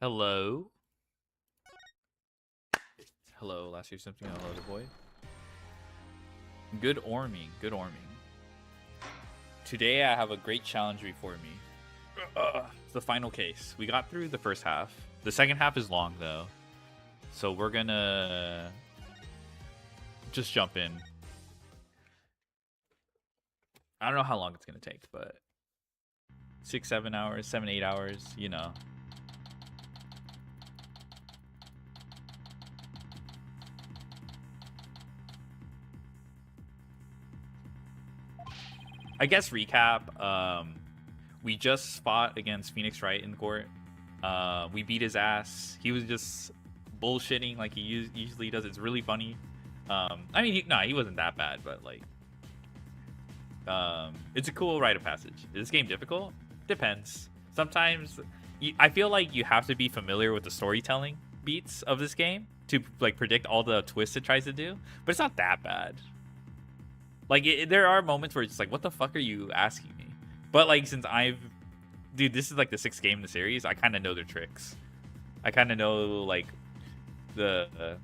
Hello. Hello, last year something. Hello, the boy. Good orming. Good orming. Today I have a great challenge before me. It's the final case. We got through the first half. The second half is long though, so we're gonna just jump in. I don't know how long it's gonna take, but 6, 7 hours, 7, 8 hours. You know. I guess recap. We just fought against Phoenix Wright in court. We beat his ass. He was just bullshitting like he usually does. It's really funny. I mean, he wasn't that bad, but like, it's a cool rite of passage. Is this game difficult? Depends. Sometimes I feel like you have to be familiar with the storytelling beats of this game to like predict all the twists it tries to do, but it's not that bad. Like there are moments where it's just like, what the fuck are you asking me? But like dude, this is like the sixth game in the series. I kind of know their tricks. I kind of know like the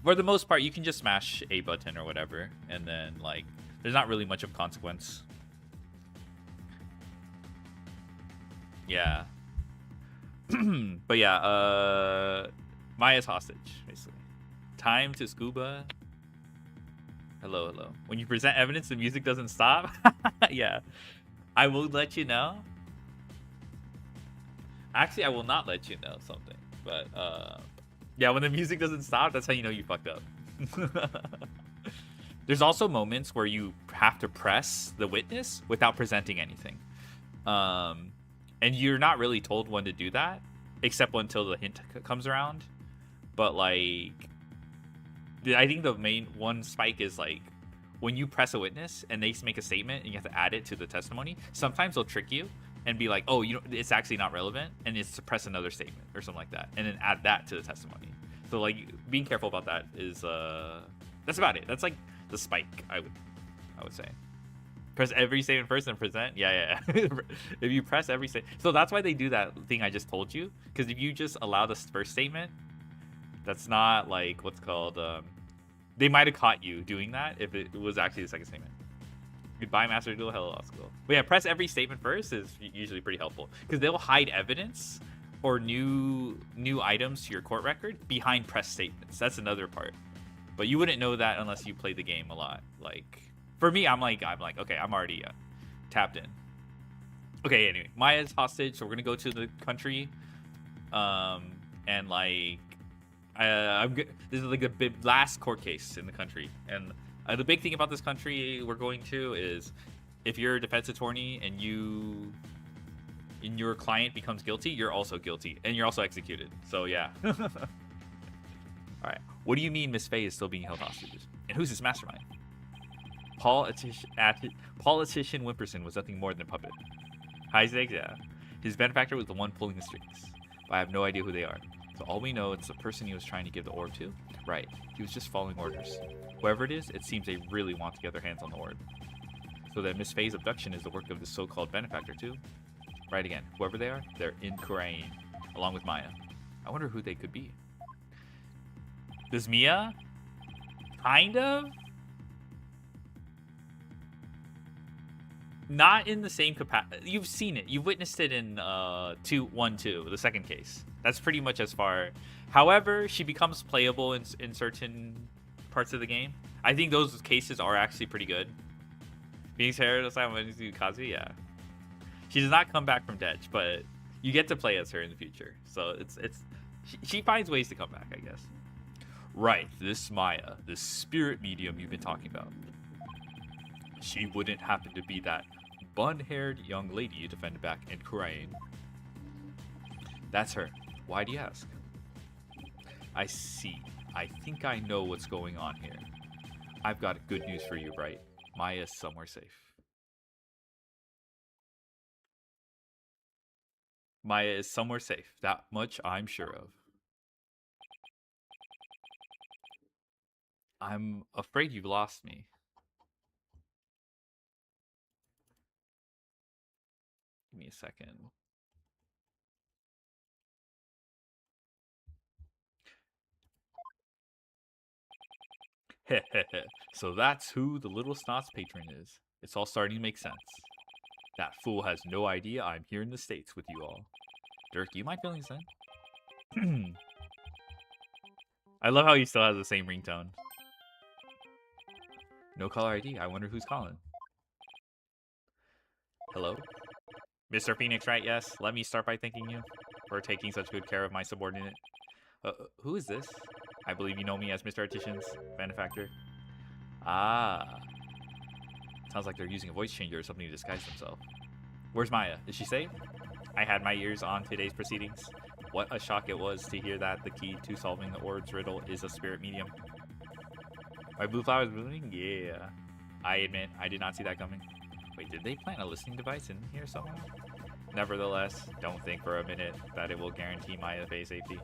for the most part, you can just smash a button or whatever, and then like there's not really much of consequence. Yeah, but yeah, Maya's hostage basically. Time to scuba. Hello, hello. When you present evidence, the music doesn't stop. Yeah, I will let you know. Actually, I will not let you know something. But yeah, when the music doesn't stop, that's how you know you fucked up. There's also moments where you have to press the witness without presenting anything. And you're not really told when to do that, except until the hint comes around. But like, I think the main one spike is like when you press a witness and they make a statement and you have to add it to the testimony. Sometimes they'll trick you and be like, "Oh, you know, it's actually not relevant," and it's to press another statement or something like that, and then add that to the testimony. So like, being careful about that is that's about it. That's like the spike I would say. Press every statement first and present. Yeah, yeah. If you press every statement, so that's why they do that thing I just told you. Because if you just allow the first statement, that's not like what's called. They might have caught you doing that if it was actually the second statement. Goodbye, Master Duel. Hello, Law School. But yeah, press every statement first is usually pretty helpful because they'll hide evidence or new items to your court record behind press statements. That's another part. But you wouldn't know that unless you play the game a lot. Like for me, I'm like, okay, I'm already tapped in. Okay, anyway, Maya's hostage, so we're gonna go to the country, and like, this is like the last court case in the country, and the big thing about this country we're going to is, if you're a defense attorney and your client becomes guilty, you're also guilty, and you're also executed. So yeah. All right. What do you mean Miss Faye is still being held hostage? And who's this mastermind? Politician Wimperson was nothing more than a puppet. Heiseg, yeah. His benefactor was the one pulling the strings. But I have no idea who they are. So all we know is the person he was trying to give the orb to. Right. He was just following orders. Whoever it is, it seems they really want to get their hands on the orb. So that Miss Faye's abduction is the work of the so-called benefactor too. Right again. Whoever they are, they're in Korean, along with Maya. I wonder who they could be. Does Mia? Kind of? Not in the same capacity. You've seen it. You've witnessed it in 2-1-2, the second case. That's pretty much as far. However, she becomes playable in certain parts of the game. I think those cases are actually pretty good. Phoenix Hair, Kazi, yeah. She does not come back from Detch, but you get to play as her in the future. So she finds ways to come back, I guess. Right, this Maya, this spirit medium you've been talking about. She wouldn't happen to be that bun-haired young lady you defended back in Korean. That's her. Why do you ask? I see. I think I know what's going on here. I've got good news for you, Bright. Maya's somewhere safe. Maya is somewhere safe. That much I'm sure of. I'm afraid you've lost me. Give me a second. So that's who the little snot's patron is. It's all starting to make sense. That fool has no idea I'm here in the States with you all. Dirk, you mind filling this in? I love how he still has the same ringtone. No caller ID. I wonder who's calling. Hello? Mr. Phoenix, right? Yes. Let me start by thanking you for taking such good care of my subordinate. Who is this? I believe you know me as Mr. Artisan's benefactor. Ah. Sounds like they're using a voice changer or something to disguise themselves. Where's Maya? Is she safe? I had my ears on today's proceedings. What a shock it was to hear that the key to solving the orb's riddle is a spirit medium. My blue flowers blooming? Yeah. I admit, I did not see that coming. Wait, did they plant a listening device in here somewhere? Nevertheless, don't think for a minute that it will guarantee Maya's safety.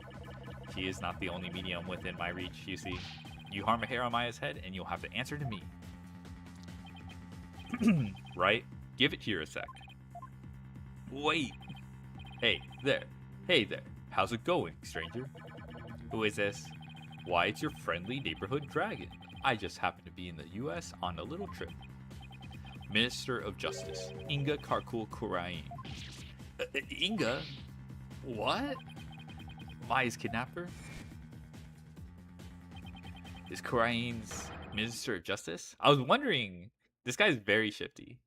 She is not the only medium within my reach, you see. You harm a hair on Maya's head, and you'll have to answer to me. Right? Give it here a sec. Wait. Hey, there. Hey there. How's it going, stranger? Who is this? Why, it's your friendly neighborhood dragon. I just happened to be in the U.S. on a little trip. Minister of Justice, Inga Karkul Kurain. Inga? What? Maya's kidnapper? Is Kurain's Minister of Justice? I was wondering. This guy's very shady.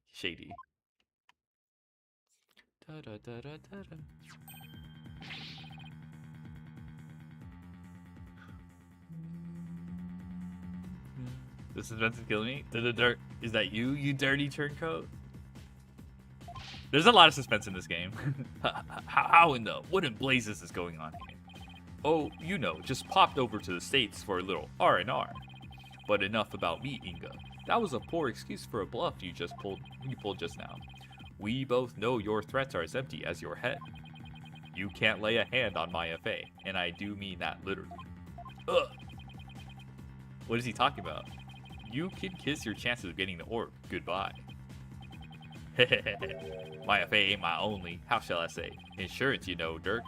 The suspense is killing me. Is that you, you dirty turncoat? There's a lot of suspense in this game. How in the what in blazes is going on here? Oh, you know, just popped over to the States for a little R&R. But enough about me, Inga. That was a poor excuse for a bluff you pulled just now. We both know your threats are as empty as your head. You can't lay a hand on my FA, and I do mean that literally. Ugh. What is he talking about? You can kiss your chances of getting the orb. Goodbye. My FA ain't my only, how shall I say, insurance, you know, Dirk.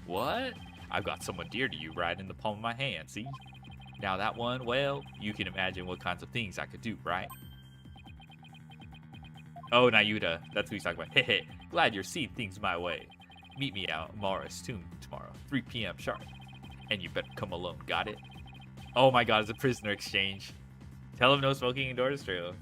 What? I've got someone dear to you right in the palm of my hand, see? Now that one, well, you can imagine what kinds of things I could do, right? Oh, Nayuta, that's who he's talking about. Hehe, glad you're seeing things my way. Meet me out at Mara's tomb tomorrow, 3 p.m. sharp. And you better come alone, got it? Oh my god, it's a prisoner exchange. Tell him no smoking indoors, true.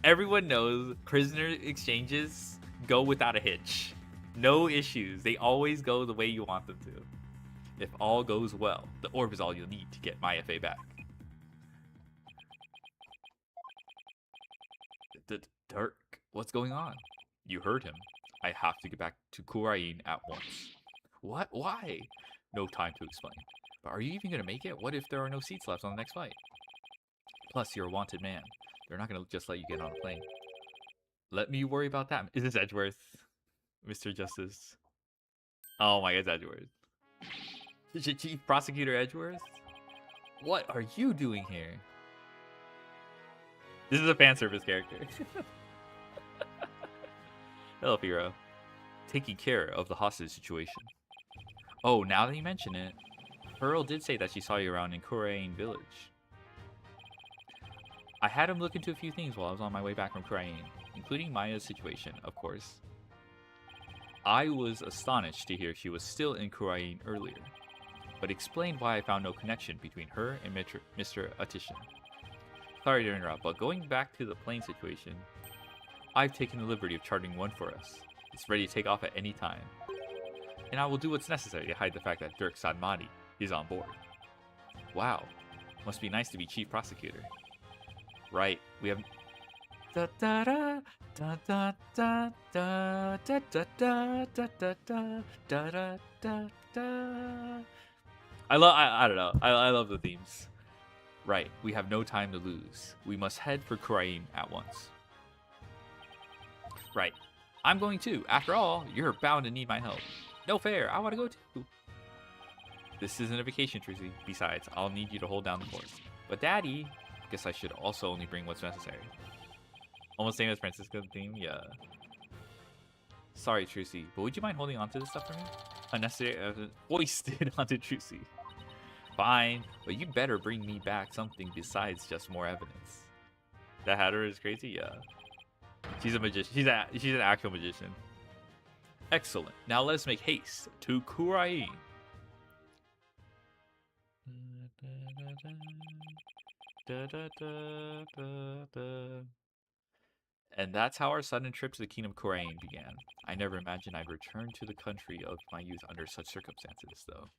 Everyone knows prisoner exchanges go without a hitch. No issues. They always go the way you want them to. If all goes well, the orb is all you'll need to get my FA back. Dirk, what's going on? You heard him. I have to get back to Kurain at once. What? Why? No time to explain. But are you even going to make it? What if there are no seats left on the next flight? Plus, you're a wanted man. They're not going to just let you get on a plane. Let me worry about that. Is this Edgeworth? Mr. Justice. Oh my god, Edgeworth. Chief Prosecutor Edgeworth? What are you doing here? This is a fan service character. Hello, Firo. Taking care of the hostage situation. Oh, now that you mention it, Pearl did say that she saw you around in Kurain Village. I had him look into a few things while I was on my way back from Kurain, including Maya's situation, of course. I was astonished to hear she was still in Kurain earlier, but explained why I found no connection between her and Mr. Atishan. Sorry to interrupt, but going back to the plane situation, I've taken the liberty of charting one for us. It's ready to take off at any time. And I will do what's necessary to hide the fact that Dirk Sadmati is on board. Wow, must be nice to be chief prosecutor. Right, we have... Da da da da da da da da da da da da da da da. I don't know. I love the themes. Right, we have no time to lose. We must head for Kurain at once. Right, I'm going too. After all, you're bound to need my help. No fair, I want to go too. This isn't a vacation, Tracy. Besides, I'll need you to hold down the fort. But Daddy, guess I should also only bring what's necessary. Almost same as Francisco's theme, yeah. Sorry, Trucy, but would you mind holding on to this stuff for me? Unnecessary, hoisted onto Trucy. Fine, but you better bring me back something besides just more evidence. That Hatter is crazy? Yeah. She's a magician. She's an actual magician. Excellent. Now let us make haste to Kurai. And that's how our sudden trip to the kingdom of Kurain began. I never imagined I'd return to the country of my youth under such circumstances, though.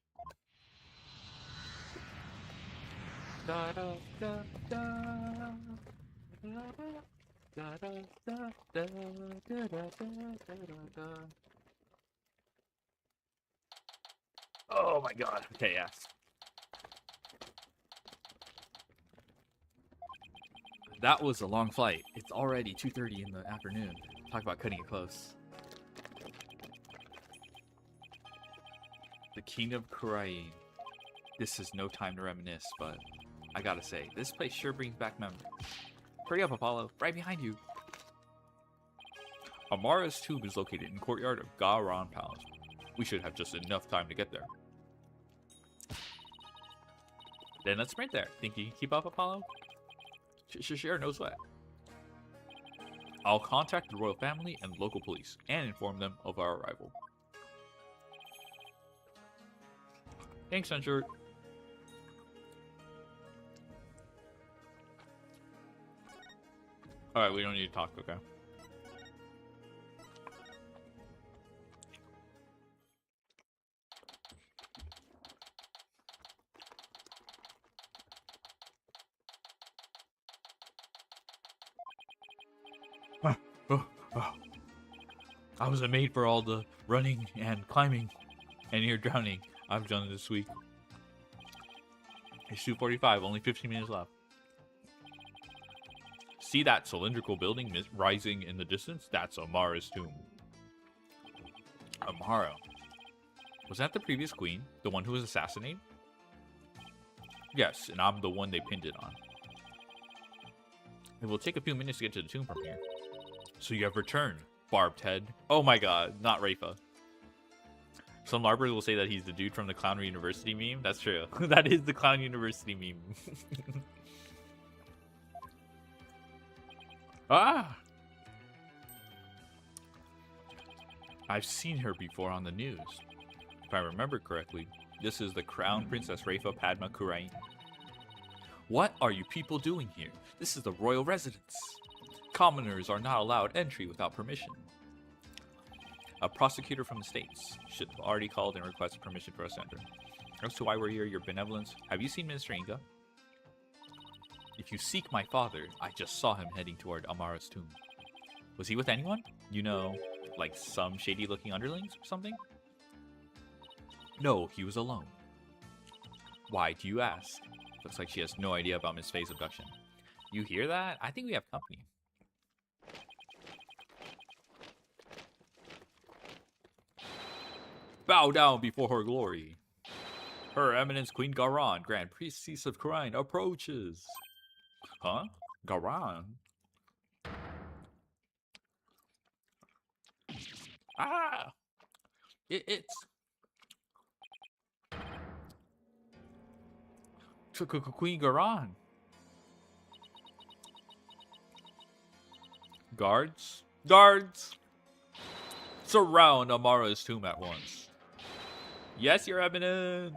Oh my god. Okay, yeah. That was a long flight. It's already 2:30 in the afternoon. Talk about cutting it close. The King of Kurain. This is no time to reminisce, but I gotta say, this place sure brings back memories. Hurry up, Apollo. Right behind you. Amara's tomb is located in the courtyard of Garan Palace. We should have just enough time to get there. Then let's sprint there. Think you can keep up, Apollo? Sure, no sweat. I'll contact the royal family and local police and inform them of our arrival. Thanks, Sunshort. Alright, we don't need to talk, okay? I wasn't made for all the running and climbing and you're drowning I've done this week. It's 2:45, only 15 minutes left. See that cylindrical building rising in the distance? That's Amara's tomb. Amara. Was that the previous queen? The one who was assassinated? Yes, and I'm the one they pinned it on. It will take a few minutes to get to the tomb from here. So you have returned, barbed head. Oh my god, not Rafa. Some LARPers will say that he's the dude from the Clown University meme. That's true. That is the Clown University meme. Ah! I've seen her before on the news. If I remember correctly, this is the Crown Princess Rafa Padma Kurain. What are you people doing here? This is the royal residence. Commoners are not allowed entry without permission. A prosecutor from the States should have already called and requested permission for us to enter. As to why we're here, your benevolence. Have you seen Minister Inga? If you seek my father, I just saw him heading toward Amara's tomb. Was he with anyone? You know, like some shady-looking underlings or something? No, he was alone. Why do you ask? Looks like she has no idea about Miss Faye's abduction. You hear that? I think we have company. Bow down before her glory. Her Eminence Queen Garan, Grand Priestess of Kurain, approaches. Huh? Garan? Ah! It's... Queen Garan. Guards? Guards! Surround Amara's tomb at once. Yes, Your Eminence!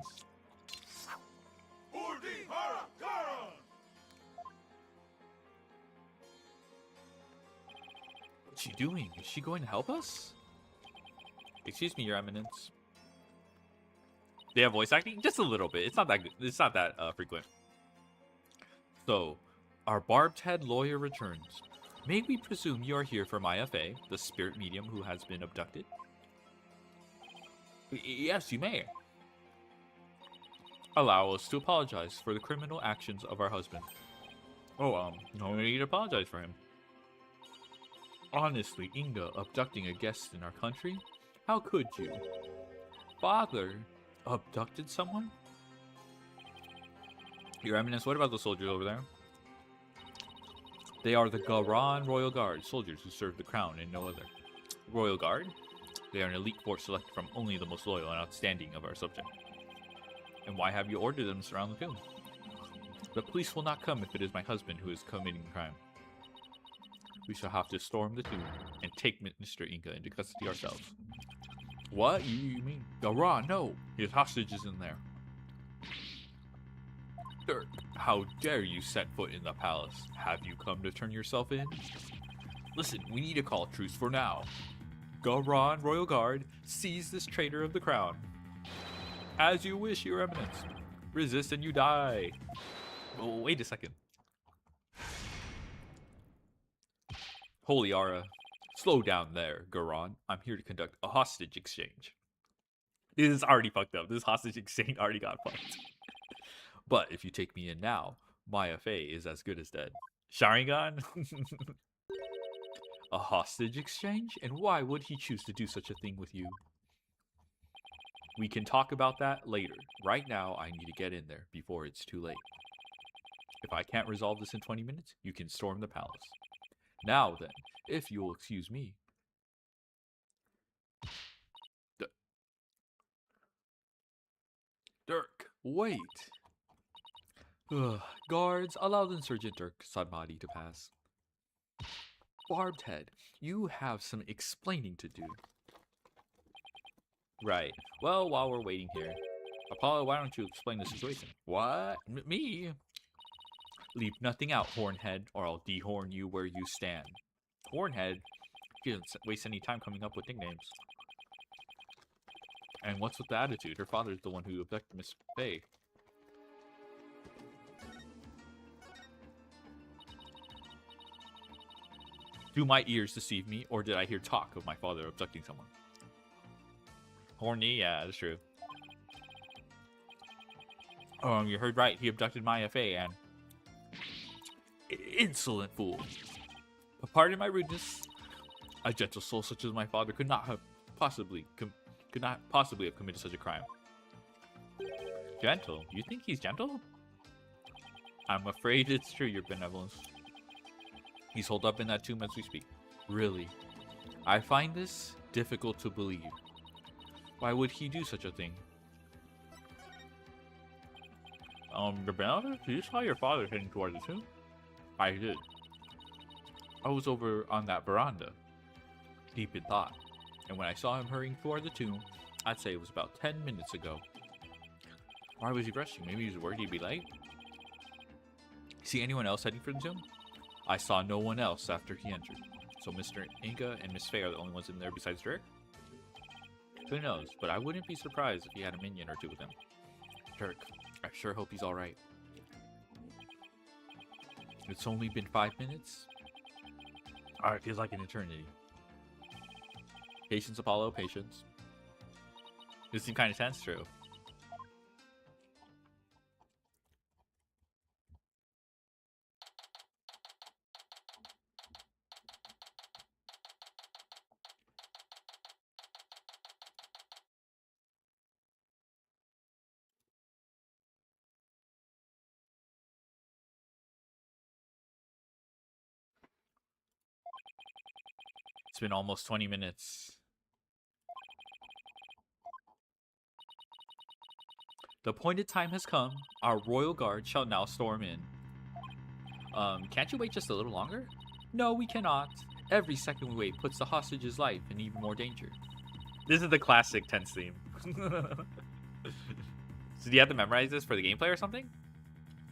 What's she doing? Is she going to help us? Excuse me, Your Eminence. They have voice acting? Just a little bit. It's not that good. It's not that frequent. So, our barbed head lawyer returns. May we presume you are here from IFA, the spirit medium who has been abducted? Yes, you may. Allow us to apologize for the criminal actions of our husband. Oh, no need to apologize for him. Honestly, Inga abducting a guest in our country? How could you? Father abducted someone? Your Eminence, what about the soldiers over there? They are the Garan Royal Guard, soldiers who serve the crown and no other. Royal Guard? They are an elite force selected from only the most loyal and outstanding of our subjects. And why have you ordered them to surround the tomb? The police will not come if it is my husband who is committing the crime. We shall have to storm the tomb and take Mr. Inca into custody ourselves. What? You mean? Garan, no! His hostage is in there. Dirk, how dare you set foot in the palace? Have you come to turn yourself in? Listen, we need to call a truce for now. Garan, Royal Guard, seize this traitor of the crown. As you wish, Your Eminence. Resist and you die. Oh, wait a second. Holy Ara. Slow down there, Garan. I'm here to conduct a hostage exchange. This is already fucked up. This hostage exchange already got fucked. But if you take me in now, Maya Fey is as good as dead. Sharingan? A hostage exchange? And why would he choose to do such a thing with you? We can talk about that later. Right now, I need to get in there before it's too late. If I can't resolve this in 20 minutes, you can storm the palace. Now then, if you'll excuse me. Dirk, wait. Ugh. Guards, allow the insurgent Dirk Sadmadi to pass. Barbed Head, you have some explaining to do. Right. Well, while we're waiting here, Apollo, why don't you explain the situation? What? Me? Leave nothing out, Hornhead, or I'll dehorn you where you stand. Hornhead? She doesn't waste any time coming up with nicknames. And what's with the attitude? Her father's the one who abducted Miss Faye. Do my ears deceive me, or did I hear talk of my father abducting someone? Horny? Yeah, that's true. You heard right. He abducted Maya Fey and... Insolent fool. Pardon my rudeness. A gentle soul such as my father could not possibly have committed such a crime. Gentle? You think he's gentle? I'm afraid it's true, Your Benevolence. He's holed up in that tomb as we speak. Really? I find this difficult to believe. Why would he do such a thing? Your Benevolence, you saw your father heading toward the tomb? I did. I was over on that veranda, deep in thought. And when I saw him hurrying toward the tomb, I'd say it was about 10 minutes ago. Why was he rushing? Maybe he was worried he'd be late? See anyone else heading for the tomb? I saw no one else after he entered. So Mr. Inca and Miss Faye are the only ones in there besides Dirk? Who knows, but I wouldn't be surprised if he had a minion or two with him. Dirk, I sure hope he's alright. It's only been 5 minutes? Alright, feels like an eternity. Patience, Apollo, patience. This seems kind of tense, true. It's been almost 20 minutes. The appointed time has come. Our royal guard shall now storm in. Can't you wait just a little longer? No, we cannot. Every second we wait puts the hostage's life in even more danger. This is the classic tense theme. So do you have to memorize this for the gameplay or something?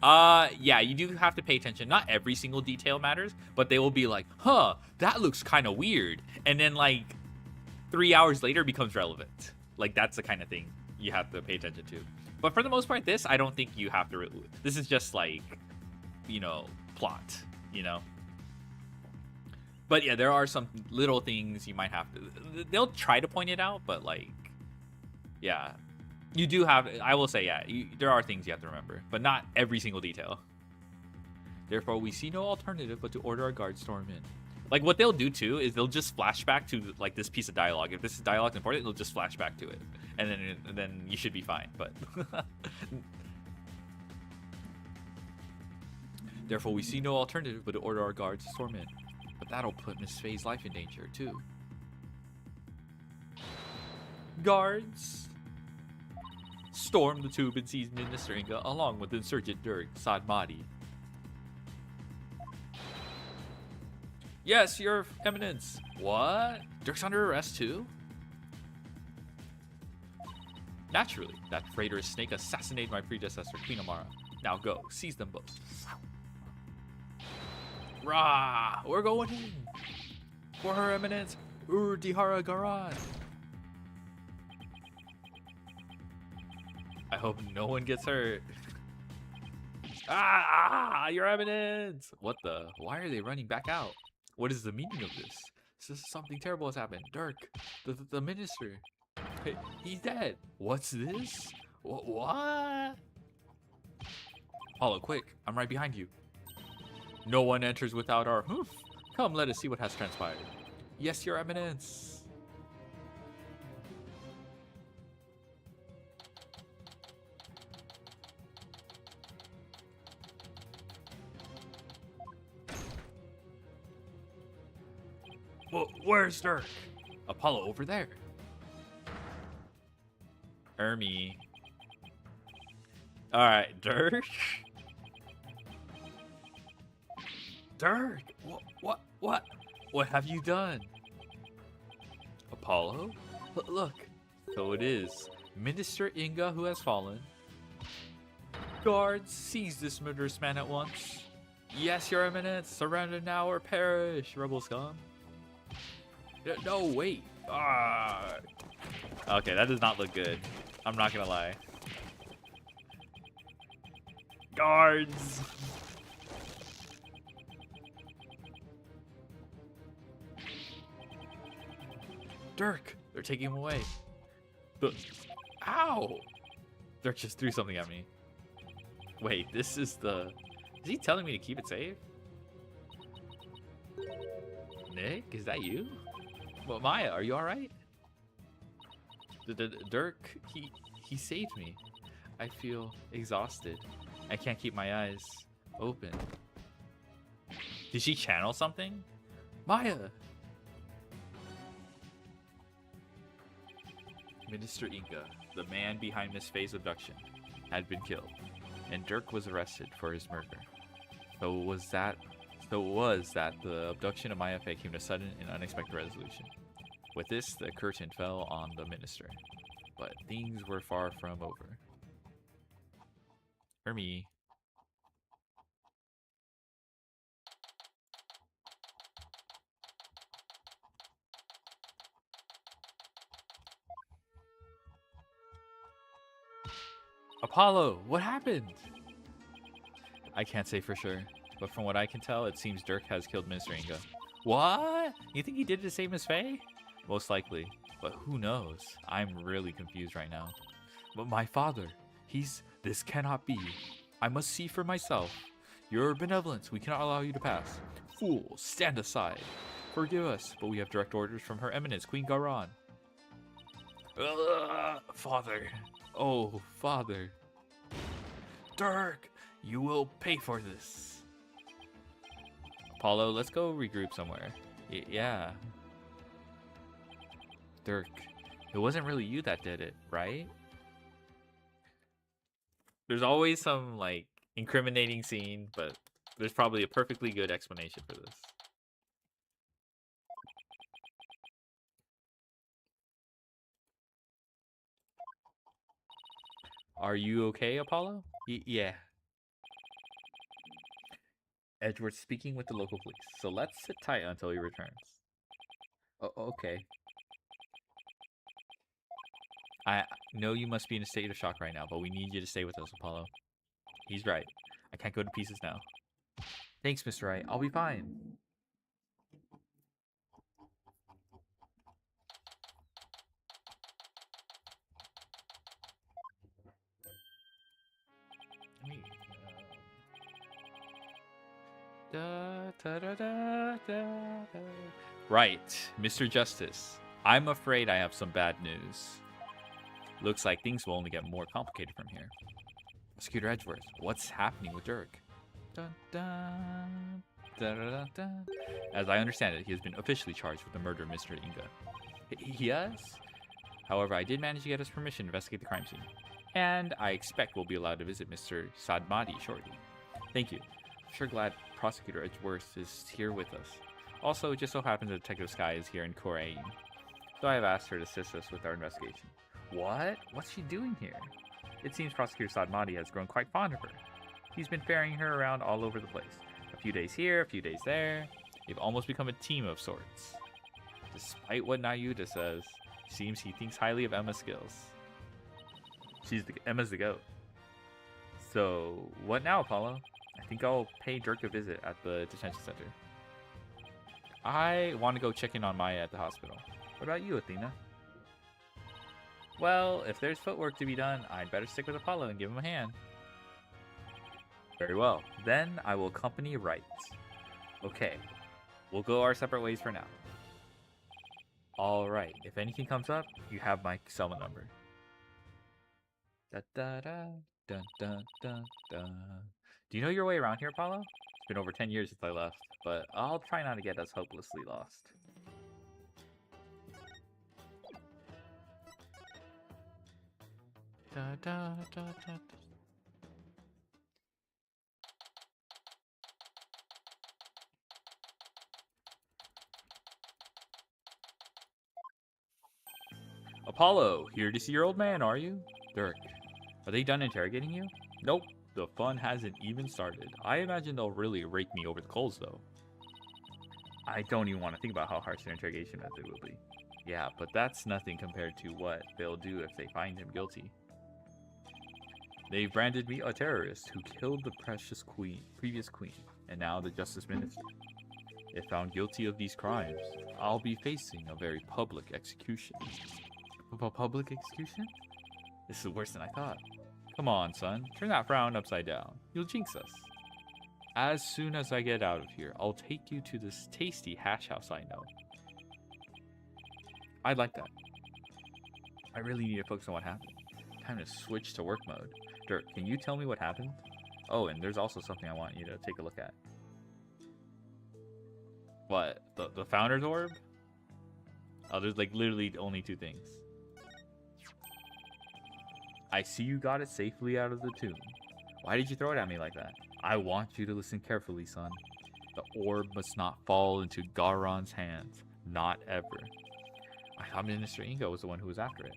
Yeah, you do have to pay attention. Not every single detail matters, but they will be like, huh, that looks kind of weird. And then, like, 3 hours later becomes relevant. Like, that's the kind of thing you have to pay attention to. But for the most part, this, I don't think you have to... This is just, like, you know, plot, you know? But, yeah, there are some little things you might have to... They'll try to point it out, but, like, yeah... You do have, I will say, yeah, there are things you have to remember, but not every single detail. Therefore, we see no alternative but to order our guards storm in. Like, what they'll do, too, is they'll just flash back to, like, this piece of dialogue. If this dialogue is important, they'll just flash back to it. And then you should be fine, but... Therefore, we see no alternative but to order our guards to storm in. But that'll put Miss Faye's life in danger, too. Guards... storm the tube and seize Minister Inga along with insurgent Dirk Sadmadi. Yes, Your Eminence. What? Dirk's under arrest too? Naturally, that traitorous snake assassinated my predecessor, Queen Amara. Now go, seize them both. Rah! We're going in! For Her Eminence, Dihara Garan! I hope no one gets hurt. Your Eminence! What the? Why are they running back out? What is the meaning of this? Something terrible has happened. Dirk, the minister. Hey, he's dead. What's this? What? Apollo, quick. I'm right behind you. No one enters without our hoof. Come, let us see what has transpired. Yes, Your Eminence. Well, where's Dirk? Apollo over there. Ermi. Alright, Dirk? Dirk! What have you done? Apollo? Look. So it is Minister Inga who has fallen. Guards, seize this murderous man at once. Yes, Your Eminence. Surrender now or perish, rebel scum. No, wait. Okay, that does not look good. I'm not gonna lie. Guards! Dirk! They're taking him away. Ow! Dirk just threw something at me. Wait, this is the... Is he telling me to keep it safe? Nick, is that you? Well, Maya, are you alright? Dirk, he saved me. I feel exhausted. I can't keep my eyes open. Did she channel something? Maya! Minister Inga, the man behind Miss Faye's abduction, had been killed, and Dirk was arrested for his murder. So it was that the abduction of Maya Faye came to sudden and unexpected resolution. With this, the curtain fell on the minister. But things were far from over. Ermi. Apollo, what happened? I can't say for sure, but from what I can tell, it seems Dirk has killed Minister Inga. What? You think he did it to save Miss Faye? Most likely, but who knows? I'm really confused right now. But my father, this cannot be. I must see for myself. Your benevolence, we cannot allow you to pass. Fool, stand aside. Forgive us, but we have direct orders from Her Eminence, Queen Garan. Father. Oh, Father. Dirk, you will pay for this. Apollo, let's go regroup somewhere. Yeah. Dirk, it wasn't really you that did it, right? There's always some, like, incriminating scene, but there's probably a perfectly good explanation for this. Are you okay, Apollo? Yeah. Edward's speaking with the local police, so let's sit tight until he returns. Okay. I know you must be in a state of shock right now, but we need you to stay with us, Apollo. He's right. I can't go to pieces now. Thanks, Mr. Wright. I'll be fine. Right, Mr. Justice. I'm afraid I have some bad news. Looks like things will only get more complicated from here. Prosecutor Edgeworth, what's happening with Dirk? Dun, dun, dun, dun, dun. As I understand it, he has been officially charged with the murder of Mr. Inga. He has? However, I did manage to get his permission to investigate the crime scene. And I expect we'll be allowed to visit Mr. Sadmati shortly. Thank you. I'm sure glad Prosecutor Edgeworth is here with us. Also, it just so happens that Detective Sky is here in Korean, so I have asked her to assist us with our investigation. What? What's she doing here? It seems Prosecutor Sadmati has grown quite fond of her. He's been ferrying her around all over the place. A few days here, a few days there. They've almost become a team of sorts. Despite what Nayuta says, it seems he thinks highly of Emma's skills. Emma's the GOAT. So, what now, Apollo? I think I'll pay Dirk a visit at the detention center. I want to go check in on Maya at the hospital. What about you, Athena? Well, if there's footwork to be done, I'd better stick with Apollo and give him a hand. Very well. Then I will accompany Right. Okay. We'll go our separate ways for now. Alright. If anything comes up, you have my cell number. Da da da. Dun dun dun dun. Do you know your way around here, Apollo? It's been over 10 years since I left, but I'll try not to get us hopelessly lost. Da da da da. Apollo, here to see your old man, are you? Dirk, are they done interrogating you? Nope, the fun hasn't even started. I imagine they'll really rake me over the coals, though. I don't even want to think about how harsh their interrogation method will be. Yeah, but that's nothing compared to what they'll do if they find him guilty. They've branded me a terrorist who killed the previous queen, and now the Justice Minister. If found guilty of these crimes, I'll be facing a very public execution. Public execution? This is worse than I thought. Come on, son. Turn that frown upside down. You'll jinx us. As soon as I get out of here, I'll take you to this tasty hash house I know. I'd like that. I really need to focus on what happened. Time to switch to work mode. Dirk, can you tell me what happened? Oh, and there's also something I want you to take a look at. What? The Founder's Orb? Oh, there's like literally only two things. I see you got it safely out of the tomb. Why did you throw it at me like that? I want you to listen carefully, son. The orb must not fall into Garon's hands. Not ever. I thought Minister Ingo was the one who was after it.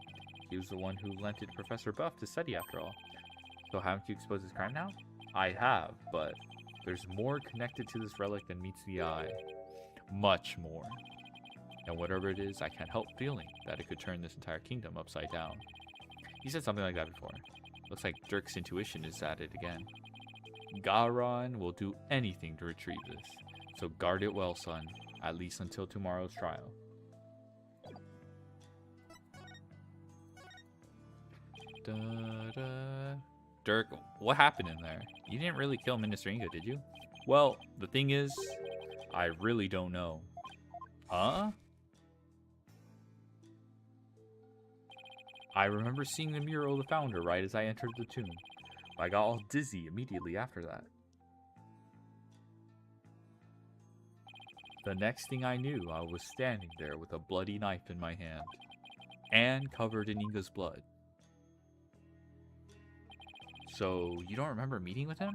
He was the one who lent it to Professor Buff to study after all. So haven't you exposed his crime now? I have, but there's more connected to this relic than meets the eye. Much more. And whatever it is, I can't help feeling that it could turn this entire kingdom upside down. He said something like that before. Looks like Dirk's intuition is at it again. Garon will do anything to retrieve this. So guard it well, son. At least until tomorrow's trial. Da, da. Dirk, what happened in there? You didn't really kill Minister Ingo, did you? Well, the thing is, I really don't know. Huh? I remember seeing the mural of the Founder right as I entered the tomb. I got all dizzy immediately after that. The next thing I knew, I was standing there with a bloody knife in my hand. And covered in Inga's blood. So, you don't remember meeting with him?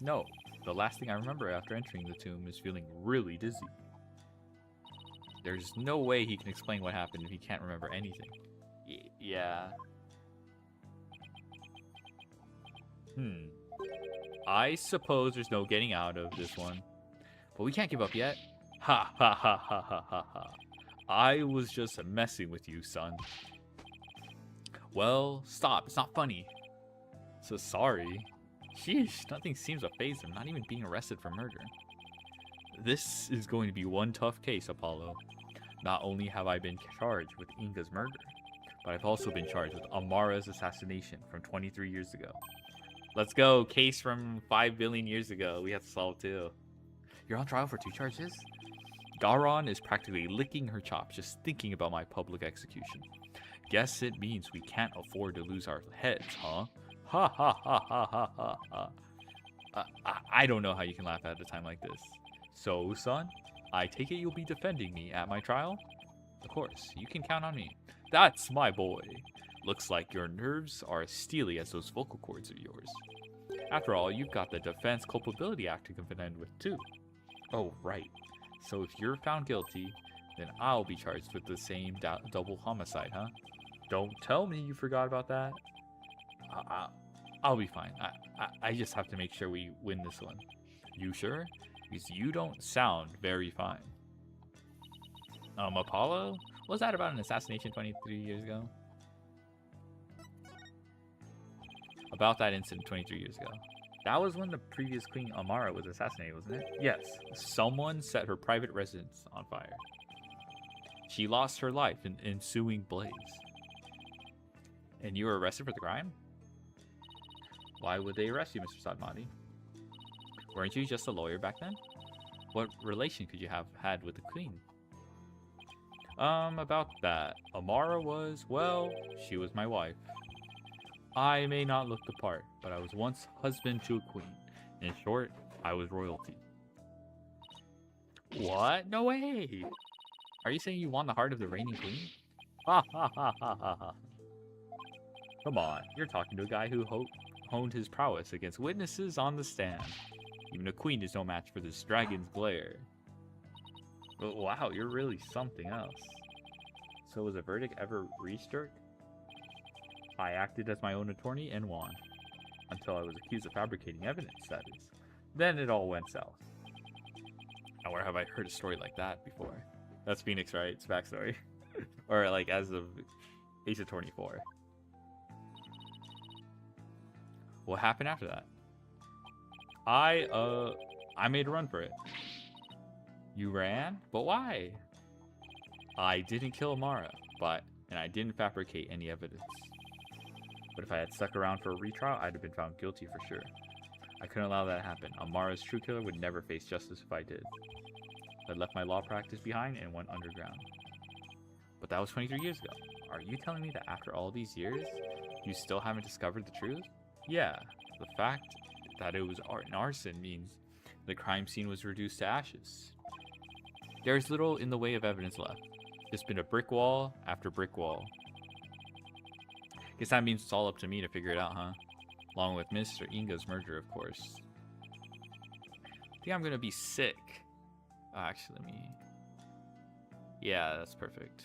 No. The last thing I remember after entering the tomb is feeling really dizzy. There's no way he can explain what happened if he can't remember anything. Yeah. I suppose there's no getting out of this one. But we can't give up yet. Ha ha ha ha ha ha ha. I was just messing with you, son. Well, stop. It's not funny. So sorry. Sheesh, nothing seems to faze him, not even being arrested for murder. This is going to be one tough case, Apollo. Not only have I been charged with Inga's murder, but I've also been charged with Amara's assassination from 23 years ago. Let's go, case from 5 billion years ago. We have to solve too. You're on trial for 2 charges? Garon is practically licking her chops just thinking about my public execution. Guess it means we can't afford to lose our heads, huh? Ha ha ha ha ha ha ha. I don't know how you can laugh at a time like this. So, son, I take it you'll be defending me at my trial? Of course, you can count on me. That's my boy. Looks like your nerves are as steely as those vocal cords of yours. After all, you've got the Defense Culpability Act to contend with, too. Oh, right. So if you're found guilty, then I'll be charged with the same double homicide, huh? Don't tell me you forgot about that. I'll be fine. I just have to make sure we win this one. You sure? Because you don't sound very fine. Apollo? Was that about an assassination 23 years ago? About that incident 23 years ago. That was when the previous Queen Amara was assassinated, wasn't it? Yes. Someone set her private residence on fire. She lost her life in ensuing blaze. And you were arrested for the crime? Why would they arrest you, Mr. Sadmati? Weren't you just a lawyer back then? What relation could you have had with the Queen? About that. Amara was, well, she was my wife. I may not look the part, but I was once husband to a queen. In short, I was royalty. What? No way! Are you saying you won the heart of the reigning queen? Ha ha ha ha ha ha. Come on, you're talking to a guy who honed his prowess against witnesses on the stand. Even a queen is no match for this dragon's glare. But wow, you're really something else. So was a verdict ever reached, Dirk? I acted as my own attorney and won. Until I was accused of fabricating evidence, that is. Then it all went south. Now, where have I heard a story like that before? That's Phoenix, right? It's backstory. Or like as of Ace Attorney 4. What happened after that? I made a run for it. You ran? But why? I didn't kill Amara, and I didn't fabricate any evidence. But if I had stuck around for a retrial, I'd have been found guilty for sure. I couldn't allow that to happen. Amara's true killer would never face justice if I did. I left my law practice behind and went underground. But that was 23 years ago. Are you telling me that after all these years, you still haven't discovered the truth? Yeah, the fact that it was an arson means the crime scene was reduced to ashes. There's little in the way of evidence left. Just been a brick wall after brick wall. Guess that means it's all up to me to figure it out, huh? Along with Mr. Inga's murder, of course. I think I'm gonna be sick. Oh, actually, let me... Yeah, that's perfect.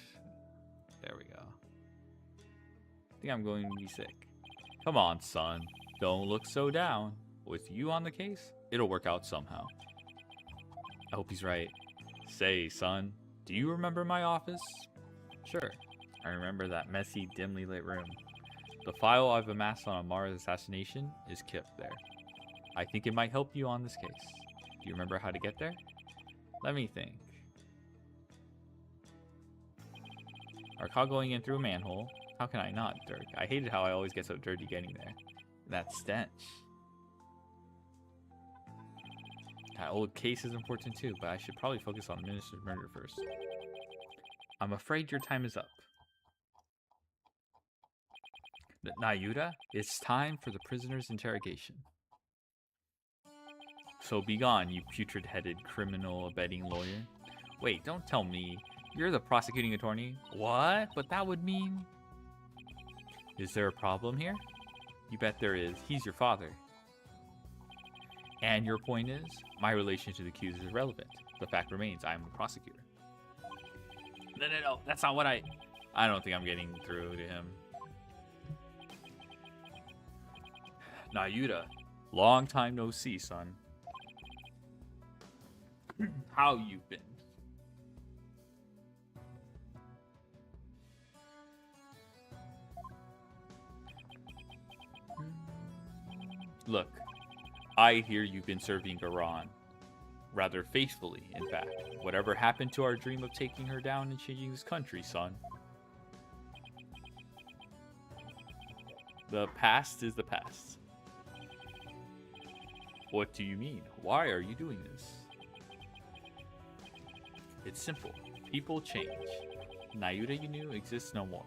There we go. I think I'm going to be sick. Come on, son. Don't look so down. With you on the case, it'll work out somehow. I hope he's right. Say, son, do you remember my office? Sure. I remember that messy, dimly lit room. The file I've amassed on Amara's assassination is kept there. I think it might help you on this case. Do you remember how to get there? Let me think. Our car going in through a manhole. How can I not, Dirk? I hated how I always get so dirty getting there. That stench. That old case is important too, but I should probably focus on the minister's murder first. I'm afraid your time is up. Nayuta, it's time for the prisoner's interrogation. So be gone, you putrid-headed criminal abetting lawyer. Wait, don't tell me. You're the prosecuting attorney? What? But that would mean... Is there a problem here? You bet there is. He's your father. And your point is? My relation to the accused is irrelevant. The fact remains, I am the prosecutor. No. That's not what I don't think I'm getting through to him. Nayuta, long time no see, son. How you been? Look, I hear you've been serving Garan. Rather faithfully, in fact. Whatever happened to our dream of taking her down and changing this country, son? The past is the past. What do you mean? Why are you doing this? It's simple. People change. Nayuta you knew exists no more.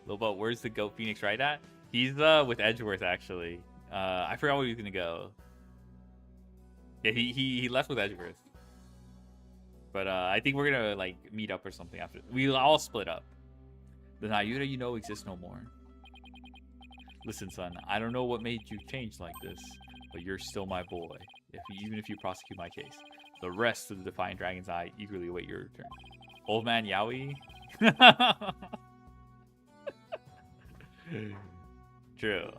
Lilbo, where's the goat Phoenix right at? He's with Edgeworth, actually. I forgot where he was gonna go. Yeah, he left with Edgeworth. But I think we're gonna like meet up or something after. We'll all split up. The Nayuta you know exists no more. Listen, son, I don't know what made you change like this, but you're still my boy, even if you prosecute my case. The rest of the Defiant Dragon's Eye eagerly await your return. Old man Yowie? True.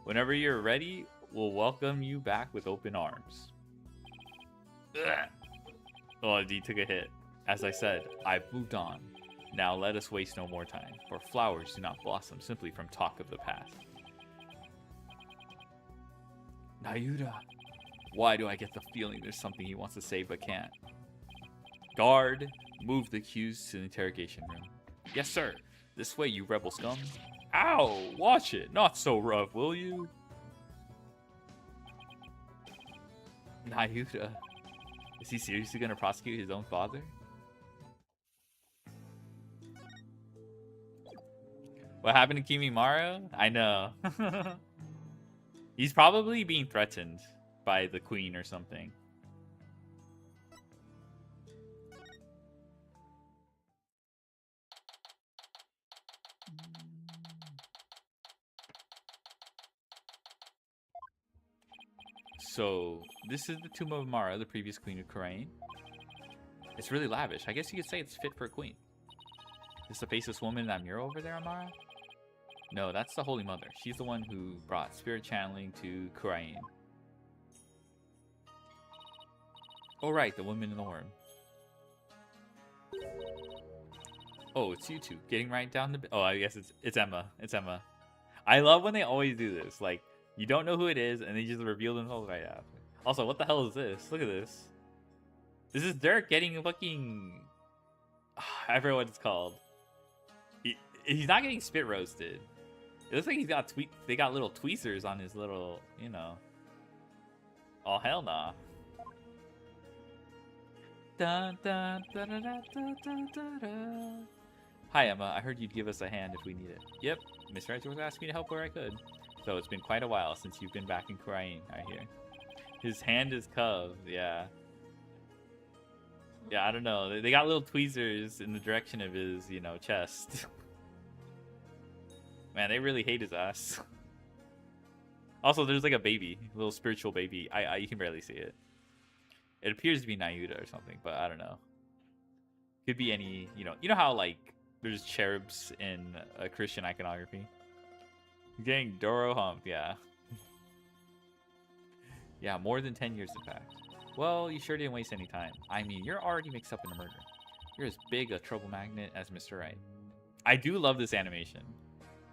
Whenever you're ready, we'll welcome you back with open arms. Ugh. Oh, he took a hit. As I said, I've moved on. Now let us waste no more time, for flowers do not blossom simply from talk of the past. Nayuda, why do I get the feeling there's something he wants to say but can't? Guard, move the accused to the interrogation room. Yes, sir. This way, you rebel scum. Ow! Watch it. Not so rough, will you? Nayuda. Is he seriously going to prosecute his own father? What happened to Kimimaro? I know. He's probably being threatened by the queen or something. So, this is the tomb of Amara, the previous queen of Khurain. It's really lavish. I guess you could say it's fit for a queen. Is the faceless woman in that mural over there, Amara? No, that's the Holy Mother. She's the one who brought spirit channeling to Khurain. Oh, right, the woman in the worm. Oh, it's you two. Getting right down to... Oh, I guess it's Emma. It's Emma. I love when they always do this. Like, you don't know who it is, and they just reveal themselves right after. Also, what the hell is this? Look at this. This is Dirk getting a fucking... I forget what it's called. He's not getting spit roasted. It looks like he's got they got little tweezers on his little, you know. Oh, hell nah. Dun, dun, dun, dun, dun, dun, dun, dun, dun. Hi, Emma. I heard you'd give us a hand if we need it. Yep. Miss Wright was asking me to help where I could. So it's been quite a while since you've been back in Khurain, I hear. His hand is coved, yeah. Yeah, I don't know. They got little tweezers in the direction of his, you know, chest. Man, they really hate his ass. Also, there's like a baby, a little spiritual baby. You can barely see it. It appears to be Nayuda or something, but I don't know. Could be any, you know how like there's cherubs in Christian iconography. Getting Doro hump, yeah. Yeah, more than 10 years in fact. Well, you sure didn't waste any time. I mean, you're already mixed up in a murder. You're as big a trouble magnet as Mr. Right. I do love this animation.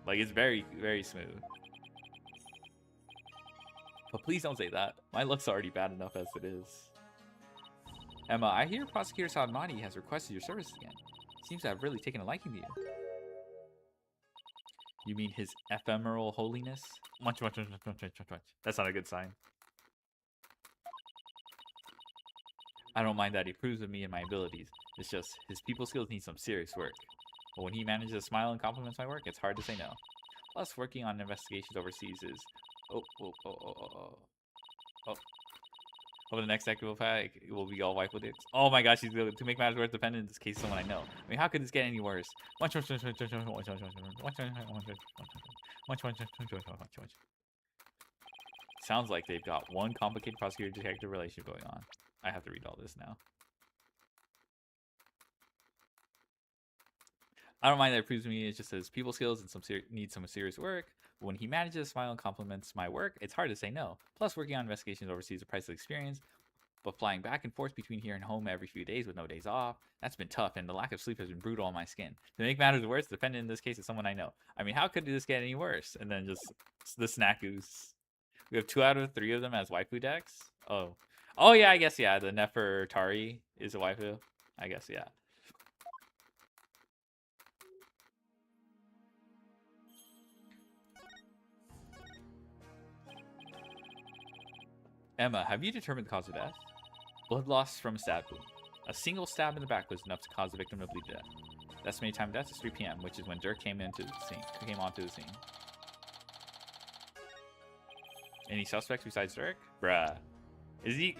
Like, it's very, very smooth. But please don't say that. My luck's already bad enough as it is. Emma, I hear Prosecutor Sadmati has requested your services again. Seems to have really taken a liking to you. You mean his ephemeral holiness? Munch. That's not a good sign. I don't mind that he approves of me and my abilities. It's just, his people skills need some serious work. But when he manages to smile and compliments my work, it's hard to say no. Plus, working on investigations overseas is... Oh. Over the next active pack, it will be all wiped with it. Oh my gosh, to make matters worse, dependent in this case, someone I know. I mean, how could this get any worse? Sounds like they've got one complicated prosecutor-detective relationship going on. I have to read all this now. I don't mind that it proves to me. It just says people skills and need some serious work. But when he manages to smile and compliments my work, it's hard to say no. Plus, working on investigations overseas is a priceless experience. But flying back and forth between here and home every few days with no days off, that's been tough, and the lack of sleep has been brutal on my skin. To make matters worse, the defendant in this case is someone I know. I mean, how could this get any worse? And then just the snackoos. We have 2 out of 3 of them as waifu decks. Oh yeah, I guess yeah. The Nefertari is a waifu. I guess yeah. Emma, have you determined the cause of death? Blood loss from a stab wound. A single stab in the back was enough to cause the victim to bleed to death. The estimated time of death is 3 p.m., which is when Dirk came onto the scene. Any suspects besides Dirk? Bruh. Is he...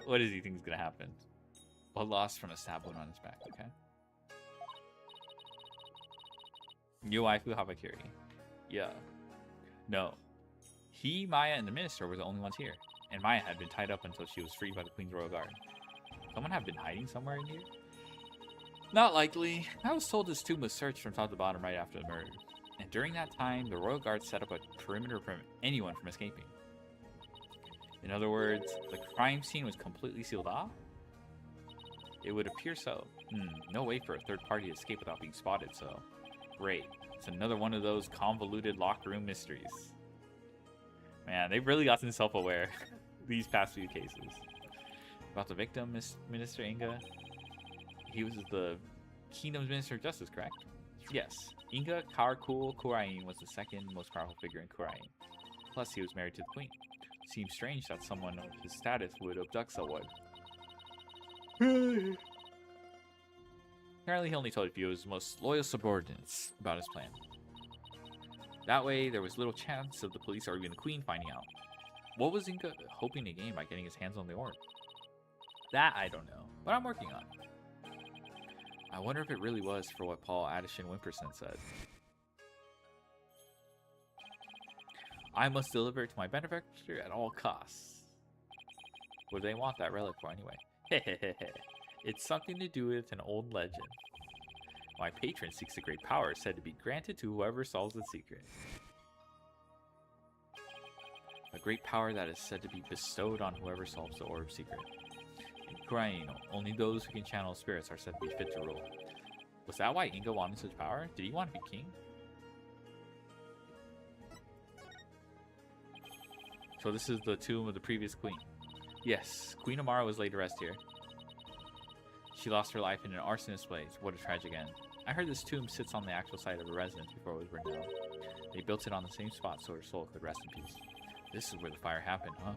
What does he think is going to happen? Blood loss from a stab wound on his back, okay. New waifu Habakiri. Yeah. No. He, Maya, and the minister were the only ones here. And Maya had been tied up until she was freed by the Queen's Royal Guard. Someone had been hiding somewhere in here? Not likely. I was told this tomb was searched from top to bottom right after the murder. And during that time, the Royal Guard set up a perimeter to prevent anyone from escaping. In other words, the crime scene was completely sealed off? It would appear so. No way for a third party to escape without being spotted, so... Great. It's another one of those convoluted locked room mysteries. Man, they've really gotten self-aware these past few cases. About the victim, Minister Inga. He was the Kingdom's Minister of Justice, correct? Yes. Inga Karakul Kurain was the second most powerful figure in Kurain. Plus, he was married to the Queen. Seems strange that someone of his status would abduct someone. Apparently, he only told a few of his most loyal subordinates about his plan. That way, there was little chance of the police or even the Queen finding out. What was Inga hoping to gain by getting his hands on the orb? That I don't know, but I'm working on it. I wonder if it really was for what Paul Addison Wimperson said. I must deliver it to my benefactor at all costs. What do they want that relic for anyway? Hehehehe. It's something to do with an old legend. My patron seeks a great power said to be granted to whoever solves the secret. A great power that is said to be bestowed on whoever solves the orb secret. In Ukraine, only those who can channel spirits are said to be fit to rule. Was that why Inga wanted such power? Did he want to be king? So this is the tomb of the previous queen. Yes, Queen Amara was laid to rest here. She lost her life in an arsonist blaze. What a tragic end. I heard this tomb sits on the actual site of her residence before it was burned down. They built it on the same spot so her soul could rest in peace. This is where the fire happened, huh?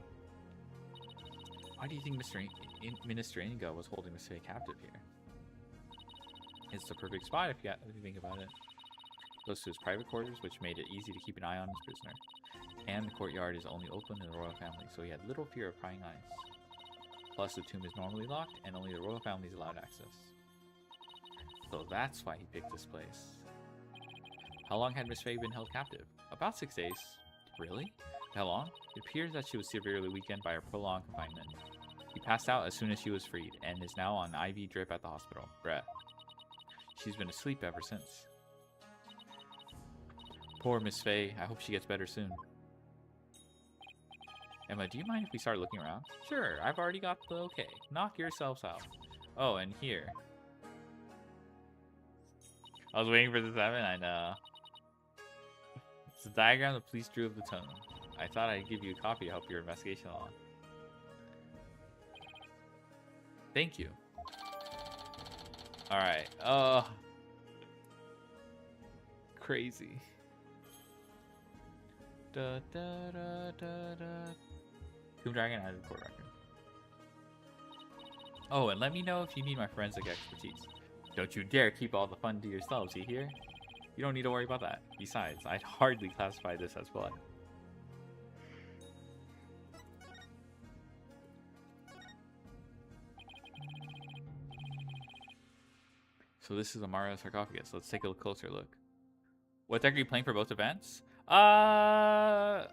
Why do you think Minister Inga was holding Miss Faye captive here? It's the perfect spot if you think about it. Close to his private quarters, which made it easy to keep an eye on his prisoner. And the courtyard is only open to the royal family, so he had little fear of prying eyes. Plus, the tomb is normally locked, and only the royal family is allowed access. So that's why he picked this place. How long had Miss Faye been held captive? About 6 days. Really? How long? It appears that she was severely weakened by her prolonged confinement. He passed out as soon as she was freed, and is now on IV drip at the hospital. Bruh. She's been asleep ever since. Poor Miss Faye. I hope she gets better soon. Emma, do you mind if we start looking around? Sure, I've already got the okay. Knock yourselves out. Oh, and here. I was waiting for the 7, I know. It's a diagram the police drew of the tomb. I thought I'd give you a copy to help your investigation along. Thank you. Alright. Crazy. Da da da da da. Tomb Dragon added court record. Oh, and let me know if you need my forensic expertise. Don't you dare keep all the fun to yourselves, you hear? You don't need to worry about that. Besides, I'd hardly classify this as blood. So this is Amara's sarcophagus. Let's take a closer look. What deck are you playing for both events? I'll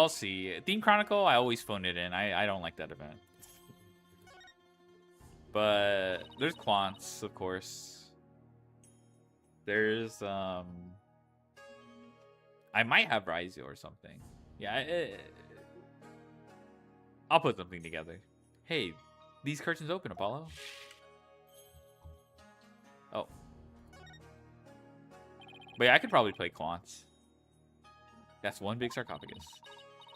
see. Theme Chronicle, I always phone it in. I don't like that event. But there's Quants, of course. There's I might have Raizio or something. Yeah, I'll put something together. Hey, these curtains open, Apollo. Oh. But yeah, I could probably play Quants. That's one big sarcophagus.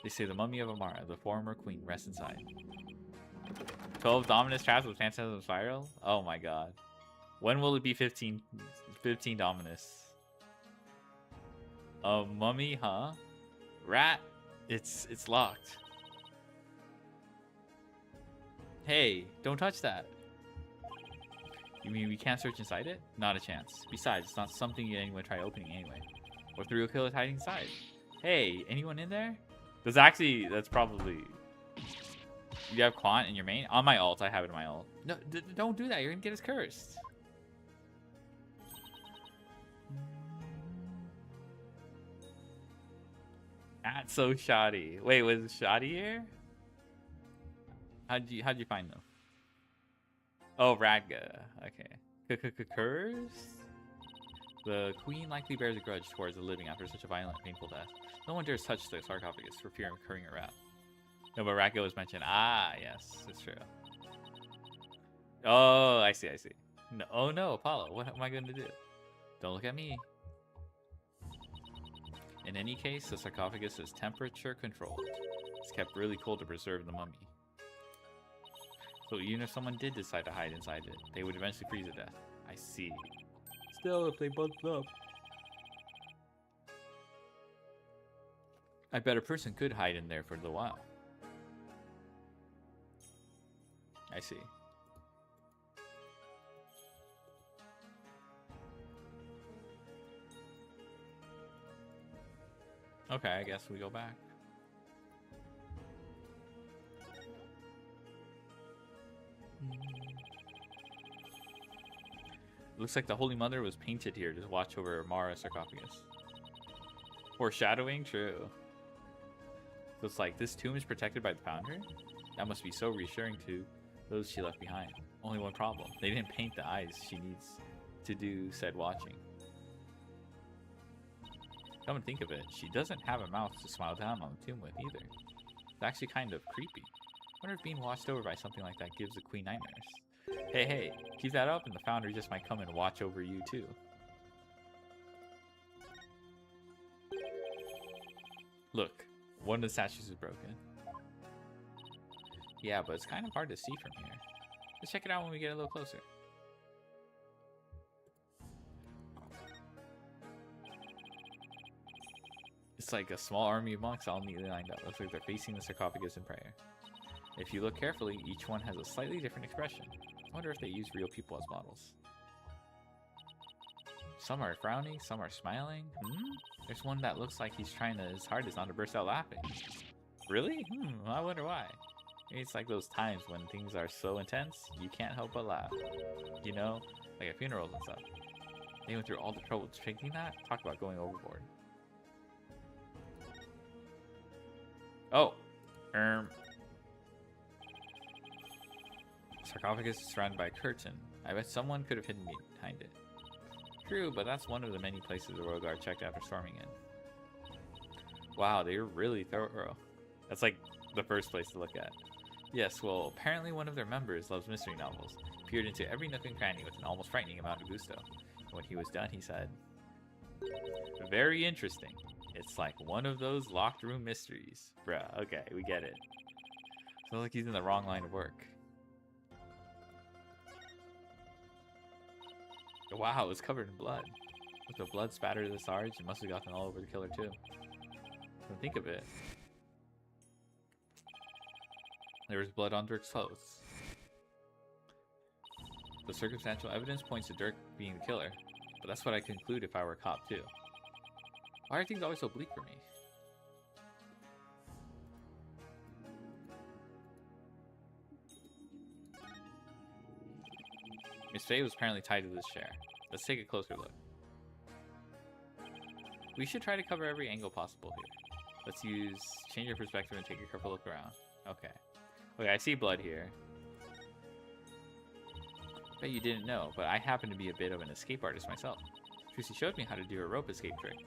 They say the mummy of Amara, the former queen, rests inside. 12 Dominus traps with Phantasm Spiral? Oh my god. When will it be 15 Dominus? A mummy, huh? Rat? It's locked. Hey, don't touch that. You mean we can't search inside it? Not a chance. Besides, it's not something anyone would try opening anyway. What if the real killer's hiding inside? Hey, anyone in there? That's probably... You have Quant in your main? On my ult, I have it in my ult. No, don't do that. You're gonna get us cursed. That's so shoddy. Wait, was it shoddy here? How'd you find them? Oh, Radga. Okay. Curs? The queen likely bears a grudge towards the living after such a violent, painful death. No one dares touch the sarcophagus for fear of incurring a wrath. No, but Radga was mentioned. Ah, yes, it's true. Oh, I see. No, oh no, Apollo. What am I going to do? Don't look at me. In any case, the sarcophagus is temperature controlled. It's kept really cold to preserve the mummy. So even if someone did decide to hide inside it, they would eventually freeze to death. I see. Still, if they bumped up. I bet a person could hide in there for a little while. I see. Okay, I guess we go back. Looks like the Holy Mother was painted here to watch over Mara's sarcophagus. Foreshadowing? True. So it's like, this tomb is protected by the founder? That must be so reassuring to those she left behind. Only one problem. They didn't paint the eyes she needs to do said watching. Come and think of it, she doesn't have a mouth to smile down on the tomb with either. It's actually kind of creepy. I wonder if being watched over by something like that gives the queen nightmares. Hey, keep that up and the founder just might come and watch over you too. Look, one of the statues is broken. Yeah, but it's kind of hard to see from here. Let's check it out when we get a little closer. It's like a small army of monks all neatly lined up. Looks like they're facing the sarcophagus in prayer. If you look carefully, each one has a slightly different expression. I wonder if they use real people as models. Some are frowning, some are smiling. There's one that looks like he's trying his hardest not to burst out laughing. Really? I wonder why. Maybe it's like those times when things are so intense, you can't help but laugh. You know, like at funerals and stuff. They went through all the trouble depicting that? Talk about going overboard. Oh. Sarcophagus is surrounded by a curtain. I bet someone could have hidden behind it. True, but that's one of the many places the royal guard checked after storming in. Wow, they were really thorough. That's like the first place to look at. Yes, well, apparently one of their members loves mystery novels. Peered into every nook and cranny with an almost frightening amount of gusto. When he was done, he said, "Very interesting. It's like one of those locked room mysteries." Bruh, okay, we get it. Sounds like he's in the wrong line of work. Wow, it's covered in blood. With the blood spattered to the sarge, it must have gotten all over the killer too. Don't think of it. There was blood on Dirk's clothes. The circumstantial evidence points to Dirk being the killer, but that's what I conclude if I were a cop too. Why are things always so bleak for me? Miss Faye was apparently tied to this chair. Let's take a closer look. We should try to cover every angle possible here. Let's change your perspective and take a careful look around. Okay. Okay, I see blood here. Bet you didn't know, but I happen to be a bit of an escape artist myself. Tracy showed me how to do a rope escape trick.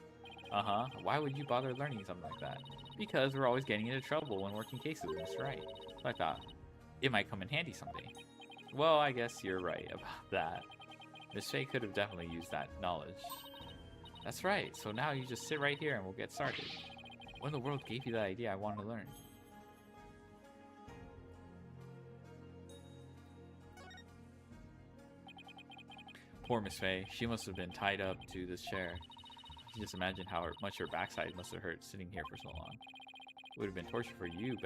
Why would you bother learning something like that? Because we're always getting into trouble when working cases with Mr. Wright. So I thought, it might come in handy someday. Well, I guess you're right about that. Miss Faye could have definitely used that knowledge. That's right, so now you just sit right here and we'll get started. What in the world gave you that idea I wanted to learn? Poor Miss Faye, she must have been tied up to this chair. I can just imagine how much her backside must have hurt sitting here for so long. It would have been torture for you,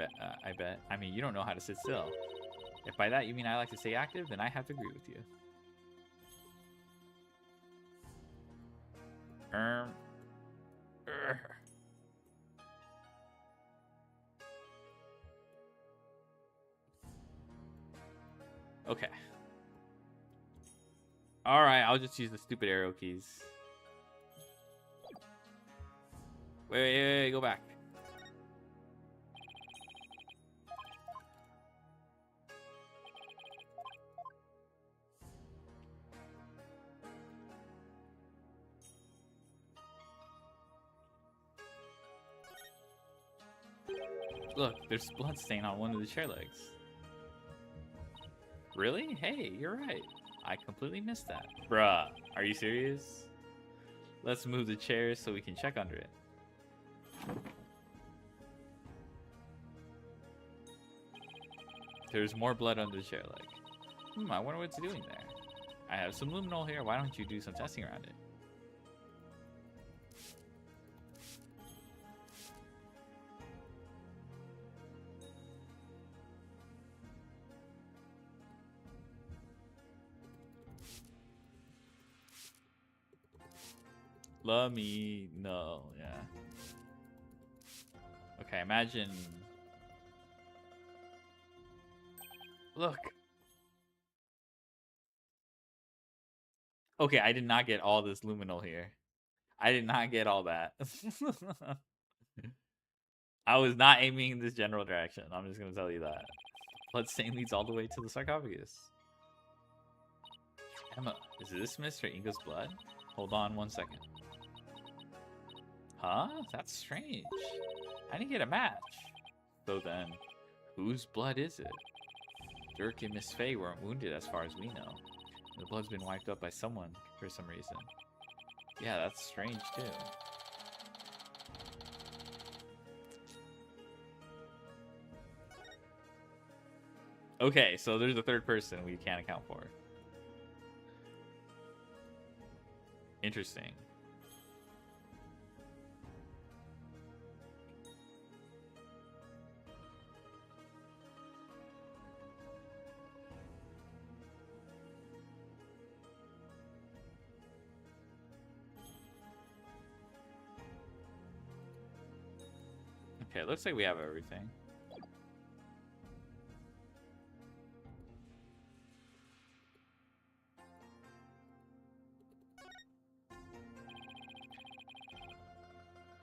I bet. I mean, you don't know how to sit still. If by that you mean I like to stay active, then I have to agree with you. Okay. Alright, I'll just use the stupid arrow keys. Wait, go back. Look, there's blood stain on one of the chair legs. Really? Hey, you're right. I completely missed that. Bruh, are you serious? Let's move the chair so we can check under it. There's more blood under the chair leg. I wonder what it's doing there. I have some luminol here. Why don't you do some testing around it? Let me know, yeah. Okay, imagine. Look. Okay, I did not get all this luminol here. I did not get all that. I was not aiming in this general direction. I'm just gonna tell you that. Blood stain leads all the way to the sarcophagus. Emma, is this Mr. Inga's blood? Hold on 1 second. Huh? That's strange. I didn't get a match. So then, whose blood is it? Dirk and Miss Faye weren't wounded as far as we know. The blood's been wiped up by someone for some reason. Yeah, that's strange too. Okay, so there's a third person we can't account for. Interesting. Okay, looks like we have everything.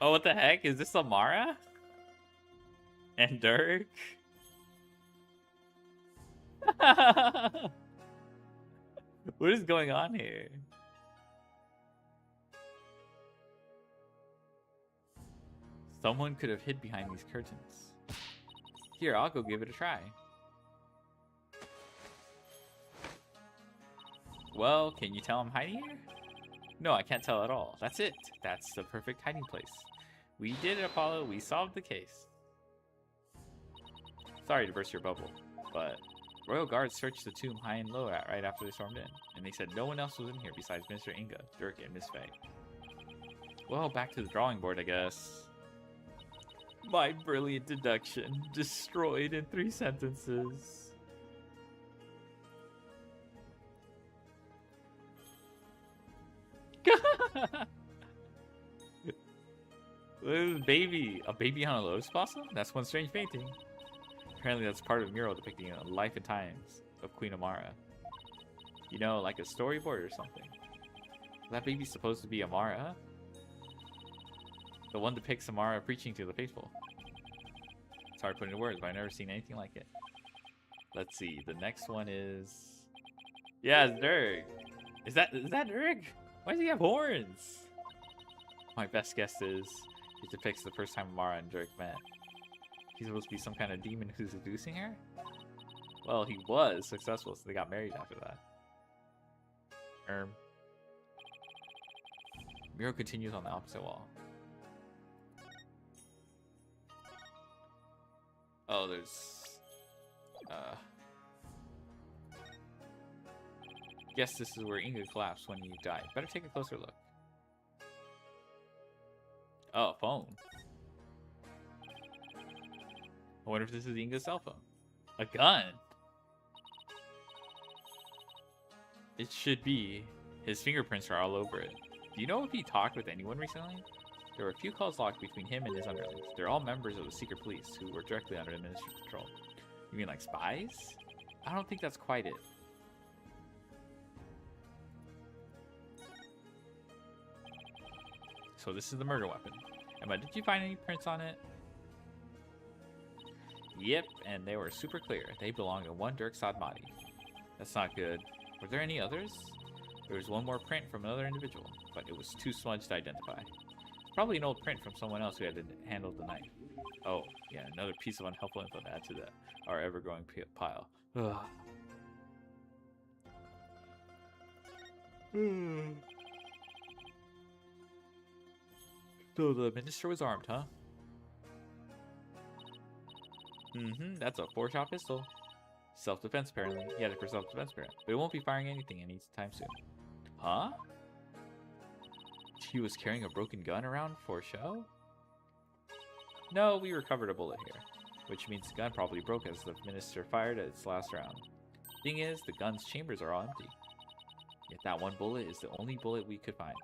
Oh, what the heck? Is this Amara? And Dirk? What is going on here? Someone could have hid behind these curtains. Here, I'll go give it a try. Well, can you tell I'm hiding here? No, I can't tell at all. That's it. That's the perfect hiding place. We did it, Apollo. We solved the case. Sorry to burst your bubble, but Royal Guards searched the tomb high and low right after they stormed in, and they said no one else was in here besides Mr. Inga, Dirk, and Miss Faye. Well, back to the drawing board, I guess. My brilliant deduction destroyed in 3 sentences. A baby on a lotus blossom? That's one strange painting. Apparently that's part of a mural depicting the life and times of Queen Amara. You know, like a storyboard or something. That baby's supposed to be Amara? The one depicts Amara preaching to the faithful. It's hard to put into words, but I've never seen anything like it. Let's see, the next one is... Yeah, it's Dirk. Is that Dirk? Why does he have horns? My best guess is it depicts the first time Amara and Dirk met. He's supposed to be some kind of demon who's seducing her? Well, he was successful, so they got married after that. Mural continues on the opposite wall. Oh, there's... Guess this is where Inga collapsed when he died. Better take a closer look. Oh, phone. I wonder if this is Inga's cell phone. A gun? It should be. His fingerprints are all over it. Do you know if he talked with anyone recently? There were a few calls logged between him and his underlings. They're all members of the secret police who were directly under the ministry's control. You mean like spies? I don't think that's quite it. So this is the murder weapon. Emma, did you find any prints on it? Yep, and they were super clear. They belong to one Dirk Sadmati. That's not good. Were there any others? There was one more print from another individual, but it was too smudged to identify. Probably an old print from someone else who had handled the knife. Oh, yeah, another piece of unhelpful info to add to our ever-growing pile. Ugh. So the minister was armed, huh? Mm-hmm, that's a 4-shot pistol. Self-defense, apparently. He had it for self-defense, apparently. But it won't be firing anything anytime soon. Huh? He was carrying a broken gun around for show? No, we recovered a bullet here. Which means the gun probably broke as the minister fired at its last round. Thing is, the gun's chambers are all empty. Yet that one bullet is the only bullet we could find.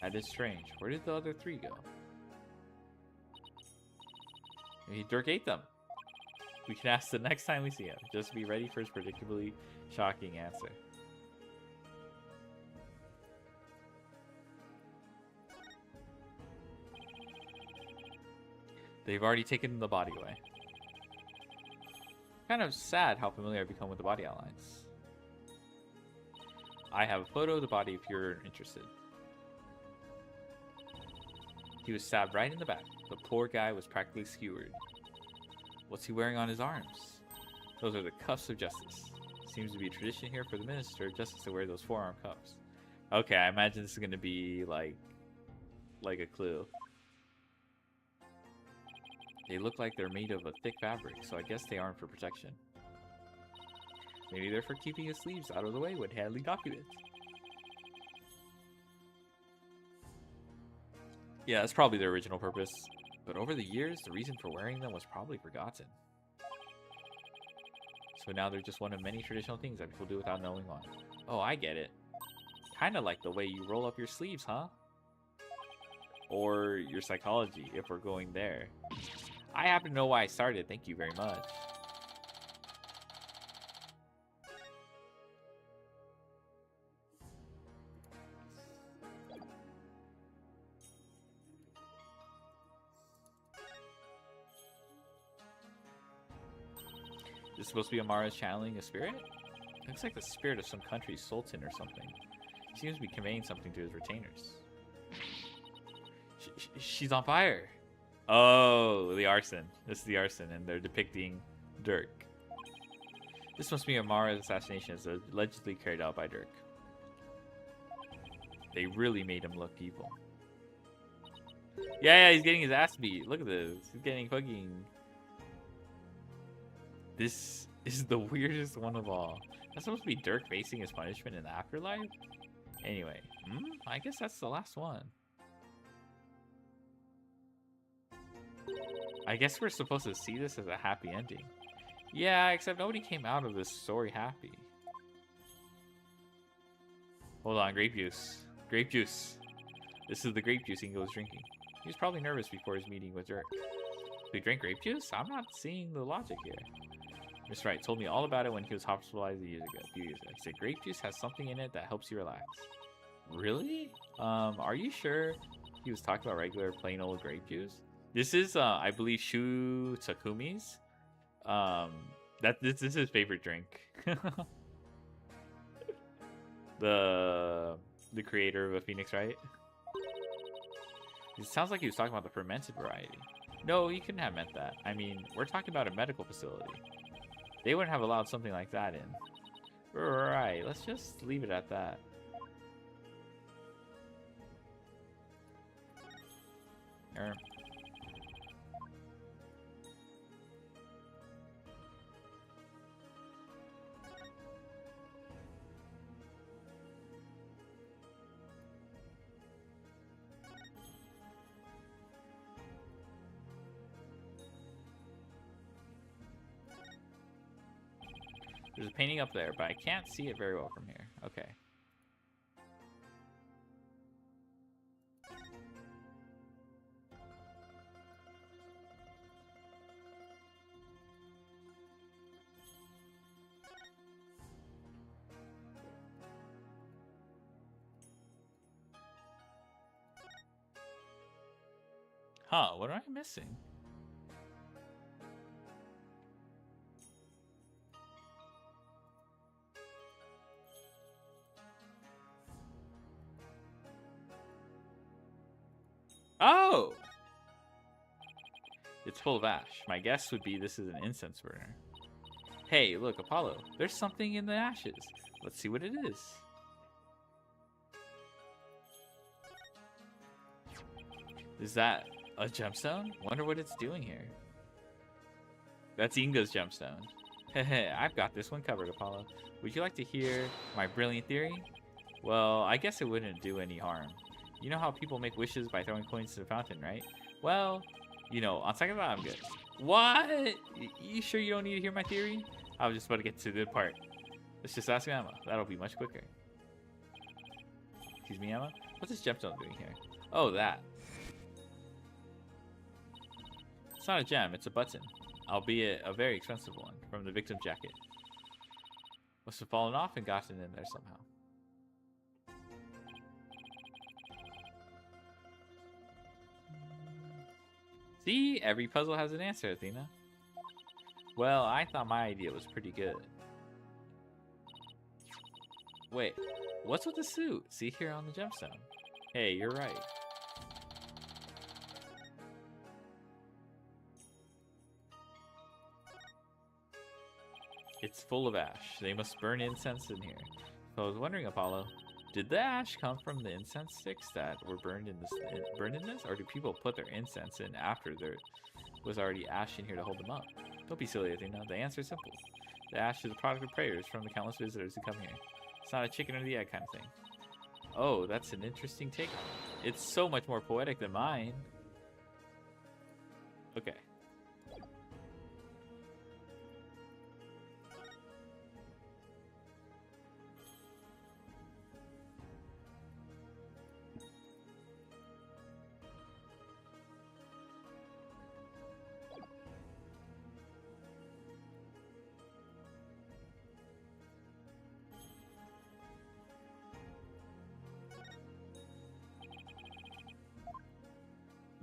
That is strange. Where did the other 3 go? Maybe Dirk ate them. We can ask the next time we see him. Just be ready for his predictably shocking answer. They've already taken the body away. Kind of sad how familiar I've become with the body outlines. I have a photo of the body if you're interested. He was stabbed right in the back. The poor guy was practically skewered. What's he wearing on his arms? Those are the cuffs of justice. Seems to be a tradition here for the minister of justice to wear those forearm cuffs. Okay, I imagine this is going to be like a clue. They look like they're made of a thick fabric, so I guess they aren't for protection. Maybe they're for keeping his sleeves out of the way when handling documents. Yeah, that's probably their original purpose. But over the years, the reason for wearing them was probably forgotten. So now they're just one of many traditional things that people do without knowing why. Oh, I get it. Kind of like the way you roll up your sleeves, huh? Or your psychology, if we're going there. I happen to know why I started. Thank you very much. Is this supposed to be Amara's channeling a spirit? Looks like the spirit of some country's sultan or something. He seems to be conveying something to his retainers. She's on fire. Oh, the arson. This is the arson, and they're depicting Dirk. This must be Amara's assassination as allegedly carried out by Dirk. They really made him look evil. Yeah, he's getting his ass beat. Look at this. He's getting fucking... This is the weirdest one of all. That's supposed to be Dirk facing his punishment in the afterlife? Anyway, I guess that's the last one. I guess we're supposed to see this as a happy ending. Yeah, except nobody came out of this story happy. Hold on, grape juice. Grape juice. This is the grape juice Ingo was drinking. He was probably nervous before his meeting with Dirk. He drank grape juice? I'm not seeing the logic here. Mr. Wright told me all about it when he was hospitalized a few years ago. He said grape juice has something in it that helps you relax. Really? Are you sure he was talking about regular plain old grape juice? This is, I believe, Shu Takumi's. This is his favorite drink. the creator of a Phoenix, right? It sounds like he was talking about the fermented variety. No, he couldn't have meant that. I mean, we're talking about a medical facility. They wouldn't have allowed something like that in. Right, let's just leave it at that. There's a painting up there, but I can't see it very well from here. Okay. Huh, what am I missing? Oh! It's full of ash. My guess would be this is an incense burner. Hey, look, Apollo. There's something in the ashes. Let's see what it is. Is that a gemstone? Wonder what it's doing here. That's Inga's gemstone. Heh, I've got this one covered, Apollo. Would you like to hear my brilliant theory? Well, I guess it wouldn't do any harm. You know how people make wishes by throwing coins to the fountain, right? Well, you know, on second thought, I'm good. What? You sure you don't need to hear my theory? I was just about to get to the good part. Let's just ask Emma. That'll be much quicker. Excuse me, Emma? What's this gemstone doing here? Oh, that. It's not a gem, it's a button. Albeit a very expensive one, from the victim jacket. Must have fallen off and gotten in there somehow. See? Every puzzle has an answer, Athena. Well, I thought my idea was pretty good. Wait, what's with the suit? See here on the gemstone. Hey, you're right. It's full of ash. They must burn incense in here. So I was wondering, Apollo, did the ash come from the incense sticks that were burned in this, or do people put their incense in after there was already ash in here to hold them up? Don't be silly, Athena. The answer is simple. The ash is a product of prayers from the countless visitors who come here. It's not a chicken or the egg kind of thing. Oh, that's an interesting take on it. It's so much more poetic than mine. Okay.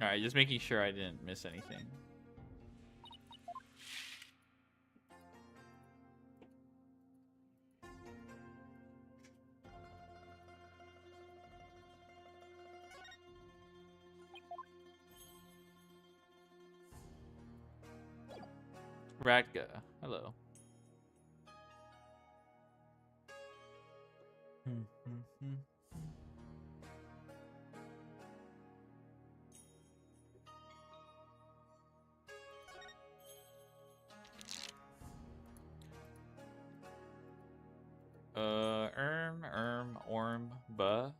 Alright, just making sure I didn't miss anything. Radka, hello. Orm, buh.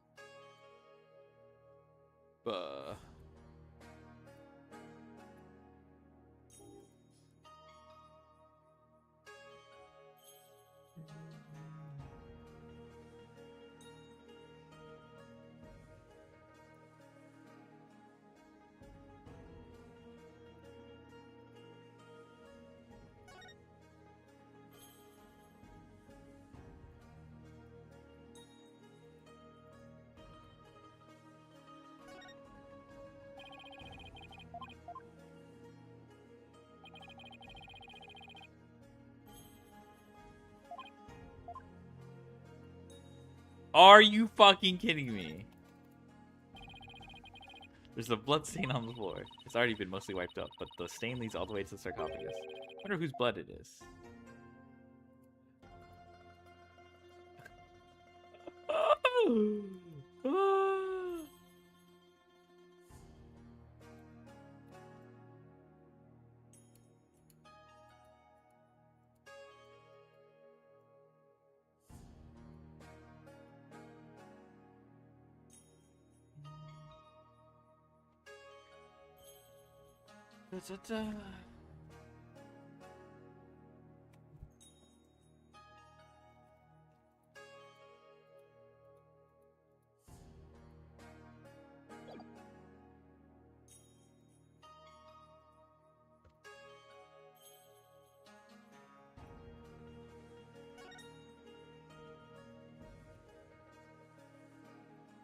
Buh. Are you fucking kidding me? There's a blood stain on the floor. It's already been mostly wiped up, but the stain leads all the way to the sarcophagus. Wonder whose blood it is.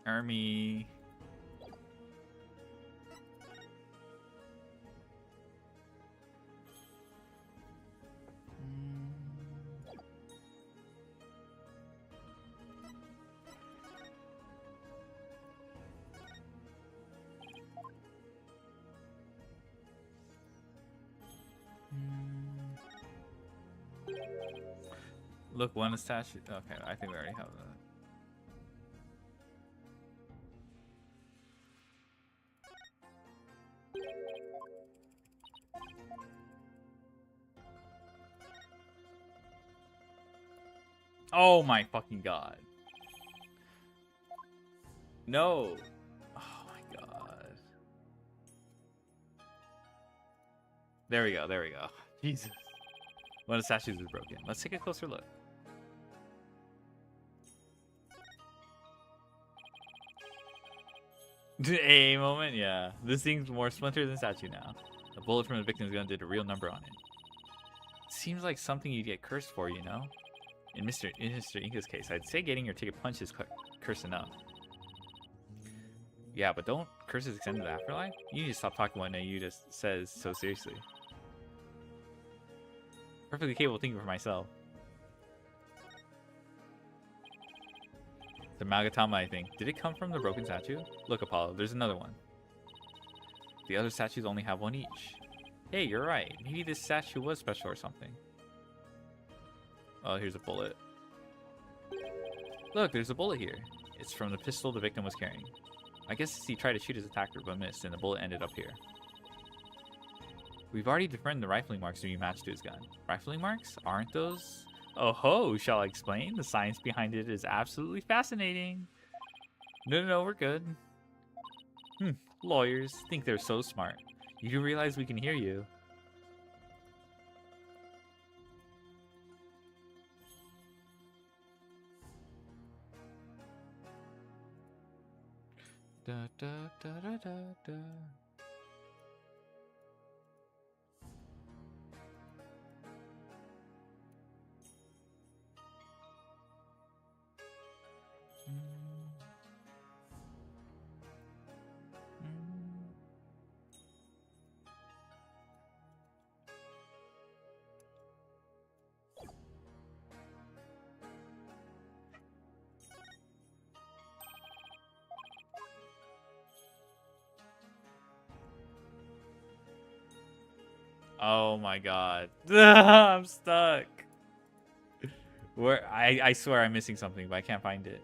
Army. Look, one is statue. Okay, I think we already have that. Oh my fucking god. No. Oh my god. There we go. There we go. Jesus. One of the statues is broken. Let's take a closer look. A moment, yeah. This thing's more splintered than statue now. The bullet from the victim's gun did a real number on it. Seems like something you'd get cursed for, you know? In Mr. Inca's case, I'd say getting your ticket punched is curse enough. Yeah, but don't curses extend to the afterlife? You need to stop talking what you just says so seriously. Perfectly capable of thinking for myself. The Magatama, I think. Did it come from the broken statue? Look, Apollo, there's another one. The other statues only have one each. Hey, you're right. Maybe this statue was special or something. Oh, here's a bullet. Look, there's a bullet here. It's from the pistol the victim was carrying. I guess he tried to shoot his attacker but missed, and the bullet ended up here. We've already determined the rifling marks to be matched to his gun. Rifling marks? Aren't those? Oh ho, shall I explain? The science behind it is absolutely fascinating. No, we're good. Lawyers think they're so smart. You do realize we can hear you. Da, da, da, da, da, da. Oh my god. I'm stuck. Where I swear I'm missing something, but I can't find it.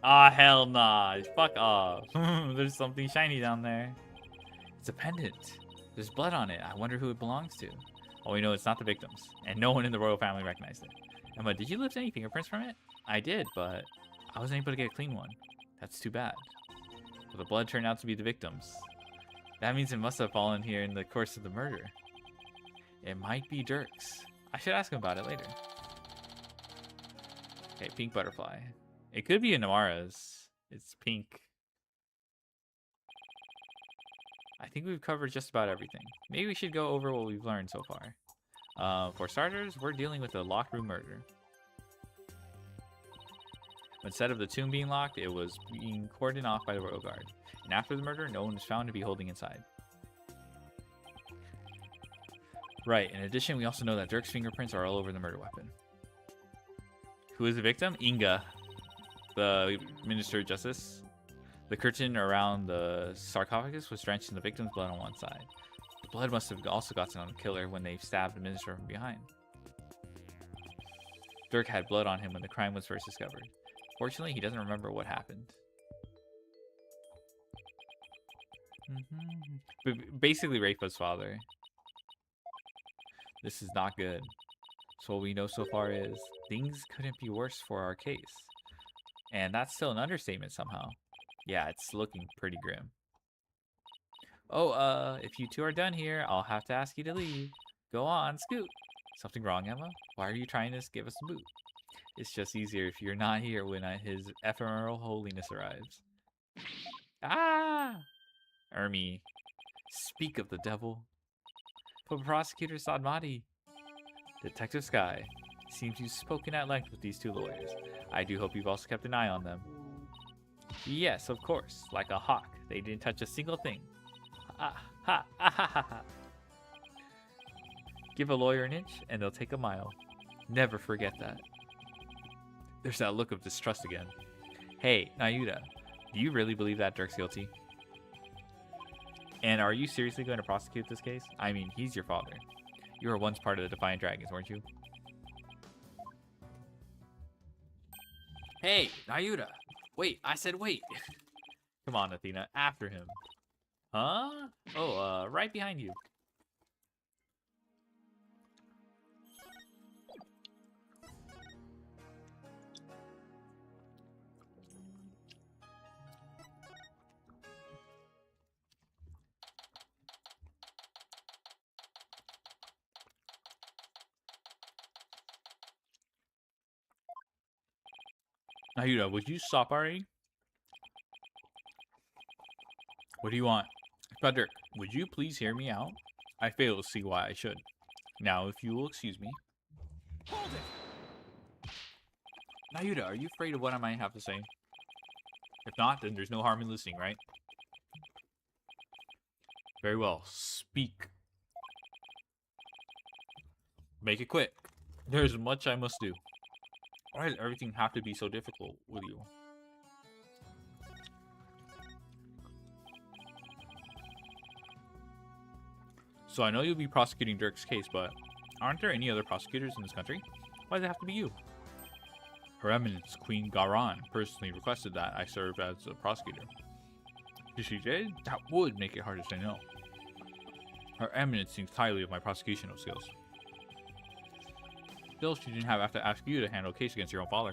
Ah, hell nah. Fuck off. There's something shiny down there. It's a pendant. There's blood on it. I wonder who it belongs to. Oh, we know it's not the victims, and no one in the royal family recognized it. Emma, did you lift any fingerprints from it? I did, but I wasn't able to get a clean one. That's too bad. But the blood turned out to be the victims. That means it must have fallen here in the course of the murder. It might be Dirk's. I should ask him about it later. Okay, pink butterfly. It could be Inamara's. It's pink. I think we've covered just about everything. Maybe we should go over what we've learned so far. For starters, we're dealing with a locked room murder. Instead of the tomb being locked, it was being cordoned off by the royal guard. And after the murder, no one was found to be holding inside. Right, in addition, we also know that Dirk's fingerprints are all over the murder weapon. Who is the victim? Inga, the Minister of Justice. The curtain around the sarcophagus was drenched in the victim's blood on one side. The blood must have also gotten on the killer when they stabbed the minister from behind. Dirk had blood on him when the crime was first discovered. Fortunately, he doesn't remember what happened. Basically, Rafa's father. This is not good. So what we know so far is things couldn't be worse for our case. And that's still an understatement somehow. Yeah, it's looking pretty grim. Oh, if you two are done here, I'll have to ask you to leave. Go on, scoot. Something wrong, Emma? Why are you trying to give us a boot? It's just easier if you're not here when his ephemeral holiness arrives. Ah! Ermi. Speak of the devil. But Prosecutor Sadmati. Detective Sky. Seems you've spoken at length with these two lawyers. I do hope you've also kept an eye on them. Yes, of course. Like a hawk. They didn't touch a single thing. Ha. Give a lawyer an inch, and they'll take a mile. Never forget that. There's that look of distrust again. Hey, Nayuda, do you really believe that Dirk's guilty? And are you seriously going to prosecute this case? I mean, he's your father. You were once part of the Defiant Dragons, weren't you? Hey, Nayuda. Wait, I said wait. Come on, Athena, after him. Huh? Oh, right behind you. Nayuda, would you stop already? What do you want? Frederick, would you please hear me out? I fail to see why I should. Now, if you will excuse me. Hold it! Nayuda, are you afraid of what I might have to say? If not, then there's no harm in listening, right? Very well. Speak. Make it quick. There's much I must do. Why does everything have to be so difficult with you? So I know you'll be prosecuting Dirk's case, but aren't there any other prosecutors in this country? Why does it have to be you? Her Eminence, Queen Garan, personally requested that I serve as a prosecutor. If she did, that would make it hard to say no. Her Eminence thinks highly of my prosecutional skills. Still, she didn't have to ask you to handle a case against your own father.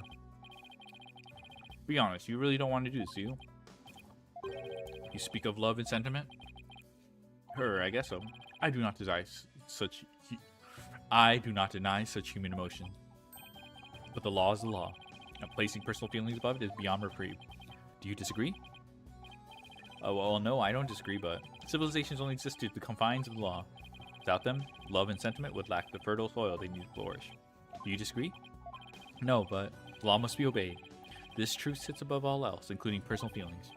Be honest, you really don't want to do this, do you? You speak of love and sentiment? I guess so. I do not deny such human emotion. But the law is the law, and placing personal feelings above it is beyond reprieve. Do you disagree? Well, no, I don't disagree, but civilizations only exist to the confines of the law. Without them, love and sentiment would lack the fertile soil they need to flourish. Do you disagree? No, but the law must be obeyed. This truth sits above all else, including personal feelings.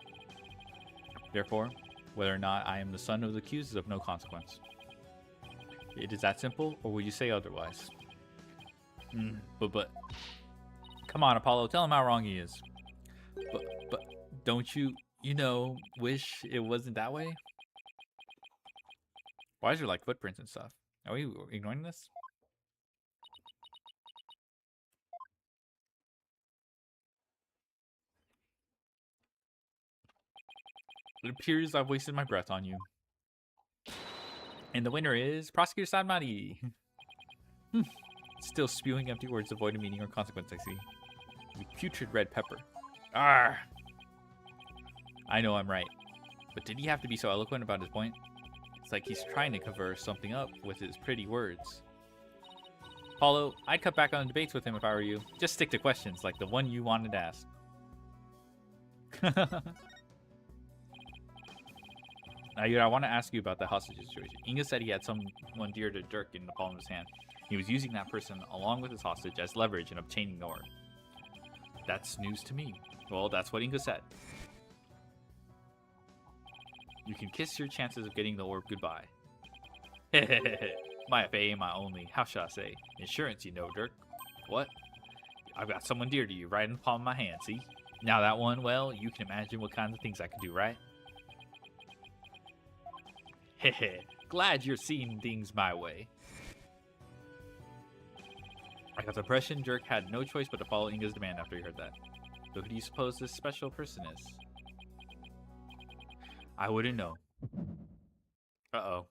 Therefore, whether or not I am the son of the accused is of no consequence. It is that simple, or will you say otherwise? But, come on, Apollo, tell him how wrong he is. But, don't you, wish it wasn't that way? Why is there like footprints and stuff? Are we ignoring this? It appears I've wasted my breath on you. And the winner is Prosecutor Sadmati. Still spewing empty words devoid of meaning or consequence, I see. You putrid red pepper. Arrgh! I know I'm right. But did he have to be so eloquent about his point? It's like he's trying to cover something up with his pretty words. Paulo, I'd cut back on debates with him if I were you. Just stick to questions like the one you wanted to ask. I want to ask you about the hostage situation. Inga said he had someone dear to Dirk in the palm of his hand. He was using that person along with his hostage as leverage in obtaining the orb. That's news to me. Well, that's what Inga said. You can kiss your chances of getting the orb goodbye. My FA, my only, how shall I say, insurance, Dirk. What? I've got someone dear to you right in the palm of my hand, see? Now that one, well, you can imagine what kinds of things I could do, right? Hehe, glad you're seeing things my way. I got the impression Dirk had no choice but to follow Inga's demand after he heard that. But who do you suppose this special person is? I wouldn't know. Uh-oh.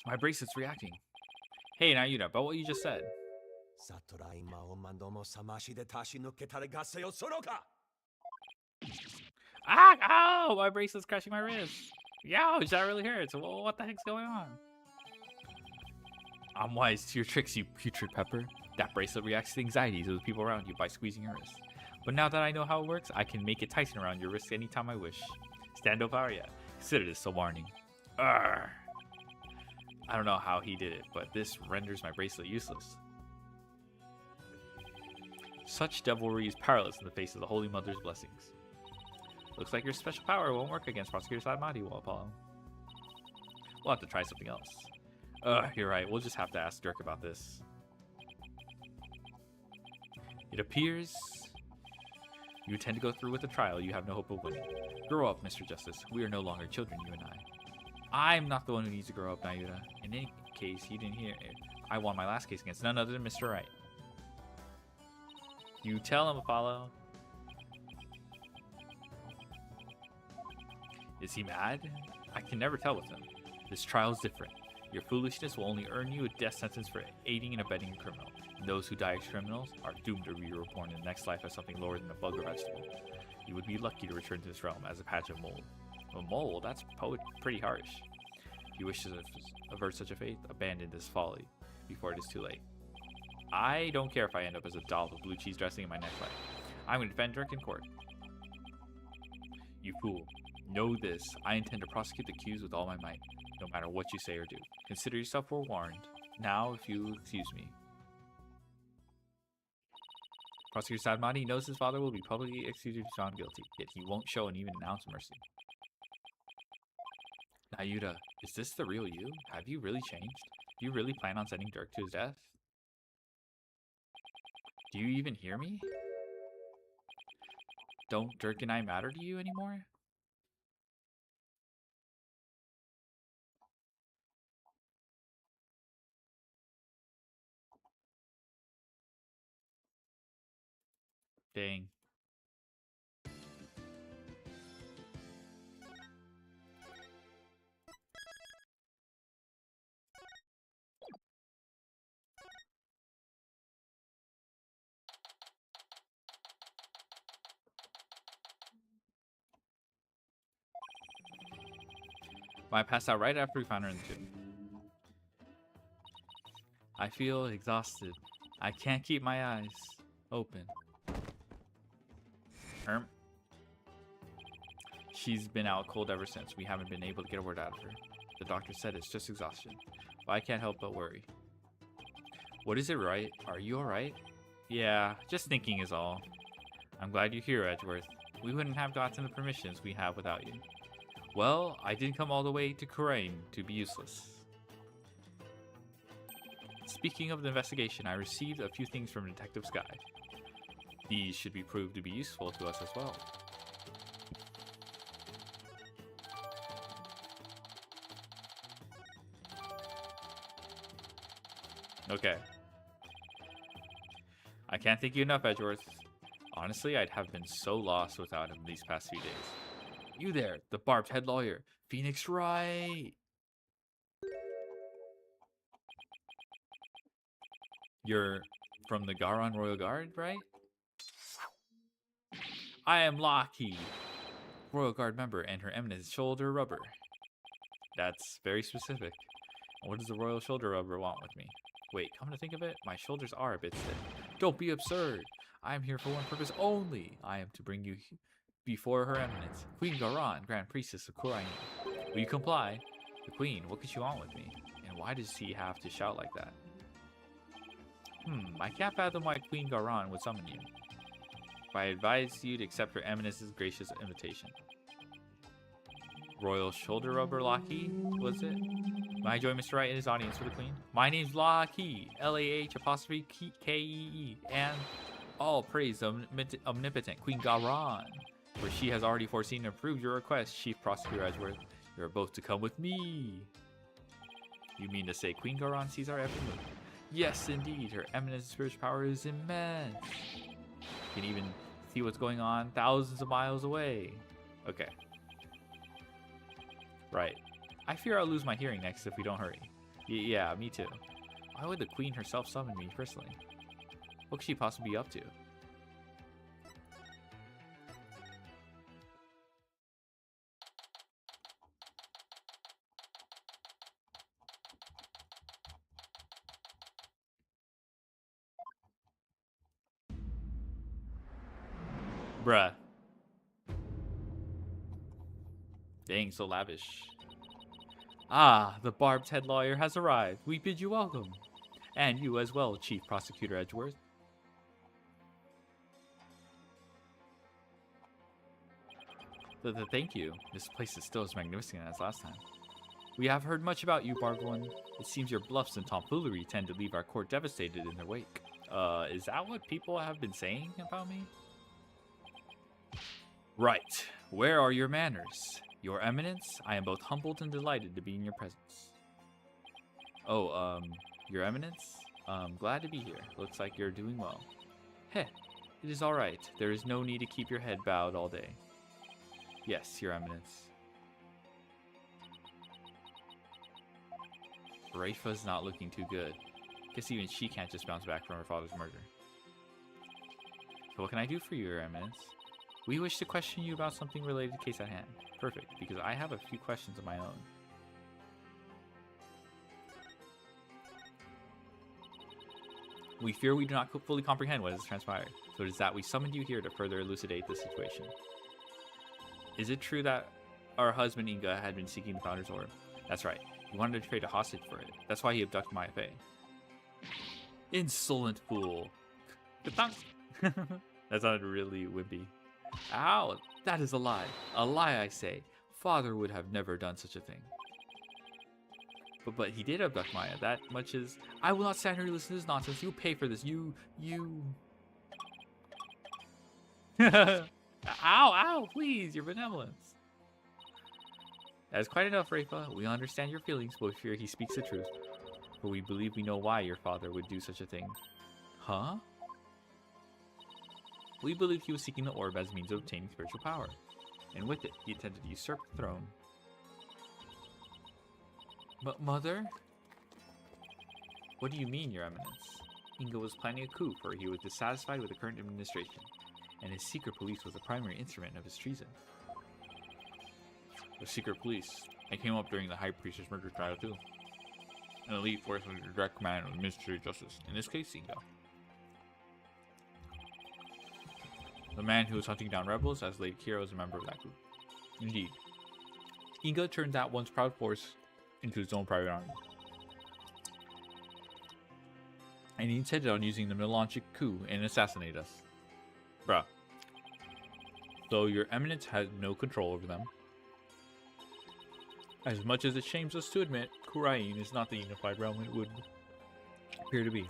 My bracelet's reacting. Hey, Nayuda, about what you just said. Ah! Oh! My bracelet's crushing my wrist. Ouch, that really hurts. Well, what the heck's going on? I'm wise to your tricks, you putrid pepper. That bracelet reacts to anxieties of the people around you by squeezing your wrist. But now that I know how it works, I can make it tighten around your wrist anytime I wish. Stand up, Arya. Consider this a warning. Arrgh. I don't know how he did it, but this renders my bracelet useless. Such devilry is powerless in the face of the Holy Mother's blessings. Looks like your special power won't work against Prosecutor Sadmati, Apollo. We'll have to try something else. You're right. We'll just have to ask Dirk about this. appears you intend to go through with the trial you have no hope of winning. Grow up, Mr. Justice. We are no longer children, you and I. I'm not the one who needs to grow up, Nayuta. In any case, you didn't hear it. I won my last case against none other than Mr. Right. You tell him, Apollo. Is he mad? I can never tell with him. This trial is different. Your foolishness will only earn you a death sentence for aiding and abetting a criminal. And those who die as criminals are doomed to be reborn in the next life as something lower than a bug or vegetable. You would be lucky to return to this realm as a patch of mold. A mole? That's pretty harsh. If you wish to avert such a fate, abandon this folly before it is too late. I don't care if I end up as a doll with blue cheese dressing in my necktie. I'm going to defend Dirk in court. You fool. Know this. I intend to prosecute the accused with all my might, no matter what you say or do. Consider yourself forewarned. Now, if you excuse me. Prosecutor Sadmati knows his father will be publicly executed if found guilty, yet he won't show an even ounce of mercy. Nayuta, is this the real you? Have you really changed? Do you really plan on sending Dirk to his death? Do you even hear me? Don't Dirk and I matter to you anymore? Dang. I passed out right after we found her in the gym. I feel exhausted. I can't keep my eyes open. She's been out cold ever since. We haven't been able to get a word out of her. The doctor said it's just exhaustion. But I can't help but worry. What is it, right? Are you alright? Yeah, just thinking is all. I'm glad you're here, Edgeworth. We wouldn't have gotten the permissions we have without you. Well, I didn't come all the way to Kurain to be useless. Speaking of the investigation, I received a few things from Detective Sky. These should be proved to be useful to us as well. Okay. I can't thank you enough, Edgeworth. Honestly, I'd have been so lost without him these past few days. You there, the barbed head lawyer. Phoenix Wright! You're from the Garon Royal Guard, right? I am Lockheed, Royal Guard member, and Her Eminence Shoulder Rubber. That's very specific. What does the Royal Shoulder Rubber want with me? Wait, come to think of it, my shoulders are a bit stiff. Don't be absurd. I am here for one purpose only. I am to bring you before Her Eminence, Queen Garon, Grand Priestess of Kurain. Will you comply? The Queen, what could she want with me? And why does he have to shout like that? I can't fathom why Queen Garon would summon you. But I advise you to accept Her Eminence's gracious invitation. Royal Shoulder Rubber Lockheed, was it? May I join Mr. Wright in his audience for the Queen? My name's Lockheed, L-A-H''K-E-E, and all praise the omnipotent Queen Garon, for she has already foreseen and approved your request, Chief Prosecutor Edgeworth. You are both to come with me. You mean to say Queen Garon sees our every move? Yes, indeed. Her Eminence's spiritual power is immense. You can even see what's going on thousands of miles away. Okay. Right. I fear I'll lose my hearing next if we don't hurry. Yeah, me too. Why would the Queen herself summon me personally? What could she possibly be up to? Bruh. Dang, so lavish. Ah, the barbed head lawyer has arrived. We bid you welcome. And you as well, Chief Prosecutor Edgeworth. Thank you. This place is still as magnificent as last time. We have heard much about you, Barbed One. It seems your bluffs and tomfoolery tend to leave our court devastated in their wake. Is that what people have been saying about me? Right. Where are your manners? Your Eminence, I am both humbled and delighted to be in your presence. Oh, Your Eminence? Glad to be here. Looks like you're doing well. Heh, it is all right. There is no need to keep your head bowed all day. Yes, Your Eminence. Raifa's not looking too good. Guess even she can't just bounce back from her father's murder. So what can I do for you, Your Eminence? We wish to question you about something related to the case at hand. Perfect, because I have a few questions of my own. We fear we do not fully comprehend what has transpired, so it is that we summoned you here to further elucidate the situation. Is it true that our husband Inga had been seeking the Founder's Orb? That's right. He wanted to trade a hostage for it. That's why he abducted Maya Fey. Insolent fool. That sounded really wimpy. Ow! That is a lie. A lie, I say. Father would have never done such a thing. But he did abduct Maya. That much is... I will not stand here and listen to this nonsense. You pay for this. You... Ow, ow, please, your benevolence. That is quite enough, Raifa. We understand your feelings, but we fear he speaks the truth. But we believe we know why your father would do such a thing. Huh? We believe he was seeking the orb as a means of obtaining spiritual power. And with it, he intended to usurp the throne. But Mother? What do you mean, Your Eminence? Inga was planning a coup, for he was dissatisfied with the current administration, and his secret police was the primary instrument of his treason. The secret police. They came up during the High Priestess murder trial too. An elite force under the direct command of the Ministry of Justice, in this case, Inga. The man who was hunting down rebels as Lady Kira was a member of that group. Indeed. Inga turned that once proud force into his own private army. And he intended on using them to launch a coup and assassinate us. Bruh. Though Your Eminence had no control over them. As much as it shames us to admit, Kurain is not the unified realm it would appear to be.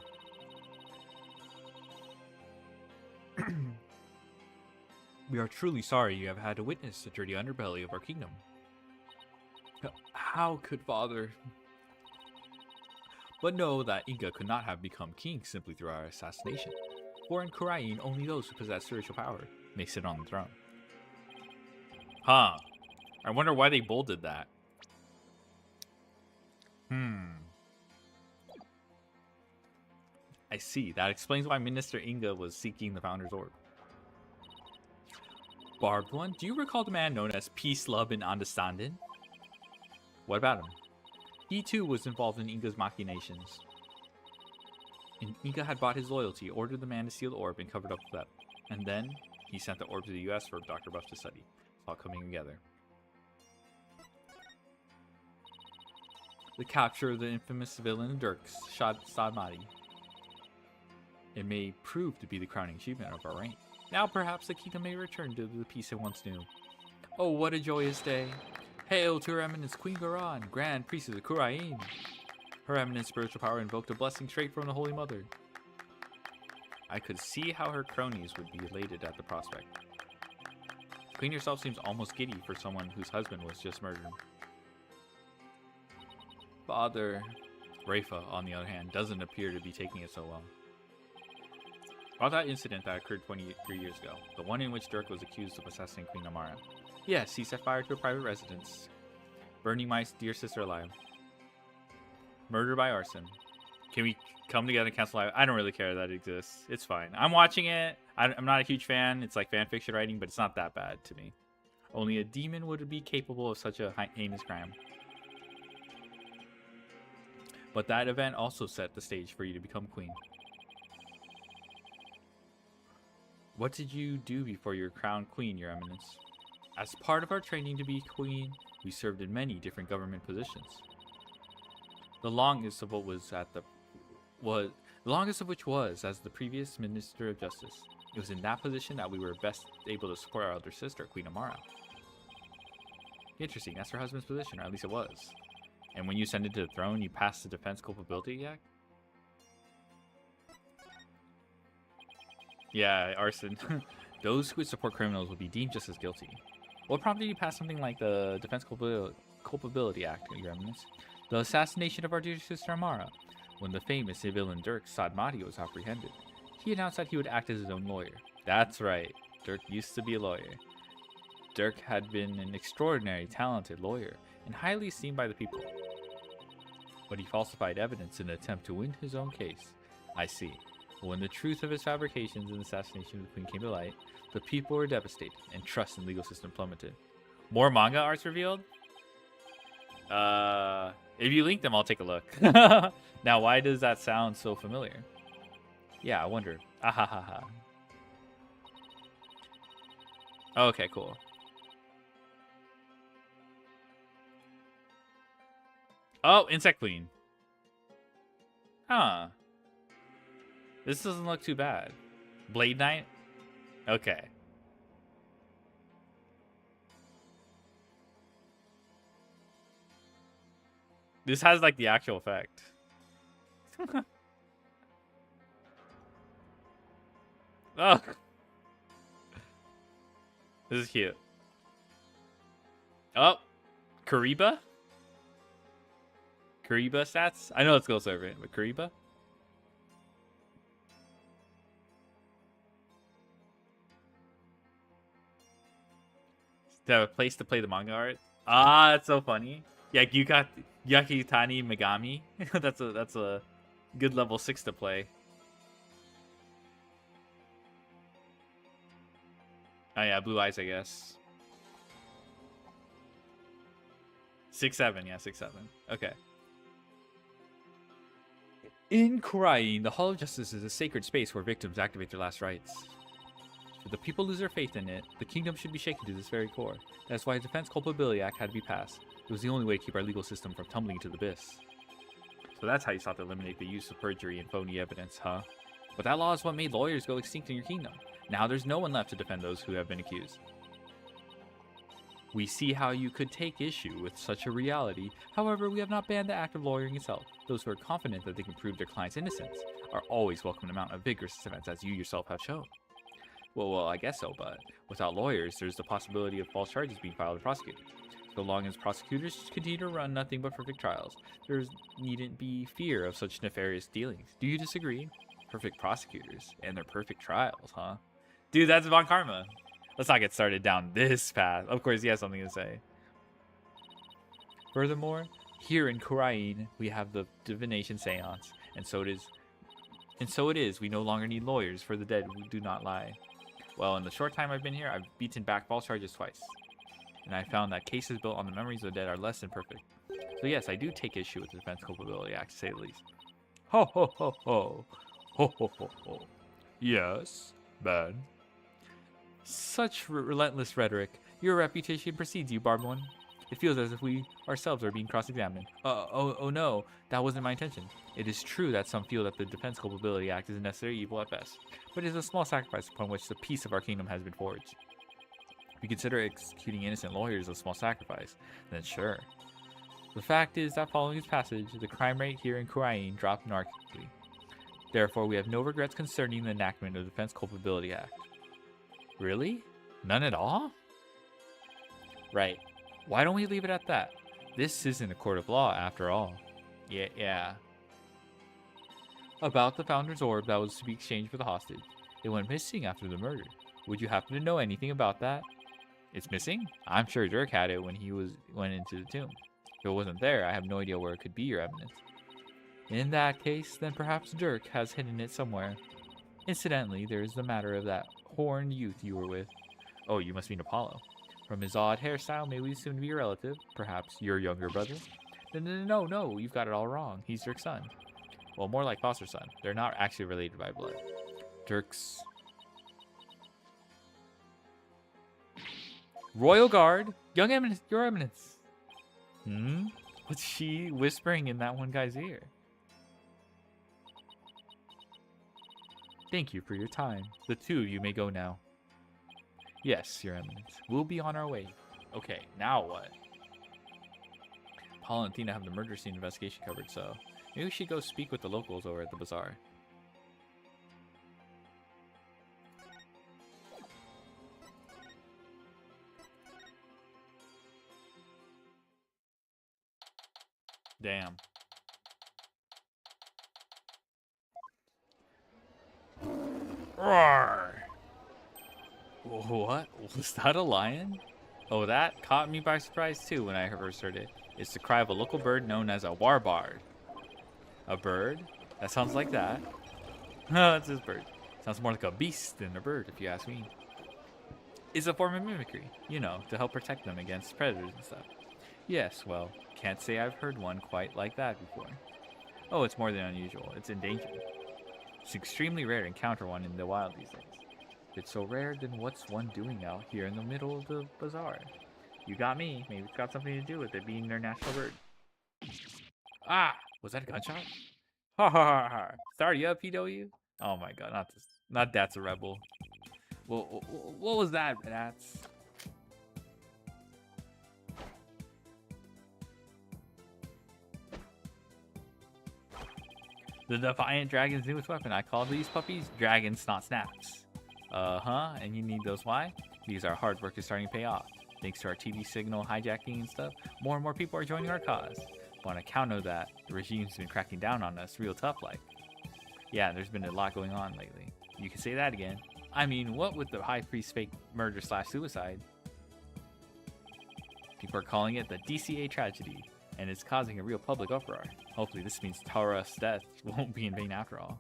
We are truly sorry you have had to witness the dirty underbelly of our kingdom. How could Father... But know that Inga could not have become king simply through our assassination. For in Kurain, only those who possess spiritual power may sit on the throne. Huh. I wonder why they bolded that. I see. That explains why Minister Inga was seeking the Founder's Orb. Barbed one, do you recall the man known as Peace, Love, and Understanding? What about him? He too was involved in Inga's machinations. And Inga had bought his loyalty, ordered the man to steal the orb, and covered up the theft. And then, he sent the orb to the US for Dr. Buff to study. It's all coming together. The capture of the infamous villain Dirks, Shad Sadmati. It may prove to be the crowning achievement of our reign. Now perhaps the kingdom may return to the peace it once knew. Oh, what a joyous day! Hail to Her Eminence Queen Garan, Grand Priestess of Kurain! Her Eminence spiritual power invoked a blessing straight from the Holy Mother. I could see how her cronies would be elated at the prospect. The Queen herself seems almost giddy for someone whose husband was just murdered. Father... Raifa, on the other hand, doesn't appear to be taking it so well. About that incident that occurred 23 years ago, the one in which Dirk was accused of assassinating Queen Amara. Yes, he set fire to a private residence, burning my dear sister alive. Murder by arson. Can we come together and cancel live? I don't really care that it exists. It's fine. I'm watching it. I'm not a huge fan. It's like fan fiction writing, but it's not that bad to me. Only a demon would be capable of such a heinous crime. But that event also set the stage for you to become queen. What did you do before you were crowned queen, Your Eminence? As part of our training to be queen, we served in many different government positions. The longest of which was as the previous Minister of Justice. It was in that position that we were best able to support our elder sister, Queen Amara. Interesting, that's her husband's position, or at least it was. And when you ascended to the throne, you passed the defense culpability act? Yeah, arson. Those who would support criminals would be deemed just as guilty. What prompted you to pass something like the Defense Culpability Act, Your Eminence? The assassination of our dear sister Amara. When the famous villain Dirk Sadmati was apprehended, he announced that he would act as his own lawyer. That's right, Dirk used to be a lawyer. Dirk had been an extraordinarily talented lawyer and highly esteemed by the people. But he falsified evidence in an attempt to win his own case. I see. When the truth of his fabrications and assassination of the Queen came to light, the people were devastated and trust in the legal system plummeted. More manga arts revealed? If you link them, I'll take a look. Now, why does that sound so familiar? Yeah, I wonder. Ahahaha. Okay, cool. Oh, Insect Queen. Huh. This doesn't look too bad. Blade Knight? Okay. This has like the actual effect. Oh. This is cute. Oh. Kariba? Kariba stats? I know it's Ghost Servant, but Kariba? To have a place to play the manga art? Ah, that's so funny. Yeah, you got Yakitani Megami. that's a good level 6 to play. Oh yeah, Blue Eyes, I guess. 6-7, yeah, 6-7. Okay. In crying, the Hall of Justice is a sacred space where victims activate their last rites. If the people lose their faith in it, the kingdom should be shaken to this very core. That's why the Defense Culpability Act had to be passed. It was the only way to keep our legal system from tumbling into the abyss. So that's how you sought to eliminate the use of perjury and phony evidence, huh? But that law is what made lawyers go extinct in your kingdom. Now there's no one left to defend those who have been accused. We see how you could take issue with such a reality. However, we have not banned the act of lawyering itself. Those who are confident that they can prove their client's innocence are always welcome to mount a vigorous defense, as you yourself have shown. Well, I guess so, but without lawyers, there's the possibility of false charges being filed and prosecuted. So long as prosecutors continue to run nothing but perfect trials, there needn't be fear of such nefarious dealings. Do you disagree? Perfect prosecutors and their perfect trials, huh? Dude, that's Von Karma. Let's not get started down this path. Of course, he has something to say. Furthermore, here in Kurain, we have the divination seance, and so it is, we no longer need lawyers for the dead who do not lie. Well, in the short time I've been here, I've beaten back false charges twice. And I found that cases built on the memories of the dead are less than perfect. So yes, I do take issue with the Defense Culpability Act, to say the least. Ho ho ho ho. Ho ho ho ho. Yes, bad. Such relentless rhetoric. Your reputation precedes you, barbed one. It feels as if we ourselves are being cross-examined. Oh no, that wasn't my intention. It is true that some feel that the Defense Culpability Act is a necessary evil at best, but it is a small sacrifice upon which the peace of our kingdom has been forged. If you consider executing innocent lawyers a small sacrifice, then sure. The fact is that following its passage, the crime rate here in Kurain dropped anarchically. Therefore, we have no regrets concerning the enactment of the Defense Culpability Act. Really? None at all? Right. Why don't we leave it at that? This isn't a court of law, after all. Yeah. About the Founder's Orb that was to be exchanged for the hostage. It went missing after the murder. Would you happen to know anything about that? It's missing? I'm sure Dirk had it when he went into the tomb. If it wasn't there, I have no idea where it could be, Your Eminence. In that case, then perhaps Dirk has hidden it somewhere. Incidentally, there is the matter of that horned youth you were with. Oh, you must mean Apollo. From his odd hairstyle, may we assume to be your relative? Perhaps your younger brother? No, you've got it all wrong. He's Dirk's son. Well, more like foster son. They're not actually related by blood. Dirk's... Royal Guard? Your Eminence. What's she whispering in that one guy's ear? Thank you for your time. The two of you may go now. Yes, Your Eminence. We'll be on our way. Okay, now what? Paul and Athena have the murder scene investigation covered, so maybe we should go speak with the locals over at the bazaar. Damn. Roar! What? Was that a lion? Oh, that caught me by surprise too when I first heard it. It's the cry of a local bird known as a warbird. A bird? That sounds like that. Oh, it's this bird. Sounds more like a beast than a bird, if you ask me. It's a form of mimicry, you know, to help protect them against predators and stuff. Yes, well, can't say I've heard one quite like that before. Oh, it's more than unusual. It's endangered. It's extremely rare to encounter one in the wild these days. If it's so rare, then what's one doing out here in the middle of the bazaar? You got me. Maybe it's got something to do with it being their national bird. Ah! Was that a gunshot? Ha ha ha ha. Start you up, PW? Oh my god, not this. Not that's a rebel. What was that, Rats? The Defiant Dragon's newest weapon. I call these puppies Dragon Snot Snaps. Uh-huh, and you need those why? These are hard work is starting to pay off. Thanks to our TV signal hijacking and stuff, more and more people are joining our cause. But on account of that, the regime's been cracking down on us real tough like. Yeah, there's been a lot going on lately. You can say that again. I mean, what with the High Priest fake murder / suicide? People are calling it the DCA tragedy, and it's causing a real public uproar. Hopefully this means Tara's death won't be in vain after all.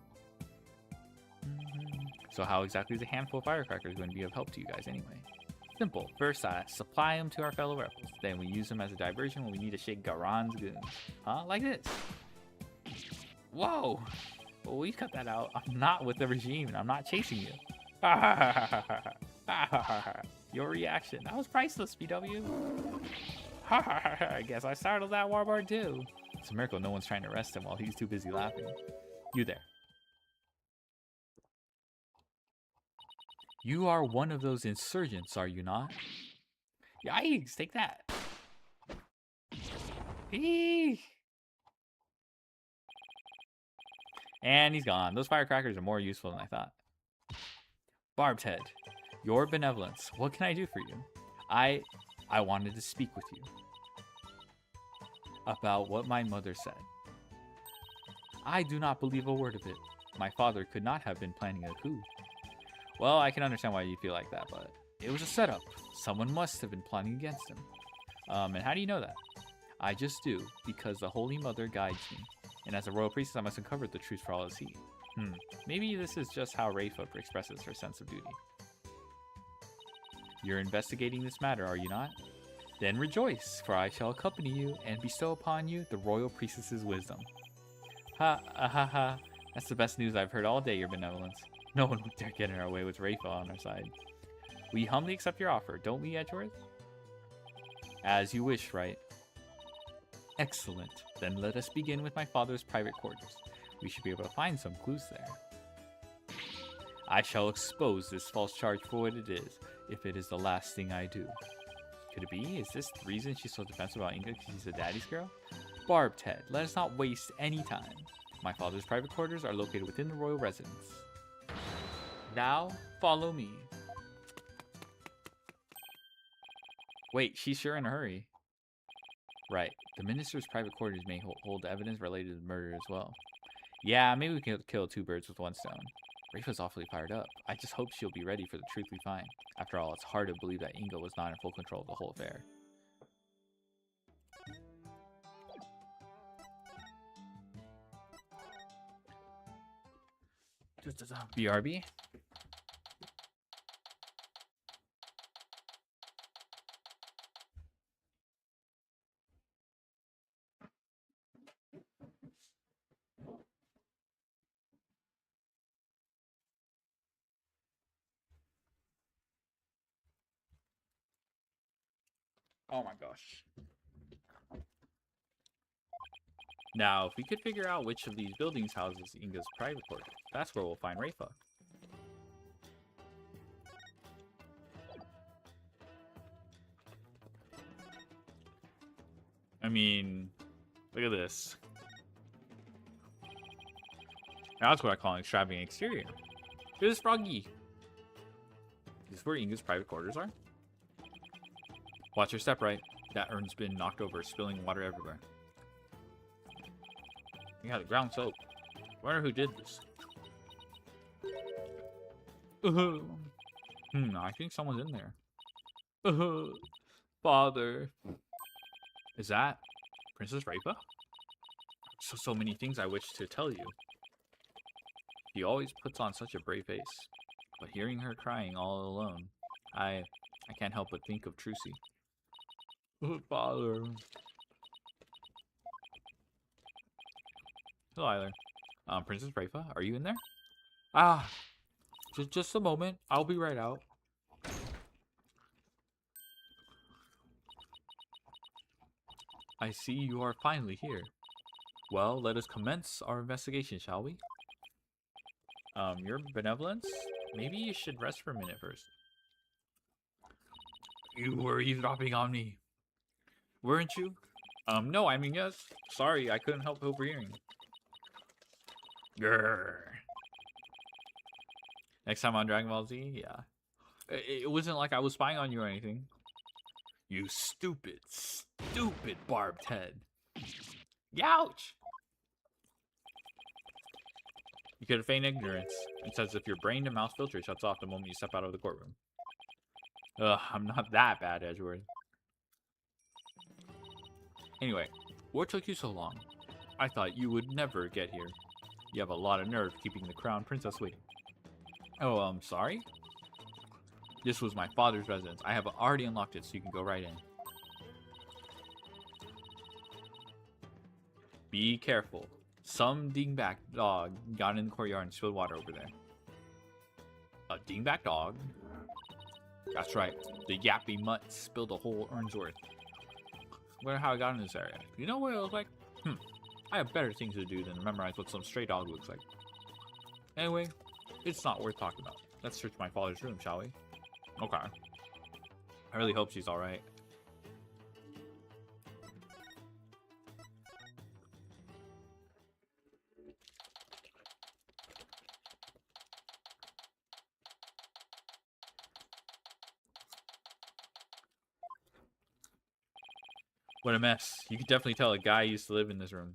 So how exactly is a handful of firecrackers going to be of help to you guys anyway? Simple. First, I supply them to our fellow rebels. Then we use them as a diversion when we need to shake Garon's goons. Huh? Like this. Whoa! Well, we cut that out. I'm not with the regime, and I'm not chasing you. Your reaction. That was priceless, BW. I guess I startled that warbird too. It's a miracle no one's trying to arrest him while he's too busy laughing. You there. You are one of those insurgents, are you not? Yikes, take that. Eee. And he's gone. Those firecrackers are more useful than I thought. Barbed Head, your benevolence. What can I do for you? I wanted to speak with you about what my mother said. I do not believe a word of it. My father could not have been planning a coup. Well, I can understand why you feel like that, but it was a setup. Someone must have been plotting against him. And how do you know that? I just do, because the Holy Mother guides me. And as a royal priestess, I must uncover the truth for all to see. Maybe this is just how Rafa expresses her sense of duty. You're investigating this matter, are you not? Then rejoice, for I shall accompany you and bestow upon you the royal priestess's wisdom. Ha ha. That's the best news I've heard all day, your benevolence. No one would dare get in our way with Rafa on our side. We humbly accept your offer, don't we, Edgeworth? As you wish, right? Excellent. Then let us begin with my father's private quarters. We should be able to find some clues there. I shall expose this false charge for what it is, if it is the last thing I do. Could it be? Is this the reason she's so defensive about Inga because she's a daddy's girl? Barbed Head, let us not waste any time. My father's private quarters are located within the royal residence. Now, follow me. Wait, she's sure in a hurry. Right, the minister's private quarters may hold evidence related to the murder as well. Yeah, maybe we can kill two birds with one stone. Rafa's awfully fired up. I just hope she'll be ready for the truth we find. After all, it's hard to believe that Inga was not in full control of the whole affair. BRB? Oh my gosh. Now, if we could figure out which of these buildings houses Inga's private quarters, that's where we'll find Rafa. I mean, look at this. Now that's what I call an extravagant exterior. This is Froggy. Is this where Inga's private quarters are? Watch your step right. That urn's been knocked over, spilling water everywhere. Yeah, the ground soap. Wonder who did this. I think someone's in there. Father. Is that Princess Rapa? So many things I wish to tell you. She always puts on such a brave face. But hearing her crying all alone, I can't help but think of Trucy. Father. Hello, Eiler. Princess Rapa, are you in there? Ah, just a moment. I'll be right out. I see you are finally here. Well, let us commence our investigation, shall we? Your benevolence? Maybe you should rest for a minute first. You were eavesdropping on me. Weren't you? No, I mean, yes. Sorry, I couldn't help overhearing. Grrr. Next time on Dragon Ball Z, yeah. It wasn't like I was spying on you or anything. You stupid barbed head. Youch! You could feign ignorance. It's as if your brain to mouse filter shuts off the moment you step out of the courtroom. Ugh, I'm not that bad, Edgeworth. Anyway, what took you so long? I thought you would never get here. You have a lot of nerve keeping the crown princess waiting. Oh, sorry? This was my father's residence. I have already unlocked it, so you can go right in. Be careful. Some dingbat dog got in the courtyard and spilled water over there. A dingbat dog? That's right. The yappy mutt spilled a whole earn's worth. Wonder how I got in this area. You know what it looks like? I have better things to do than to memorize what some stray dog looks like. Anyway, it's not worth talking about. Let's search my father's room, shall we? Okay. I really hope she's alright. What a mess. You could definitely tell a guy used to live in this room.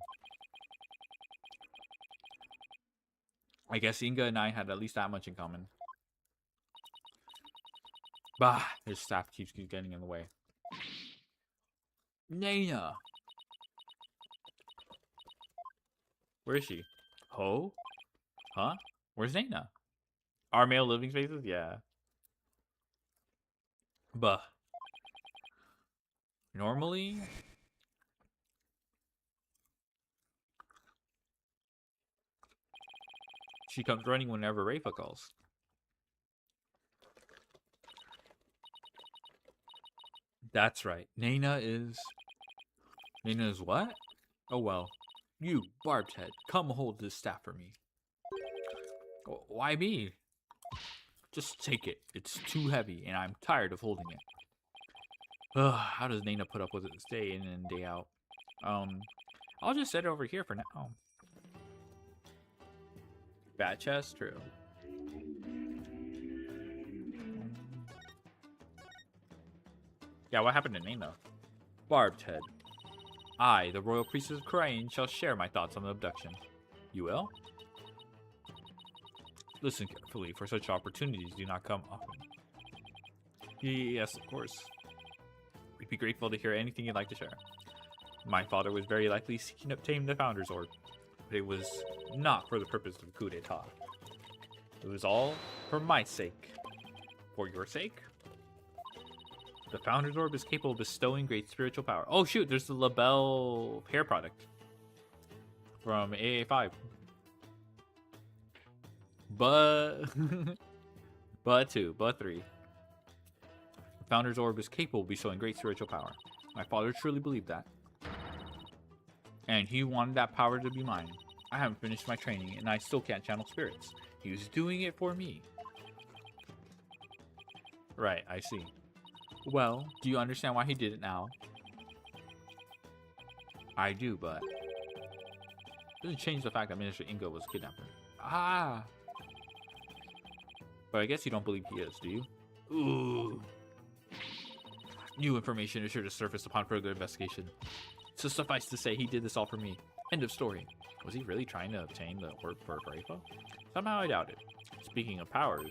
I guess Inga and I had at least that much in common. Bah, his staff keeps getting in the way. Nana! Where is she? Ho? Huh? Where's Nana? Our male living spaces? Yeah. Bah. Normally... she comes running whenever Rafa calls. That's right. Nana is what? Oh well. You, barbed head, come hold this staff for me. Why me? Just take it. It's too heavy, and I'm tired of holding it. Ugh, how does Nana put up with it day in and day out? I'll just set it over here for now. Bat chest, true. Yeah, what happened to Nana? Barbed head. I, the royal priestess of Crane, shall share my thoughts on the abduction. You will? Listen carefully, for such opportunities do not come often. Yes, of course. We'd be grateful to hear anything you'd like to share. My father was very likely seeking to obtain the Founder's Orb, but it was not for the purpose of coup d'etat. It was all for my sake. For your sake? The Founder's Orb is capable of bestowing great spiritual power. Oh shoot, there's the Labelle hair product from AA5. But 2, but 3. The Founder's Orb is capable of bestowing great spiritual power. My father truly believed that. And he wanted that power to be mine. I haven't finished my training, and I still can't channel spirits. He was doing it for me. Right, I see. Well, do you understand why he did it now? I do, but... it doesn't change the fact that Minister Ingo was kidnapped. Ah! But I guess you don't believe he is, do you? Ooh. New information is sure to surface upon further investigation. So suffice to say, he did this all for me. End of story. Was he really trying to obtain the orb for Rayfo? Somehow I doubt it. Speaking of powers,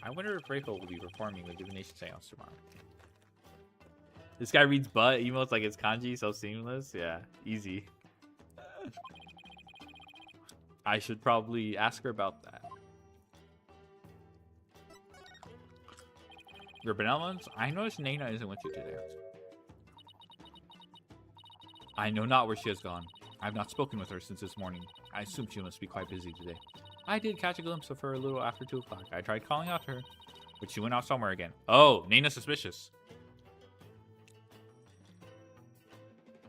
I wonder if Rayfo will be performing the divination seance tomorrow. This guy reads butt emotes like it's kanji, so seamless. Yeah, easy. I should probably ask her about that. Your benevolence? I noticed Nana isn't with you today. I know not where she has gone. I have not spoken with her since this morning. I assume she must be quite busy today. I did catch a glimpse of her a little after 2 o'clock. I tried calling out to her, but she went out somewhere again. Oh, Nana's suspicious.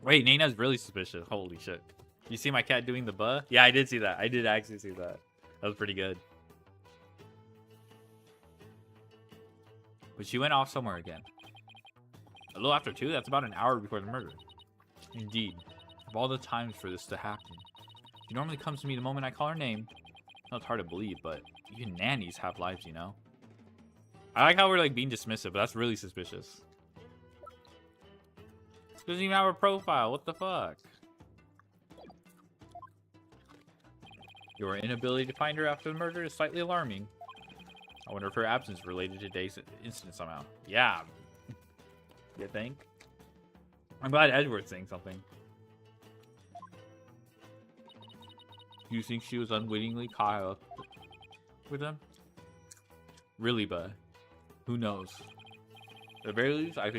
Wait, Nana's really suspicious. Holy shit. You see my cat doing the buh? Yeah, I did see that. I did actually see that. That was pretty good. But she went off somewhere again. A little after 2? That's about an hour before the murder. Indeed. Of all the times for this to happen. She normally comes to me the moment I call her name. No, it's hard to believe, but even nannies have lives, you know? I like how we're like being dismissive, but that's really suspicious. She doesn't even have a profile. What the fuck? Your inability to find her after the murder is slightly alarming. I wonder if her absence is related to today's incident somehow. Yeah. You think? I'm glad Edward's saying something. Do you think she was unwittingly caught up with them? Really, bud? Who knows? At the very least, I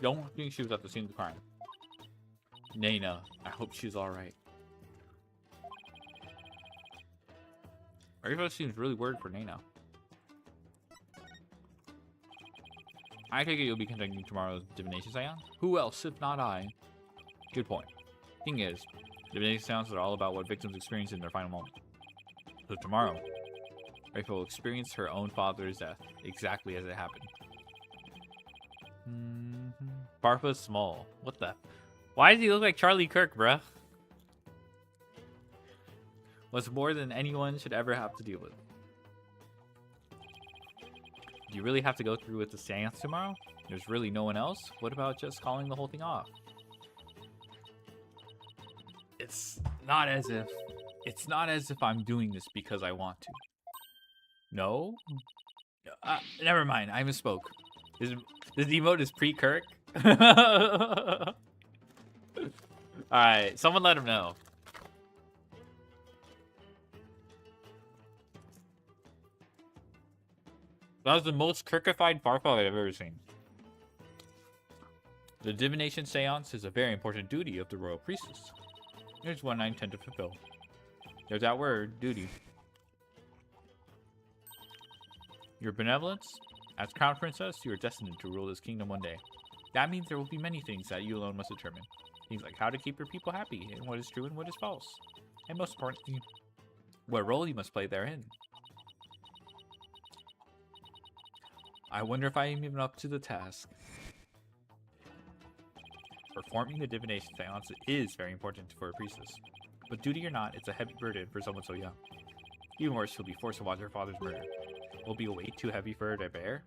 don't think she was at the scene of the crime. Nana, I hope she's alright. Rayfo seems really worried for Nana. I take it you'll be conducting tomorrow's divination seance? Who else if not I? Good point. Thing is, divination seances are all about what victims experience in their final moment. So tomorrow, Rayfo will experience her own father's death, exactly as it happened. Barfa's small. What the? Why does he look like Charlie Kirk, bruh? What's more than anyone should ever have to deal with. Do you really have to go through with the seance tomorrow? There's really no one else? What about just calling the whole thing off? It's not as if I'm doing this because I want to. No? Never mind. I misspoke. This emote is pre-Kirk. Alright, someone let him know. That was the most Kirkified Farfel I've ever seen. The divination seance is a very important duty of the royal priestess. Here's one I intend to fulfill. There's that word, duty. Your benevolence? As crown princess, you are destined to rule this kingdom one day. That means there will be many things that you alone must determine. Things like how to keep your people happy, and what is true and what is false. And most importantly, what role you must play therein. I wonder if I am even up to the task. Performing the divination seance is very important for a priestess. But duty or not, it's a heavy burden for someone so young. Even worse, she'll be forced to watch her father's murder. Will be a weight too heavy for her to bear?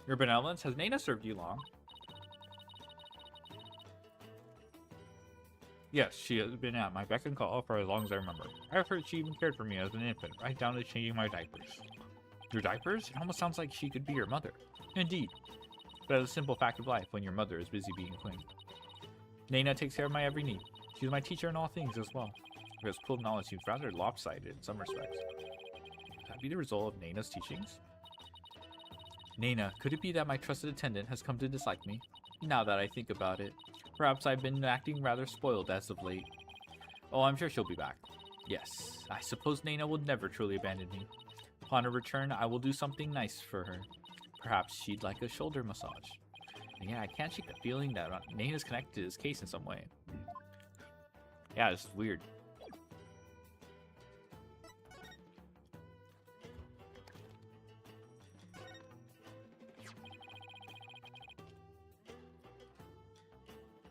Your benevolence, has Nana served you long? Yes, she has been at my beck and call for as long as I remember. I've heard she even cared for me as an infant, right down to changing my diapers. Your diapers? It almost sounds like she could be your mother. Indeed. But as a simple fact of life when your mother is busy being a queen. Nana takes care of my every need. She's my teacher in all things as well. Her pool of knowledge seems rather lopsided in some respects. Could that be the result of Nana's teachings? Nana, could it be that my trusted attendant has come to dislike me? Now that I think about it, perhaps I've been acting rather spoiled as of late. Oh, I'm sure she'll be back. Yes, I suppose Nana will never truly abandon me. Upon her return, I will do something nice for her. Perhaps she'd like a shoulder massage. And yeah, I can't shake the feeling that Nana's connected to this case in some way. Yeah, it's weird.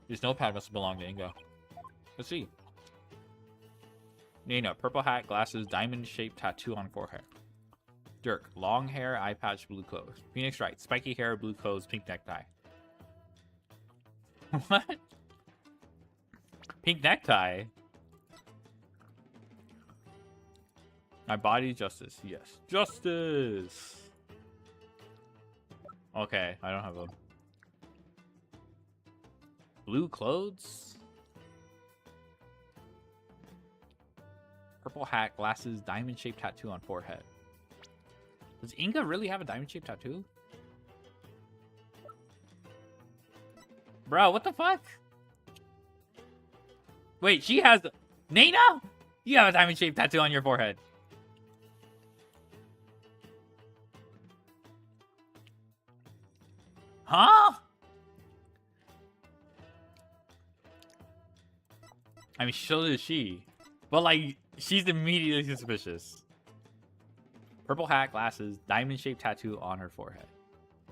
This notepad must belong to Ingo. Let's see. Nana, purple hat, glasses, diamond-shaped tattoo on forehead. Dirk, long hair, eye patch, blue clothes. Phoenix Wright, spiky hair, blue clothes, pink necktie. What? Pink necktie. My body, justice. Yes. Justice! Okay, I don't have a... Blue clothes? Purple hat, glasses, diamond-shaped tattoo on forehead. Does Inga really have a diamond-shaped tattoo? Bro, what the fuck? Wait, she has... Nana? You have a diamond-shaped tattoo on your forehead. Huh? I mean, so does she. But, like, she's immediately suspicious. Purple hat, glasses, diamond-shaped tattoo on her forehead.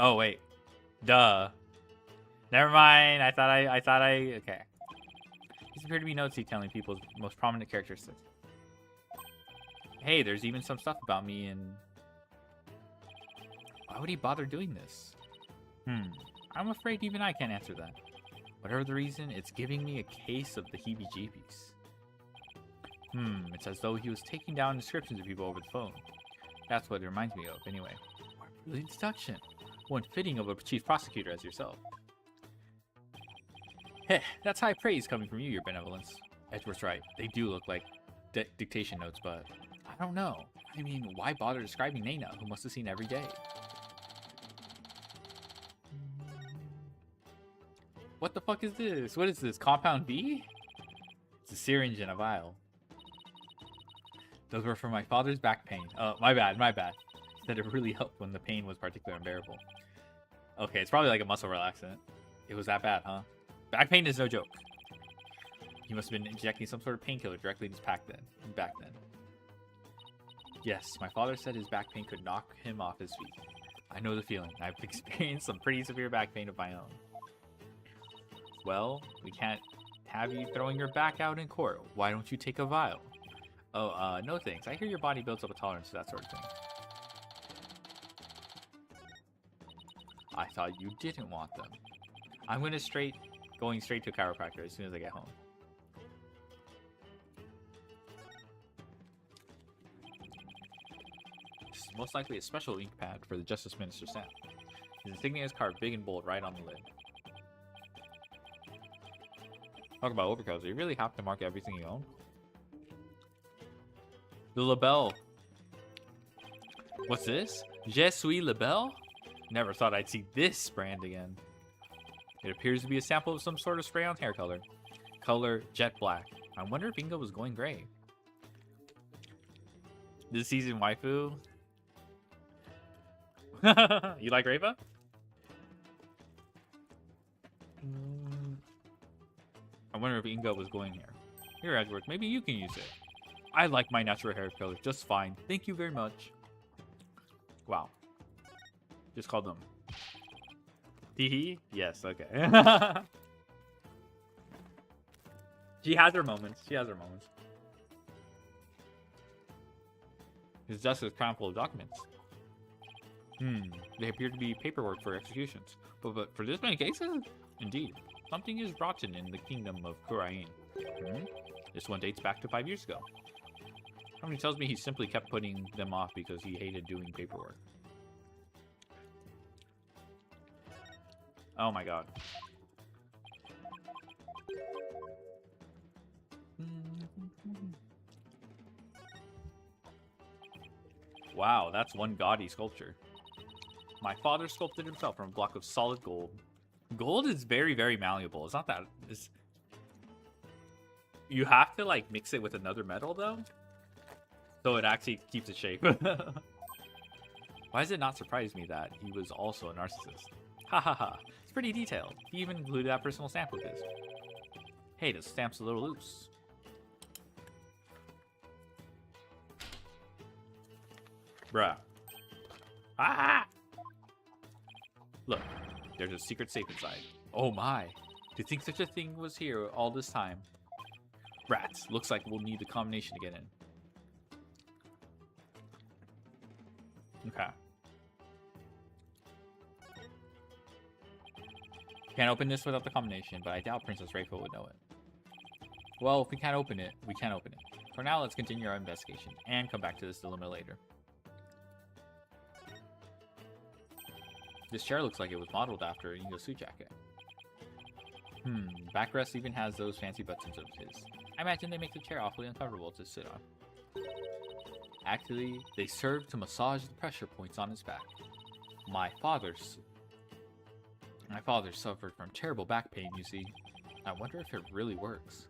Oh, wait. Duh. Never mind. I thought I... Okay. These appear to be notes detailing people's most prominent characteristics. Hey, there's even some stuff about me and... Why would he bother doing this? I'm afraid even I can't answer that. Whatever the reason, it's giving me a case of the heebie-jeebies. It's as though he was taking down descriptions of people over the phone. That's what it reminds me of, anyway. What a brilliant deduction. One fitting of a chief prosecutor as yourself. Heh, that's high praise coming from you, your benevolence. Edgeworth's right. They do look like dictation notes, but I don't know. I mean, why bother describing Nana, who must have seen every day? What the fuck is this? What is this? Compound B? It's a syringe and a vial. Those were for my father's back pain. Oh, my bad. Said it really helped when the pain was particularly unbearable. Okay, it's probably like a muscle relaxant. It was that bad, huh? Back pain is no joke. He must have been injecting some sort of painkiller directly in his back then. Yes, my father said his back pain could knock him off his feet. I know the feeling. I've experienced some pretty severe back pain of my own. Well, we can't have you throwing your back out in court. Why don't you take a vial? Oh, no thanks. I hear your body builds up a tolerance to that sort of thing. I thought you didn't want them. I'm going straight to a chiropractor as soon as I get home. This is most likely a special ink pad for the Justice Minister's stamp. His insignia is carved big and bold right on the lid. Talk about overkill. Do you really have to mark everything you own? The label. What's this? Je suis label? Never thought I'd see this brand again. It appears to be a sample of some sort of spray-on hair color. Color jet black. I wonder if Inga was going gray. This season waifu? You like Reva? I wonder if Inga was going here. Here, Edgeworth, maybe you can use it. I like my natural hair color just fine. Thank you very much. Wow. Just called them. Hee. Yes, okay. She has her moments. His desk is crammed full of documents. They appear to be paperwork for executions. But for this many cases? Indeed. Something is rotten in the kingdom of Kurain. This one dates back to 5 years ago. Somebody tells me he simply kept putting them off because he hated doing paperwork. Oh my god. Wow, that's one gaudy sculpture. My father sculpted himself from a block of solid gold. Gold is very, very malleable. It's not that... You have to, like, mix it with another metal, though. So it actually keeps its shape. Why does it not surprise me that he was also a narcissist? Ha ha ha. It's pretty detailed. He even included that personal stamp with his. Hey, the stamp's a little loose. Bruh. Ah! Look, there's a secret safe inside. Oh my. To think such a thing was here all this time. Rats. Looks like we'll need the combination to get in. Okay. Can't open this without the combination, but I doubt Princess Rayful would know it. Well, if we can't open it, we can't open it. For now, let's continue our investigation and come back to this dilemma later. This chair looks like it was modeled after Ingo's suit jacket. Backrest even has those fancy buttons of his. I imagine they make the chair awfully uncomfortable to sit on. Actually, they serve to massage the pressure points on his back. My father suffered from terrible back pain, you see. I wonder if it really works.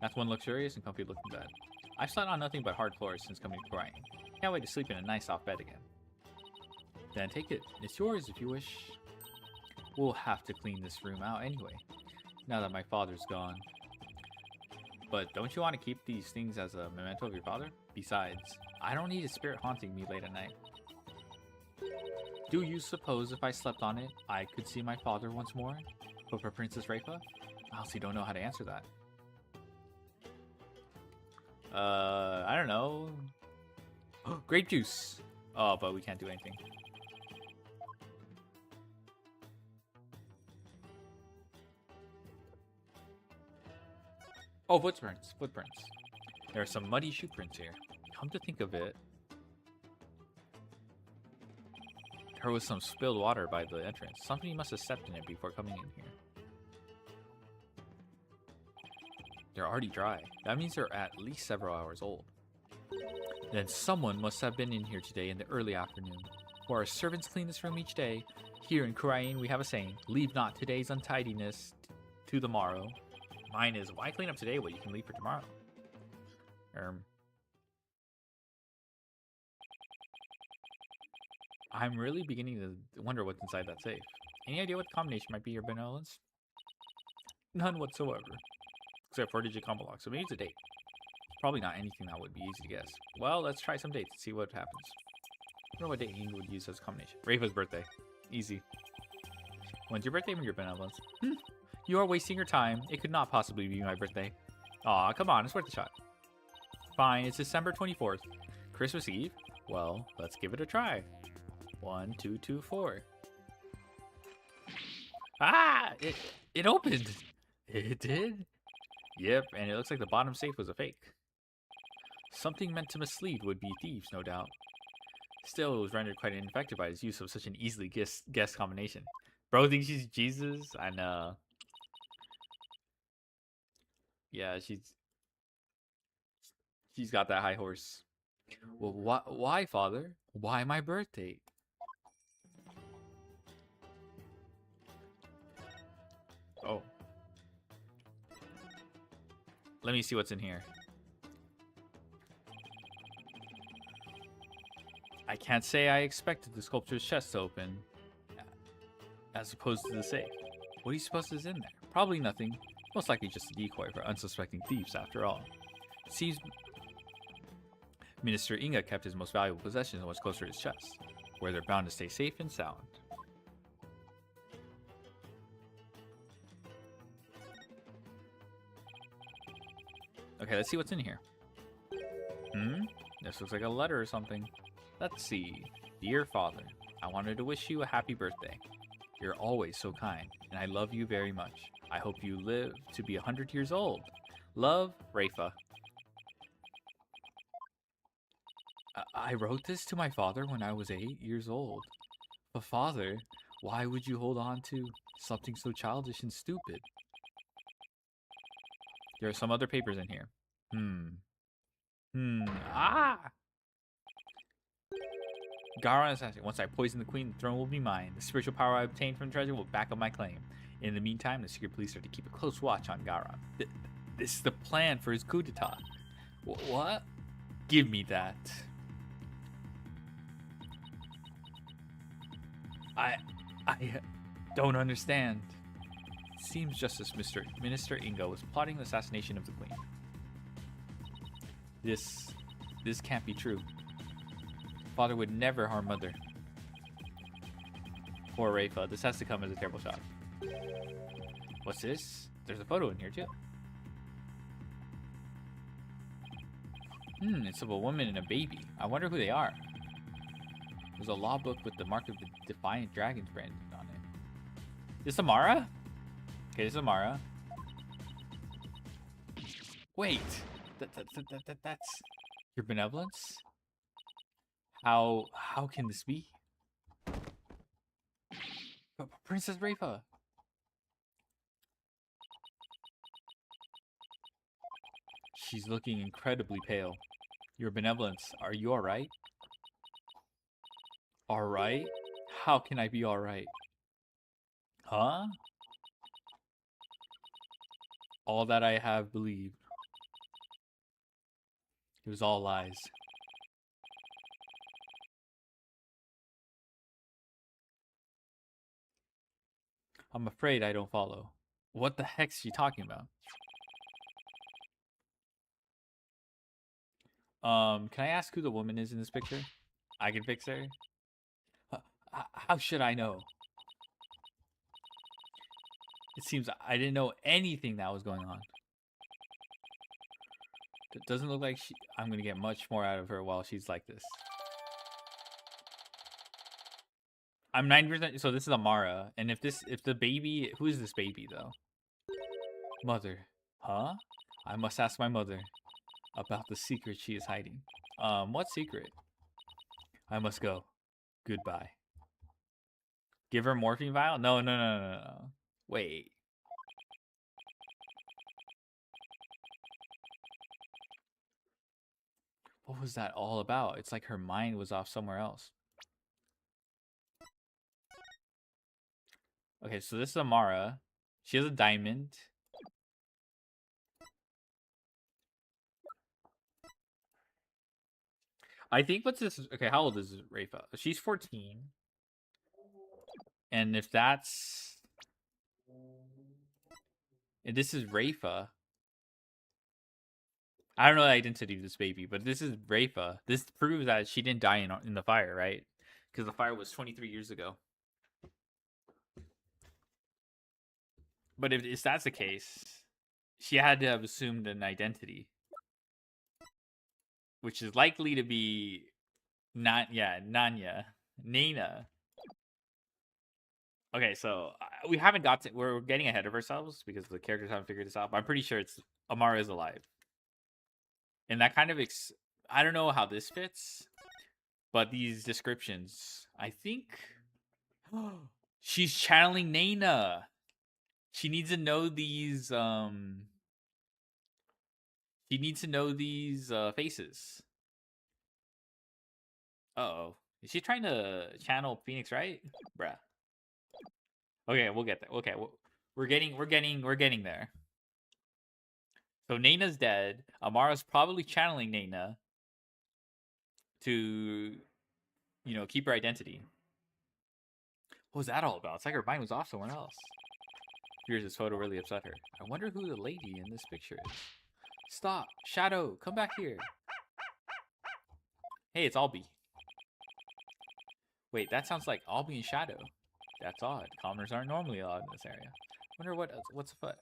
That's one luxurious and comfy looking bed. I've slept on nothing but hard floors since coming to Korean. Can't wait to sleep in a nice soft bed again. Then take it. It's yours if you wish. We'll have to clean this room out anyway, now that my father's gone. But don't you want to keep these things as a memento of your father? Besides, I don't need a spirit haunting me late at night. Do you suppose if I slept on it, I could see my father once more? But for Princess Rayfa, I honestly don't know how to answer that. I don't know. Grape juice! Oh, but we can't do anything. Oh, footprints. There are some muddy shoe prints here. Come to think of it, there was some spilled water by the entrance. Somebody must have stepped in it before coming in here. They're already dry. That means they're at least several hours old. Then someone must have been in here today in the early afternoon. For our servants clean this room each day. Here in Korean, we have a saying, leave not today's untidiness to the morrow. Mine is, why clean up today what you can leave for tomorrow? I'm really beginning to wonder what's inside that safe. Any idea what the combination might be, your benevolence? None whatsoever. Except for a digit combo lock, so maybe it's a date. Probably not anything that would be easy to guess. Well, let's try some dates and see what happens. I don't know what date Ian would use as a combination. Rayfa's birthday. Easy. When's your birthday, your benevolence? You are wasting your time. It could not possibly be my birthday. Aw, come on, it's worth a shot. Fine, it's December 24th. Christmas Eve? Well, let's give it a try. 1, 2, 2, 4. Ah! It opened! It did? Yep, and it looks like the bottom safe was a fake. Something meant to mislead would-be thieves, no doubt. Still, it was rendered quite ineffective by his use of such an easily guessed combination. Bro thinks she's Jesus? I know. Yeah, she's got that high horse. Well, why, father? Why my birthday? Oh. Let me see what's in here. I can't say I expected the sculpture's chest to open, as opposed to the safe. What do you suppose is in there? Probably nothing. Most likely just a decoy for unsuspecting thieves, after all. It seems Minister Inga kept his most valuable possessions much closer to his chest, where they're bound to stay safe and sound. Okay, let's see what's in here. This looks like a letter or something. Let's see. Dear Father, I wanted to wish you a happy birthday. You're always so kind, and I love you very much. I hope you live to be 100 years old. Love, Rayfa. I wrote this to my father when I was 8 years old. But father, why would you hold on to something so childish and stupid? There are some other papers in here. Garon assassin. Once I poison the queen, the throne will be mine. The spiritual power I obtained from the treasure will back up my claim. In the meantime, the secret police are to keep a close watch on Garon. This is the plan for his coup d'etat. What? Give me that. I don't understand. It seems just as Minister Ingo was plotting the assassination of the queen. This can't be true. Father would never harm mother. Poor Rayfa, this has to come as a terrible shock. What's this? There's a photo in here too. It's of a woman and a baby. I wonder who they are. There's a law book with the mark of the Defiant Dragons branded on it. This Amara? Okay, this is Amara. Wait, that's your benevolence? How can this be? Princess Rafa. She's looking incredibly pale. Your benevolence, are you alright? Alright? How can I be alright? Huh? All that I have believed. It was all lies. I'm afraid I don't follow. What the heck's she talking about? Can I ask who the woman is in this picture? I can fix her. How should I know? It seems I didn't know anything that was going on. It doesn't look like I'm gonna get much more out of her while she's like this. I'm 90%. So this is Amara, and if the baby, who is this baby though? Mother, huh? I must ask my mother about the secret she is hiding. What secret? I must go. Goodbye. Give her morphine vial? No. Wait. What was that all about? It's like her mind was off somewhere else. Okay, so this is Amara. She has a diamond. I think what's this? Okay, how old is Rafa? She's 14. And if that's... And this is Rafa. I don't know the identity of this baby, but this is Rafa. This proves that she didn't die in the fire, right? Because the fire was 23 years ago. But if that's the case, she had to have assumed an identity, which is likely to be Nanya. Okay, so we haven't got to. We're getting ahead of ourselves because the characters haven't figured this out. But I'm pretty sure it's Amara is alive, and that kind of I don't know how this fits, but these descriptions, I think, she's channeling Naina. She needs to know these. She needs to know these faces. Uh-oh. Is she trying to channel Phoenix, right? Bruh. Okay, we'll get there. Okay, we're getting there. So Naina's dead. Amara's probably channeling Naina to, keep her identity. What was that all about? It's like her mind was off somewhere else. Fears this photo really upset her. I wonder who the lady in this picture is. Stop! Shadow! Come back here! Hey, it's Albie. Wait, that sounds like Albie and Shadow. That's odd. Commoners aren't normally allowed in this area. Wonder what's afoot.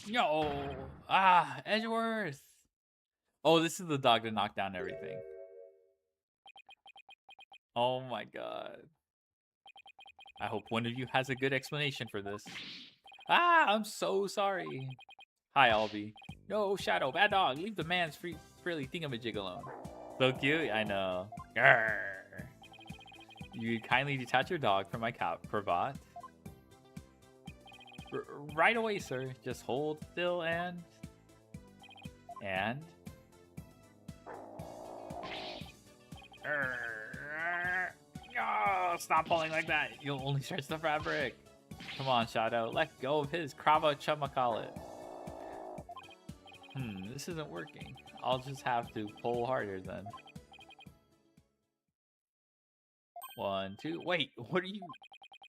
No! Edgeworth! Oh, this is the dog that knocked down everything. Oh my god. I hope one of you has a good explanation for this. I'm so sorry. Hi, Albie. No, Shadow, bad dog. Leave the man's frilly thingamajig alone. So cute, I know. Grrr. You kindly detach your dog from my cravat. Right away, sir. Just hold still and... Oh, stop pulling like that. You'll only stretch the fabric. Come on, Shadow. Let go of his cravat. This isn't working. I'll just have to pull harder then. 1, 2. Wait, what are you?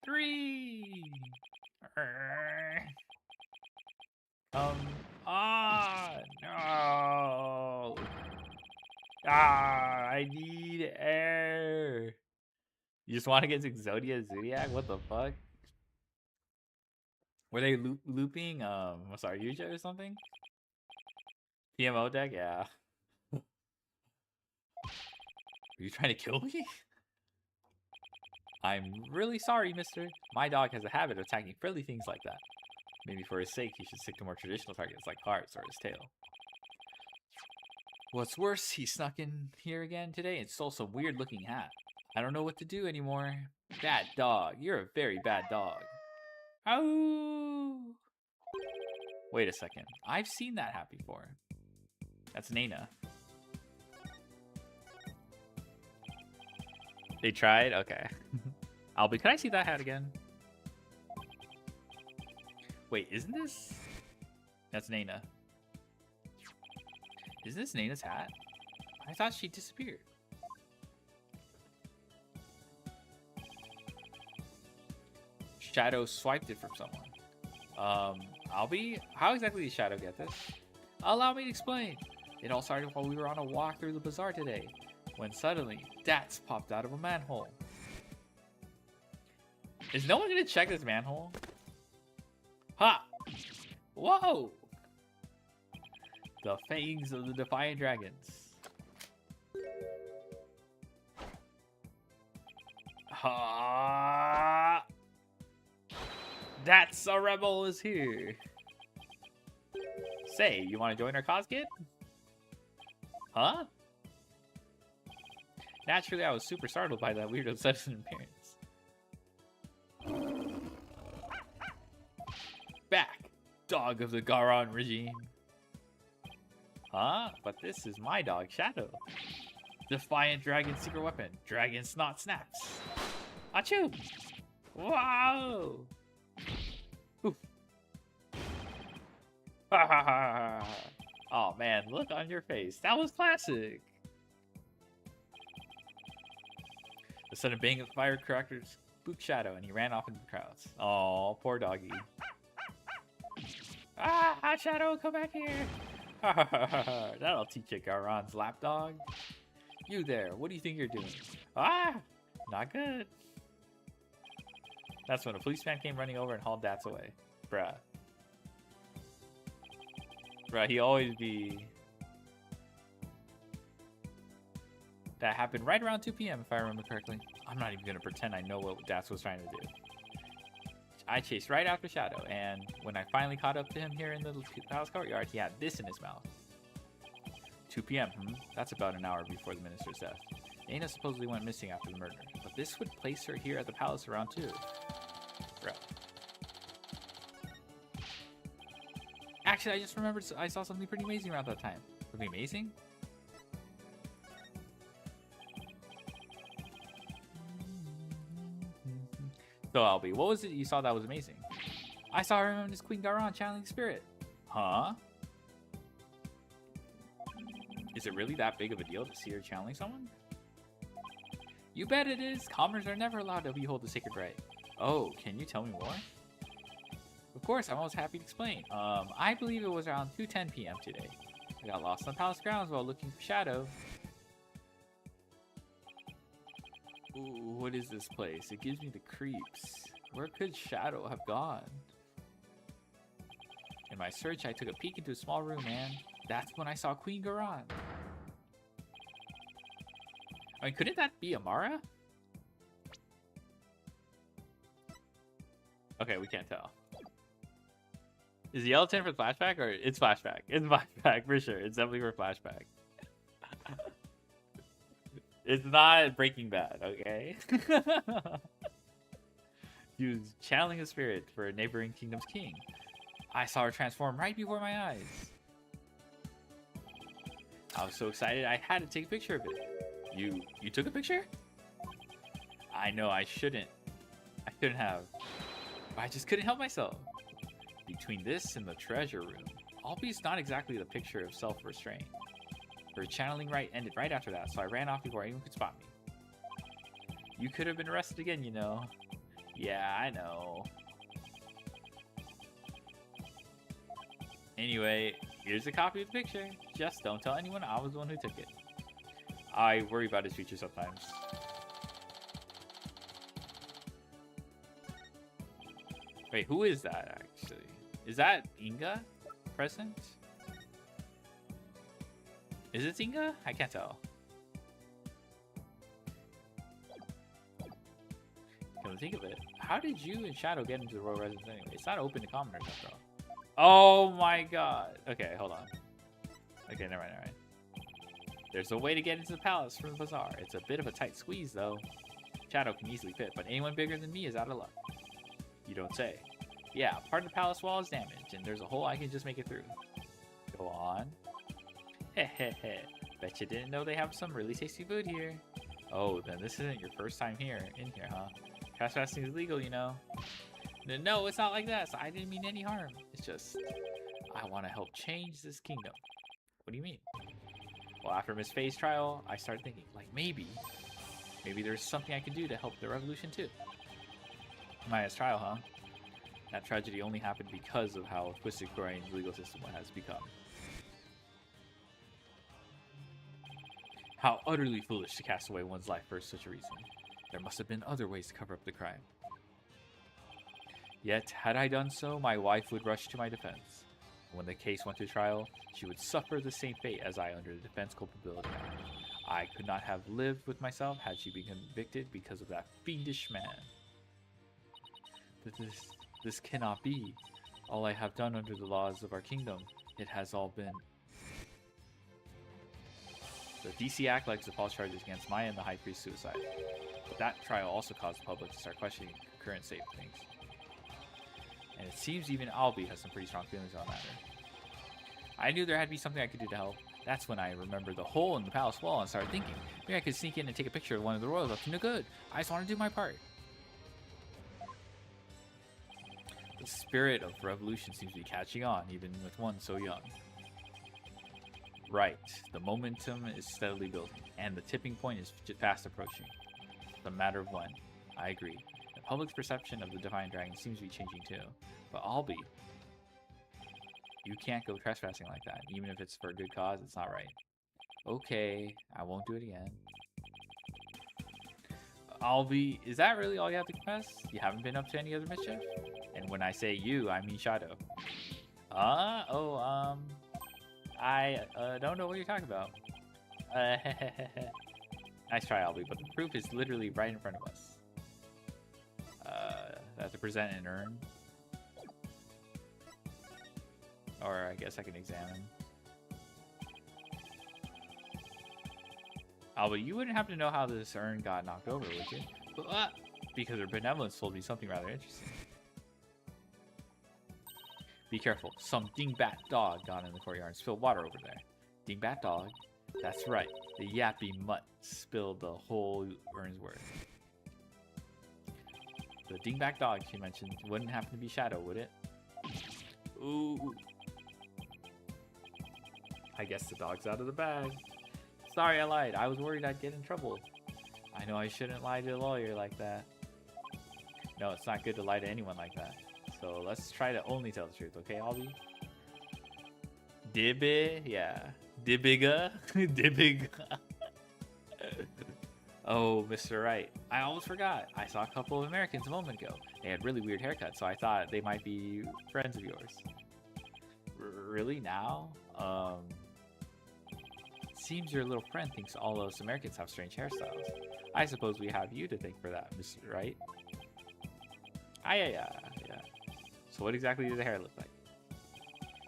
3. No. I need air. You just want to get to Exodia Zodiac? What the fuck? Were they looping sorry, Yuja or something? PMO deck? Yeah. Are you trying to kill me? I'm really sorry, mister. My dog has a habit of attacking friendly things like that. Maybe for his sake, he should stick to more traditional targets like hearts or his tail. What's worse, he snuck in here again today and stole some weird-looking hat. I don't know what to do anymore. Bad dog. You're a very bad dog. Oh! Wait a second. I've seen that hat before. That's Nana. They tried? Okay. Albie, can I see that hat again? Wait, isn't this... That's Nana. Isn't this Nana's hat? I thought she disappeared. Shadow swiped it from someone. Albie, how exactly did Shadow get this? Allow me to explain. It all started while we were on a walk through the bazaar today, when suddenly, Dats popped out of a manhole. Is no one gonna check this manhole? Ha! Whoa! The fangs of the Defiant Dragons. Ha! That's a rebel is here. Say, you want to join our cause, kid? Huh? Naturally, I was super startled by that weird obsession appearance. Back, dog of the Garon regime. Huh? But this is my dog, Shadow. Defiant Dragon secret weapon. Dragon Snot Snaps. Achoo! Wow! Oof. Ha ha ha! Oh man, look on your face. That was classic. The sudden bang of the firecrackers spooked Shadow, and he ran off into the crowds. Oh, poor doggy. Ah, Shadow, come back here! That'll teach you, Garon's lapdog. You there, what do you think you're doing? Ah! Not good. That's when a policeman came running over and hauled Dats away. Bruh. Bruh, he always be... That happened right around 2 p.m. if I remember correctly. I'm not even going to pretend I know what Dats was trying to do. I chased right after Shadow, and when I finally caught up to him here in the palace courtyard, he had this in his mouth. 2 p.m., That's about an hour before the minister's death. Nana supposedly went missing after the murder, but this would place her here at the palace around 2. Bro. Actually, I just remembered I saw something pretty amazing around that time. Something amazing? So, Albie, what was it you saw that was amazing? I saw her and Miss Queen Garon channeling spirit. Huh? Is it really that big of a deal to see her channeling someone? You bet it is. Commoners are never allowed to behold the sacred rite. Oh, can you tell me more? Of course, I'm always happy to explain. I believe it was around 2:10 p.m. today. I got lost on the palace grounds while looking for Shadow. Ooh, what is this place? It gives me the creeps. Where could Shadow have gone? In my search, I took a peek into a small room, and that's when I saw Queen Garon. I mean, couldn't that be Amara? Okay, we can't tell. Is the yellow 10 for the flashback, or it's flashback? It's flashback for sure. It's definitely for flashback. It's not Breaking Bad, okay? He was channeling a spirit for a neighboring kingdom's king. I saw her transform right before my eyes. I was so excited I had to take a picture of it. You took a picture? I know I shouldn't. I couldn't have. But I just couldn't help myself. Between this and the treasure room, albeit not exactly the picture of self-restraint. Her channeling right ended right after that, so I ran off before anyone could spot me. You could have been arrested again, you know. Yeah, I know. Anyway, here's a copy of the picture. Just don't tell anyone I was the one who took it. I worry about his future sometimes. Wait, who is that actually? Is that Inga present? Is it Inga? I can't tell. Come to think of it, how did you and Shadow get into the royal residence anyway? It's not open to commoners after all. Oh my god. Okay, hold on. Okay, never mind. There's a way to get into the palace from the bazaar. It's a bit of a tight squeeze, though. Shadow can easily fit, but anyone bigger than me is out of luck. You don't say. Yeah, part of the palace wall is damaged, and there's a hole I can just make it through. Go on. Hehehe. Bet you didn't know they have some really tasty food here. Oh, then this isn't your first time in here, huh? Trespassing is legal, you know. No, it's not like that. I didn't mean any harm. It's just, I want to help change this kingdom. What do you mean? Well, after Miss Faye's trial, I started thinking, like, maybe there's something I can do to help the revolution, too. Maya's trial, huh? That tragedy only happened because of how twisted Korean's legal system has become. How utterly foolish to cast away one's life for such a reason. There must have been other ways to cover up the crime. Yet, had I done so, my wife would rush to my defense. When the case went to trial, she would suffer the same fate as I under the Defense Culpability Act. I could not have lived with myself had she been convicted because of that fiendish man. But this cannot be. All I have done under the laws of our kingdom, it has all been... The DC Act likes to false charges against Maya and the High Priest's suicide. But that trial also caused the public to start questioning the current state of things. And it seems even Albie has some pretty strong feelings on the matter. I knew there had to be something I could do to help. That's when I remembered the hole in the palace wall and started thinking, maybe I could sneak in and take a picture of one of the royals up to no good. I just want to do my part. The spirit of revolution seems to be catching on, even with one so young. Right, the momentum is steadily building, and the tipping point is fast approaching. It's a matter of when. I agree. The public's perception of the Divine Dragon seems to be changing too. But Albie, you can't go trespassing like that. Even if it's for a good cause, it's not right. Okay, I won't do it again. Albie, is that really all you have to confess? You haven't been up to any other mischief? And when I say you, I mean Shadow. I don't know what you're talking about. Nice try, Albie, but the proof is literally right in front of us. I have to present an urn. Or I guess I can examine. Albie, you wouldn't happen to know how this urn got knocked over, would you? Because her benevolence told me something rather interesting. Be careful. Some dingbat dog got in the courtyard and spilled water over there. Dingbat dog? That's right. The yappy mutt spilled the whole urn's worth. The dingbat dog she mentioned wouldn't happen to be Shadow, would it? Ooh. I guess the dog's out of the bag. Sorry, I lied. I was worried I'd get in trouble. I know I shouldn't lie to a lawyer like that. No, it's not good to lie to anyone like that. So let's try to only tell the truth, okay, Albie? Dibby? Yeah. Dibbiga? Dibbiga. Oh, Mr. Wright. I almost forgot. I saw a couple of Americans a moment ago. They had really weird haircuts, so I thought they might be friends of yours. Really? Now? Seems your little friend thinks all those Americans have strange hairstyles. I suppose we have you to thank for that, Mr. Wright. Yeah. So what exactly did the hair look like?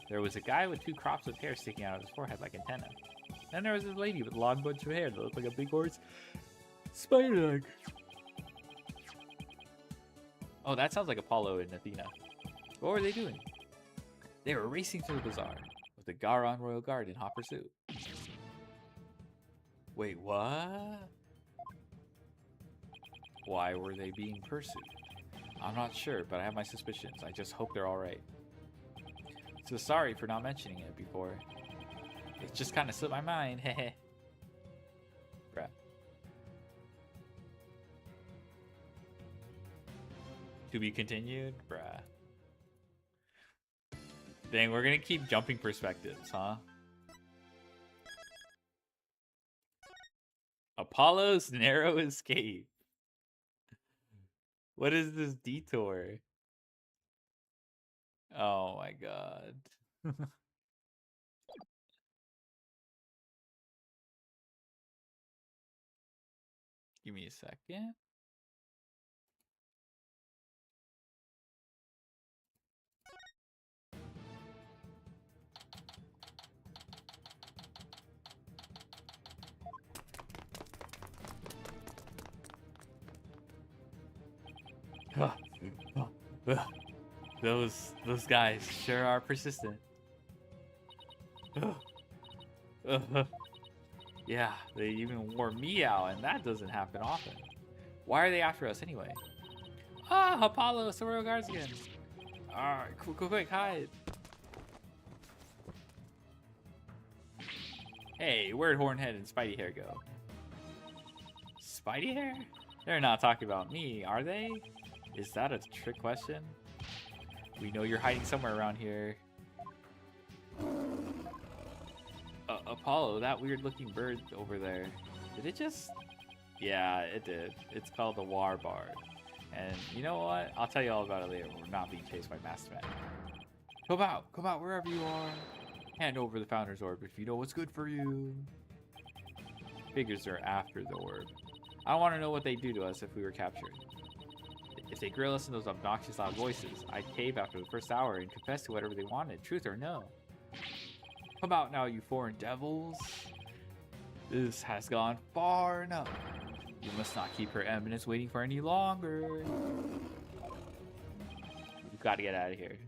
There was a guy with two crops of hair sticking out of his forehead like antenna. Then there was this lady with a long bunch of hair that looked like a big horse spider leg. Oh, that sounds like Apollo and Athena. What were they doing? They were racing through the bazaar with the Garon Royal Guard in hot pursuit. Wait, what? Why were they being pursued? I'm not sure, but I have my suspicions. I just hope they're alright. So sorry for not mentioning it before. It just kind of slipped my mind, heh. Bruh. To be continued? Bruh. Dang, we're gonna keep jumping perspectives, huh? Apollo's narrow escape. What is this detour? Oh my god. Give me a second. Those guys sure are persistent. Yeah, they even wore me out, and that doesn't happen often. Why are they after us anyway? Ah, Apollo, some royal guards again. Alright, quick, hide. Hey, where'd Hornhead and Spidey Hair go? Spidey Hair? They're not talking about me, are they? Is that a trick question? We know you're hiding somewhere around here. Apollo, that weird looking bird over there. Did it just... Yeah, it did. It's called the Warbard. And you know what? I'll tell you all about it later when we're not being chased by masked men. Come out, wherever you are. Hand over the Founder's Orb if you know what's good for you. Figures they're after the orb. I don't want to know what they'd do to us if we were captured. If they grill us in those obnoxious loud voices, I'd cave after the first hour and confess to whatever they wanted, truth or no. Come out now, you foreign devils. This has gone far enough. You must not keep Her Eminence waiting for any longer. We've got to get out of here.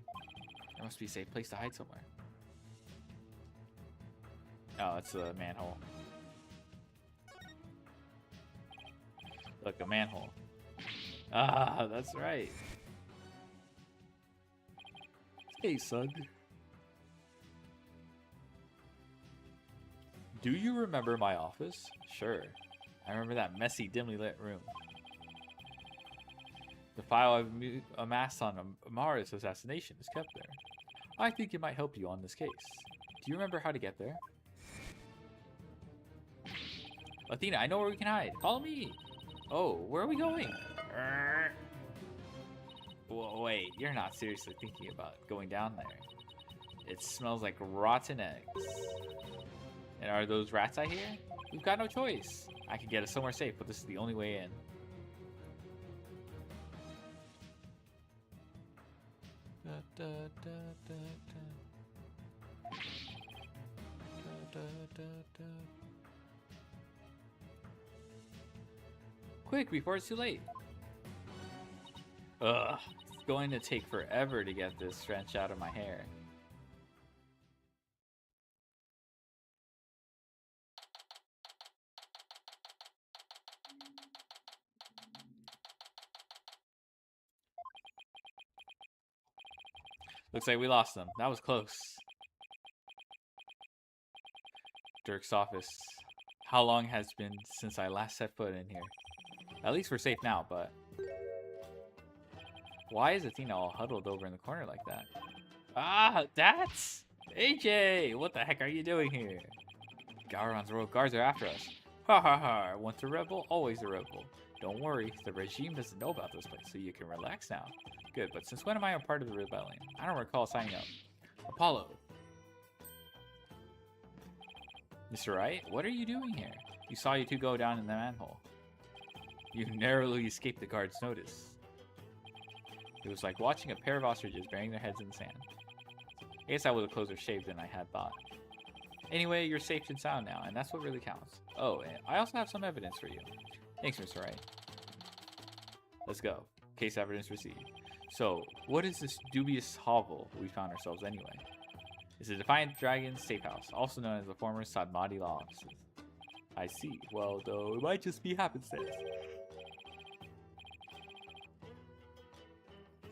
There must be a safe place to hide somewhere. Oh, it's a manhole. Look, a manhole. Ah, that's right. Hey, son. Do you remember my office? Sure. I remember that messy, dimly lit room. The file I've amassed on Amara's assassination is kept there. I think it might help you on this case. Do you remember how to get there? Athena, I know where we can hide. Follow me. Oh, where are we going? Whoa, wait, you're not seriously thinking about going down there. It smells like rotten eggs. And are those rats I hear? We've got no choice. I could get us somewhere safe, but this is the only way in. Quick, before it's too late. Ugh, it's going to take forever to get this wrench out of my hair. Looks like we lost them. That was close. Dirk's office. How long has it been since I last set foot in here? At least we're safe now, but... Why is Athena all huddled over in the corner like that? Ah, that's... AJ! What the heck are you doing here? Gowron's royal guards are after us. Ha ha ha, once a rebel, always a rebel. Don't worry, the regime doesn't know about this place, so you can relax now. Good, but since when am I a part of the rebellion? I don't recall signing up. Apollo. Mr. Wright, what are you doing here? You saw you two go down in the manhole. You narrowly escaped the guard's notice. It was like watching a pair of ostriches burying their heads in the sand. I guess I was closer shaved than I had thought. Anyway, you're safe and sound now, and that's what really counts. Oh, and I also have some evidence for you. Thanks, Mr. Wright. Let's go. Case evidence received. So, what is this dubious hovel we found ourselves anyway? It's a Defiant Dragon's safe house, also known as the former Sadmati law offices. I see. Well, though, it might just be happenstance.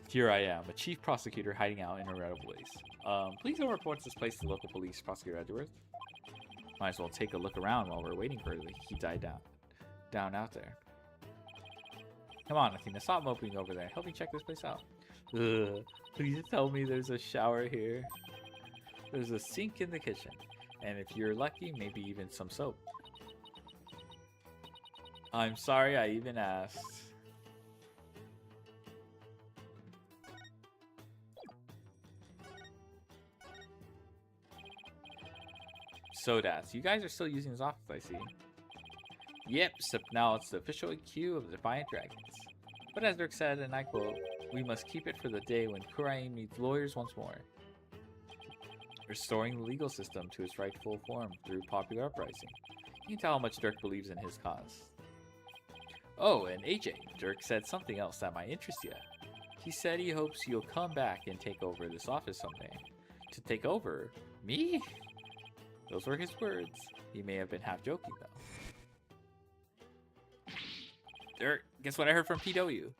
Here I am, a chief prosecutor hiding out in a red place. Please don't report this place to the local police, Prosecutor Edgeworth. Might as well take a look around while we're waiting for the heat to die down out there. Come on, Athena, stop moping over there. Help me check this place out. Ugh, please tell me there's a shower here. There's a sink in the kitchen, and if you're lucky, maybe even some soap. I'm sorry I even asked. So that's you guys are still using his office, I see. Yep, except now it's the official HQ of the Defiant Dragons. But as Dirk said, and I quote, we must keep it for the day when Kurain meets lawyers once more. Restoring the legal system to its rightful form through popular uprising. You can tell how much Dirk believes in his cause. Oh, and AJ, Dirk said something else that might interest you. He said he hopes you'll come back and take over this office someday. To take over? Me? Those were his words. He may have been half joking, though. Dirk, guess what I heard from PW?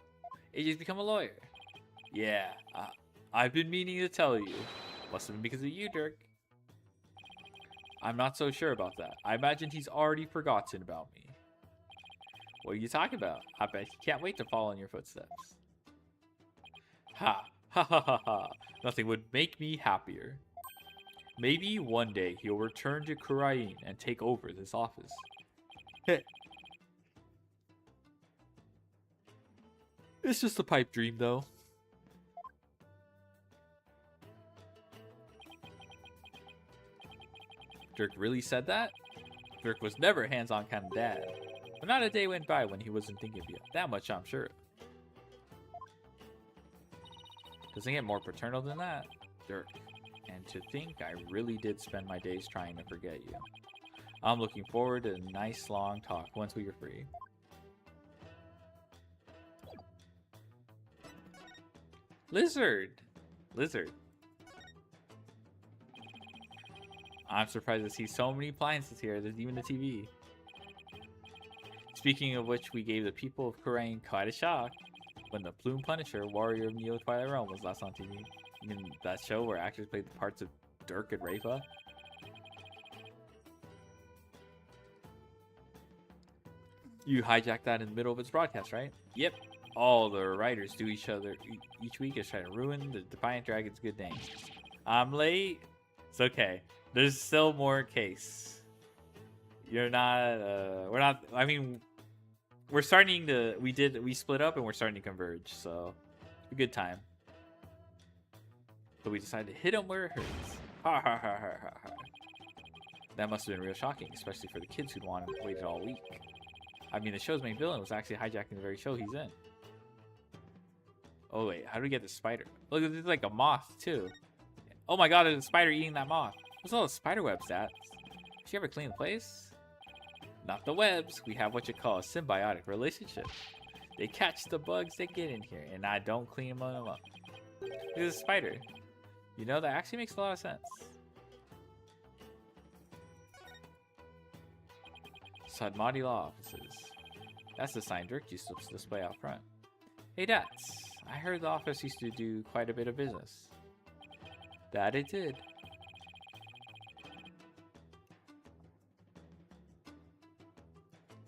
AJ's become a lawyer. Yeah, I've been meaning to tell you. Must have been because of you, Dirk. I'm not so sure about that. I imagine he's already forgotten about me. What are you talking about? I bet he can't wait to follow in your footsteps. Ha! Ha ha ha ha! Nothing would make me happier. Maybe one day he'll return to Kurain and take over this office. It's just a pipe dream, though. Dirk really said that? Dirk was never a hands-on kind of dad. But not a day went by when he wasn't thinking of you. That much I'm sure. Doesn't get more paternal than that, Dirk. And to think I really did spend my days trying to forget you. I'm looking forward to a nice long talk once we are free. Lizard! Lizard. I'm surprised to see so many appliances here. There's even a TV. Speaking of which, we gave the people of Kurain quite a shock when the Plume Punisher, Warrior of Neo Twilight Realm, was last on TV. I mean, that show where actors played the parts of Dirk and Rafa. You hijacked that in the middle of its broadcast, right? Yep. All the writers do each week is try to ruin the Defiant Dragon's good name. I'm late. It's okay. There's still more case. You're not. We're not. I mean, we're starting to. We split up and we're starting to converge. So, a good time. But we decided to hit him where it hurts. Ha ha ha ha ha ha. That must have been real shocking, especially for the kids who'd wanted to wait all week. I mean, the show's main villain was actually hijacking the very show he's in. Oh wait, how do we get the spider? Look, there's like a moth too. Oh my god, there's a spider eating that moth. What's all the spider webs at? Did she ever clean the place? Not the webs. We have what you call a symbiotic relationship. They catch the bugs that get in here, and I don't clean them up. Look at this spider. You know, that actually makes a lot of sense. Sadmati Law Offices. That's the sign Dirk used to display out front. Hey, Dats. I heard the office used to do quite a bit of business. That it did.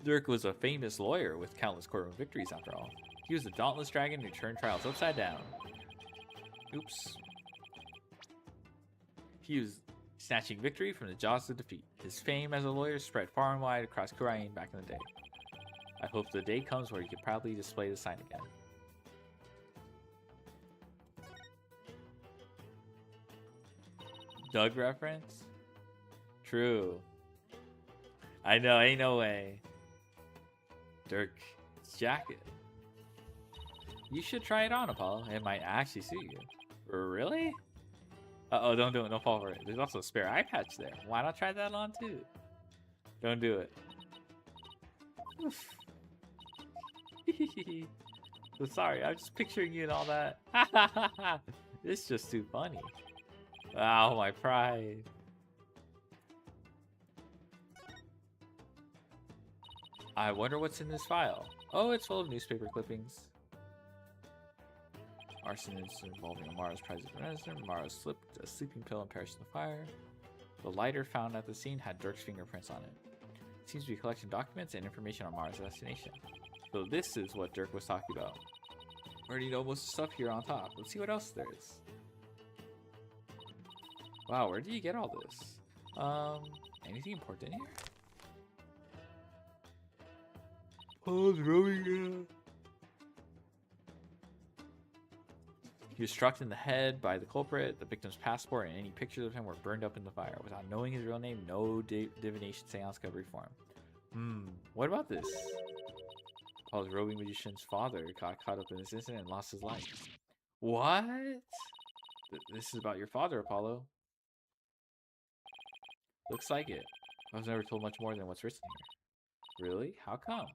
Dirk was a famous lawyer with countless courtroom victories, after all. He was a dauntless dragon who turned trials upside down. Oops. He was snatching victory from the jaws of defeat. His fame as a lawyer spread far and wide across Kurain back in the day. I hope the day comes where he can proudly display the sign again. Doug reference? True. I know, ain't no way. Dirk's jacket. You should try it on, Apollo. It might actually suit you. Really? Uh-oh, don't do it. Don't fall for it. There's also a spare eye patch there. Why not try that on, too? Don't do it. So sorry, I'm just picturing you and all that. It's just too funny. Wow, my pride. I wonder what's in this file. Oh, it's full of newspaper clippings. Arson incident involving Amara's prized resident. Amara slipped a sleeping pill and perished in the fire. The lighter found at the scene had Dirk's fingerprints on it. It seems to be collecting documents and information on Amara's assassination. So this is what Dirk was talking about. Already know most stuff here on top. Let's see what else there is. Wow, where did you get all this? Anything important here? Oh, it's really good. He was struck in the head by the culprit. The victim's passport and any pictures of him were burned up in the fire. Without knowing his real name, no divination seance could reform. What about this? Paul's roving magician's father got caught up in this incident and lost his life. What? This is about your father, Apollo. Looks like it. I was never told much more than what's written here. Really? How come?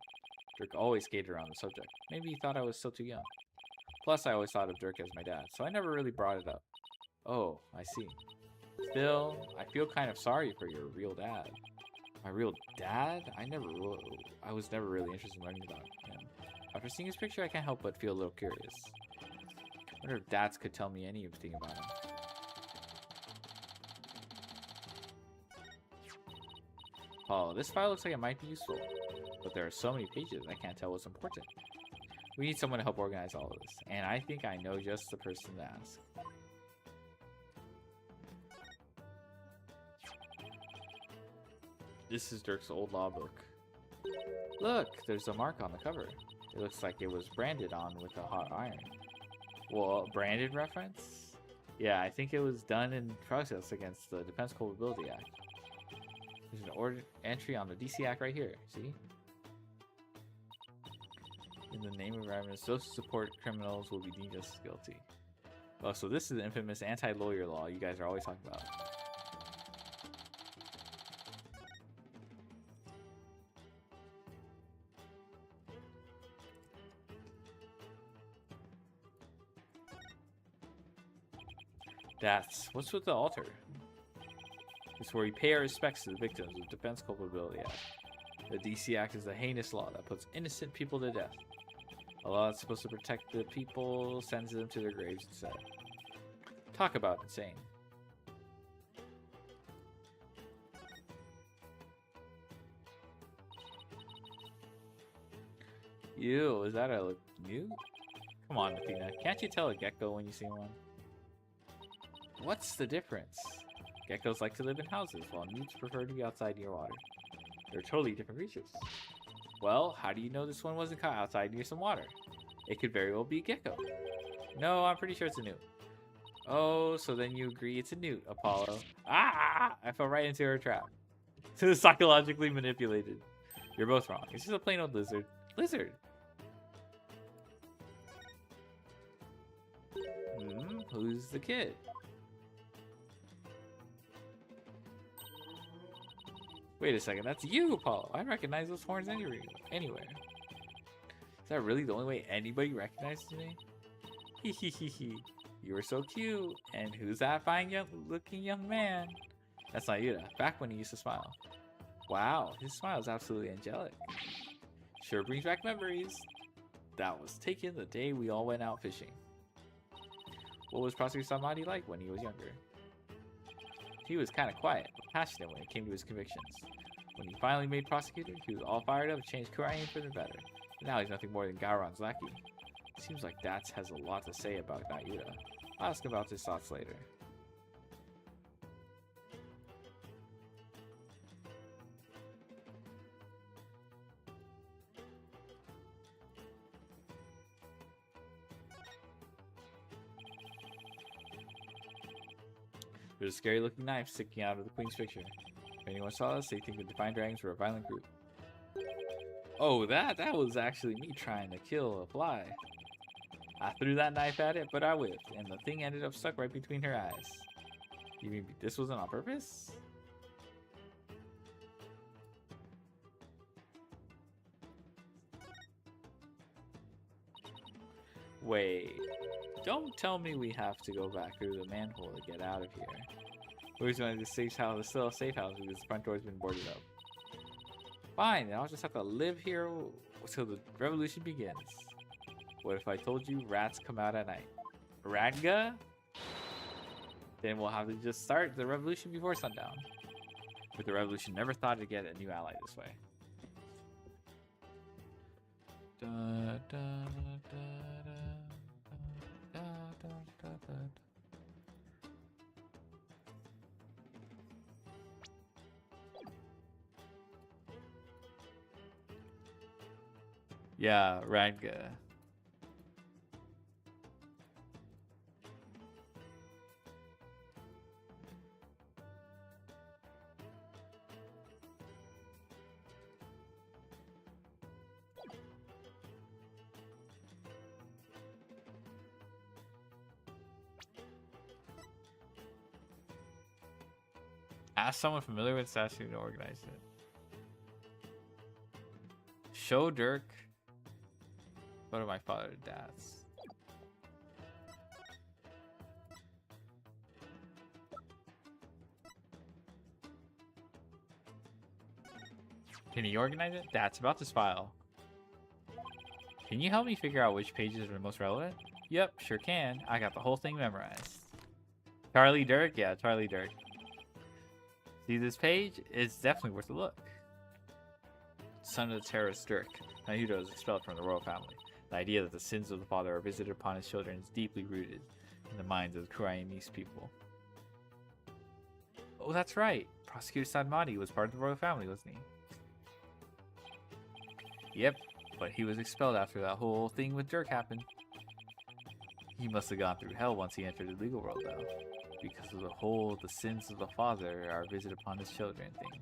Dirk always skated around the subject. Maybe he thought I was still too young. Plus, I always thought of Dirk as my dad, so I never really brought it up. Oh, I see. Still, I feel kind of sorry for your real dad. My real dad? I was never really interested in learning about him. After seeing his picture, I can't help but feel a little curious. I wonder if dads could tell me anything about him. Oh, this file looks like it might be useful, but there are so many pages, I can't tell what's important. We need someone to help organize all of this, and I think I know just the person to ask. This is Dirk's old law book. Look, there's a mark on the cover. It looks like it was branded on with a hot iron. Well, branded reference? Yeah, I think it was done in process against the Defense Culpability Act. There's an order entry on the DC Act right here, see? In the name of environment, social support criminals will be deemed as guilty. Oh, so this is the infamous anti-lawyer law you guys are always talking about. What's with the altar? It's where we pay our respects to the victims of Defense Culpability Act. The DC Act is a heinous law that puts innocent people to death. A law that's supposed to protect the people sends them to their graves instead. Talk about insane. Ew, is that a newt? Come on, Athena. Can't you tell a gecko when you see one? What's the difference? Geckos like to live in houses, while newts prefer to be outside near water. They're totally different creatures. Well, how do you know this one wasn't caught outside near some water? It could very well be a gecko. No, I'm pretty sure it's a newt. Oh, so then you agree it's a newt, Apollo. Ah! I fell right into her trap. Psychologically manipulated. You're both wrong. It's just a plain old lizard. Lizard! Who's the kid? Wait a second, that's you, Apollo. I recognize those horns anywhere. Is that really the only way anybody recognizes me? Hehehehe. You were so cute. And who's that fine looking young man? That's not Yuta. Back when he used to smile. Wow, his smile is absolutely angelic. Sure brings back memories. That was taken the day we all went out fishing. What was Prosecutor Samadi like when he was younger? He was kind of quiet, but passionate when it came to his convictions. When he finally made prosecutor, he was all fired up and changed Kurain for the better. But now he's nothing more than Gowron's lackey. Seems like Dats has a lot to say about Yuta. I'll ask about his thoughts later. There's a scary looking knife sticking out of the Queen's picture. If anyone saw us, they think the Divine Dragons were a violent group. Oh, that was actually me trying to kill a fly. I threw that knife at it, but I whipped, and the thing ended up stuck right between her eyes. You mean this wasn't on purpose? Wait, don't tell me we have to go back through the manhole to get out of here. We always wanted to safe house, the still safe house because the front door's been boarded up. Fine, then I'll just have to live here till the revolution begins. What if I told you rats come out at night? Radga? Then we'll have to just start the revolution before sundown. But the revolution never thought to get a new ally this way. Da, da, da, da, da, da, da, da. Yeah, Radga. Ask someone familiar with statue to organize it. Show Dirk. Go to my father and dad's. Can you organize it? That's about this file. Can you help me figure out which pages are most relevant? Yep, sure can. I got the whole thing memorized. Charlie Dirk? Yeah, Charlie Dirk. See this page? It's definitely worth a look. Son of the terrorist Dirk, Naruto is expelled from the royal family. The idea that the sins of the father are visited upon his children is deeply rooted in the minds of the Kuraianese people. Oh, that's right. Prosecutor Sanmati was part of the royal family, wasn't he? Yep, but he was expelled after that whole thing with Dirk happened. He must have gone through hell once he entered the legal world, though, because of the whole "the sins of the father are visited upon his children" thing.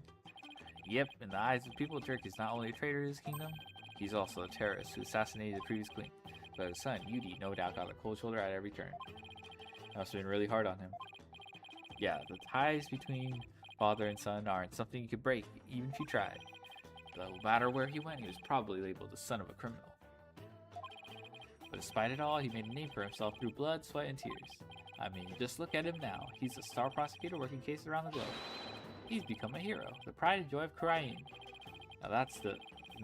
Yep, in the eyes of people, Dirk is not only a traitor to his kingdom, he's also a terrorist who assassinated the previous queen. But his son, Yudi, no doubt got a cold shoulder at every turn. That must have been really hard on him. Yeah, the ties between father and son aren't something you could break, even if you tried. No matter where he went, he was probably labeled the son of a criminal. But despite it all, he made a name for himself through blood, sweat, and tears. I mean, just look at him now. He's a star prosecutor working cases around the globe. He's become a hero, the pride and joy of Kurain. Now that's the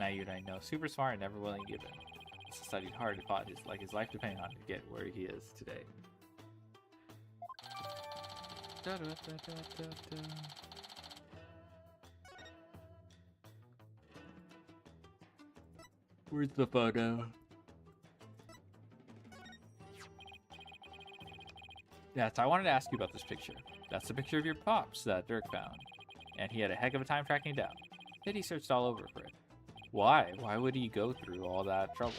Naruto I know. Super smart and never willing to give in. He studied hard and fought his life depending on to get where he is today. Where's the photo? Yeah, so I wanted to ask you about this picture. That's the picture of your pops that Dirk found. And he had a heck of a time tracking it down. Yet he searched all over for it. Why? Why would he go through all that trouble?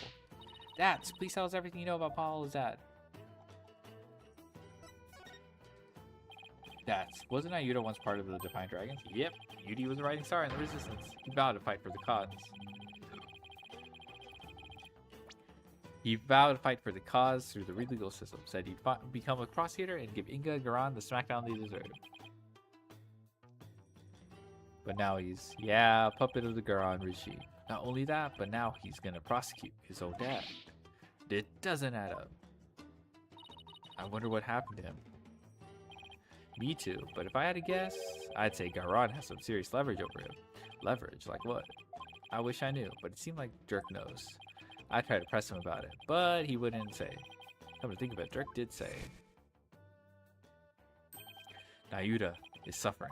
Dad, please tell us everything you know about Paolo's dad. Dad, wasn't Naruto once part of the Defiant Dragons? Yep, Yudi was a rising star in the resistance. He vowed to fight for the cause. He vowed to fight for the cause through the legal system, said he'd become a prosecutor and give Inga and Garan the smackdown they deserved. But now he's, a puppet of the Garan regime. Not only that, but now he's gonna prosecute his own dad. It doesn't add up. I wonder what happened to him. Me too, but if I had to guess, I'd say Garan has some serious leverage over him. Leverage? Like what? I wish I knew, but it seemed like Dirk knows. I tried to press him about it, but he wouldn't say. Come to think of it, Dirk did say. Naruto is suffering.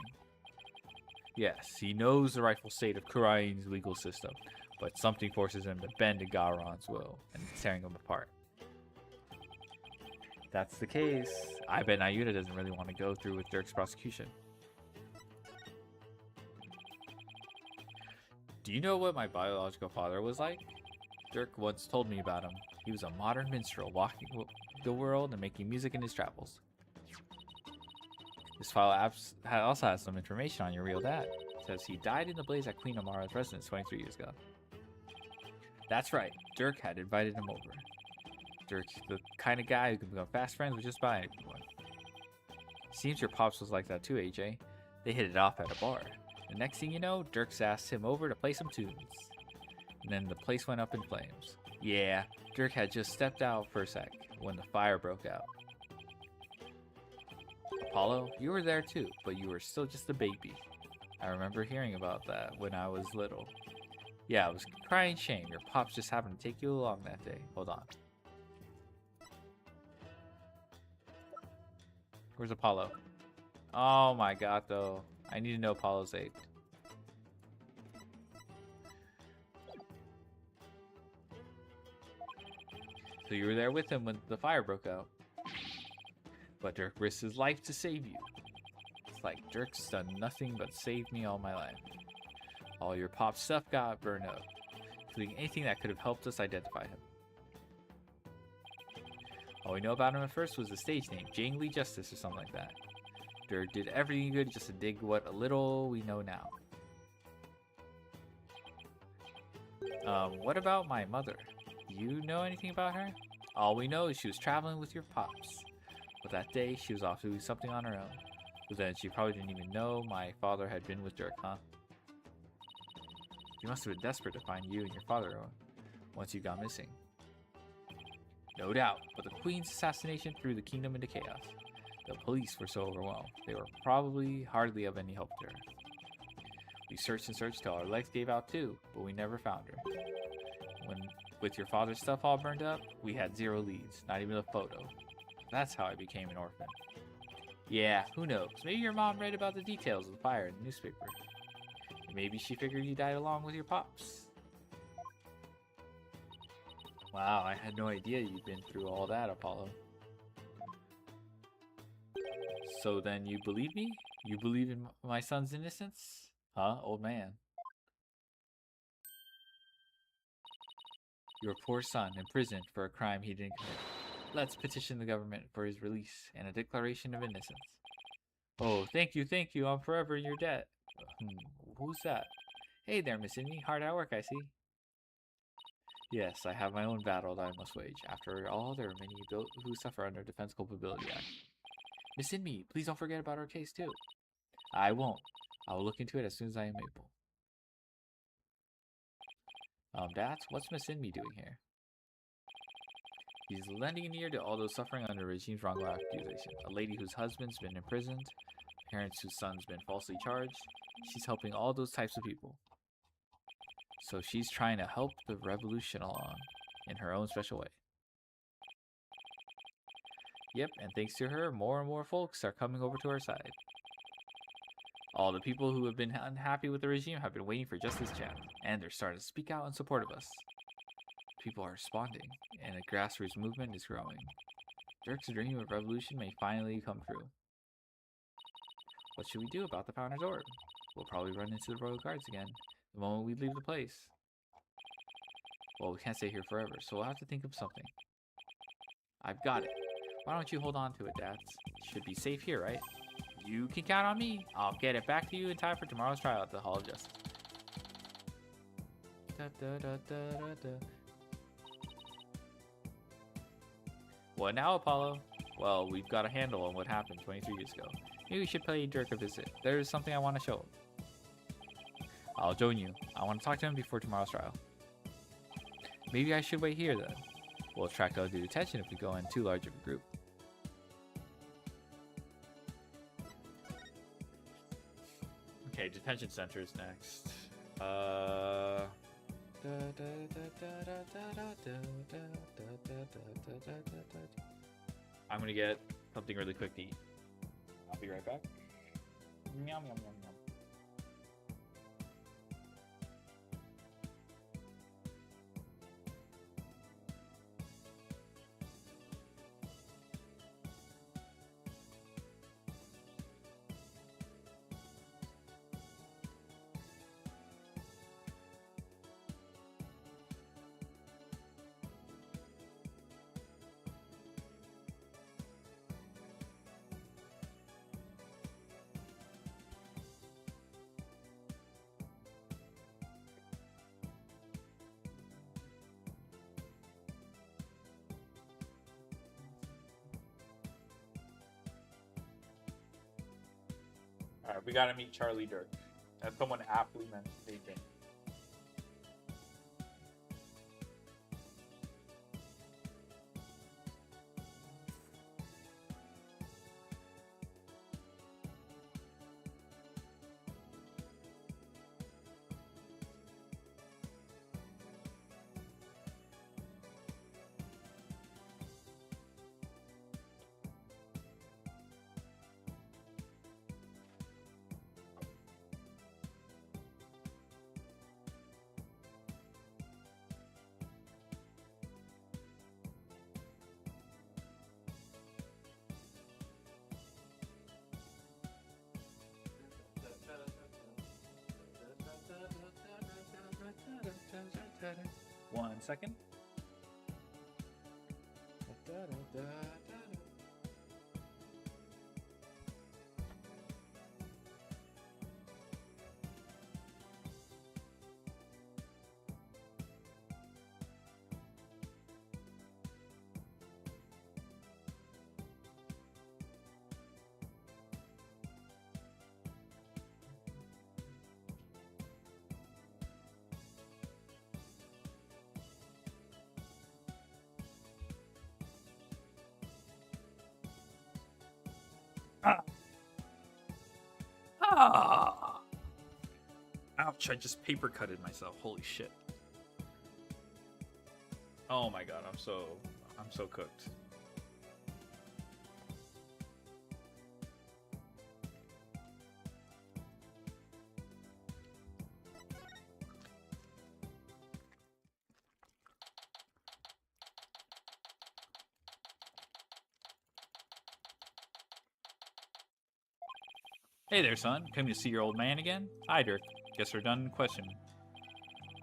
Yes, he knows the rightful state of Kurain's legal system, but something forces him to bend to Garan's will, and it's tearing him apart. If that's the case, I bet Naruto doesn't really want to go through with Dirk's prosecution. Do you know what my biological father was like? Dirk once told me about him. He was a modern minstrel, walking the world and making music in his travels. This file also has some information on your real dad. It says he died in the blaze at Queen Amara's residence 23 years ago. That's right, Dirk had invited him over. Dirk's the kind of guy who can become fast friends with just about anyone. Seems your pops was like that too, AJ. They hit it off at a bar. The next thing you know, Dirk's asked him over to play some tunes. And then the place went up in flames. Yeah, Dirk had just stepped out for a sec when the fire broke out. Apollo, you were there too, but you were still just a baby. I remember hearing about that when I was little. Yeah, it was crying shame. Your pops just happened to take you along that day. Hold on. Where's Apollo? Oh my god, though. I need to know Apollo's age. So you were there with him when the fire broke out. But Dirk risked his life to save you. It's like Dirk's done nothing but save me all my life. All your pop stuff got burned up, including anything that could have helped us identify him. All we know about him at first was the stage name, Jang Lee Justice or something like that. Dirk did everything he could just to dig what a little we know now. What about my mother? Do you know anything about her? All we know is she was traveling with your pops. But that day, she was off doing something on her own. But then she probably didn't even know my father had been with Dirk, huh? You must have been desperate to find you and your father once you got missing. No doubt, but the Queen's assassination threw the kingdom into chaos. The police were so overwhelmed, they were probably hardly of any help to her. We searched and searched till our legs gave out too, but we never found her. With your father's stuff all burned up, we had zero leads, not even a photo. That's how I became an orphan. Yeah, who knows? Maybe your mom read about the details of the fire in the newspaper. Maybe she figured you died along with your pops. Wow, I had no idea you'd been through all that, Apollo. So then you believe me? You believe in my son's innocence? Huh, old man? Your poor son, imprisoned for a crime he didn't commit. Let's petition the government for his release and a declaration of innocence. Oh, thank you. I'm forever in your debt. Who's that? Hey there, Miss Indy. Hard at work, I see. Yes, I have my own battle that I must wage. After all, there are many who suffer under Defense Culpability Act. Miss Indy, please don't forget about our case, too. I won't. I will look into it as soon as I am able. Dad, what's Miss Indy doing here? He's lending an ear to all those suffering under the regime's wrongful accusation. A lady whose husband's been imprisoned, parents whose son's been falsely charged. She's helping all those types of people. So she's trying to help the revolution along in her own special way. Yep, and thanks to her, more and more folks are coming over to our side. All the people who have been unhappy with the regime have been waiting for just this chance, and they're starting to speak out in support of us. People are responding, and a grassroots movement is growing. Dirk's dream of revolution may finally come true. What should we do about the Founder's Orb? We'll probably run into the Royal Guards again the moment we leave the place. Well, we can't stay here forever, so we'll have to think of something. I've got it. Why don't you hold on to it, Dad? It should be safe here, right? You can count on me. I'll get it back to you in time for tomorrow's trial at the Hall of Justice. What now, Apollo? Well, we've got a handle on what happened 23 years ago. Maybe we should pay Dirk a visit. There's something I want to show him. I'll join you. I want to talk to him before tomorrow's trial. Maybe I should wait here then. We'll attract undue attention if we go in too large of a group. Okay, detention center is next. I'm gonna get something really quick to eat. I'll be right back. Meow, meow, meow, meow. Alright, we gotta meet Charlie Dirk. As someone aptly mentioned. One second. Ah! Ouch, I just paper cutted myself. Holy shit. Oh my god, I'm so cooked. Hey there, son. Coming to see your old man again? Hi, Dirk. Guess we're done questioning.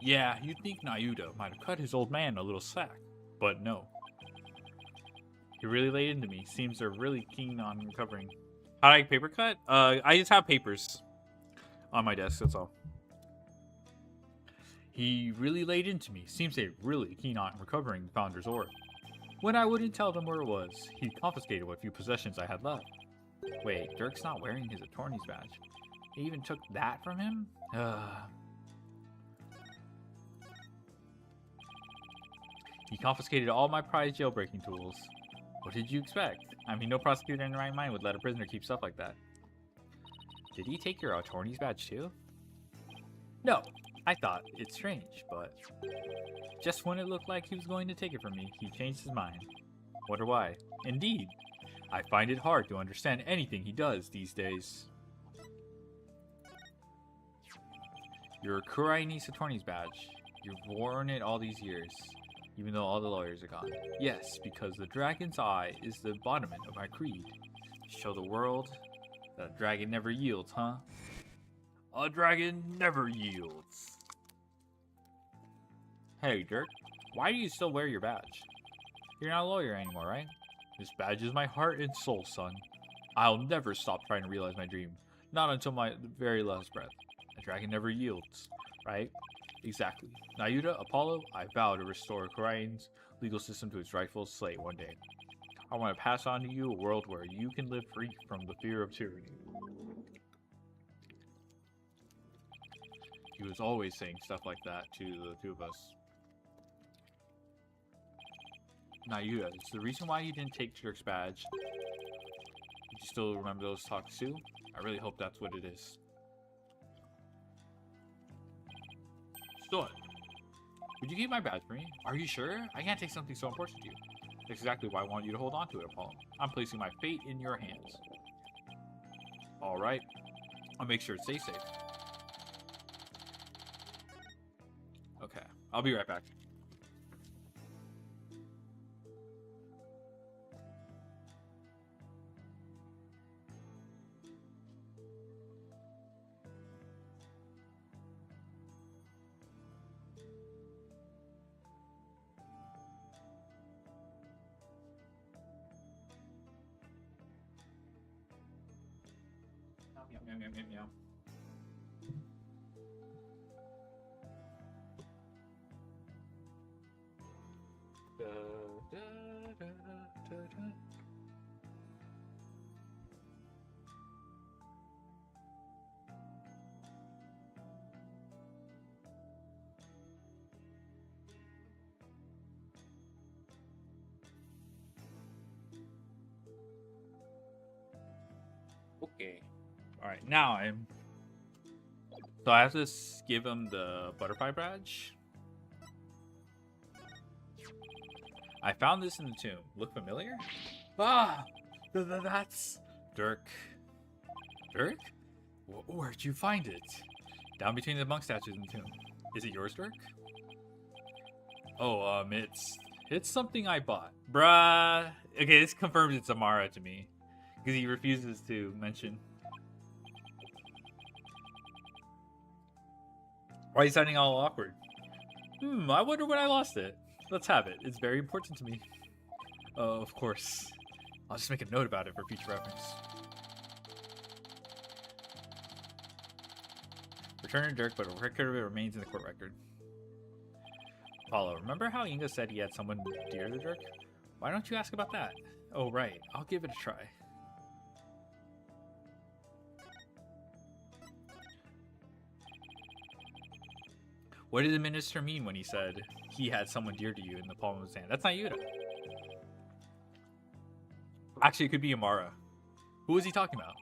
Yeah, you'd think Nayuda might have cut his old man a little slack, but no. He really laid into me. Seems they're really keen on recovering. How do I paper cut? I just have papers on my desk, that's all. He really laid into me. Seems they're really keen on recovering the Founder's Orb. When I wouldn't tell them where it was, he confiscated what few possessions I had left. Wait, Dirk's not wearing his attorney's badge. He even took that from him? He confiscated all my prized jailbreaking tools. What did you expect? I mean, no prosecutor in their right mind would let a prisoner keep stuff like that. Did he take your attorney's badge too? No, I thought it's strange, but just when it looked like he was going to take it from me, he changed his mind. Wonder why? Indeed, I find it hard to understand anything he does these days. Your Kurai's attorney's badge. You've worn it all these years, even though all the lawyers are gone. Yes, because the dragon's eye is the embodiment of my creed. Show the world that a dragon never yields, huh? A dragon never yields. Hey, Dirk, why do you still wear your badge? You're not a lawyer anymore, right? This badge is my heart and soul, son. I'll never stop trying to realize my dream. Not until my very last breath. A dragon never yields, right? Exactly. Nayuda, Apollo, I vow to restore Korai's legal system to its rightful slate one day. I want to pass on to you a world where you can live free from the fear of tyranny. He was always saying stuff like that to the two of us. Nayuda, it's the reason why you didn't take Dirk's badge. Did you still remember those talks too? I really hope that's what it is. Stood. Would you keep my badge for me? Are you sure? I can't take something so important to you. That's exactly why I want you to hold on to it, Apollo. I'm placing my fate in your hands. Alright. I'll make sure it stays safe. Okay. I'll be right back. Meow. Okay. Alright, now I'm... So I have to give him the butterfly badge. I found this in the tomb. Look familiar? Ah! That's... Dirk. Dirk? Where'd you find it? Down between the monk statues in the tomb. Is it yours, Dirk? Oh, it's something I bought. Bruh. Okay, this confirms it's Amara to me. Because he refuses to mention. Why are you sounding all awkward? I wonder when I lost it. Let's have it. It's very important to me. Of course. I'll just make a note about it for future reference. Return to Dirk, but a record of it remains in the court record. Apollo, remember how Inga said he had someone dear to Dirk? Why don't you ask about that? Oh, right. I'll give it a try. What did the minister mean when he said he had someone dear to you in the palm of his hand? That's not Yuta. Actually, it could be Amara. Who was he talking about?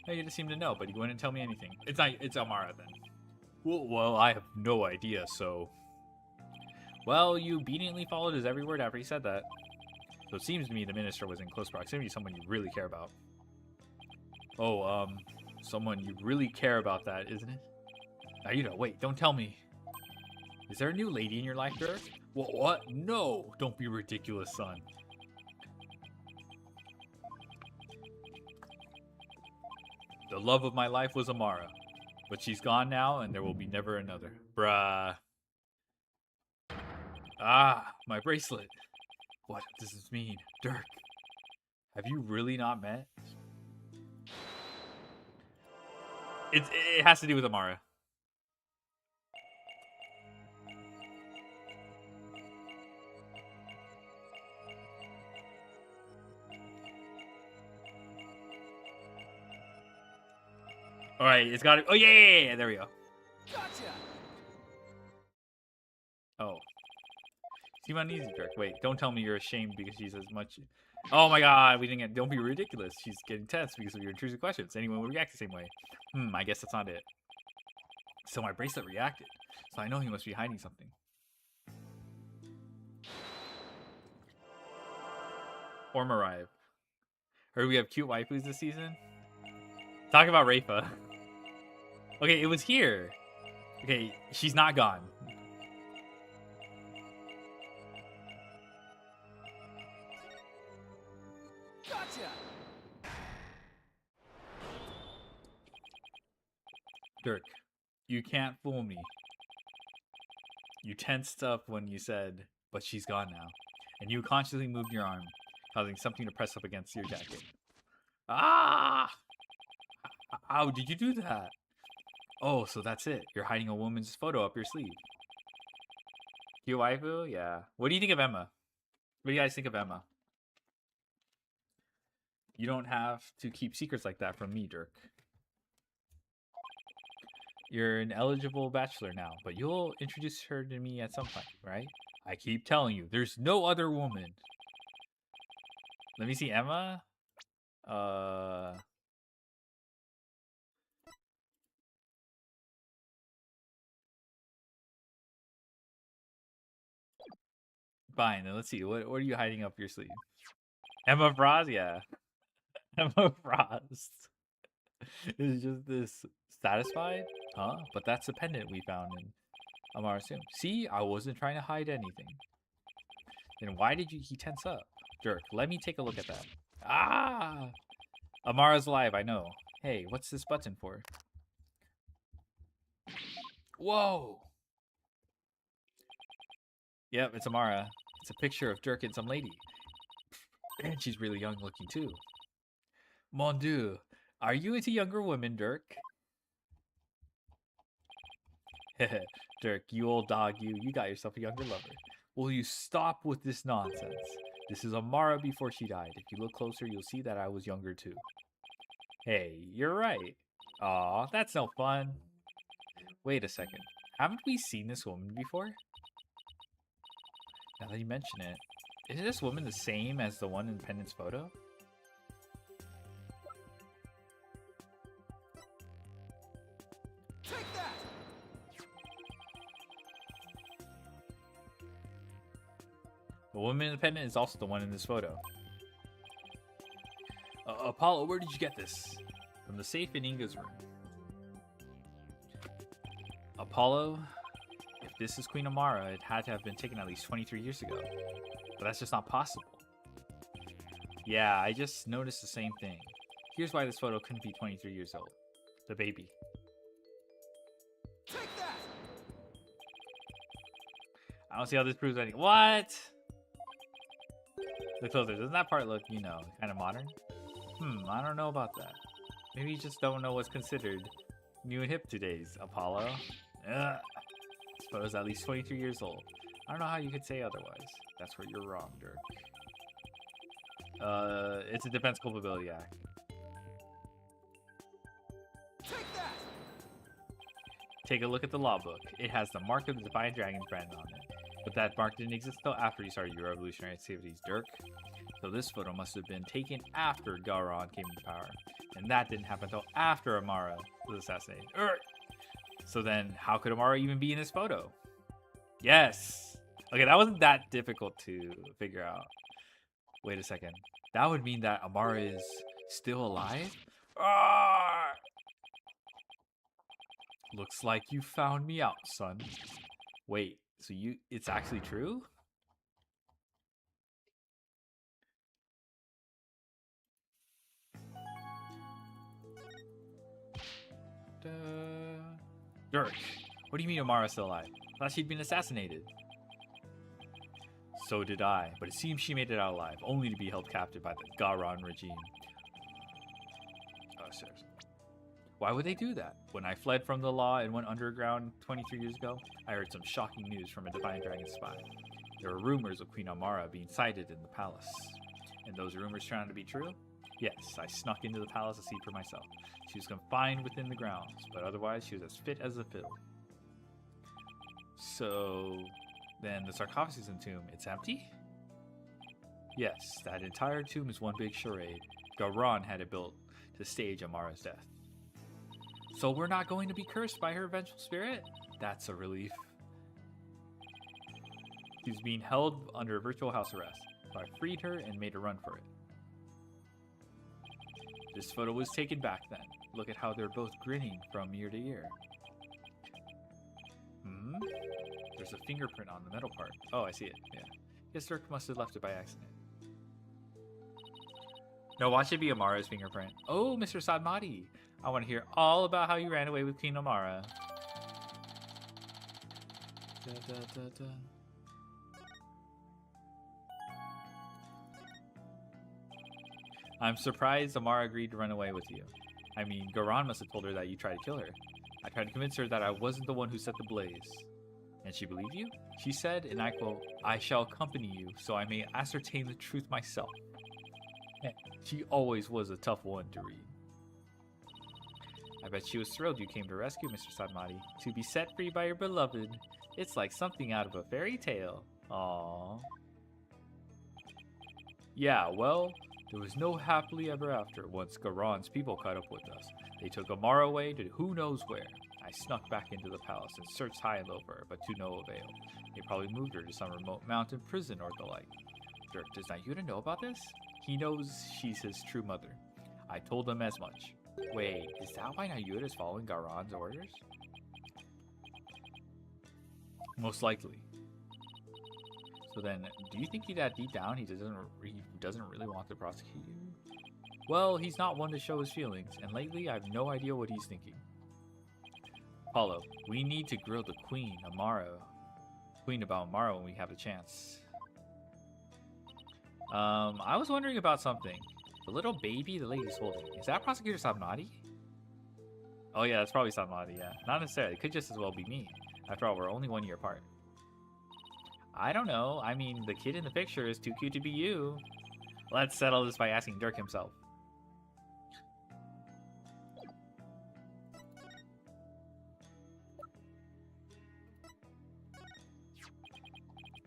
You just seem to know, but you wouldn't tell me anything. It's not. It's Amara then. Well, I have no idea. So, well, you obediently followed his every word after he said that. So it seems to me the minister was in close proximity to someone you really care about. Oh, someone you really care about, that isn't it? Now you know. Wait, don't tell me. Is there a new lady in your life, Dirk? What? No! Don't be ridiculous, son. The love of my life was Amara. But she's gone now, and there will be never another. Bruh. Ah, my bracelet. What does this mean? Dirk, have you really not met? It has to do with Amara. All right, it's got to. Oh yeah, there we go. Gotcha. Oh, seem uneasy, Dirk. Wait, don't tell me you're ashamed because she's as much. Oh my God, we didn't get. Don't be ridiculous. She's getting tense because of your intrusive questions. Anyone would react the same way. I guess that's not it. So my bracelet reacted. So I know he must be hiding something. Or Mariah. Heard we have cute waifus this season. Talk about Rafa. Okay, it was here. Okay, she's not gone. Gotcha. Dirk, you can't fool me. You tensed up when you said, but she's gone now. And you consciously moved your arm, causing something to press up against your jacket. Ah! How did you do that? Oh, so that's it. You're hiding a woman's photo up your sleeve. Cute waifu? Yeah. What do you think of Emma? What do you guys think of Emma? You don't have to keep secrets like that from me, Dirk. You're an eligible bachelor now, but you'll introduce her to me at some point, right? I keep telling you, there's no other woman. Let me see Emma. Fine, then let's see. What are you hiding up your sleeve? Emma Frost? Yeah. Emma Frost. Is just this satisfied? Huh? But that's the pendant we found in Amara's tomb. See? I wasn't trying to hide anything. Then why did he tense up? Dirk, let me take a look at that. Ah! Amara's alive, I know. Hey, what's this button for? Whoa! Yep, it's Amara. It's a picture of Dirk and some lady. And she's really young looking too. Mon Dieu, are you into younger women, Dirk? Heh, Dirk, you old dog, you got yourself a younger lover. Will you stop with this nonsense? This is Amara before she died. If you look closer, you'll see that I was younger too. Hey, you're right. Aw, that's no fun. Wait a second. Haven't we seen this woman before? Now that you mention it, isn't this woman the same as the one in Pendant's photo? Take that! The woman in the pendant is also the one in this photo. Apollo, where did you get this? From the safe in Inga's room. Apollo, if this is Queen Amara, it had to have been taken at least 23 years ago. But that's just not possible. Yeah, I just noticed the same thing. Here's why this photo couldn't be 23 years old. The baby. Take that! I don't see how this proves anything. What? Look closer. Doesn't that part look, kind of modern? I don't know about that. Maybe you just don't know what's considered new and hip today's, Apollo. Ugh. This photo's at least 23 years old. I don't know how you could say otherwise. That's where you're wrong, Dirk. It's a Defense Culpability Act. Take that! Take a look at the law book. It has the mark of the Divine Dragon brand on it. But that mark didn't exist until after you started your revolutionary activities, Dirk. So this photo must have been taken after Garon came into power. And that didn't happen until after Amara was assassinated. So then, how could Amara even be in this photo? Yes! Okay, that wasn't that difficult to figure out. Wait a second. That would mean that Amara is still alive? Arrgh! Looks like you found me out, son. Wait, so it's actually true? Dirk, what do you mean Amara's still alive? I thought she'd been assassinated. So did I, but it seems she made it out alive, only to be held captive by the Garon regime. Oh, seriously. Why would they do that? When I fled from the law and went underground 23 years ago, I heard some shocking news from a Divine Dragon spy. There were rumors of Queen Amara being sighted in the palace. And those rumors turned out to be true? Yes, I snuck into the palace to see for myself. She was confined within the grounds, but otherwise she was as fit as a fiddle. So, then the sarcophagus in the tomb, it's empty? Yes, that entire tomb is one big charade. Garon had it built to stage Amara's death. So we're not going to be cursed by her vengeful spirit? That's a relief. She's being held under virtual house arrest, so I freed her and made a run for it. This photo was taken back then. Look at how they're both grinning from ear to ear. There's a fingerprint on the metal part. Oh, I see it. Yeah. Guess Dirk must have left it by accident. No, watch it be Amara's fingerprint. Oh, Mr. Sadmati. I want to hear all about how you ran away with Queen Amara. Da, da, da, da. I'm surprised Amara agreed to run away with you. I mean, Garon must have told her that you tried to kill her. I tried to convince her that I wasn't the one who set the blaze. And she believed you? She said, and I quote, "I shall accompany you so I may ascertain the truth myself." She always was a tough one to read. I bet she was thrilled you came to rescue, Mr. Sadmati. To be set free by your beloved. It's like something out of a fairy tale. Aww. Yeah, well, there was no happily ever after once Garon's people caught up with us. They took Amara away to who knows where. I snuck back into the palace and searched high and low for her, but to no avail. They probably moved her to some remote mountain prison or the like. Dirk, does Nayuta know about this? He knows she's his true mother. I told him as much. Wait, is that why Nayuta is following Garon's orders? Most likely. So then, do you think that deep down he doesn't really want to prosecute you? Well, he's not one to show his feelings, and lately I have no idea what he's thinking. Paulo, we need to grill the Queen about Amara when we have the chance. I was wondering about something. The little baby the lady's holding, is that Prosecutor Sadmati? Oh yeah, that's probably Sadmati, yeah. Not necessarily, it could just as well be me. After all, we're only 1 year apart. I don't know, I mean, the kid in the picture is too cute to be you. Let's settle this by asking Dirk himself.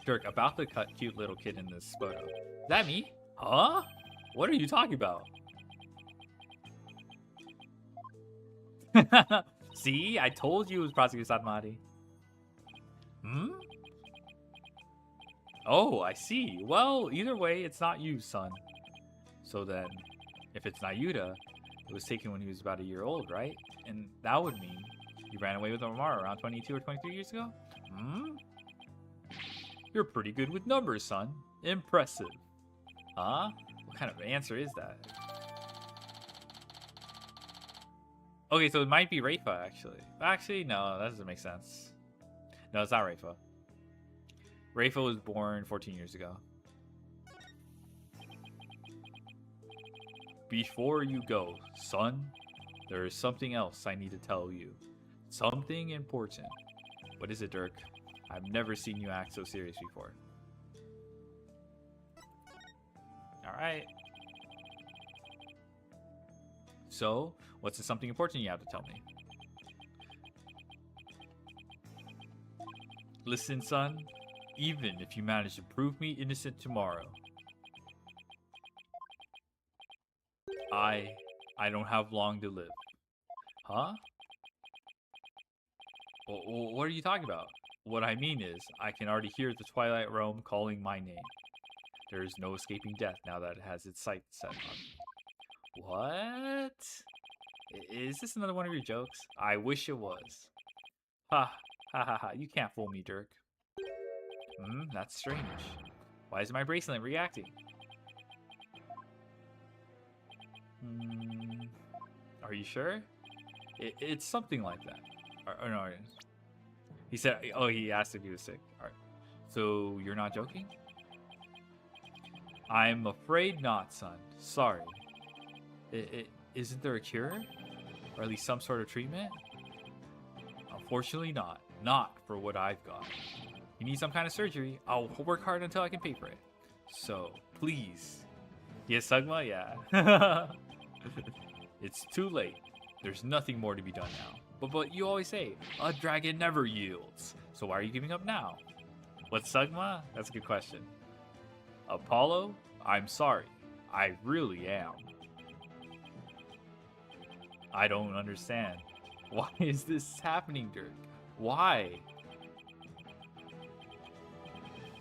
Dirk, about the cute little kid in this photo. Is that me? Huh? What are you talking about? See, I told you it was Prosecutor Sadmati. Oh, I see. Well, either way, it's not you, son. So then, if it's Nayuta, it was taken when he was about 1 year old, right? And that would mean you ran away with Amara around 22 or 23 years ago? You're pretty good with numbers, son. Impressive. Huh? What kind of answer is that? Okay, so it might be Rafa, actually. Actually, no, that doesn't make sense. No, it's not Rafa. Rafa was born 14 years ago. Before you go, son, there is something else I need to tell you. Something important. What is it, Dirk? I've never seen you act so serious before. Alright. So, what's the something important you have to tell me? Listen, son. Even if you manage to prove me innocent tomorrow, I I don't have long to live. Huh? What are you talking about? What I mean is, I can already hear the Twilight Realm calling my name. There is no escaping death now that it has its sights set on me. What? Is this another one of your jokes? I wish it was. Ha, ha ha ha, you can't fool me, Dirk. That's strange. Why is my bracelet reacting? Are you sure? It's something like that. Or no, he said, oh, he asked if he was sick. All right. So you're not joking? I'm afraid not, son. Sorry. Isn't there a cure? Or at least some sort of treatment? Unfortunately not. Not for what I've got. You need some kind of surgery, I'll work hard until I can pay for it. So, please. Yes, Sugma? Yeah. It's too late. There's nothing more to be done now. But you always say, a dragon never yields. So why are you giving up now? What's Sugma? That's a good question. Apollo, I'm sorry. I really am. I don't understand. Why is this happening, Dirk? Why?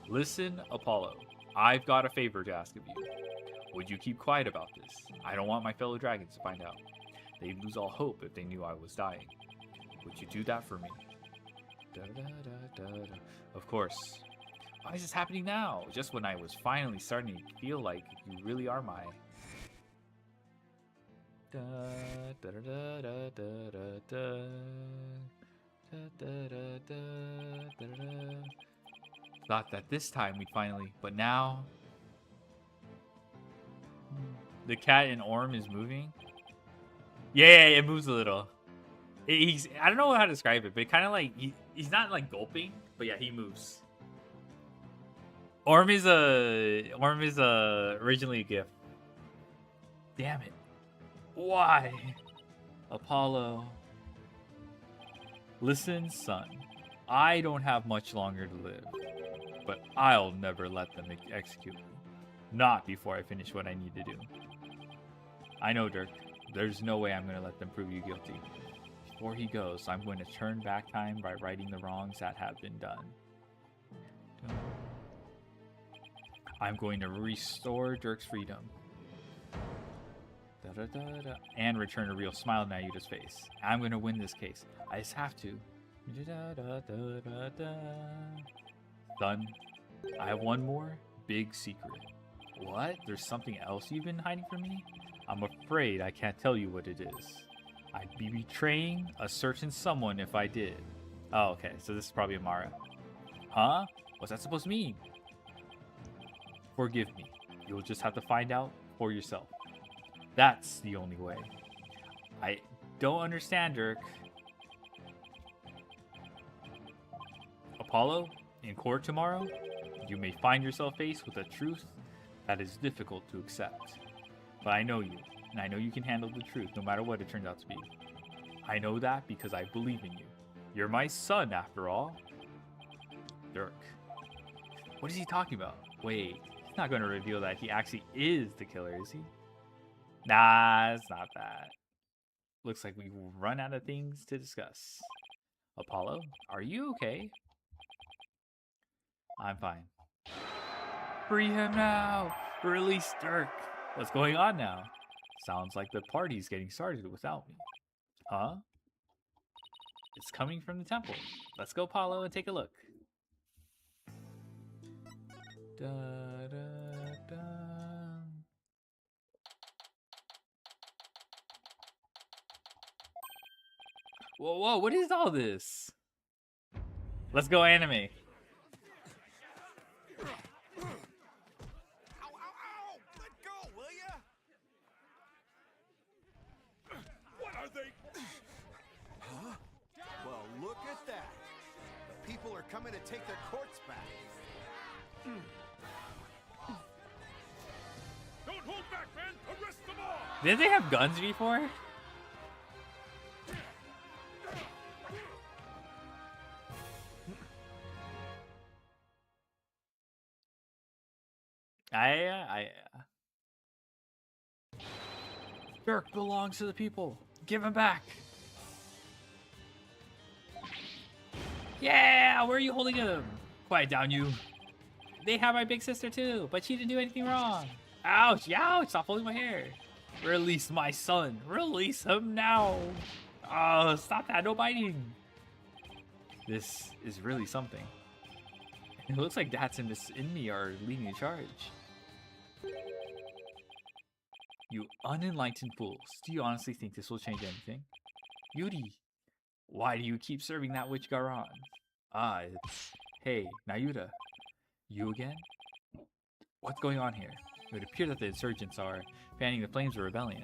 Listen, Apollo. I've got a favor to ask of you. Would you keep quiet about this? I don't want my fellow dragons to find out. They'd lose all hope if they knew I was dying. Would you do that for me? Of course. Why is this happening now? Just when I was finally starting to feel like you really are my... Thought that this time we'd finally... But now... The cat in Orm is moving? Yeah, it moves a little. I don't know how to describe it, but kind of like he's not like gulping, but yeah, he moves. Orm is originally a gift. Damn it. Why? Apollo. Listen, son. I don't have much longer to live, but I'll never let them execute me. Not before I finish what I need to do. I know, Dirk. There's no way I'm going to let them prove you guilty. Before he goes, I'm going to turn back time by righting the wrongs that have been done. I'm going to restore Dirk's freedom. And return a real smile to Nayuta's face. I'm going to win this case. I just have to. Son, I have one more big secret. What? There's something else you've been hiding from me? I'm afraid I can't tell you what it is. I'd be betraying a certain someone if I did. Oh, okay. So this is probably Amara. Huh? What's that supposed to mean? Forgive me. You'll just have to find out for yourself. That's the only way. I don't understand, Dirk. Apollo, in court tomorrow, you may find yourself faced with a truth that is difficult to accept. But I know you, and I know you can handle the truth no matter what it turns out to be. I know that because I believe in you. You're my son, after all. Dirk. What is he talking about? Wait, he's not going to reveal that he actually is the killer, is he? Nah, it's not that. Looks like we've run out of things to discuss. Apollo, are you okay? I'm fine. Free him now! Release Dirk! What's going on now? Sounds like the party's getting started without me. Huh? It's coming from the temple. Let's go, Apollo, and take a look. Da, da, da. Whoa, what is all this? Let's go anime. Look at that. The people are coming to take their courts back. Don't hold back, man! Arrest them all! Didn't they have guns before? Dirk belongs to the people. Give him back. Yeah, where are you holding him? Quiet down, you. They have my big sister too, but she didn't do anything wrong. Ouch, ouch, stop pulling my hair. Release my son. Release him now. Oh, stop that, no biting. This is really something. It looks like Dats and Miss Inmi are leading the charge. You unenlightened fools. Do you honestly think this will change anything? Yuri, why do you keep serving that witch Garan? Ah, it's... Hey, Nayuta. You again? What's going on here? It would appear that the insurgents are fanning the flames of rebellion.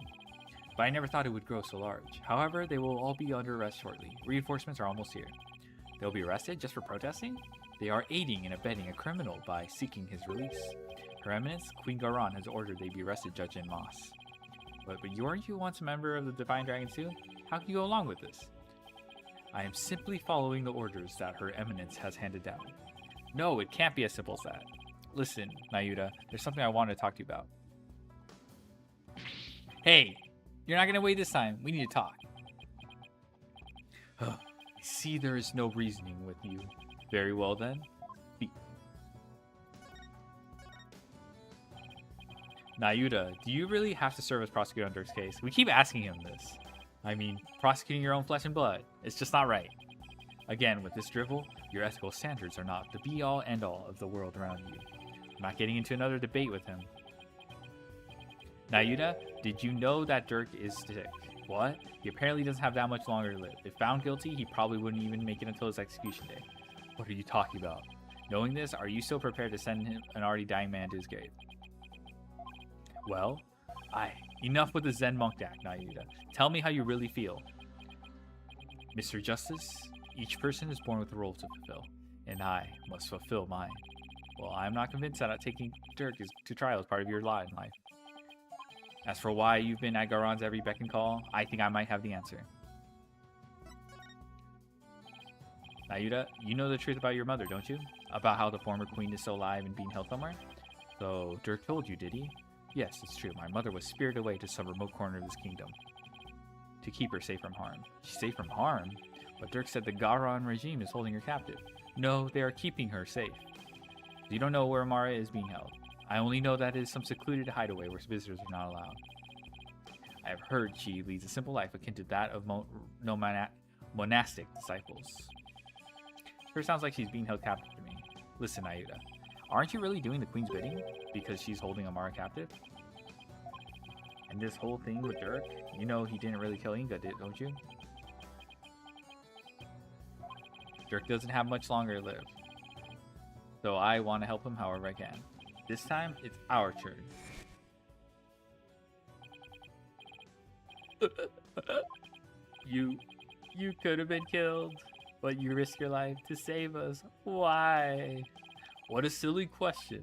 But I never thought it would grow so large. However, they will all be under arrest shortly. Reinforcements are almost here. They'll be arrested just for protesting? They are aiding and abetting a criminal by seeking his release. Her Eminence, Queen Garan, has ordered they be arrested, Judge En Moss. But weren't you once a member of the Divine Dragon too? How can you go along with this? I am simply following the orders that Her Eminence has handed down. No, it can't be as simple as that. Listen, Nayuta, there's something I want to talk to you about. Hey, you're not going to wait this time. We need to talk. I see there is no reasoning with you. Very well then. Speak. Nayuta, do you really have to serve as prosecutor on Dirk's case? We keep asking him this. I mean, prosecuting your own flesh and blood. It's just not right. Again, with this drivel, your ethical standards are not the be-all, end-all of the world around you. I'm not getting into another debate with him. Nayuta, did you know that Dirk is sick? What? He apparently doesn't have that much longer to live. If found guilty, he probably wouldn't even make it until his execution day. What are you talking about? Knowing this, are you still prepared to send him an already dying man to his grave? Well, enough with the Zen monk act, Nayuta. Tell me how you really feel. Mr. Justice, each person is born with a role to fulfill, and I must fulfill mine. Well, I'm not convinced that taking Dirk to trial is part of your lot in life. As for why you've been at Garon's every beck and call, I think I might have the answer. Nayuta, you know the truth about your mother, don't you? About how the former queen is still alive and being held somewhere? So, Dirk told you, did he? Yes, it's true. My mother was spirited away to some remote corner of this kingdom to keep her safe from harm. She's safe from harm? But Dirk said the Garon regime is holding her captive. No, they are keeping her safe. You don't know where Amara is being held. I only know that it is some secluded hideaway where visitors are not allowed. I have heard she leads a simple life akin to that of monastic disciples. Sure sounds like she's being held captive to me. Listen, Nayuta, aren't you really doing the queen's bidding because she's holding Amara captive? And this whole thing with Dirk, you know he didn't really kill Inga, don't you? Dirk doesn't have much longer to live. So I want to help him however I can. This time, it's our turn. You could have been killed, but you risked your life to save us. Why? What a silly question.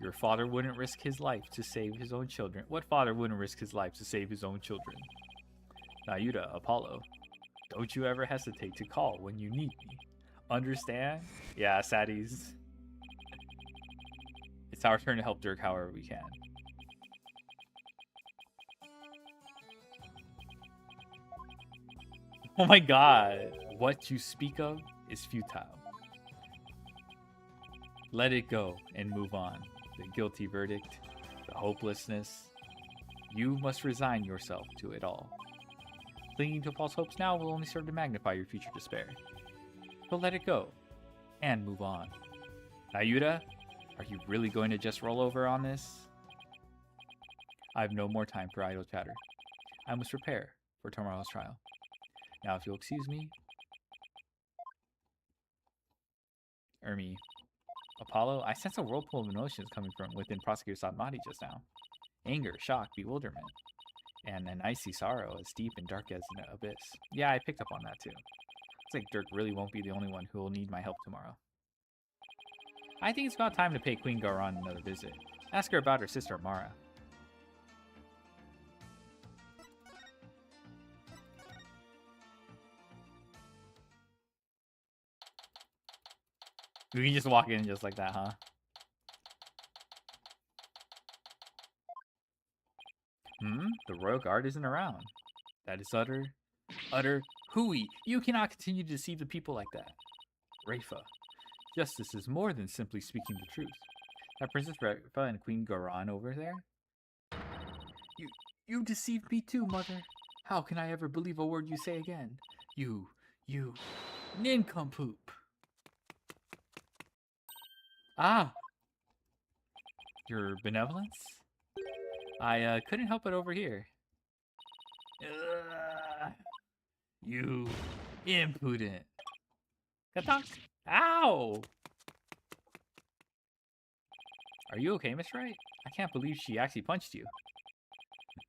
Your father wouldn't risk his life to save his own children. What father wouldn't risk his life to save his own children? Nayuta, Apollo, don't you ever hesitate to call when you need me. Understand? Yeah, saddies. It's our turn to help Dirk however we can. Oh my god. What you speak of is futile. Let it go and move on. The guilty verdict, the hopelessness. You must resign yourself to it all. Clinging to false hopes now will only serve to magnify your future despair. So let it go and move on. Nayuta, are you really going to just roll over on this? I have no more time for idle chatter. I must prepare for tomorrow's trial. Now, if you'll excuse me. Apollo, I sense a whirlpool of emotions coming from within Prosecutor Satmati just now. Anger, shock, bewilderment, and an icy sorrow as deep and dark as an abyss. Yeah, I picked up on that too. Looks like Dirk really won't be the only one who will need my help tomorrow. I think it's about time to pay Queen Garan another visit. Ask her about her sister Amara. We can just walk in just like that, huh? The royal guard isn't around. That is utter hooey. You cannot continue to deceive the people like that. Rafa, justice is more than simply speaking the truth. That Princess Rafa and Queen Garan over there? You deceived me too, Mother. How can I ever believe a word you say again? You nincompoop. Ah, your benevolence? I couldn't help it over here. You impudent. Katonk. Ow! Are you okay, Miss Wright? I can't believe she actually punched you.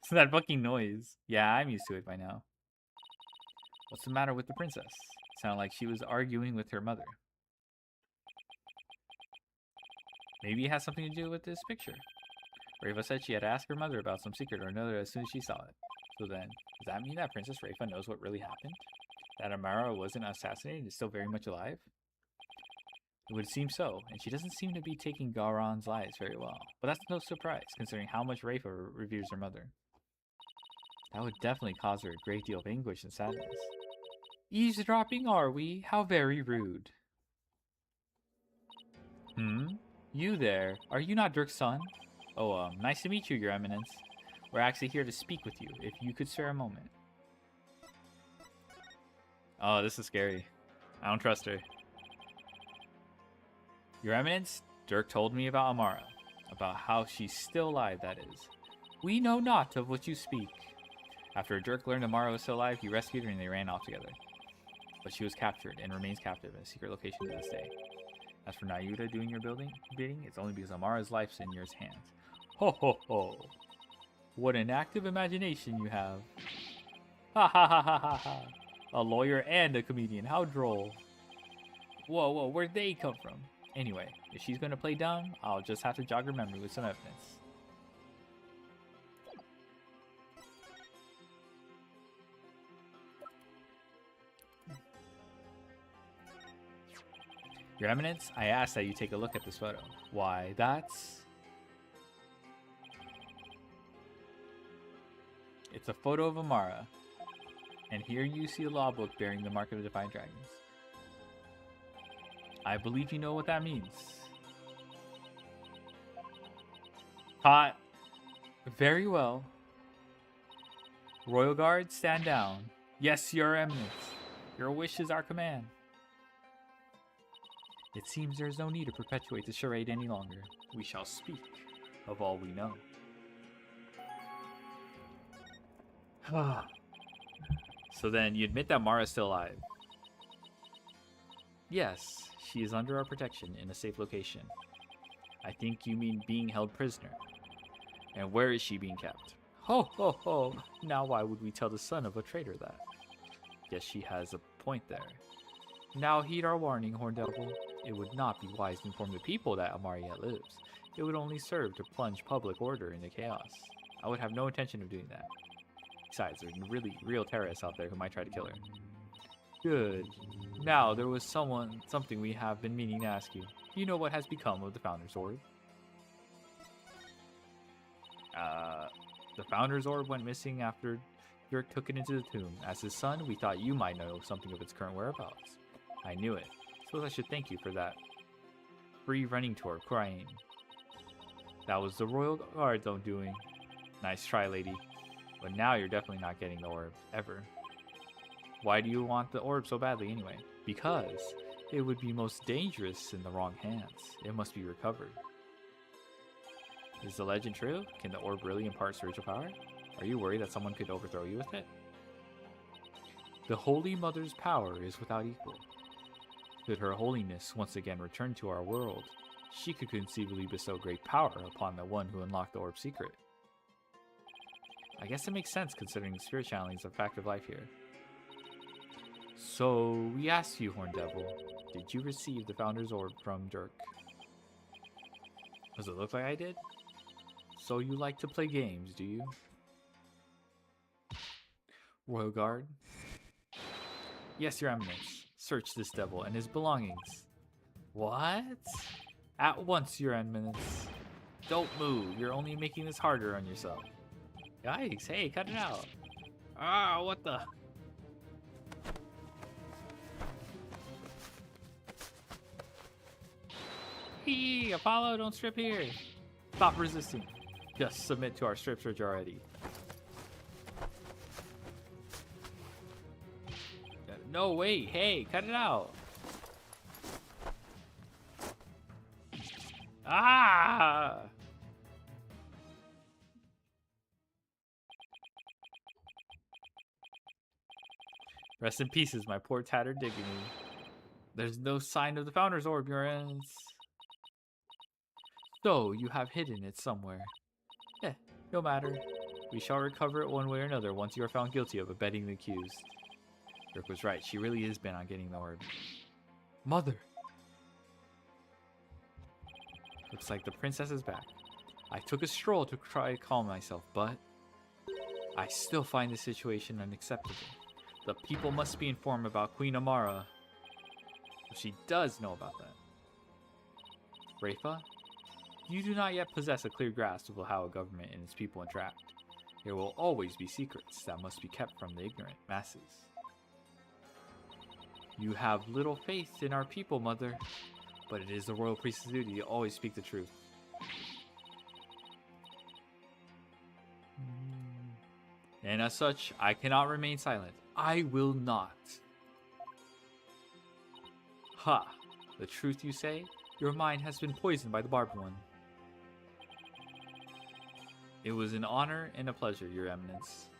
It's that fucking noise. Yeah, I'm used to it by now. What's the matter with the princess? Sounded like she was arguing with her mother. Maybe it has something to do with this picture. Rafa said she had to ask her mother about some secret or another as soon as she saw it. So then, does that mean that Princess Rafa knows what really happened? That Amara wasn't assassinated and is still very much alive? It would seem so, and she doesn't seem to be taking Garon's lies very well. But that's no surprise, considering how much Rafa reveres her mother. That would definitely cause her a great deal of anguish and sadness. Eavesdropping, are we? How very rude. You there. Are you not Dirk's son? Oh, nice to meet you, Your Eminence. We're actually here to speak with you, if you could spare a moment. Oh, this is scary. I don't trust her. Your Eminence, Dirk told me about Amara. About how she's still alive, that is. We know not of what you speak. After Dirk learned Amara was still alive, he rescued her and they ran off together. But she was captured and remains captive in a secret location to this day. As for Nayuta doing your bidding, it's only because Amara's life's in your hands. Ho ho ho! What an active imagination you have. Ha ha ha ha ha ha! A lawyer and a comedian, how droll. Whoa, where'd they come from? Anyway, if she's gonna play dumb, I'll just have to jog her memory with some evidence. Your Eminence, I ask that you take a look at this photo. Why, that's... It's a photo of Amara. And here you see a law book bearing the mark of the Defiant Dragons. I believe you know what that means. Hot. Very well. Royal Guard, stand down. Yes, Your Eminence. Your wish is our command. It seems there is no need to perpetuate the charade any longer. We shall speak of all we know. So then, you admit that Mara is still alive? Yes, she is under our protection in a safe location. I think you mean being held prisoner. And where is she being kept? Ho ho ho! Now why would we tell the son of a traitor that? Guess she has a point there. Now heed our warning, Horndevil. It would not be wise to inform the people that Amara yet lives. It would only serve to plunge public order into chaos. I would have no intention of doing that. Besides, there's really real terrorists out there who might try to kill her. Good. Now, there was something we have been meaning to ask you. Do you know what has become of the Founder's Orb? The Founder's Orb went missing after Dirk took it into the tomb. As his son, we thought you might know something of its current whereabouts. I knew it. Suppose I should thank you for that free running tour, crying. That was the Royal Guard's own doing. Nice try, lady. But now you're definitely not getting the orb, ever. Why do you want the orb so badly anyway? Because it would be most dangerous in the wrong hands. It must be recovered. Is the legend true? Can the orb really impart spiritual power? Are you worried that someone could overthrow you with it? The Holy Mother's power is without equal. Could Her Holiness once again return to our world, she could conceivably bestow great power upon the one who unlocked the orb's secret. I guess it makes sense considering spirit channeling is a fact of life here. So, we asked you, Horndevil, did you receive the Founder's Orb from Dirk? Does it look like I did? So you like to play games, do you? Royal Guard? Yes, Your Eminence. Search this devil and his belongings. What? At once, Your Eminence. Don't move. You're only making this harder on yourself. Yikes, hey, cut it out. Ah, what the? Hey, Apollo, don't strip here. Stop resisting. Just submit to our strip search already. No, wait, hey, cut it out. Ah! Rest in pieces, my poor tattered dignity. There's no sign of the Founder's Orb, Your Eminence. So, you have hidden it somewhere. No matter. We shall recover it one way or another once you are found guilty of abetting the accused. Dirk was right. She really is bent on getting the orb. Mother! Looks like the princess is back. I took a stroll to try to calm myself, but I still find the situation unacceptable. The people must be informed about Queen Amara. If she does know about that. Rafa, you do not yet possess a clear grasp of how a government and its people interact. There will always be secrets that must be kept from the ignorant masses. You have little faith in our people, Mother, but it is the royal priest's duty to always speak the truth. And as such, I cannot remain silent. I will not. Ha! The truth you say? Your mind has been poisoned by the barbed one. It was an honor and a pleasure, Your Eminence.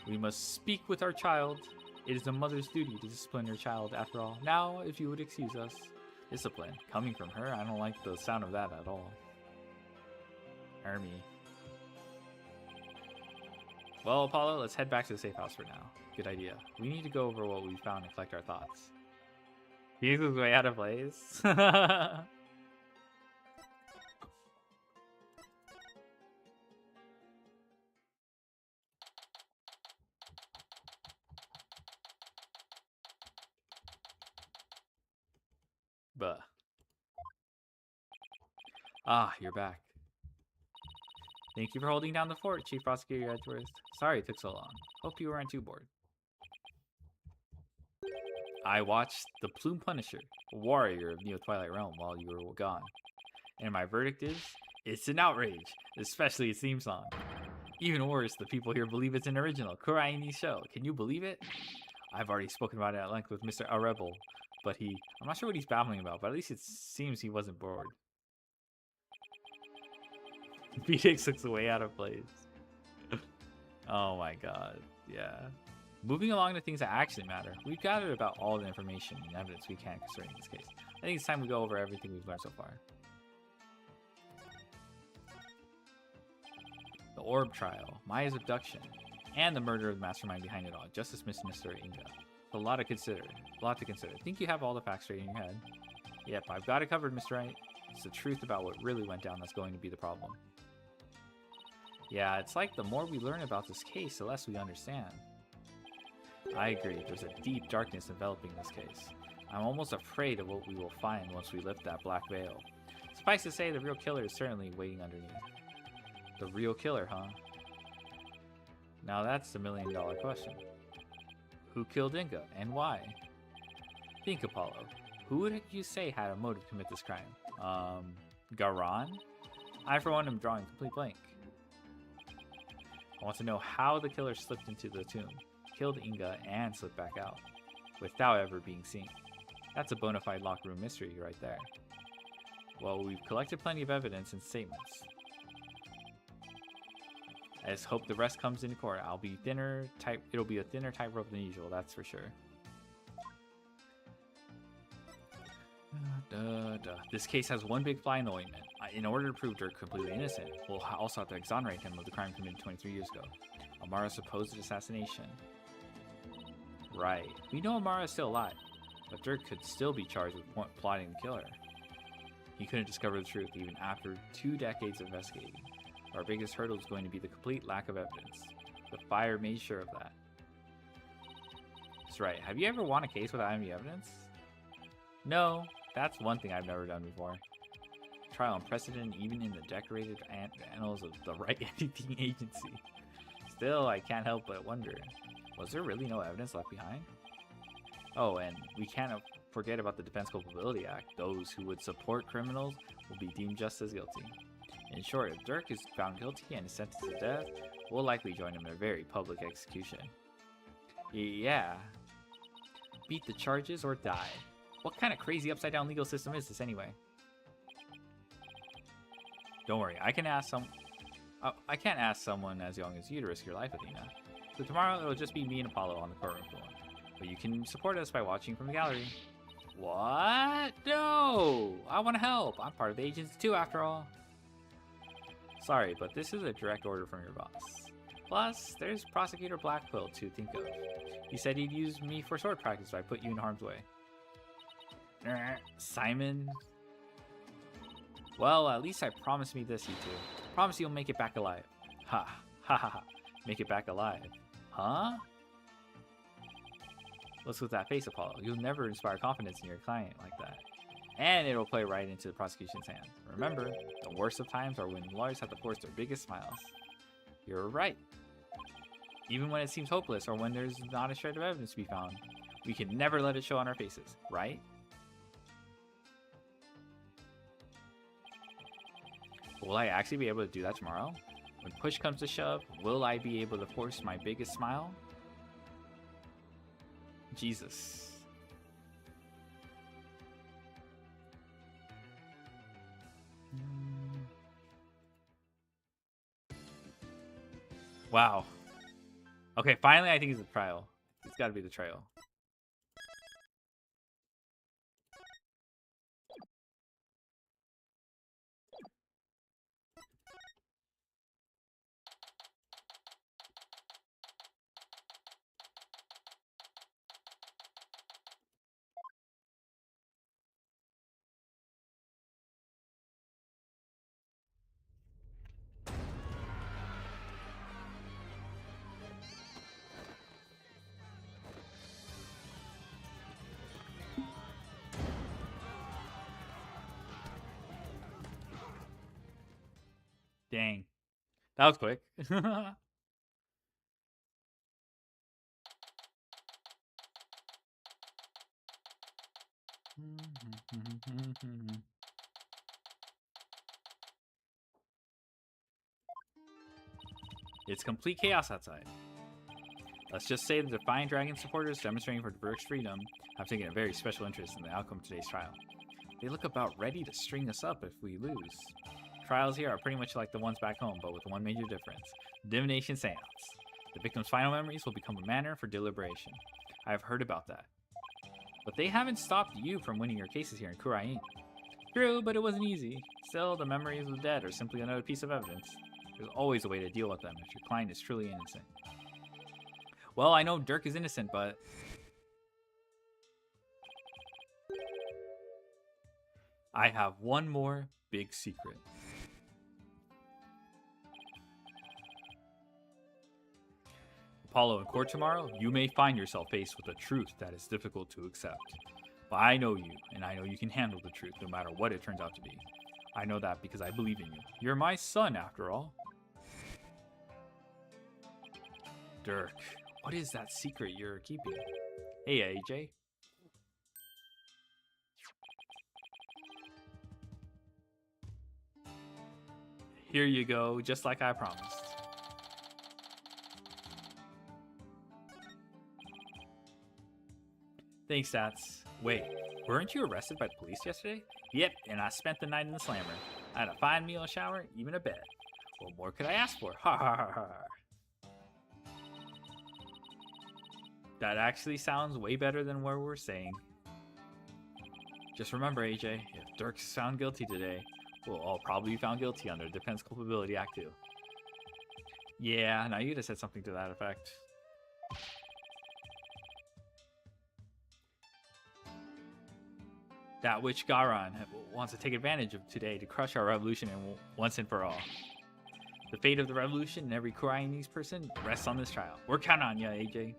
We must speak with our child. It is a mother's duty to discipline her child, after all. Now, if you would excuse us. Discipline. Coming from her, I don't like the sound of that at all. Hermie. Well, Apollo, let's head back to the safe house for now. Good idea. We need to go over what we found and collect our thoughts. He's way out of place. Buh. Ah, you're back. Thank you for holding down the fort, Chief Prosecutor Edgeworth. Sorry it took so long. Hope you weren't too bored. I watched The Plume Punisher, a warrior of Neo-Twilight Realm, while you were gone. And my verdict is, it's an outrage, especially its theme song. Even worse, the people here believe it's an original, Kuraini show. Can you believe it? I've already spoken about it at length with Mr. Arebel, but I'm not sure what he's babbling about, but at least it seems he wasn't bored. Phoenix looks way out of place. Oh my god, yeah. Moving along to things that actually matter, we've gathered about all the information and evidence we can concerning this case. I think it's time we go over everything we've learned so far. The Orb Trial, Maya's abduction, and the murder of the mastermind behind it all, Justice Mr. Inga. A lot to consider. Think you have all the facts straight in your head? Yep, I've got it covered, Mr. Wright. It's the truth about what really went down that's going to be the problem. Yeah, it's like the more we learn about this case, the less we understand. I agree, there's a deep darkness enveloping this case. I'm almost afraid of what we will find once we lift that black veil. Suffice to say, the real killer is certainly waiting underneath. The real killer, huh? Now that's the million-dollar question. Who killed Inga, and why? Think, Apollo. Who would you say had a motive to commit this crime? Garan? I, for one, am drawing complete blank. I want to know how the killer slipped into the tomb, killed Inga, and slipped back out, without ever being seen. That's a bona fide locker room mystery right there. Well, we've collected plenty of evidence and statements. I just hope the rest comes into court. It'll be a thinner tightrope than usual, that's for sure. This case has one big fly in the ointment. In order to prove Dirk completely innocent, we'll also have to exonerate him of the crime committed 23 years ago. Amara's supposed assassination. Right. We know Amara is still alive, but Dirk could still be charged with plotting to kill her. He couldn't discover the truth even after 2 decades of investigating. Our biggest hurdle is going to be the complete lack of evidence. The fire made sure of that. That's right. Have you ever won a case without any evidence? No, that's one thing I've never done before. trial unprecedented even in the decorated annals of the Right Editing Agency. Still, I can't help but wonder, was there really no evidence left behind? Oh, and we can't forget about the Defense Culpability Act. Those who would support criminals will be deemed just as guilty. In short, if Dirk is found guilty and is sentenced to death, we'll likely join him in a very public execution. Yeah. Beat the charges or die. What kind of crazy upside-down legal system is this anyway? Don't worry, I can't ask someone as young as you to risk your life, Athena. So tomorrow it'll just be me and Apollo on the courtroom floor. But you can support us by watching from the gallery. What? No! I want to help. I'm part of the agency too, after all. Sorry, but this is a direct order from your boss. Plus, there's Prosecutor Blackquill to think of. He said he'd use me for sword practice if I put you in harm's way. Simon? Well, at least I promise me this, you two. Promise you'll make it back alive. Ha. Ha ha ha. Make it back alive. Huh? What's with that face, Apollo? You'll never inspire confidence in your client like that. And it'll play right into the prosecution's hands. Remember, the worst of times are when lawyers have to force their biggest smiles. You're right. Even when it seems hopeless or when there's not a shred of evidence to be found, we can never let it show on our faces, right? Will I actually be able to do that tomorrow? When push comes to shove, will I be able to force my biggest smile? Jesus. Wow. Okay, finally I think it's the trial. It's gotta be the trial. Dang. That was quick. It's complete chaos outside. Let's just say the Defiant Dragon supporters demonstrating for Dirk's freedom have taken a very special interest in the outcome of today's trial. They look about ready to string us up if we lose. Trials here are pretty much like the ones back home, but with one major difference. Divination seance. The victim's final memories will become a matter for deliberation. I have heard about that. But they haven't stopped you from winning your cases here in Kurain. True, but it wasn't easy. Still, the memories of the dead are simply another piece of evidence. There's always a way to deal with them if your client is truly innocent. Well, I know Dirk is innocent, but... I have one more big secret. Apollo, in court tomorrow, you may find yourself faced with a truth that is difficult to accept. But I know you, and I know you can handle the truth no matter what it turns out to be. I know that because I believe in you. You're my son, after all. Dirk, what is that secret you're keeping? Hey, AJ. Here you go, just like I promised. Thanks, Stats. Wait, weren't you arrested by the police yesterday? Yep, and I spent the night in the slammer. I had a fine meal, a shower, even a bed. What more could I ask for? Ha ha ha ha. That actually sounds way better than what we're saying. Just remember, AJ, if Dirk's found guilty today, we'll all probably be found guilty under the Defense Culpability Act too. Yeah, now you'd have said something to that effect. That which Garan wants to take advantage of today to crush our revolution once and for all. The fate of the revolution and every Kurainese person rests on this trial. We're counting on ya, AJ.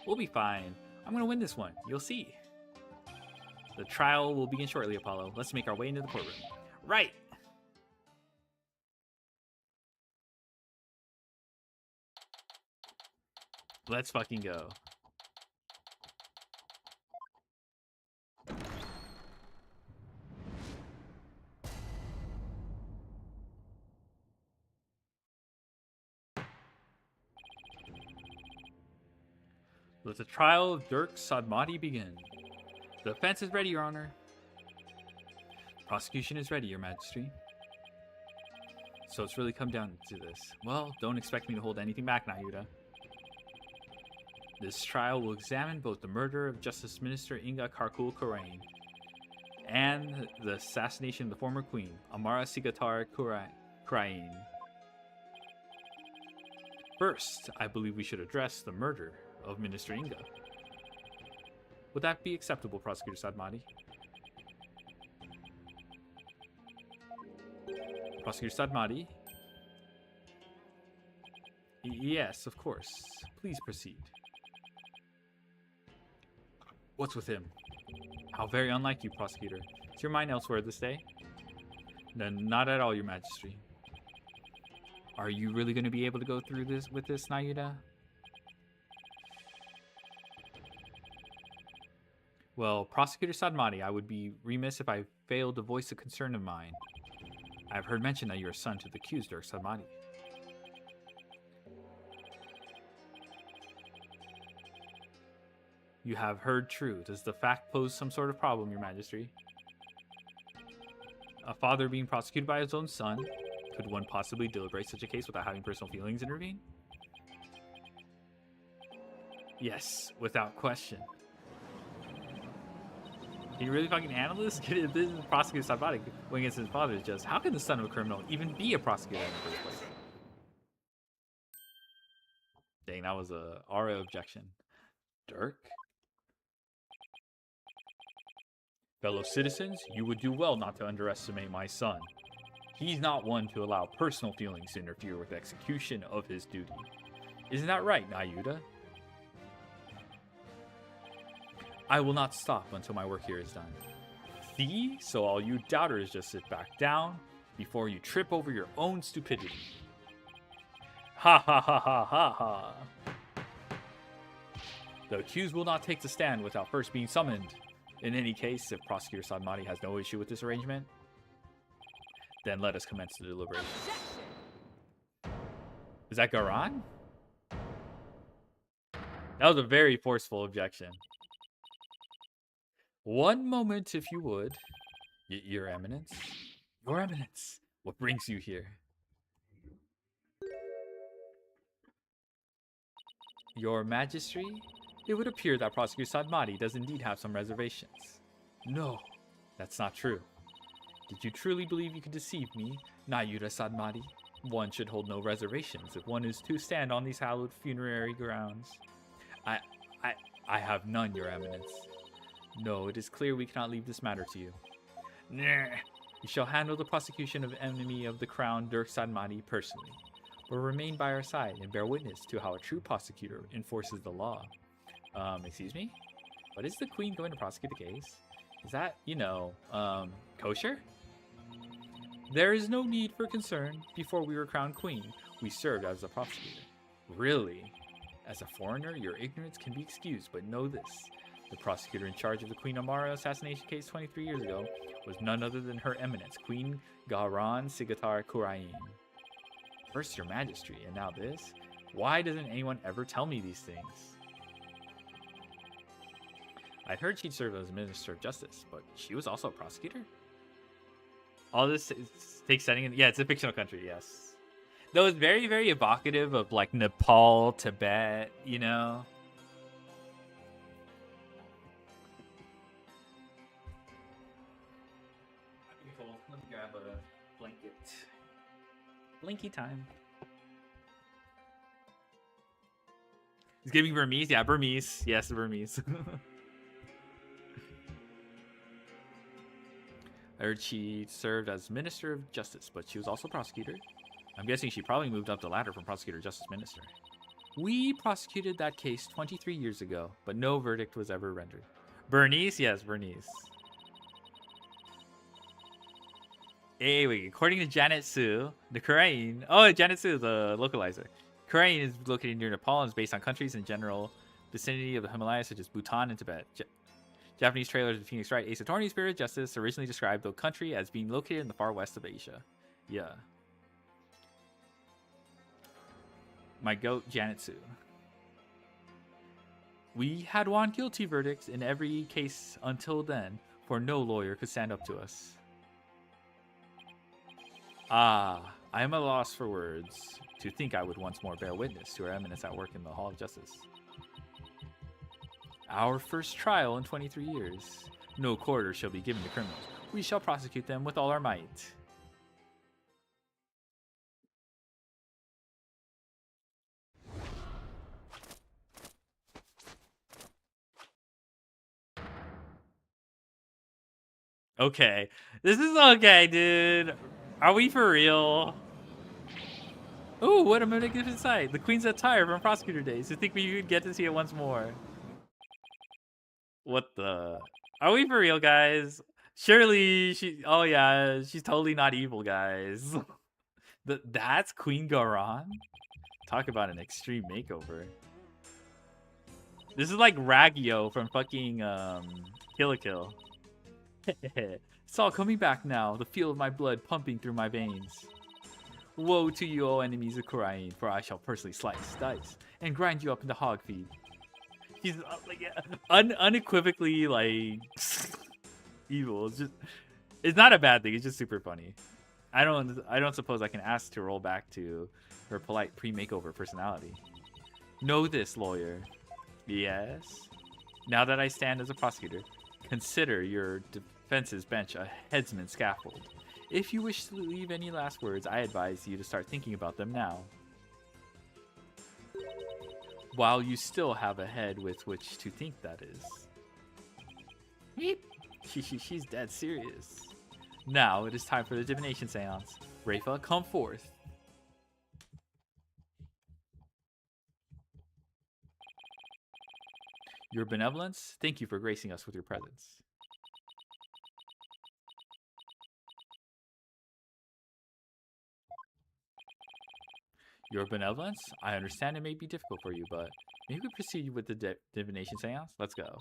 We'll be fine. I'm gonna win this one. You'll see. The trial will begin shortly, Apollo. Let's make our way into the courtroom. Right! Let's fucking go. Let the trial of Dirk Sadmati begin. The defense is ready, Your Honor. Prosecution is ready, Your Majesty. So it's really come down to this. Well, don't expect me to hold anything back, Nayuda. This trial will examine both the murder of Justice Minister Inga Karkul Kurain and the assassination of the former queen, Amara Sigatar Kurain. First, I believe we should address the murder of Minister Inga. Would that be acceptable, Prosecutor Sadmati? Prosecutor Sadmati? Yes, of course. Please proceed. What's with him? How very unlike you, Prosecutor. Is your mind elsewhere this day? No, not at all, Your Majesty. Are you really going to be able to go through this with this, Nayuda? Well, Prosecutor Sadmati, I would be remiss if I failed to voice a concern of mine. I have heard mention that you are son to the accused, Dirk Sadmati. You have heard true. Does the fact pose some sort of problem, Your Majesty? A father being prosecuted by his own son? Could one possibly deliberate such a case without having personal feelings intervene? Yes, without question. Can you really fucking handle this? This is Prosecutor Sadmati going against his father is just, how can the son of a criminal even be a prosecutor in the first place? Dang, that was a RO objection. Dirk? Fellow citizens, you would do well not to underestimate my son. He's not one to allow personal feelings to interfere with execution of his duty. Isn't that right, Nayuda? I will not stop until my work here is done. See? So all you doubters just sit back down before you trip over your own stupidity. Ha ha ha ha ha ha. The accused will not take the stand without first being summoned. In any case, if Prosecutor Sadmati has no issue with this arrangement, then let us commence the deliberation. Is that Garan? That was a very forceful objection. One moment, if you would. Your Eminence? Your Eminence, what brings you here? Your Majesty? It would appear that Prosecutor Sadmati does indeed have some reservations. No, that's not true. Did you truly believe you could deceive me, Nayuda Sadmati? One should hold no reservations if one is to stand on these hallowed funerary grounds. I have none, Your Eminence. No, it is clear we cannot leave this matter to you. Nah. You shall handle the prosecution of enemy of the crown, Dirk Sadmati, personally, but remain by our side and bear witness to how a true prosecutor enforces the law. Excuse me? But is the Queen going to prosecute the case? Is that, kosher? There is no need for concern. Before we were crowned Queen, we served as a prosecutor. Really? As a foreigner, your ignorance can be excused, but know this. The prosecutor in charge of the Queen Amara assassination case 23 years ago was none other than Her Eminence, Queen Garan Sigatar Kurain. First Your Majesty, and now this? Why doesn't anyone ever tell me these things? I'd heard she'd served as Minister of Justice, but she was also a prosecutor? All this takes setting in... Yeah, it's a fictional country, yes. Though it's very, very evocative of, like, Nepal, Tibet, you know? Let me grab a blanket. Blinky time. He's giving Burmese? Yeah, Burmese. Yes, Burmese. I heard she served as Minister of Justice, but she was also prosecutor. I'm guessing she probably moved up the ladder from prosecutor to justice minister. We prosecuted that case 23 years ago, but no verdict was ever rendered. Bernice? Yes, Bernice. Hey, wait, according to Janet Sue, the Kurain... Oh, Janet Sue, the localizer. Korean is located near Nepal and is based on countries in general vicinity of the Himalayas, such as Bhutan and Tibet. Japanese trailers of Phoenix Wright, Ace Attorney, Spirit Justice originally described the country as being located in the far west of Asia. Yeah. My goat, Janetsu. We had won guilty verdicts in every case until then, for no lawyer could stand up to us. Ah, I am at a loss for words. To think I would once more bear witness to our eminence at work in the Hall of Justice. Our first trial in 23 years. No quarter shall be given to criminals. We shall prosecute them with all our might. Okay. This is okay, dude. Are we for real? Ooh, what a magnificent sight. The Queen's attire from Prosecutor Days. I think we could get to see it once more. What the? Are we for real, guys? Surely she... Oh, yeah. She's totally not evil, guys. That's Queen Garan? Talk about an extreme makeover. This is like Raggio from fucking Kill la Kill. It's all coming back now, the feel of my blood pumping through my veins. Woe to you, O enemies of Korean, for I shall personally slice, dice, and grind you up into hog feed. He's like unequivocally like evil. It's not a bad thing. It's just super funny. I don't suppose I can ask to roll back to her polite pre-makeover personality. Know this, lawyer. Yes. Now that I stand as a prosecutor, consider your defense's bench a headsman's scaffold. If you wish to leave any last words, I advise you to start thinking about them now. While you still have a head with which to think, that is. She's dead serious. Now it is time for the divination seance. Rafa, come forth. Your benevolence, thank you for gracing us with your presence. Your benevolence, I understand it may be difficult for you, but maybe we proceed with the divination seance? Let's go.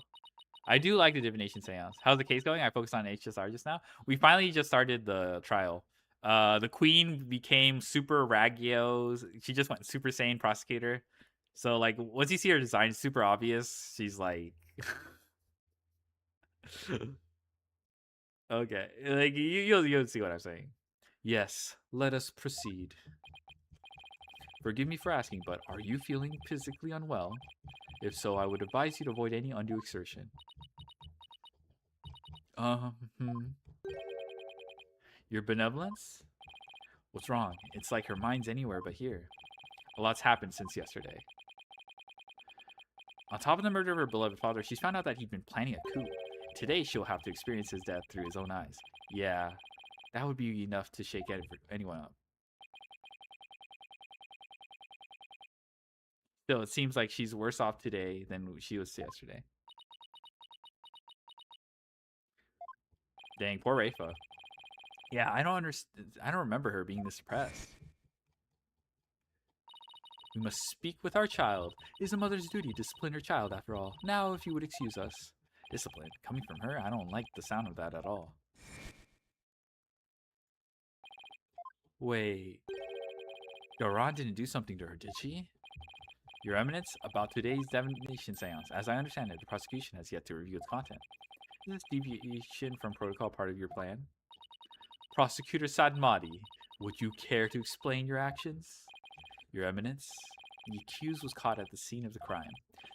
I do like the divination seance. How's the case going? I focused on HSR just now. We finally just started the trial. The queen became super Raggio. She just went Super Saiyan prosecutor. So like once you see her design, it's super obvious. She's like okay. Like you'll see what I'm saying. Yes, let us proceed. Forgive me for asking, but are you feeling physically unwell? If so, I would advise you to avoid any undue exertion. Your benevolence? What's wrong? It's like her mind's anywhere but here. A lot's happened since yesterday. On top of the murder of her beloved father, she's found out that he'd been planning a coup. Today, she'll have to experience his death through his own eyes. Yeah, that would be enough to shake anyone up. Still, it seems like she's worse off today than she was yesterday. Dang, poor Rafa. Yeah, I don't understand. I don't remember her being this depressed. We must speak with our child. It is a mother's duty to discipline her child, after all. Now, if you would excuse us. Discipline? Coming from her? I don't like the sound of that at all. Wait. Garan didn't do something to her, did she? Your Eminence, about today's divination seance. As I understand it, the prosecution has yet to review its content. Is this deviation from protocol part of your plan? Prosecutor Sadmati, would you care to explain your actions? Your Eminence, the accused was caught at the scene of the crime.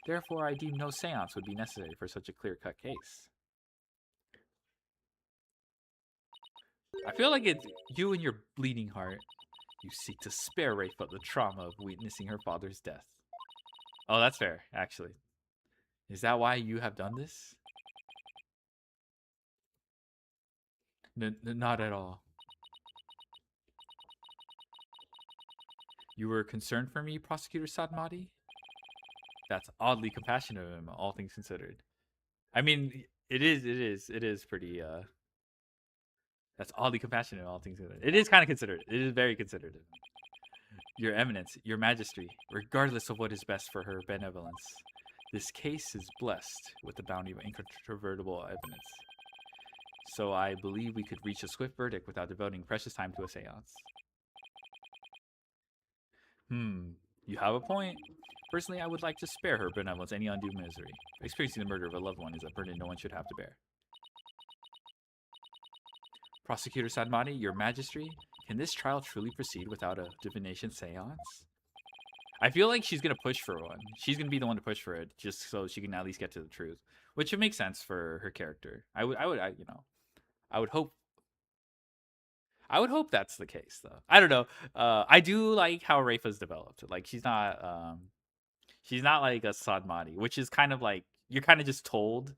Therefore, I deem no seance would be necessary for such a clear-cut case. I feel like it's you and your bleeding heart. You seek to spare Rafa the trauma of witnessing her father's death. Oh, that's fair, actually. Is that why you have done this? Not at all. You were concerned for me, Prosecutor Sadmati? That's oddly compassionate of him, all things considered. I mean, it is pretty, that's oddly compassionate, all things considered. It is kind of considerate. It is very considerate. Your Eminence, Your Majesty, regardless of what is best for her benevolence, this case is blessed with the bounty of incontrovertible evidence. So I believe we could reach a swift verdict without devoting precious time to a seance. You have a point. Personally, I would like to spare her benevolence any undue misery. Experiencing the murder of a loved one is a burden no one should have to bear. Prosecutor Sadmati, Your Majesty, can this trial truly proceed without a divination seance? I feel like she's going to push for one. She's going to be the one to push for it, just so she can at least get to the truth, which would make sense for her character. I would hope that's the case, though. I don't know. I do like how Rafa's developed. Like she's not like a Sadmati, which is kind of like you're kind of just told,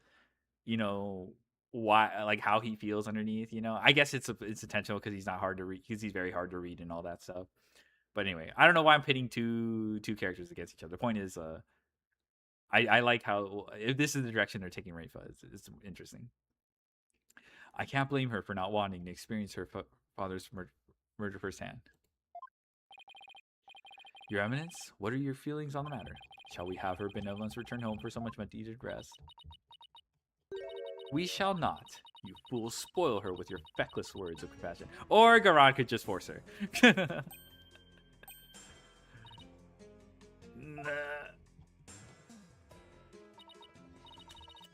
why, like how he feels underneath. I guess it's intentional because he's not hard to read, because he's very hard to read and all that stuff. But anyway, I don't know why I'm pitting two characters against each other. The point is, I like how if this is the direction they're taking Rafa. It's interesting. I can't blame her for not wanting to experience her father's murder firsthand. Your Eminence, what are your feelings on the matter? Shall we have her benevolence return home for so much needed rest? We shall not. You fools spoil her with your feckless words of compassion. Or Garan could just force her.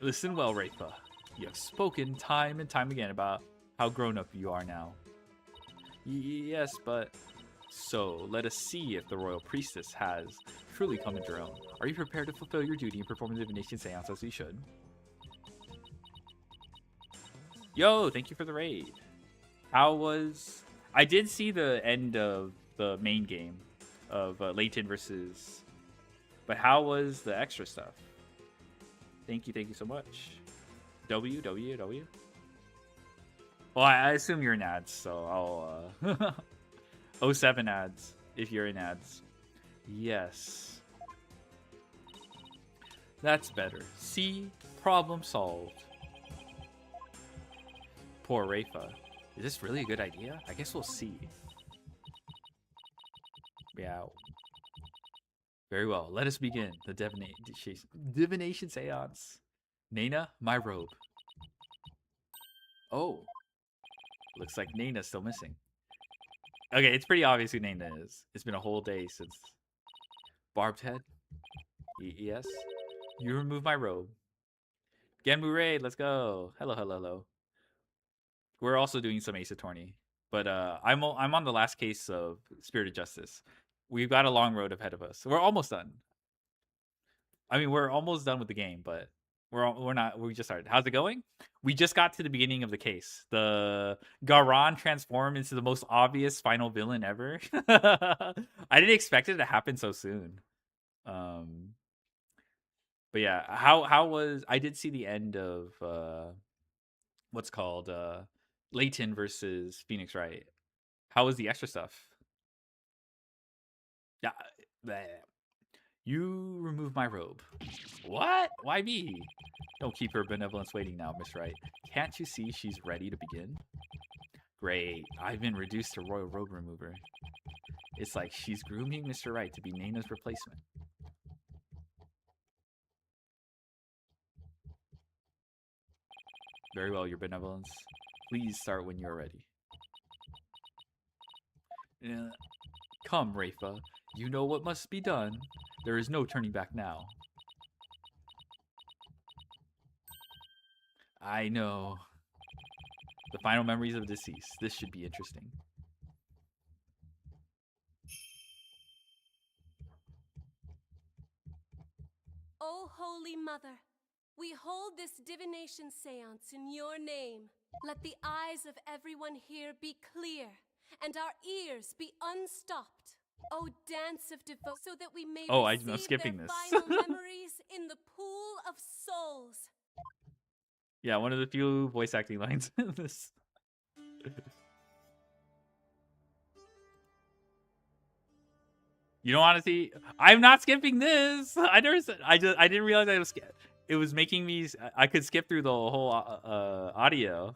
Listen well, Rafa. You have spoken time and time again about how grown up you are now. Yes, but... So, let us see if the royal priestess has truly come into her own. Are you prepared to fulfill your duty and perform the divination seance as you should? Yo, thank you for the raid. I did see the end of the main game of Layton versus... But how was the extra stuff? Thank you so much. W. Well, I assume you're in ads, so I'll... 07 ads, if you're in ads. Yes. That's better. See? Problem solved. Poor Rafa. Is this really a good idea? I guess we'll see. Yeah. Very well. Let us begin the divination seance. Nana, my robe. Oh. Looks like Nana's still missing. Okay, it's pretty obvious who Nana is. It's been a whole day since... Barbed head? Yes? You remove my robe. Genmu raid, let's go. Hello. We're also doing some Ace Attorney. But I'm on the last case of Spirit of Justice. We've got a long road ahead of us. We're almost done. I mean, we're almost done with the game, but we're not. We just started. How's it going? We just got to the beginning of the case. The Garan transformed into the most obvious final villain ever. I didn't expect it to happen so soon. But yeah, how was? I did see the end of what's called Layton versus Phoenix Wright. How was the extra stuff? Yeah. Bleh. You remove my robe. What? Why me? Don't keep her benevolence waiting now, Miss Wright. Can't you see she's ready to begin? Great. I've been reduced to royal robe remover. It's like she's grooming Mr. Wright to be Nana's replacement. Very well, your benevolence. Please start when you're ready. Come, Rafa. You know what must be done. There is no turning back now. I know. The final memories of deceased. This should be interesting. O Holy Mother, we hold this divination seance in your name. Let the eyes of everyone here be clear, and our ears be unstopped. O dance of devotion, so that we may receive skipping their this. final memories in the pool of souls. Yeah, one of the few voice acting lines in this. You don't want to see? I'm not skipping this. I didn't realize I was. It was making me. I could skip through the whole audio.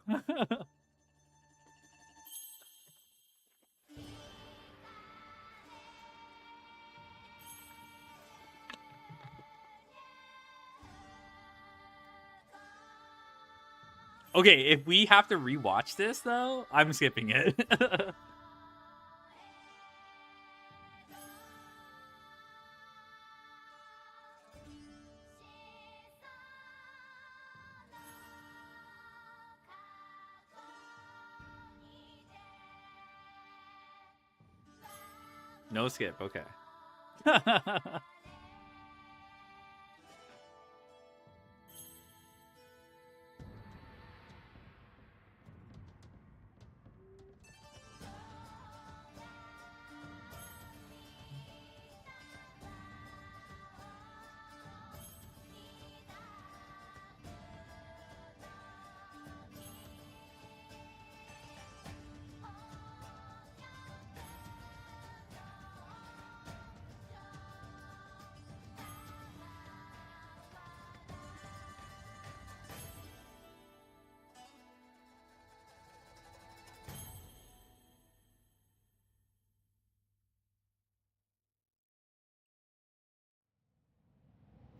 Okay, if we have to rewatch this though, I'm skipping it. No skip, okay.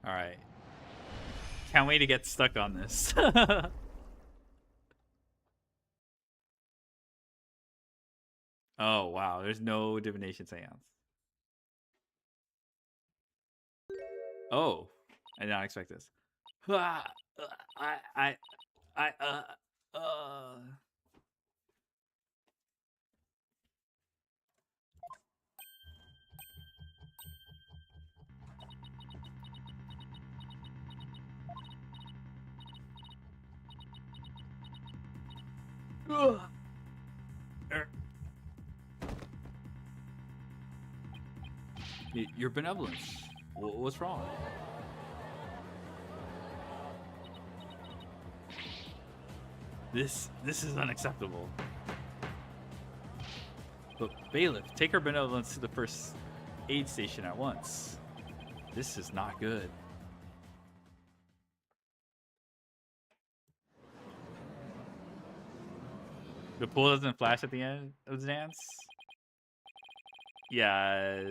All right. Can't wait to get stuck on this. Oh, wow. There's no divination seance. Oh, I did not expect this. I, I, uh. Your benevolence. What's wrong? This is unacceptable. But bailiff, take her benevolence to the first aid station at once. This is not good. The pool doesn't flash at the end of the dance? Yeah.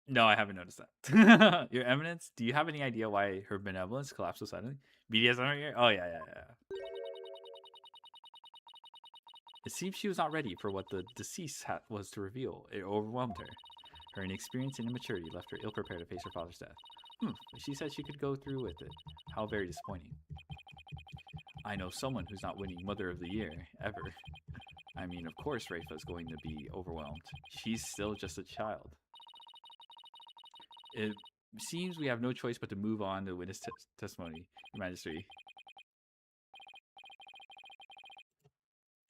No, I haven't noticed that. Your Eminence, do you have any idea why her benevolence collapsed so suddenly? BDSM right here? Oh, yeah. It seems she was not ready for what the deceased was to reveal. It overwhelmed her. Her inexperience and immaturity left her ill-prepared to face her father's death. She said she could go through with it. How very disappointing. I know someone who's not winning Mother of the Year, ever. I mean, of course Rafa's going to be overwhelmed. She's still just a child. It seems we have no choice but to move on to witness testimony, Your Majesty.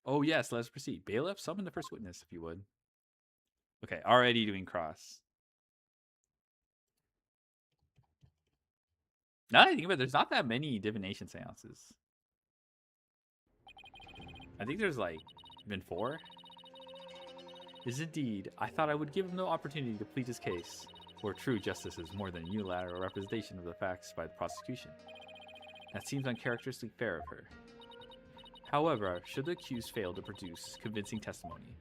Oh yes, let us proceed. Bailiff, summon the first witness, if you would. Okay, already doing cross. Now that I think about it, there's not that many divination seances. I think there's like been 4. Is indeed. I thought I would give him no opportunity to plead his case, for true justice is more than unilateral representation of the facts by the prosecution. That seems uncharacteristically fair of her. However, should the accused fail to produce convincing testimony,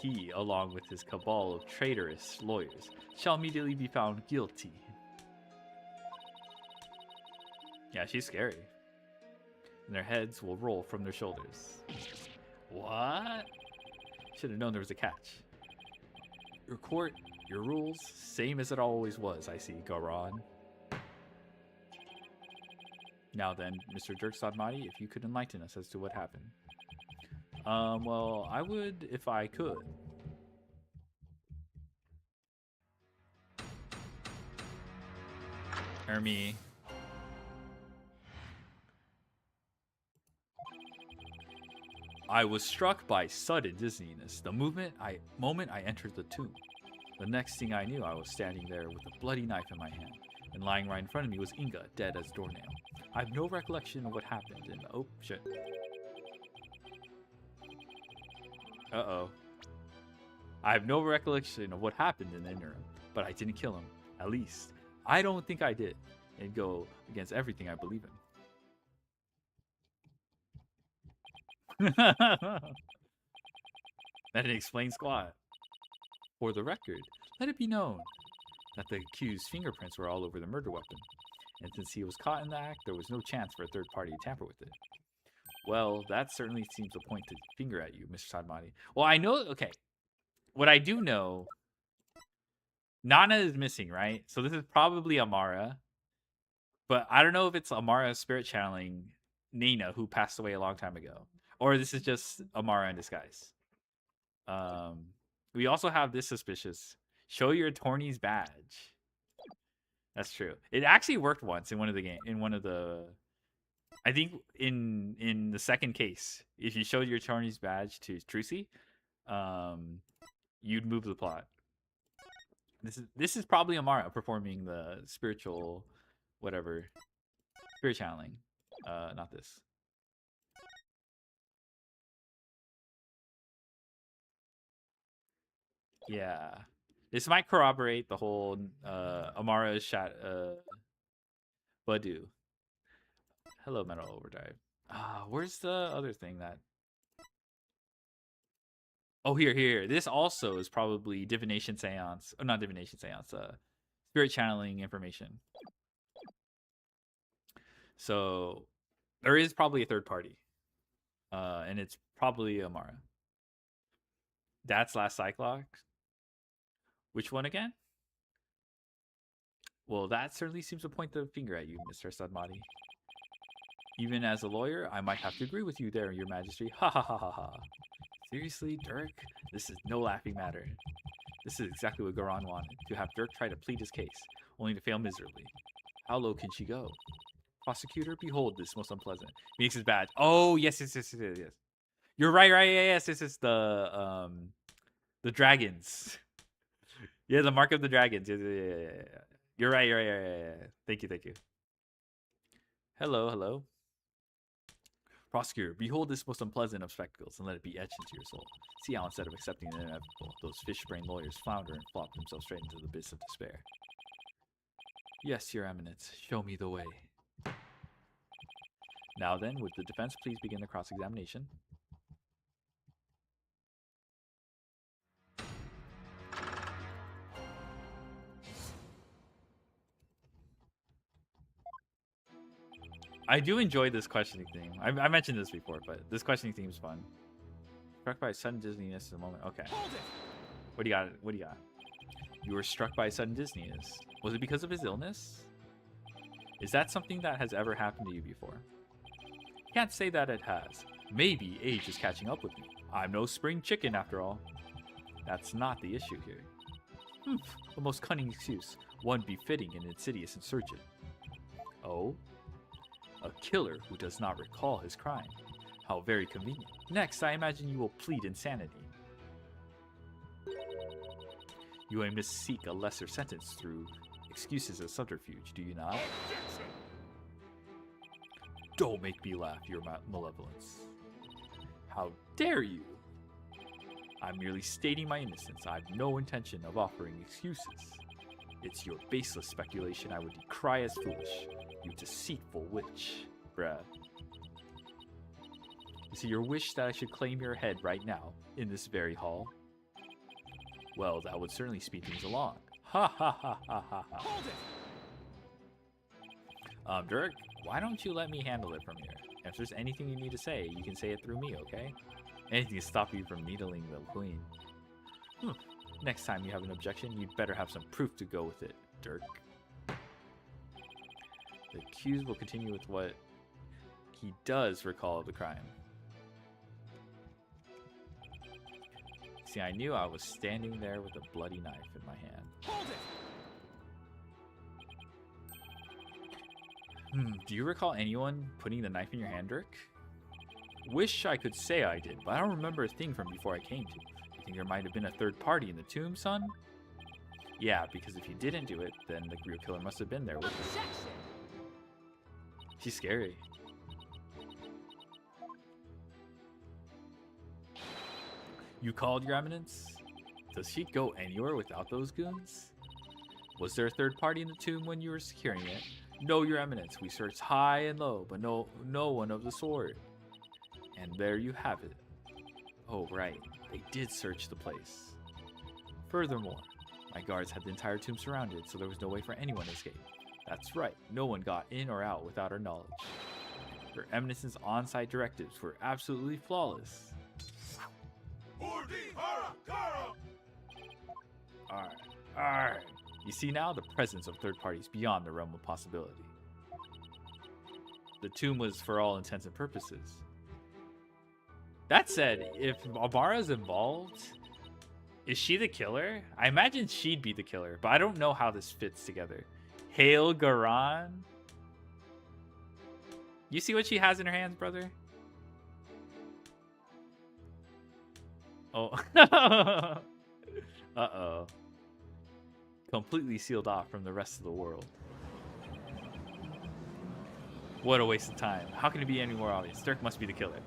he, along with his cabal of traitorous lawyers, shall immediately be found guilty. Yeah, she's scary. And their heads will roll from their shoulders. What? Should have known there was a catch. Your court, your rules, same as it always was, I see, Garon. Now then, Mr. Dirkstad-Madi, if you could enlighten us as to what happened. Well, I would if I could. Ermi. I was struck by sudden dizziness the moment I entered the tomb. The next thing I knew, I was standing there with a bloody knife in my hand, and lying right in front of me was Inga, dead as doornail. I have no recollection of what happened, and oh shit. Uh-oh. I have no recollection of what happened in the interim, but I didn't kill him. At least, I don't think I did, and go against everything I believe in. That explains squat. For the record, let it be known that the accused's fingerprints were all over the murder weapon. And since he was caught in the act, there was no chance for a third party to tamper with it. Well, that certainly seems to point the finger at you, Mr. Sadmati. Well, I know, okay. What I do know, Nana is missing, right? So this is probably Amara. But I don't know if it's Amara spirit channeling Nina, who passed away a long time ago. Or this is just Amara in disguise. We also have this suspicious. Show your attorney's badge. That's true. It actually worked once in one of the game. In one of the, I think in the second case, if you showed your attorney's badge to Trucy, you'd move the plot. This is probably Amara performing the spiritual, whatever, spirit channeling. Not this. Yeah. This might corroborate the whole Amara shot Badu. Hello, Metal Overdrive. Where's the other thing that... Oh, here. This also is probably divination seance. Oh, not divination seance. Spirit channeling information. So there is probably a third party. And it's probably Amara. That's last Cyclox. Which one again? Well, that certainly seems to point the finger at you, Mr. Sadmati. Even as a lawyer, I might have to agree with you there, Your Majesty. Ha ha ha ha ha. Seriously, Dirk? This is no laughing matter. This is exactly what Garan wanted, to have Dirk try to plead his case, only to fail miserably. How low can she go? Prosecutor, behold this most unpleasant. He makes his badge. Oh, yes. You're right, yes. This is the dragons. Yeah, the mark of the dragons. Yeah. You're right. Thank you. Hello. Prosecutor, behold this most unpleasant of spectacles, and let it be etched into your soul. See how instead of accepting the inevitable, those fish-brained lawyers flounder and flop themselves straight into the abyss of despair. Yes, Your Eminence, show me the way. Now then, would the defense please begin the cross-examination? I do enjoy this questioning theme. I mentioned this before, but this questioning theme is fun. Struck by sudden dizziness in a moment. Okay. What do you got? You were struck by sudden dizziness. Was it because of his illness? Is that something that has ever happened to you before? Can't say that it has. Maybe age is catching up with me. I'm no spring chicken after all. That's not the issue here. A most cunning excuse. One befitting an insidious insurgent. Oh? A killer who does not recall his crime. How very convenient. Next, I imagine you will plead insanity. You aim to seek a lesser sentence through excuses of subterfuge, do you not? Objection! Don't make me laugh, your malevolence. How dare you? I'm merely stating my innocence. I have no intention of offering excuses. It's your baseless speculation I would decry as foolish. You deceitful witch, bruh. Is it your wish that I should claim your head right now, in this very hall? Well, that would certainly speed things along. Ha ha ha ha ha ha. Hold it! Dirk, why don't you let me handle it from here? If there's anything you need to say, you can say it through me, okay? Anything to stop you from needling the queen. Next time you have an objection, you'd better have some proof to go with it, Dirk. The accused will continue with what he does recall of the crime. See, I knew I was standing there with a bloody knife in my hand. Hold it! Do you recall anyone putting the knife in your hand, Dirk? Wish I could say I did, but I don't remember a thing from before I came to. You think there might have been a third party in the tomb, son? Yeah, because if you didn't do it, then the real killer must have been there with you. Objection! She's scary. You called, Your Eminence? Does she go anywhere without those goons? Was there a third party in the tomb when you were securing it? No, Your Eminence. We searched high and low, but no one of the sort. And there you have it. Oh, right. They did search the place. Furthermore, my guards had the entire tomb surrounded, so there was no way for anyone to escape. That's right. No one got in or out without our knowledge. Her Eminence's on-site directives were absolutely flawless. Alright. You see now, the presence of third parties beyond the realm of possibility. The tomb was for all intents and purposes. That said, if Amara's involved, is she the killer? I imagine she'd be the killer, but I don't know how this fits together. Hail Garan? You see what she has in her hands, brother? Oh. Uh-oh. Completely sealed off from the rest of the world. What a waste of time. How can it be any more obvious? Dirk must be the killer.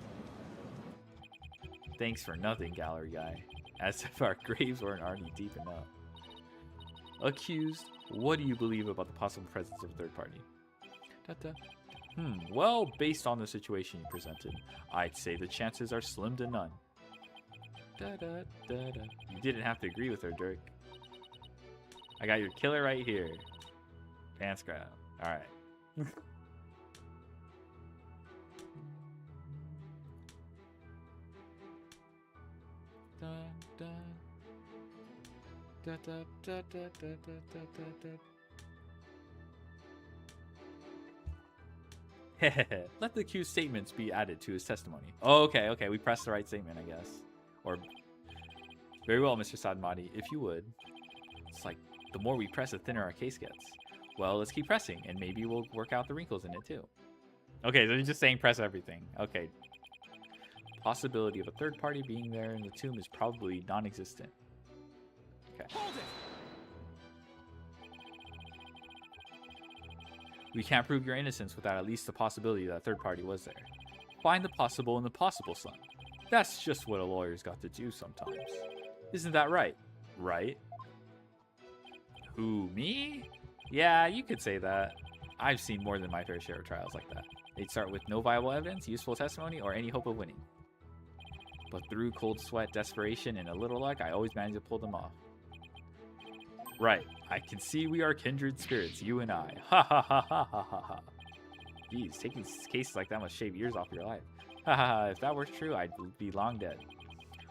Thanks for nothing, gallery guy. As if our graves weren't already deep enough. Accused, what do you believe about the possible presence of a third party? Well, based on the situation you presented, I'd say the chances are slim to none. You didn't have to agree with her, Dirk. I got your killer right here. Pants grab. Alright. Let the accused's statements be added to his testimony. Oh, okay, we pressed the right statement, I guess. Or, very well, Mr. Sadmati, if you would. It's like, the more we press, the thinner our case gets. Well, let's keep pressing, and maybe we'll work out the wrinkles in it, too. Okay, so you're just saying press everything. Okay. Possibility of a third party being there in the tomb is probably non-existent. Okay. Hold it! We can't prove your innocence without at least the possibility that a third party was there. Find the possible in the possible, son. That's just what a lawyer's got to do sometimes. Isn't that right? Right? Who, me? Yeah, you could say that. I've seen more than my fair share of trials like that. They'd start with no viable evidence, useful testimony, or any hope of winning. But through cold sweat, desperation, and a little luck, I always manage to pull them off. Right. I can see we are kindred spirits, you and I. Ha ha ha ha ha ha ha. Geez, taking cases like that must shave years off your life. Ha ha ha, if that were true, I'd be long dead.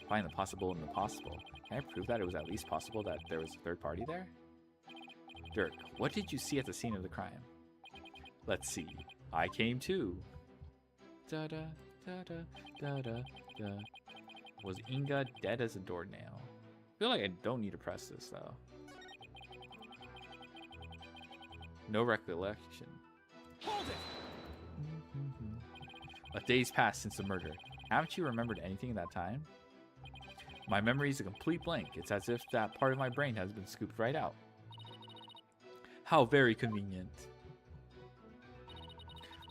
Find the possible in the possible. Can I prove that it was at least possible that there was a third party there? Dirk, what did you see at the scene of the crime? Let's see. I came too. Da da da da da da da. Was Inga dead as a doornail? I feel like I don't need to press this though. No recollection. Hold it! A day's passed since the murder. Haven't you remembered anything at that time? My memory is a complete blank. It's as if that part of my brain has been scooped right out. How very convenient.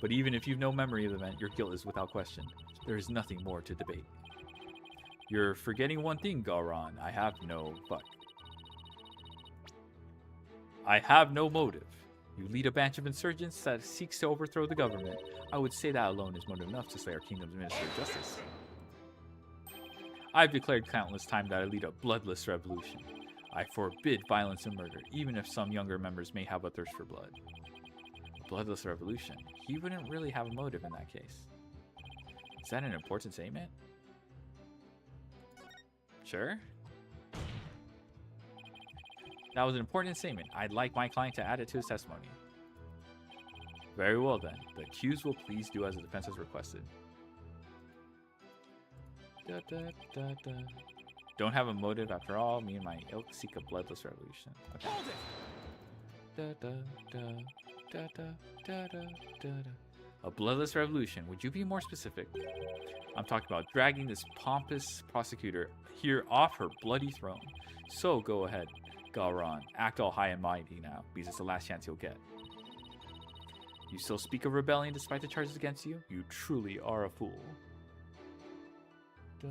But even if you've no memory of the event, your guilt is without question. There is nothing more to debate. You're forgetting one thing, Garan. I have no motive. You lead a batch of insurgents that seeks to overthrow the government. I would say that alone is motive enough to slay our kingdom's Minister of Justice. I've declared countless times that I lead a bloodless revolution. I forbid violence and murder, even if some younger members may have a thirst for blood. A bloodless revolution? He wouldn't really have a motive in that case. Is that an important statement? Sure. That was an important statement. I'd like my client to add it to his testimony. Very well then. The accused will please do as the defense has requested. Da, da, da, da. Don't have a motive after all. Me and my ilk seek a bloodless revolution. Okay. Hold it! Da, da, da, da, da, da, da, da. A bloodless revolution. Would you be more specific? I'm talking about dragging this pompous prosecutor here off her bloody throne. So go ahead, Garan. Act all high and mighty now, because it's the last chance you'll get. You still speak of rebellion despite the charges against you? You truly are a fool. Da,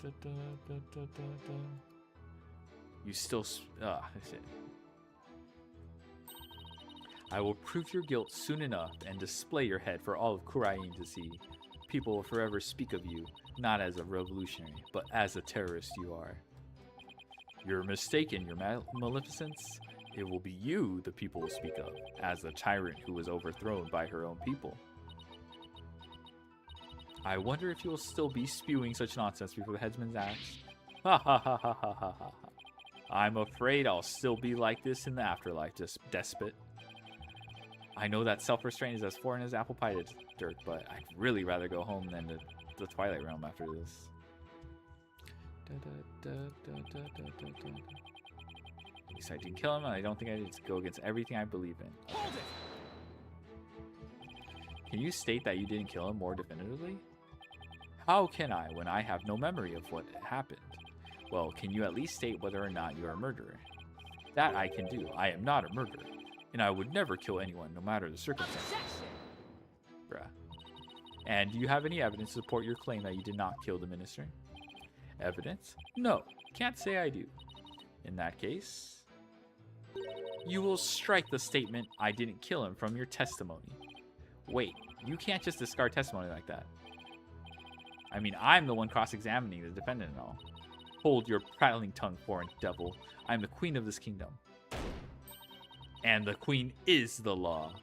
da, da, da, da, da, da. You still... that's it. I will prove your guilt soon enough and display your head for all of Kurain to see. People will forever speak of you, not as a revolutionary, but as a terrorist you are. You're mistaken, your maleficence. It will be you the people will speak of, as the tyrant who was overthrown by her own people. I wonder if you will still be spewing such nonsense before the headsman's axe. Ha ha ha ha ha ha ha. I'm afraid I'll still be like this in the afterlife, despot. I know that self-restraint is as foreign as apple pie to Dirk, but I'd really rather go home than to the Twilight Realm after this. At least I didn't kill him, and I don't think I need to go against everything I believe in. Hold it! Can you state that you didn't kill him more definitively? How can I when I have no memory of what happened? Well, can you at least state whether or not you are a murderer? That I can do. I am not a murderer, and I would never kill anyone, no matter the circumstances. Bruh. And do you have any evidence to support your claim that you did not kill the minister? Evidence? No, can't say I do. In that case, you will strike the statement, I didn't kill him, from your testimony. Wait, you can't just discard testimony like that. I mean, I'm the one cross-examining the defendant and all. Hold your prattling tongue, foreign devil. I'm the queen of this kingdom. And the queen is the law.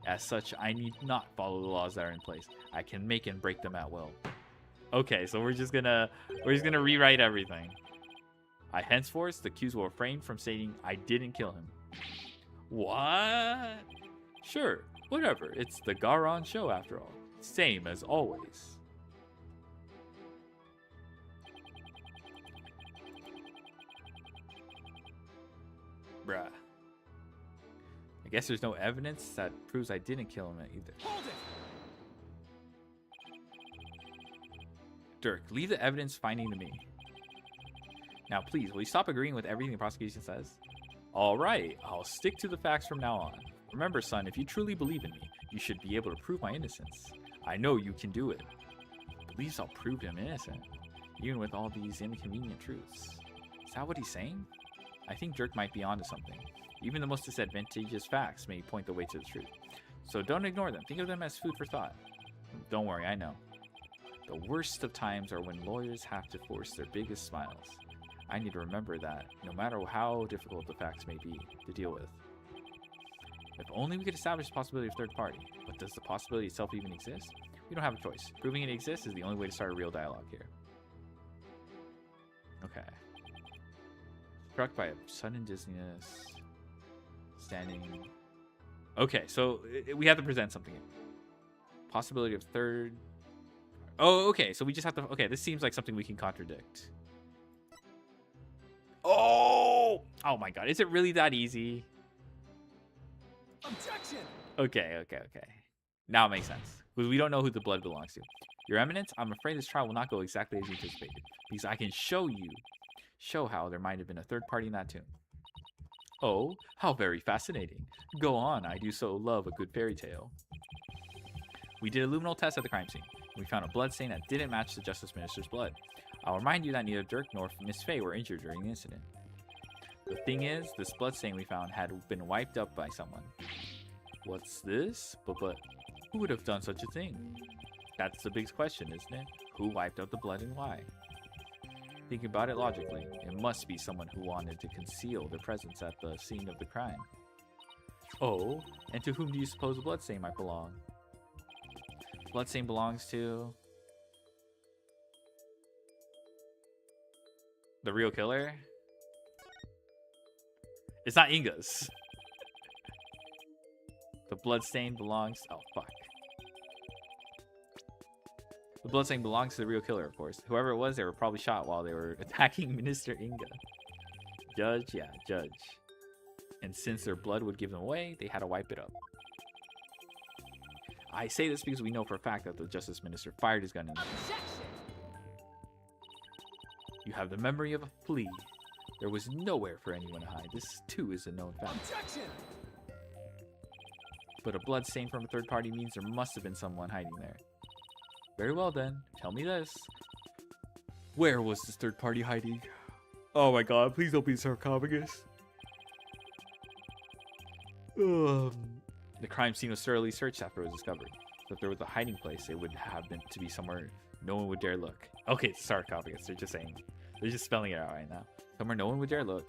As such, I need not follow the laws that are in place. I can make and break them at will. Okay, so we're just gonna rewrite everything. I henceforth, the accused will refrain from stating I didn't kill him. What? Sure, whatever. It's the Garon show after all. Same as always. Bruh. I guess there's no evidence that proves I didn't kill him either. Hold it! Dirk, leave the evidence finding to me. Now, please, will you stop agreeing with everything the prosecution says? All right, I'll stick to the facts from now on. Remember, son, if you truly believe in me, you should be able to prove my innocence. I know you can do it. Believes I'll prove him innocent, even with all these inconvenient truths. Is that what he's saying? I think Dirk might be onto something. Even the most disadvantageous facts may point the way to the truth. So don't ignore them. Think of them as food for thought. Don't worry, I know. The worst of times are when lawyers have to force their biggest smiles. I need to remember that, no matter how difficult the facts may be to deal with. If only we could establish the possibility of third party. But does the possibility itself even exist? We don't have a choice. Proving it exists is the only way to start a real dialogue here. Okay. Struck by a sudden dizziness. Standing. Okay, so we have to present something. Possibility of third. Oh, okay. So we just have to. Okay, this seems like something we can contradict. Oh! Oh my god. Is it really that easy? Objection! Okay. Now it makes sense. Because we don't know who the blood belongs to. Your Eminence, I'm afraid this trial will not go exactly as you anticipated. Because I can show how there might have been a third party in that tomb. Oh, how very fascinating. Go on, I do so love a good fairy tale. We did a luminal test at the crime scene. We found a blood stain that didn't match the Justice Minister's blood. I'll remind you that neither Dirk nor Miss Faye were injured during the incident. The thing is, this blood stain we found had been wiped up by someone. What's this? But who would have done such a thing? That's the big question, isn't it? Who wiped out the blood and why? Thinking about it logically, it must be someone who wanted to conceal their presence at the scene of the crime. Oh, and to whom do you suppose the bloodstain might belong? Bloodstain belongs to the real killer? It's not Inga's. The bloodstain belongs... Oh, fuck. The bloodstain belongs to the real killer, of course. Whoever it was, they were probably shot while they were attacking Minister Inga. Judge? Yeah, judge. And since their blood would give them away, they had to wipe it up. I say this because we know for a fact that the Justice Minister fired his gun in. You have the memory of a flea. There was nowhere for anyone to hide. This, too, is a known fact. Objection! But a blood stain from a third party means there must have been someone hiding there. Very well then, tell me this. Where was this third party hiding? Oh my god, please don't be sarcophagus. The crime scene was thoroughly searched after it was discovered. So if there was a hiding place, it would have been to be somewhere no one would dare look. Okay, it's sarcophagus, they're just saying. They're just spelling it out right now. Somewhere no one would dare look.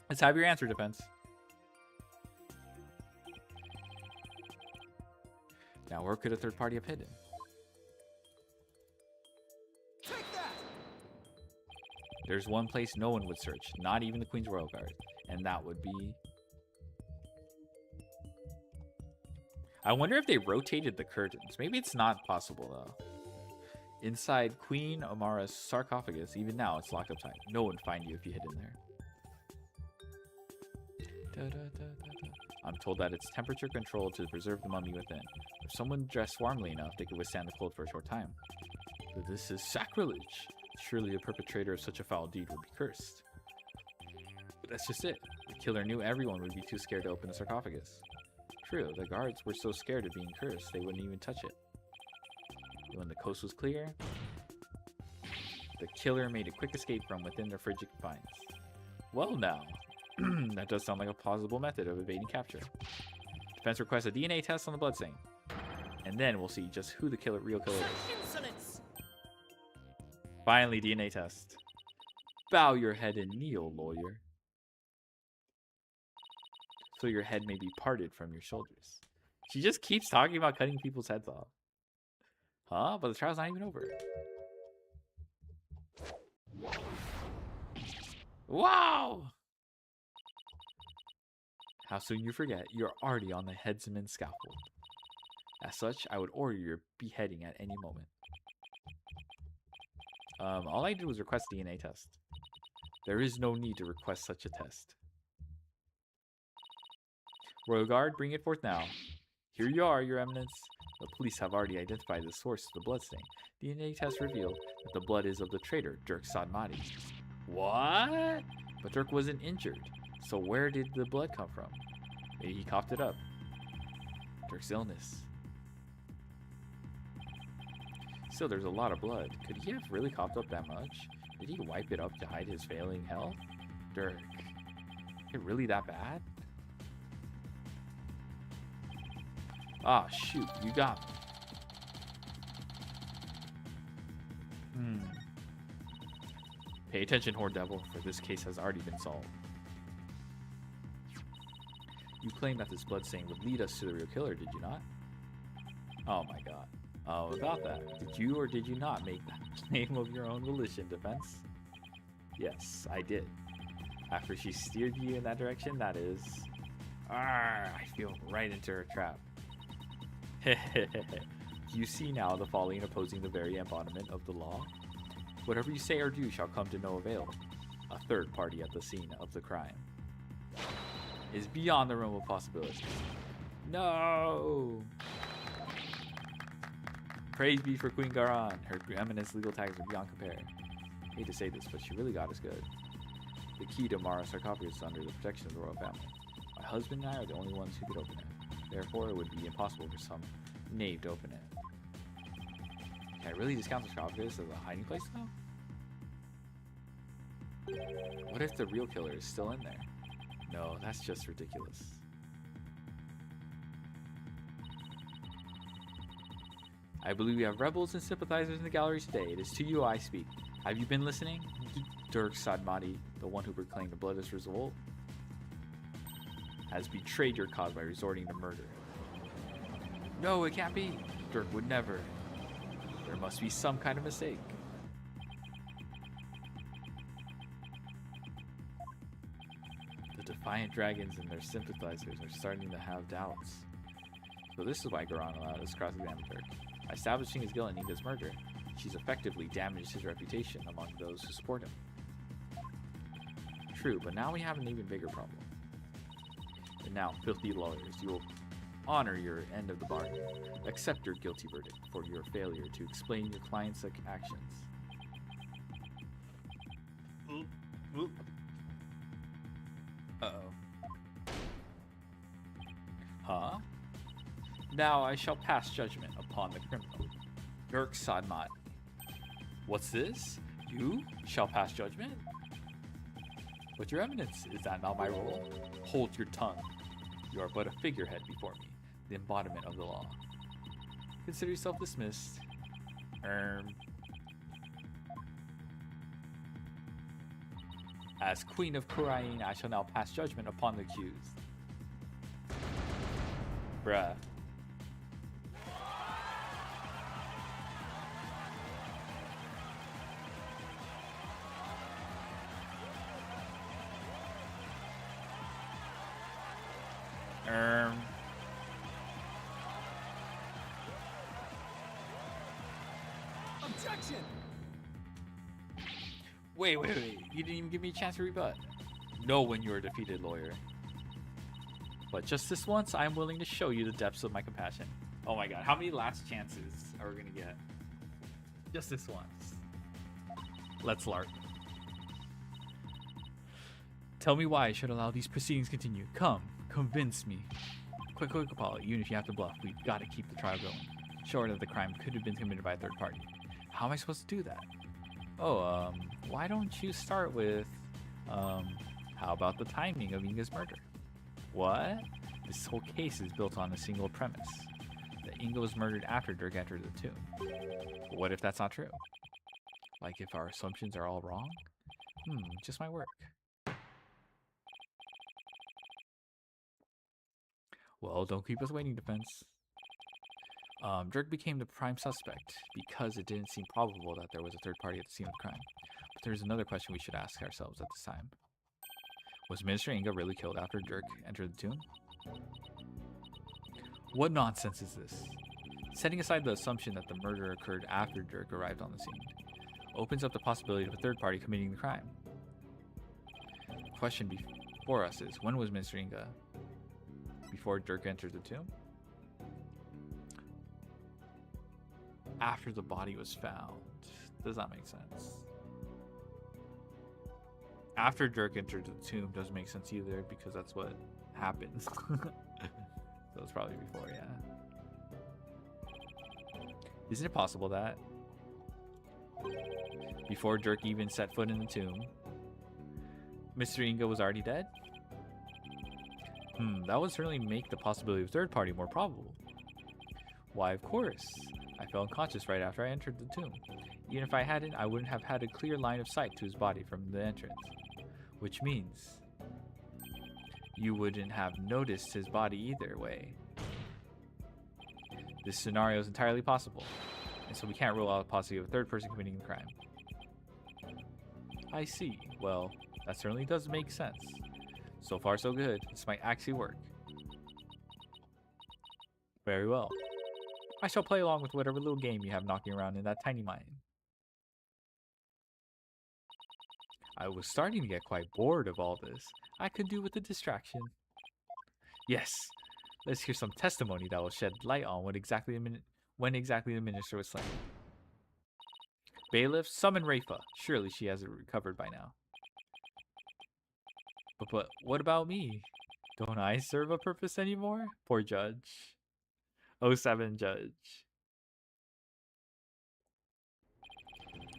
Let's have your answer, defense. Now, where could a third party have hidden? Take that! There's one place no one would search, not even the Queen's Royal Guard, and that would be... I wonder if they rotated the curtains. Maybe it's not possible, though. Inside Queen Amara's sarcophagus, even now, it's locked up tight. No one would find you if you hid in there. I'm told that it's temperature controlled to preserve the mummy within. If someone dressed warmly enough, they could withstand the cold for a short time. But this is sacrilege. Surely the perpetrator of such a foul deed would be cursed. But that's just it. The killer knew everyone would be too scared to open the sarcophagus. True, the guards were so scared of being cursed, they wouldn't even touch it. But when the coast was clear, the killer made a quick escape from within their frigid confines. Well now, that does sound like a plausible method of evading capture. Defense requests a DNA test on the bloodstain. And then we'll see just who the real killer is. Insolence! Finally, DNA test. Bow your head and kneel, lawyer. So your head may be parted from your shoulders. She just keeps talking about cutting people's heads off. Huh? But the trial's not even over. Wow! How soon you forget, you're already on the headsman's scaffold. As such, I would order your beheading at any moment. All I did was request a DNA test. There is no need to request such a test. Royal Guard, bring it forth now. Here you are, Your Eminence. The police have already identified the source of the bloodstain. DNA tests reveal that the blood is of the traitor, Dirk Sadmati. What? But Dirk wasn't injured, so where did the blood come from? Maybe he coughed it up. Dirk's illness. Still, there's a lot of blood. Could he have really coughed up that much? Did he wipe it up to hide his failing health? Dirk. Is it really that bad? Ah, shoot, you got me. Pay attention, Horn Devil, for this case has already been solved. You claimed that this bloodstain would lead us to the real killer, did you not? Oh my god. Oh, about that. Did you or did you not make that claim of your own volition, defense? Yes, I did. After she steered you in that direction, that is... I feel right into her trap. You see now the folly in opposing the very embodiment of the law? Whatever you say or do shall come to no avail. A third party at the scene of the crime is beyond the realm of possibility. No! Praise be for Queen Garan. Her eminence legal tags are beyond compare. I hate to say this, but she really got us good. The key to Mara's sarcophagus is under the protection of the royal family. My husband and I are the only ones who could open it. Therefore, it would be impossible for some knave to open it. Can I really discount the sarcophagus as a hiding place, though? What if the real killer is still in there? No, that's just ridiculous. I believe we have rebels and sympathizers in the galleries today. It is to you I speak. Have you been listening? Dirk Sadmati, the one who proclaimed the bloodless revolt, has betrayed your cause by resorting to murder. No, it can't be. Dirk would never. There must be some kind of mistake. The defiant dragons and their sympathizers are starting to have doubts. So this is why Garan allowed us to cross-examine Dirk. By establishing his guilt in Inga's murder, she's effectively damaged his reputation among those who support him. True, but now we have an even bigger problem. And now, filthy lawyers, you will honor your end of the bargain. Accept your guilty verdict for your failure to explain your client's actions. Uh-oh. Huh? Now I shall pass judgment upon the criminal, Dirk Sadmati. What's this? You shall pass judgment? But your eminence, is that not my role? Hold your tongue. You are but a figurehead before me, the embodiment of the law. Consider yourself dismissed. As Queen of Kurain, I shall now pass judgment upon the accused. Bruh. Objection! Wait. You didn't even give me a chance to rebut. Know when you are defeated, lawyer. But just this once, I am willing to show you the depths of my compassion. Oh my god, how many last chances are we gonna get? Just this once. Let's lark. Tell me why I should allow these proceedings continue. Come, convince me. Quick, Apollo, even if you have to bluff, we've got to keep the trial going. Sure that the crime could have been committed by a third party. How am I supposed to do that? Oh, why don't you start with, how about the timing of Inga's murder? What? This whole case is built on a single premise. That Inga was murdered after Dirk entered the tomb. But what if that's not true? Like if our assumptions are all wrong? Just my work. Well, don't keep us waiting, defense. Dirk became the prime suspect because it didn't seem probable that there was a third party at the scene of the crime. But there's another question we should ask ourselves at this time. Was Minister Inga really killed after Dirk entered the tomb? What nonsense is this? Setting aside the assumption that the murder occurred after Dirk arrived on the scene, opens up the possibility of a third party committing the crime. The question before us is, when was Minister Inga? Before Dirk entered the tomb? After the body was found. Does that make sense? After Dirk entered the tomb doesn't make sense either, because that's what happens. So it's probably before, yeah. Isn't it possible that before Dirk even set foot in the tomb, Mr. Inga was already dead? That would certainly make the possibility of third party more probable. Why, of course. I fell unconscious right after I entered the tomb. Even if I hadn't, I wouldn't have had a clear line of sight to his body from the entrance. Which means you wouldn't have noticed his body either way. This scenario is entirely possible, and so we can't rule out the possibility of a third person committing the crime. I see. Well, that certainly does make sense. So far, so good. This might actually work. Very well. I shall play along with whatever little game you have knocking around in that tiny mind. I was starting to get quite bored of all this. I could do with a distraction. Yes, let's hear some testimony that will shed light on when exactly the minister was slain. Bailiff, summon Rafa. Surely she has it recovered by now. But what about me? Don't I serve a purpose anymore? Poor judge. 07 judge.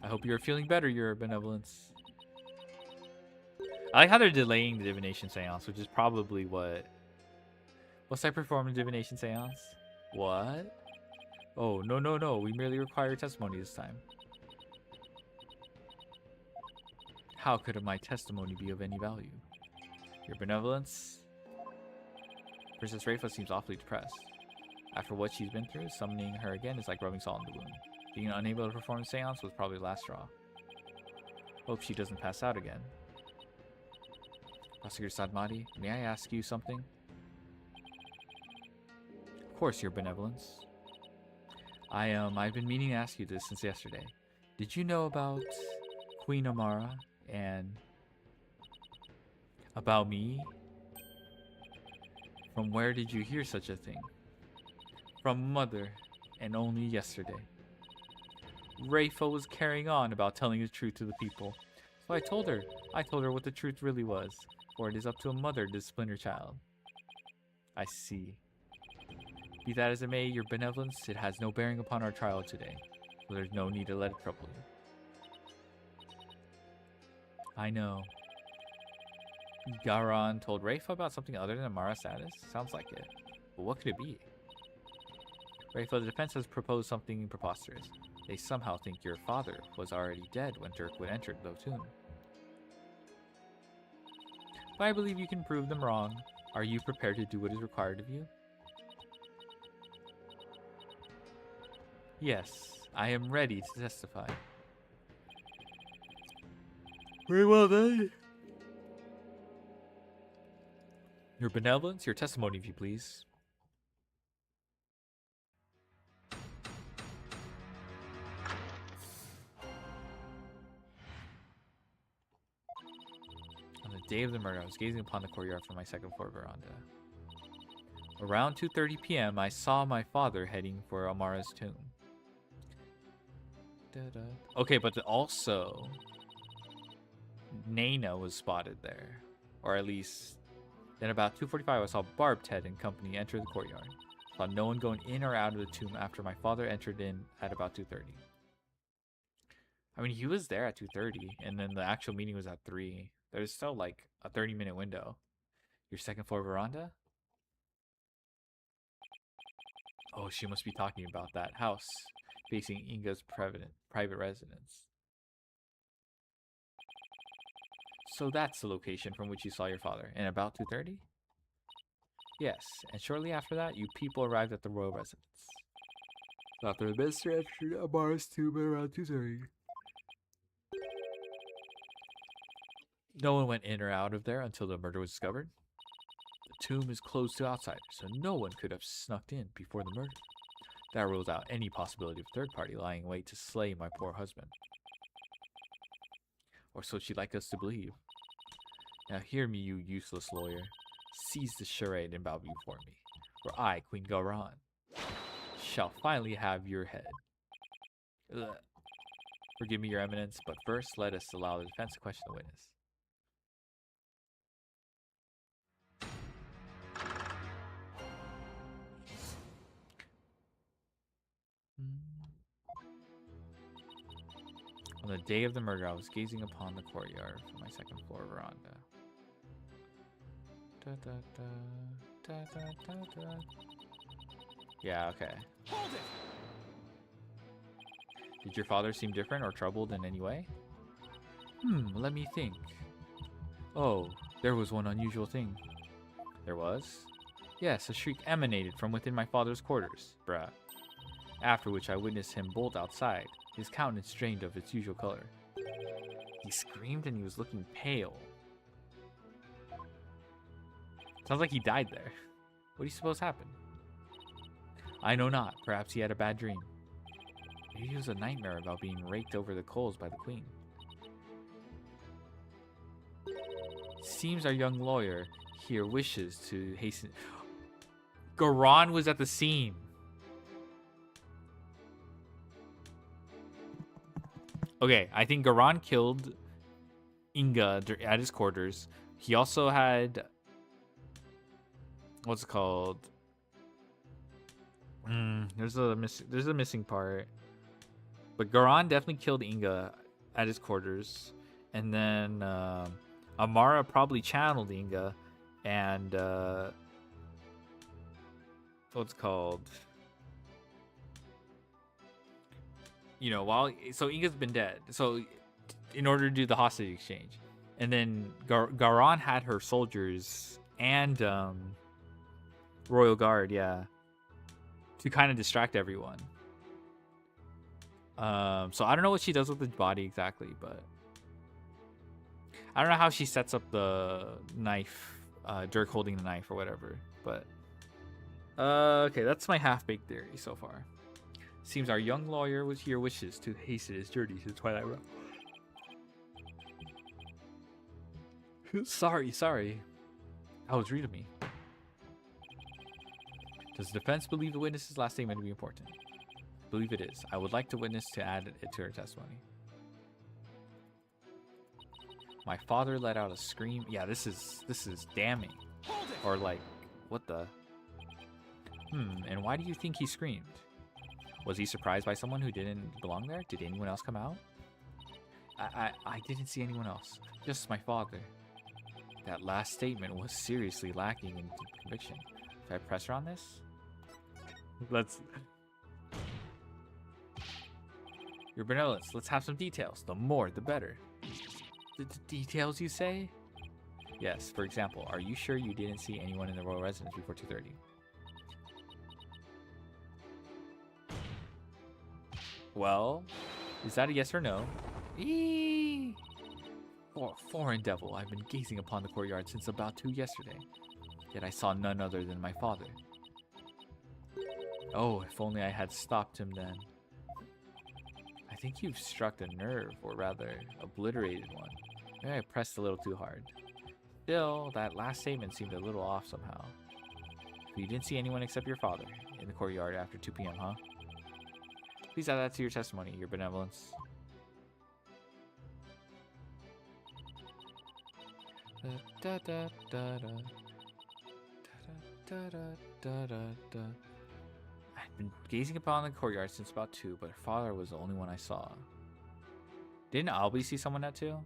I hope you're feeling better, your benevolence. I like how they're delaying the divination seance, which is probably what... Must I perform a divination seance? What? Oh, no. We merely require testimony this time. How could my testimony be of any value? Your benevolence? Princess Rafa seems awfully depressed. After what she's been through, summoning her again is like rubbing salt in the wound. Being unable to perform a seance was probably the last straw. Hope she doesn't pass out again. Prosecutor Sadmati, may I ask you something? Of course, your benevolence. I've been meaning to ask you this since yesterday. Did you know about Queen Amara and about me? From where did you hear such a thing? From Mother, and only yesterday. Rafa was carrying on about telling the truth to the people. So I told her what the truth really was, for it is up to a mother to discipline her child. I see. Be that as it may, your benevolence, it has no bearing upon our trial today, so there's no need to let it trouble you. I know. Garan told Rafa about something other than Amara's status? Sounds like it. But what could it be? Rafa, the defense has proposed something preposterous. They somehow think your father was already dead when Dirk would enter the tomb. but I believe you can prove them wrong. Are you prepared to do what is required of you? Yes, I am ready to testify. Very well then. Your benevolence, your testimony, if you please. On the day of the murder, I was gazing upon the courtyard from my second floor veranda. Around 2:30 p.m., I saw my father heading for Amara's tomb. Okay, but also, Nana was spotted there, or at least. Then about 2:45, I saw Barb, Ted, and company enter the courtyard. Saw no one going in or out of the tomb after my father entered in at about 2:30. I mean, he was there at 2:30, and then the actual meeting was at 3. There's still like a 30-minute window. Your second floor veranda? Oh, she must be talking about that house facing Inga's private residence. So that's the location from which you saw your father, and about 2:30? Yes, and shortly after that, you people arrived at the royal residence. After the minister entered Amara's tomb at around 2:30. No one went in or out of there until the murder was discovered. The tomb is closed to outsiders, so no one could have snuck in before the murder. That rules out any possibility of a third party lying in wait to slay my poor husband. Or so she'd like us to believe. Now hear me, you useless lawyer. Seize the charade and bow before me, or I, Queen Garan, shall finally have your head. Ugh. Forgive me, your eminence, but first let us allow the defense to question the witness. On the day of the murder, I was gazing upon the courtyard from my second floor veranda. Da, da, da, da, da, da, da. Yeah, okay. Hold it! Did your father seem different or troubled in any way? Let me think. Oh, there was one unusual thing. There was? Yes, a shriek emanated from within my father's quarters, bruh. After which I witnessed him bolt outside, his countenance drained of its usual color. He screamed and he was looking pale. Sounds like he died there. What do you suppose happened? I know not. Perhaps he had a bad dream. Maybe it was a nightmare about being raked over the coals by the queen. Seems our young lawyer here wishes to hasten... Garan was at the scene. Okay, I think Garan killed Inga at his quarters. He also had... What's it called? There's a missing part. But Garan definitely killed Inga at his quarters. And then Amara probably channeled Inga. And what's it called? You know, so Inga's been dead. So in order to do the hostage exchange. And then Garan had her soldiers and Royal Guard, yeah, to kind of distract everyone. So I don't know what she does with the body exactly, but I don't know how she sets up the knife, Dirk holding the knife or whatever. But okay, that's my half-baked theory so far. Seems our young lawyer wishes to hasten his journey to the Twilight Realm. Sorry. That was rude of me. Does the defense believe the witness's last statement to be important? I believe it is. I would like the witness to add it to her testimony. My father let out a scream. Yeah, this is damning. Or like, what the? And why do you think he screamed? Was he surprised by someone who didn't belong there? Did anyone else come out? I didn't see anyone else. Just my father. That last statement was seriously lacking in conviction. Should I press her on this? Let's... Your benevolence, let's have some details. The more, the better. The details, you say? Yes, for example, are you sure you didn't see anyone in the royal residence before 2:30? Well, is that a yes or no? Eee! Foreign devil, I've been gazing upon the courtyard since about 2 yesterday. Yet I saw none other than my father. Oh, if only I had stopped him then. I think you've struck a nerve, or rather, obliterated one. Maybe I pressed a little too hard. Still, that last statement seemed a little off somehow. You didn't see anyone except your father in the courtyard after 2 p.m., huh? Please add that to your testimony, your benevolence. Da, da, da, da, da, da, da, da, da. I've been gazing upon the courtyard since about 2, but her father was the only one I saw. Didn't Albie see someone at 2?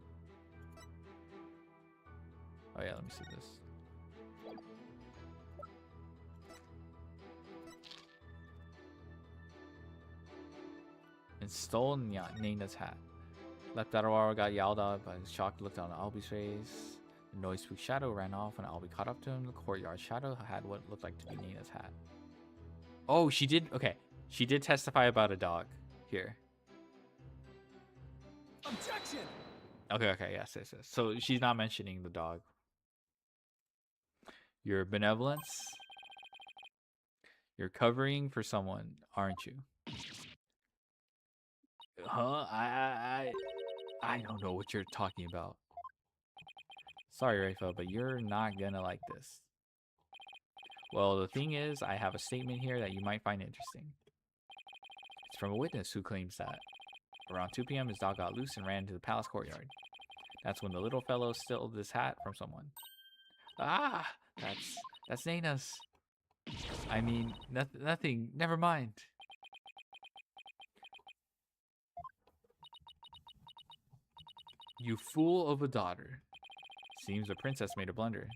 Oh yeah, let me see this. And stole Nana's hat. Leapt out of water, got yelled at by the shocked looked on Albie's face. The noise spooked Shadow ran off when Albie caught up to him in the courtyard. Shadow had what looked like to be Nana's hat. Oh, she did. Okay, she did testify about a dog here. Objection! Okay, yes. So she's not mentioning the dog. Your benevolence. You're covering for someone, aren't you? Huh? I don't know what you're talking about. Sorry, Rafa, but you're not gonna like this. Well, the thing is, I have a statement here that you might find interesting. It's from a witness who claims that around 2 p.m. his dog got loose and ran into the palace courtyard. That's when the little fellow stole this hat from someone. Ah, that's Nana's. I mean, nothing. Never mind. You fool of a daughter. Seems the princess made a blunder.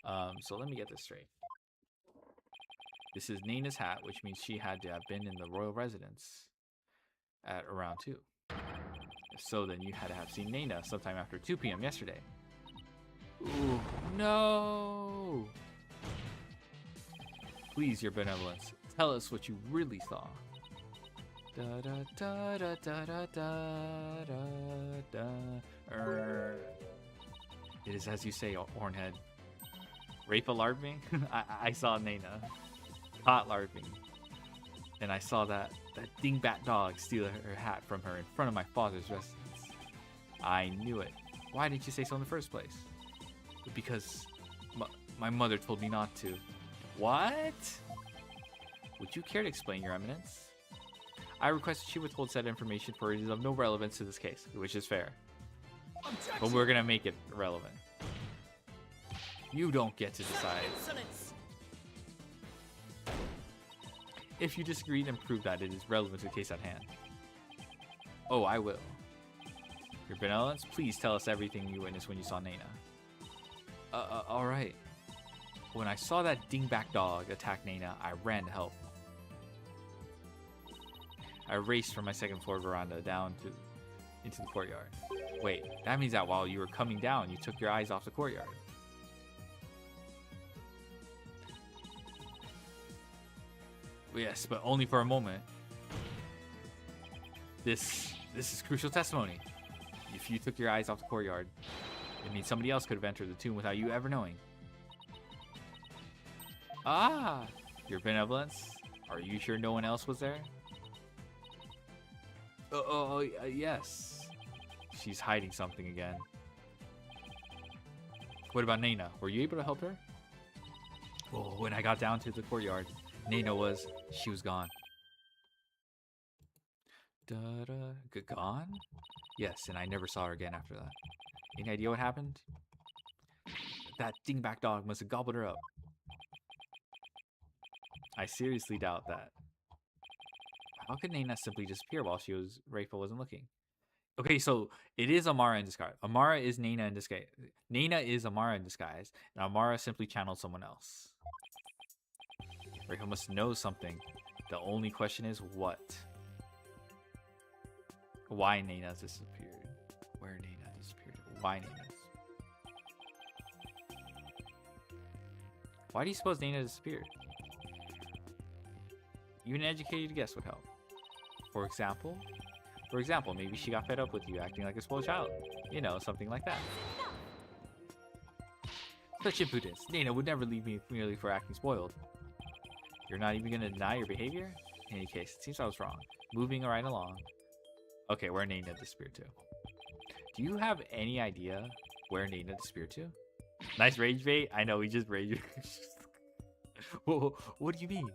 So let me get this straight. This is Nana's hat, which means she had to have been in the royal residence at around 2. So then you had to have seen Nana sometime after 2 p.m. yesterday. Ooh, no! Please, your benevolence, tell us what you really saw. Da da da da da da da da da. It is as you say, Hornhead. Rape a larving? I saw Nana. Caught larving. And I saw that dingbat dog steal her hat from her in front of my father's residence. I knew it. Why didn't you say so in the first place? Because my mother told me not to. What? Would you care to explain, Your Eminence? I requested she withhold said information for it is of no relevance to this case, which is fair. Objection! But we're gonna make it relevant. You don't get to decide. Insolence! If you disagree, then prove that it is relevant to the case at hand. Oh, I will. Your benevolence, please tell us everything you witnessed when you saw Nana. Alright. When I saw that dingback dog attack Nana, I ran to help. I raced from my second floor veranda down into the courtyard. Wait, that means that while you were coming down, you took your eyes off the courtyard. Yes, but only for a moment. This is crucial testimony. If you took your eyes off the courtyard, it means somebody else could have entered the tomb without you ever knowing. Ah, your benevolence. Are you sure no one else was there? Yes. She's hiding something again. What about Nana? Were you able to help her? Well, when I got down to the courtyard, Nana was gone. Gone? Yes, and I never saw her again after that. Any idea what happened? That dingback dog must have gobbled her up. I seriously doubt that. How could Nana simply disappear while Rafa wasn't looking? Okay, so it is Amara in disguise. Amara is Nana in disguise. Nana is Amara in disguise, and Amara simply channeled someone else. Rafa must know something. The only question is what? Why Nana disappeared? Where Nana disappeared? Why Nana? Why do you suppose Nana disappeared? Even an educated guess would help. For example, maybe she got fed up with you acting like a spoiled child. You know, something like that. Such impudence. Nana would never leave me merely for acting spoiled. You're not even gonna deny your behavior? In any case, it seems I was wrong. Moving right along. Okay, where Nana disappeared to. Do you have any idea where Nana disappeared to? Nice rage bait. I know, we just rage. What do you mean?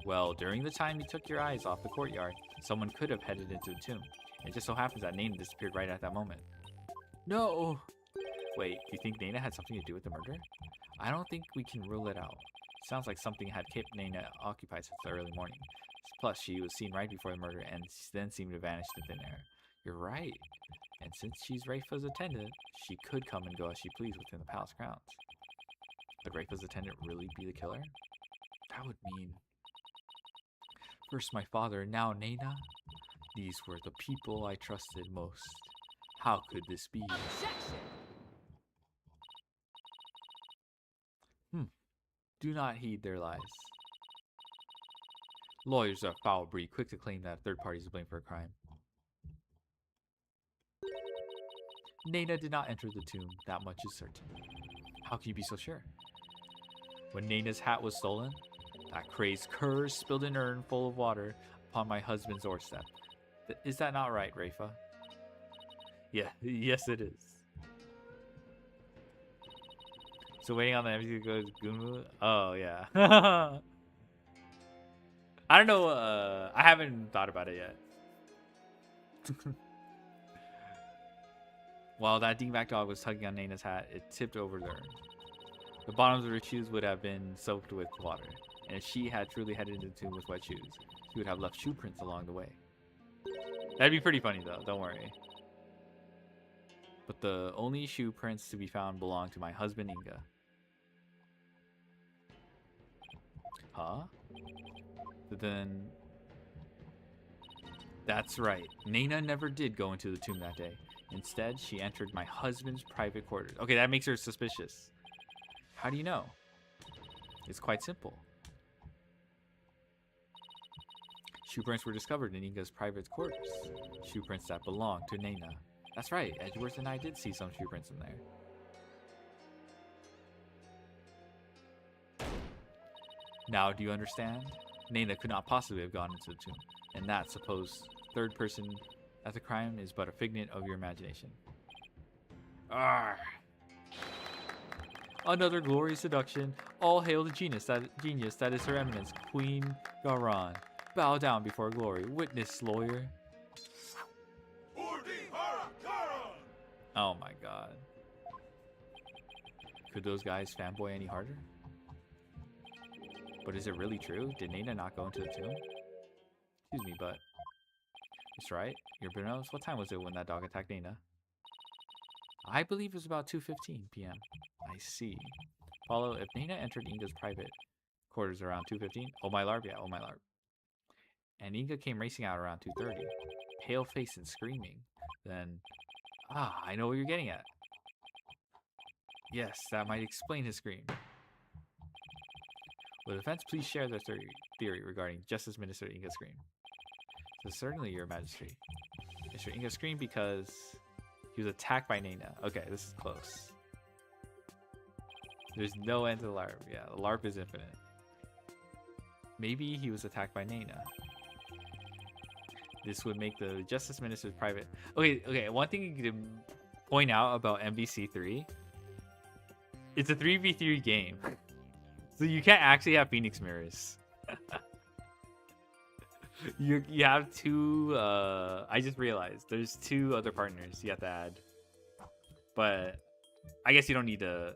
Well, during the time you took your eyes off the courtyard, someone could have headed into the tomb. It just so happens that Nana disappeared right at that moment. No! Wait, do you think Nana had something to do with the murder? I don't think we can rule it out. Sounds like something had kept Nana occupied since the early morning. Plus, she was seen right before the murder and then seemed to vanish in thin air. You're right. And since she's Rafa's attendant, she could come and go as she pleased within the palace grounds. Could Rafa's attendant really be the killer? That would mean... First my father, now Nana? These were the people I trusted most. How could this be? Objection! Do not heed their lies. Lawyers are a foul breed, quick to claim that a third party is to blame for a crime. Nana did not enter the tomb, that much is certain. How can you be so sure? When Nana's hat was stolen, that crazed cur spilled an urn full of water upon my husband's doorstep. Is that not right, Rafa? Yeah, yes it is. So waiting on the MC to go to Gunmu? Oh, yeah. I don't know, I haven't thought about it yet. While that dingback dog was tugging on Nana's hat, it tipped over the urn. The bottoms of her shoes would have been soaked with water, and if she had truly headed into the tomb with wet shoes, she would have left shoe prints along the way. That'd be pretty funny though, don't worry. But the only shoe prints to be found belong to my husband Inga. Huh? But then... That's right. Nana never did go into the tomb that day. Instead, she entered my husband's private quarters. Okay, that makes her suspicious. How do you know? It's quite simple. Shoe prints were discovered in Inga's private quarters. Shoe prints that belonged to Nana. That's right, Edgeworth and I did see some shoe prints in there. Now, do you understand? Nana could not possibly have gone into the tomb, and that supposed third person at the crime is but a figment of your imagination. Arrgh. Another glorious seduction. All hail the genius that is Her Eminence, Queen Garan. Bow down before glory. Witness, lawyer. Oh my god. Could those guys fanboy any harder? But is it really true? Did Nana not go into the tomb? Excuse me, but... It's right. Your Brunos, what time was it when that dog attacked Nana? I believe it was about 2:15 p.m. I see. Follow, if Nana entered Inga's private quarters around 2:15... Oh my larp, yeah, oh my larp. And Inga came racing out around 2:30. Pale face and screaming. Then... Ah, I know what you're getting at. Yes, that might explain his scream. Will the defense please share their theory regarding Justice Minister Inga's scream? So certainly, Your Majesty. Mr. Inga screamed because he was attacked by Nana. Okay, this is close. There's no end to the LARP. Yeah, the LARP is infinite. Maybe he was attacked by Nana. This would make the Justice Minister's private... Okay, one thing to point out about MVC3. It's a 3v3 game. So you can't actually have Phoenix Mirrors. you have two... I just realized there's two other partners you have to add. But I guess you don't need to...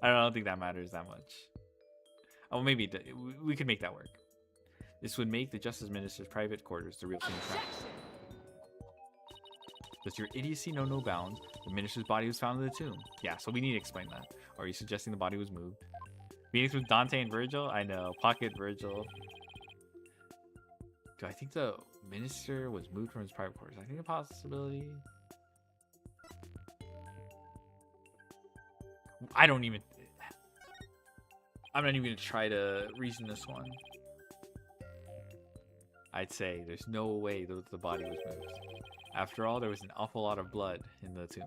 I don't think that matters that much. Oh, maybe we could make that work. This would make the Justice Minister's private quarters the real scene of crime. Does your idiocy know no bounds? The minister's body was found in the tomb. Yeah, so we need to explain that. Or are you suggesting the body was moved? Phoenix with Dante and Virgil? I know. Pocket Virgil. Do I think the minister was moved from his private quarters? I think a possibility. I don't even... I'm not even going to try to reason this one. I'd say there's no way that the body was moved. After all, there was an awful lot of blood in the tomb.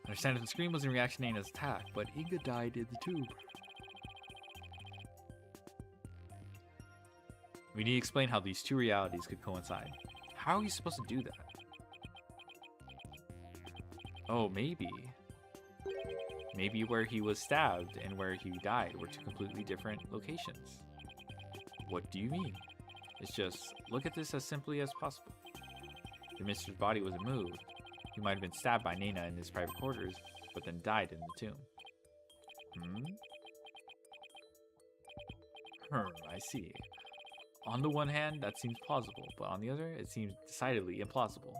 I understand that the scream was in reaction to Nana's attack, but Inga died in the tomb. We need to explain how these two realities could coincide. How are we supposed to do that? Oh, maybe. Maybe where he was stabbed and where he died were two completely different locations. What do you mean? It's just, look at this as simply as possible. The minister's body wasn't moved. He might have been stabbed by Nana in his private quarters, but then died in the tomb. I see. On the one hand, that seems plausible, but on the other, it seems decidedly implausible.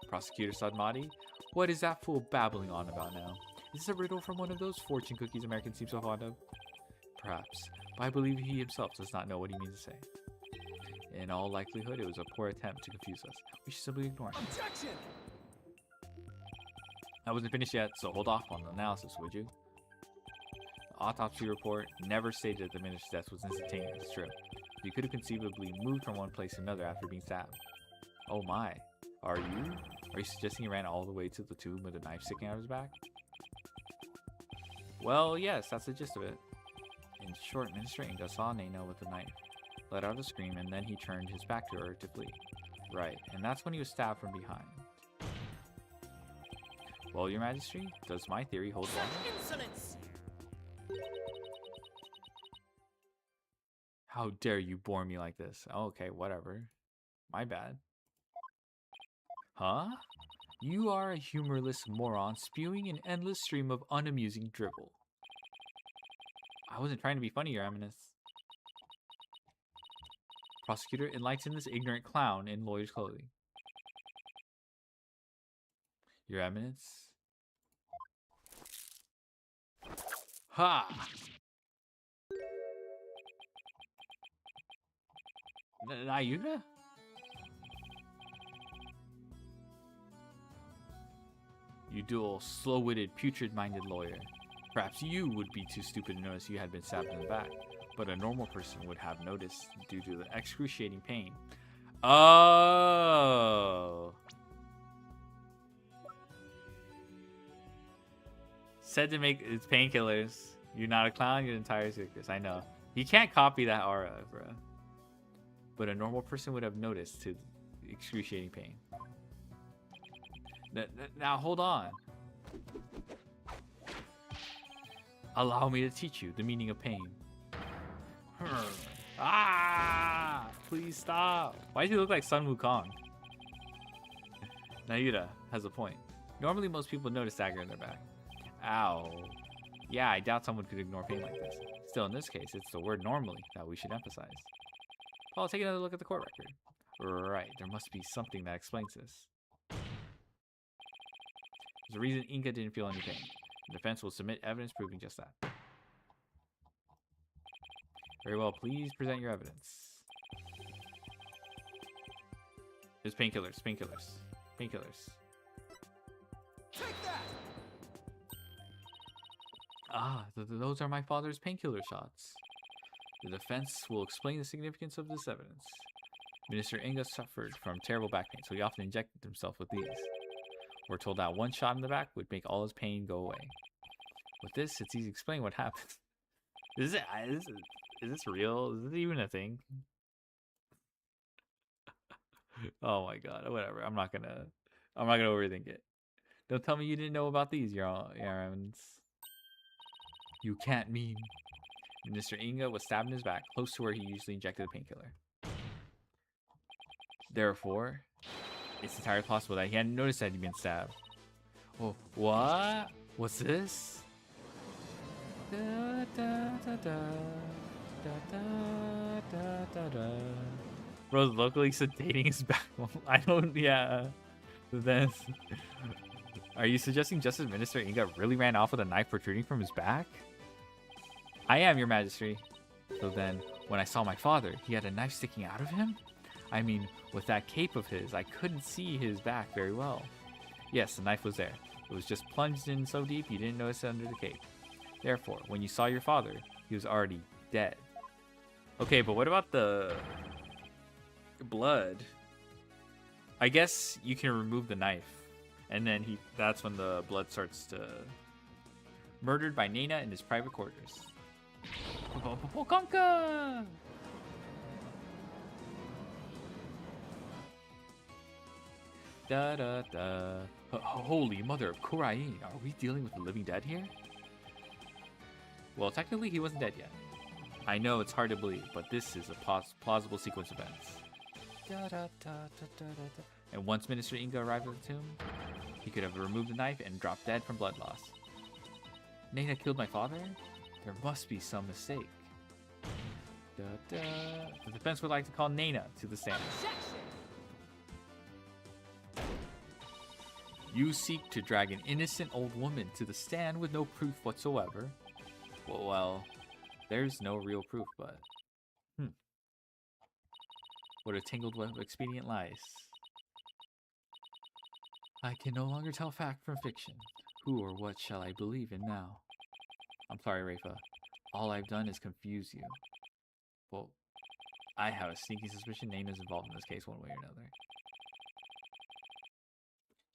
Prosecutor Sadmati, what is that fool babbling on about now? Is this a riddle from one of those fortune cookies Americans seem so fond of? Perhaps, but I believe he himself does not know what he means to say. In all likelihood, it was a poor attempt to confuse us. We should simply ignore him. Objection! I wasn't finished yet, so hold off on the analysis, would you? The autopsy report never stated that the minister's death was instantaneous. It's true. He could have conceivably moved from one place to another after being stabbed. Oh my. Are you suggesting he ran all the way to the tomb with a knife sticking out of his back? Well, yes, that's the gist of it. In short, Minister Inga saw Nana with the knife, let out a scream, and then he turned his back to her to flee. Right, and that's when he was stabbed from behind. Well, Your Majesty, does my theory hold water? Insolence! How dare you bore me like this? Okay, whatever. My bad. Huh? You are a humorless moron spewing an endless stream of unamusing drivel. I wasn't trying to be funny, Your Eminence. Prosecutor, enlighten this ignorant clown in lawyer's clothing. Your Eminence. Ha! Nayuga? You dual, slow-witted, putrid-minded lawyer. Perhaps you would be too stupid to notice you had been stabbed in the back, but a normal person would have noticed due to the excruciating pain. Oh! Said to make its painkillers. You're not a clown, you're an entire circus. I know. You can't copy that aura, bro. But a normal person would have noticed to excruciating pain. Now hold on. Allow me to teach you the meaning of pain. Ah! Please stop. Why does he look like Sun Wukong? Nayuda has a point. Normally most people notice dagger in their back. Ow. Yeah, I doubt someone could ignore pain like this. Still, in this case, it's the word normally that we should emphasize. I'll take another look at the court record. Right, there must be something that explains this. There's a reason Inga didn't feel any pain. The defense will submit evidence proving just that. Very well, please present your evidence. There's painkillers, painkillers, painkillers. Take that! Ah, those are my father's painkiller shots. The defense will explain the significance of this evidence. Minister Inga suffered from terrible back pain, so he often injected himself with these. We're told that one shot in the back would make all his pain go away. With this, it's easy to explain what happened. Is this real? Is this even a thing? Oh my god, whatever. I'm not gonna overthink it. Don't tell me you didn't know about these, Your Eminence. You can't mean. Mr. Inga was stabbed in his back, close to where he usually injected the painkiller. Therefore, it's entirely possible that he hadn't noticed that he'd been stabbed. Oh, what? What's this? Da, da, da, da, da, da, da, da. Bro's locally sedating his back. I don't, yeah. Then, are you suggesting Justice Minister Inga really ran off with a knife protruding from his back? I am, Your Majesty. So then, when I saw my father, he had a knife sticking out of him? I mean, with that cape of his, I couldn't see his back very well. Yes, the knife was there. It was just plunged in so deep you didn't notice it under the cape. Therefore, when you saw your father, he was already dead. Okay, but what about the blood? I guess you can remove the knife. And then that's when the blood starts to... Murdered by Nena in his private quarters. Pokonka! Da da da. Holy mother of Kurain, are we dealing with the living dead here? Well, technically he wasn't dead yet. I know it's hard to believe, but this is a plausible sequence of events. Da, da, da, da, da, da. And once Minister Inga arrived at the tomb, he could have removed the knife and dropped dead from blood loss. Nena killed my father? There must be some mistake. Da, da. The defense would like to call Nena to the stand. You seek to drag an innocent old woman to the stand with no proof whatsoever. Well, there's no real proof, but... What a tangled web of expedient lies. I can no longer tell fact from fiction. Who or what shall I believe in now? I'm sorry, Rafa. All I've done is confuse you. Well, I have a sneaky suspicion Nena's involved in this case one way or another.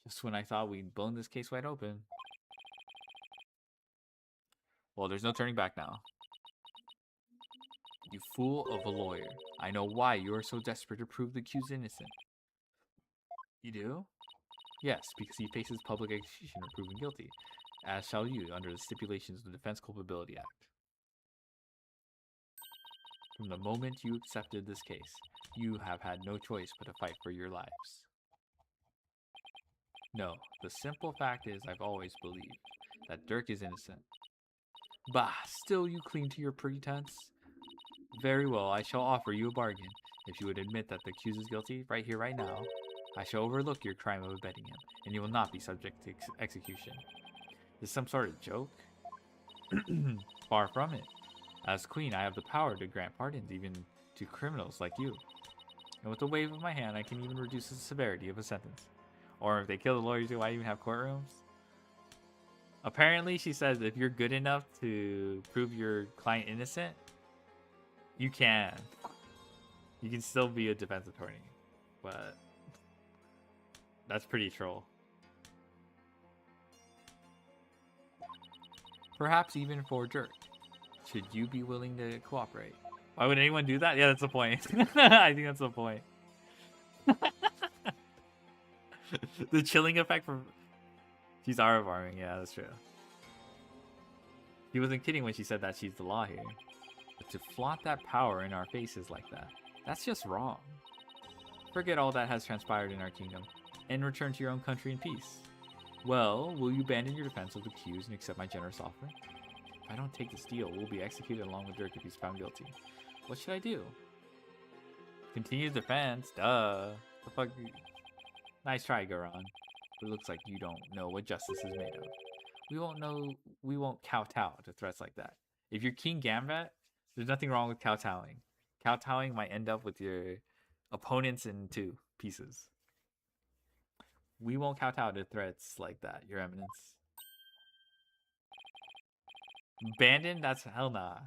Just when I thought we'd blown this case wide open. Well, there's no turning back now. You fool of a lawyer. I know why you are so desperate to prove the accused innocent. You do? Yes, because he faces public execution or proven guilty, as shall you under the stipulations of the Defense Culpability Act. From the moment you accepted this case, you have had no choice but to fight for your lives. No, the simple fact is I've always believed that Dirk is innocent. Bah, still you cling to your pretense? Very well, I shall offer you a bargain. If you would admit that the accused is guilty, right here, right now, I shall overlook your crime of abetting him, and you will not be subject to execution. Is this some sort of joke? Far from it. As queen, I have the power to grant pardons even to criminals like you. And with a wave of my hand, I can even reduce the severity of a sentence. Or if they kill the lawyers, do I even have courtrooms? Apparently, she says if you're good enough to prove your client innocent, you can. You can still be a defense attorney. But that's pretty troll. Perhaps even for Dirk. Should you be willing to cooperate? Why would anyone do that? Yeah, that's the point. I think that's the point. The chilling effect from... She's Aravarming. Yeah, that's true. She wasn't kidding when she said that she's the law here. But to flaunt that power in our faces like that, that's just wrong. Forget all that has transpired in our kingdom, and return to your own country in peace. Well, will you abandon your defense of the accused and accept my generous offer? If I don't take this deal, we'll be executed along with Dirk if he's found guilty. What should I do? Continue defense, duh. The fuck? Nice try, Garon. But it looks like you don't know what justice is made of. We won't kowtow to threats like that. If you're King Gambit, there's nothing wrong with kowtowing. Kowtowing might end up with your opponents in two pieces. We won't kowtow to threats like that, Your Eminence. Abandon? That's hell nah.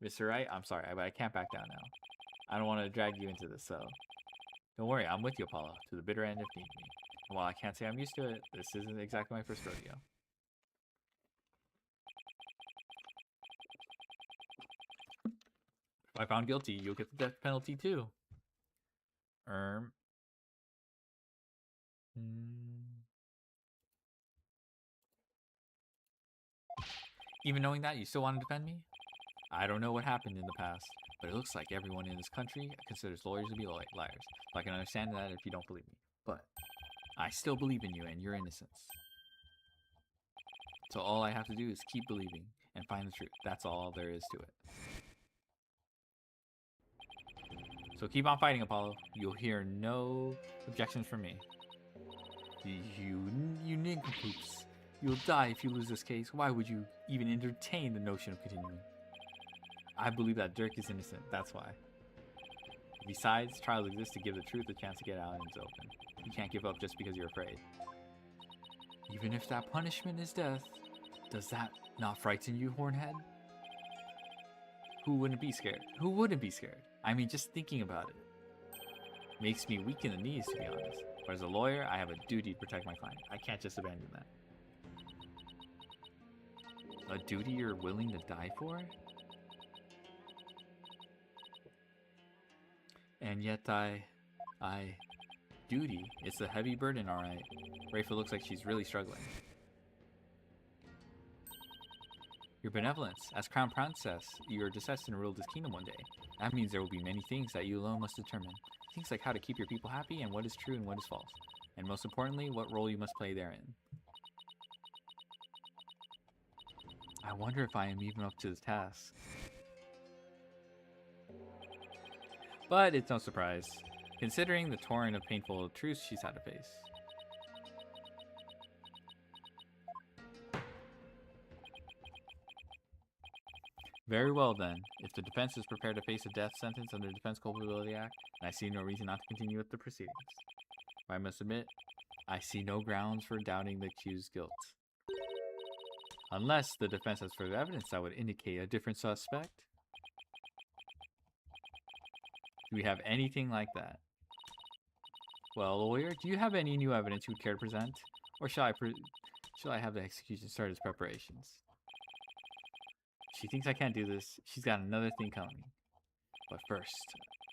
Mr. Wright, I'm sorry, but I can't back down now. I don't want to drag you into this, so... Don't worry, I'm with you, Apollo, to the bitter end if need be. And while I can't say I'm used to it, this isn't exactly my first rodeo. If I found guilty, you'll get the death penalty too. Even knowing that, you still want to defend me? I don't know what happened in the past, but it looks like everyone in this country considers lawyers to be liars. So I can understand that if you don't believe me. But I still believe in you and your innocence. So all I have to do is keep believing and find the truth. That's all there is to it. So keep on fighting, Apollo. You'll hear no objections from me. You nincompoops. You'll die if you lose this case. Why would you even entertain the notion of continuing? I believe that Dirk is innocent. That's why. Besides, trials exist to give the truth a chance to get out into the open. You can't give up just because you're afraid. Even if that punishment is death, does that not frighten you, Hornhead? Who wouldn't be scared? Who wouldn't be scared? I mean, just thinking about it makes me weak in the knees, to be honest. But as a lawyer, I have a duty to protect my client. I can't just abandon that. A duty you're willing to die for? And yet duty, it's a heavy burden, alright. Rafa looks like she's really struggling. Your benevolence, as Crown Princess, you are destined to rule this kingdom one day. That means there will be many things that you alone must determine. Things like how to keep your people happy and what is true and what is false. And most importantly, what role you must play therein. I wonder if I am even up to the task. But it's no surprise, considering the torrent of painful truths she's had to face. Very well then, if the defense is prepared to face a death sentence under the Defense Culpability Act, then I see no reason not to continue with the proceedings. But I must admit, I see no grounds for doubting the accused's guilt. Unless the defense has further evidence that would indicate a different suspect. Do we have anything like that? Well, lawyer, do you have any new evidence you would care to present? Or shall I have the execution start its preparations? She thinks I can't do this. She's got another thing coming. But first,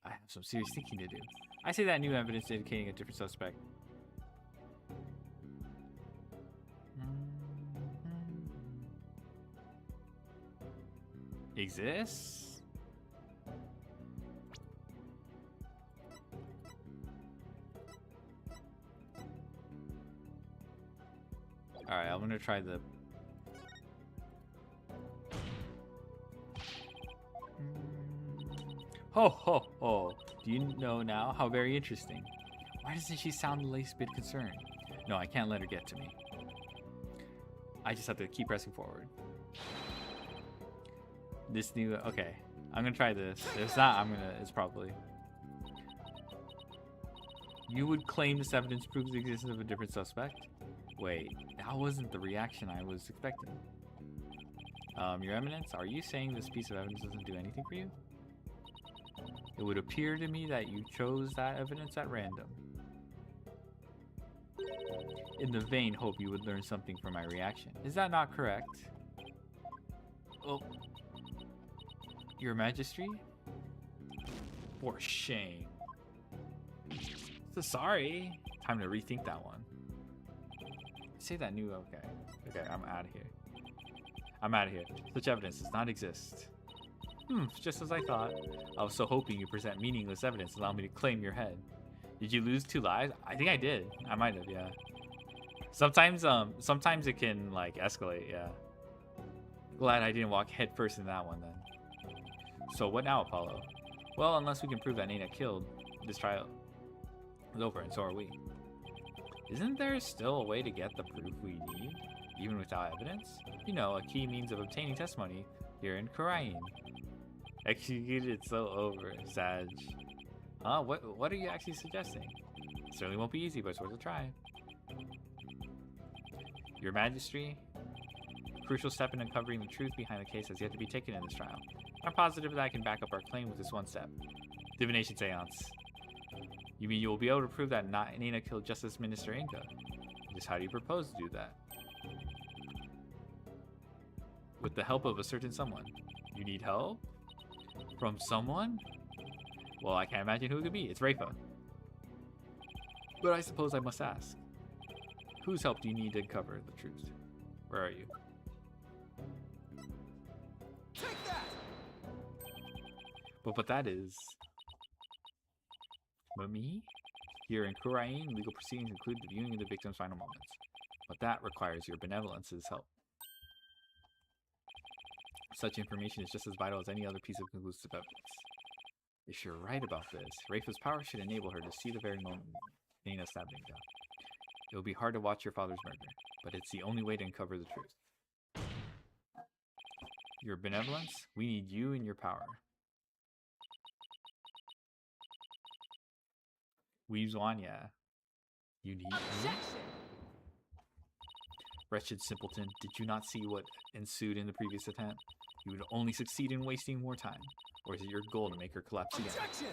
I have some serious thinking to do. I say that new evidence indicating a different suspect exists? Alright, I'm gonna try the... Ho ho ho! Do you know now? How very interesting. Why doesn't she sound the least bit concerned? No, I can't let her get to me. I just have to keep pressing forward. This new... Okay, I'm gonna try this. If it's not, it's probably... You would claim this evidence proves the existence of a different suspect? Wait, that wasn't the reaction I was expecting. Your Eminence, are you saying this piece of evidence doesn't do anything for you? It would appear to me that you chose that evidence at random. In the vain hope you would learn something from my reaction. Is that not correct? Oh. Your Majesty? For shame. So sorry. Time to rethink that one. Say that new... Okay. Okay, I'm out of here. I'm out of here. Such evidence does not exist. Just as I thought. I was so hoping you present meaningless evidence allow me to claim your head. Did you lose 2 lives? I think I did. I might have, yeah. Sometimes it can, like, escalate, yeah. Glad I didn't walk headfirst in that one, then. So what now, Apollo? Well, unless we can prove that Nina killed, this trial is over, and so are we. Isn't there still a way to get the proof we need, even without evidence? You know, a key means of obtaining testimony here in Karain. Executed so over, Sag. Huh? What are you actually suggesting? It certainly won't be easy, but it's worth a try. Your Majesty, a crucial step in uncovering the truth behind the case has yet to be taken in this trial. I'm positive that I can back up our claim with this one step. Divination seance. You mean you will be able to prove that Nina killed Justice Minister Inca? Just how do you propose to do that? With the help of a certain someone. You need help? From someone? Well, I can't imagine who it could be. It's Rafa. But I suppose I must ask. Whose help do you need to uncover the truth? Where are you? Take that! But that is... But me? Here in Kurain, legal proceedings include the viewing of the victim's final moments. But that requires your benevolence's help. Such information is just as vital as any other piece of conclusive evidence. If you're right about this, Rafa's power should enable her to see the very moment Nina stabbed Inga. It will be hard to watch your father's murder, but it's the only way to uncover the truth. Your benevolence? We need you and your power. Weaves on, yeah. You need me? Objection! Wretched simpleton, did you not see what ensued in the previous attempt? You would only succeed in wasting more time. Or is it your goal to make her collapse again? Objection!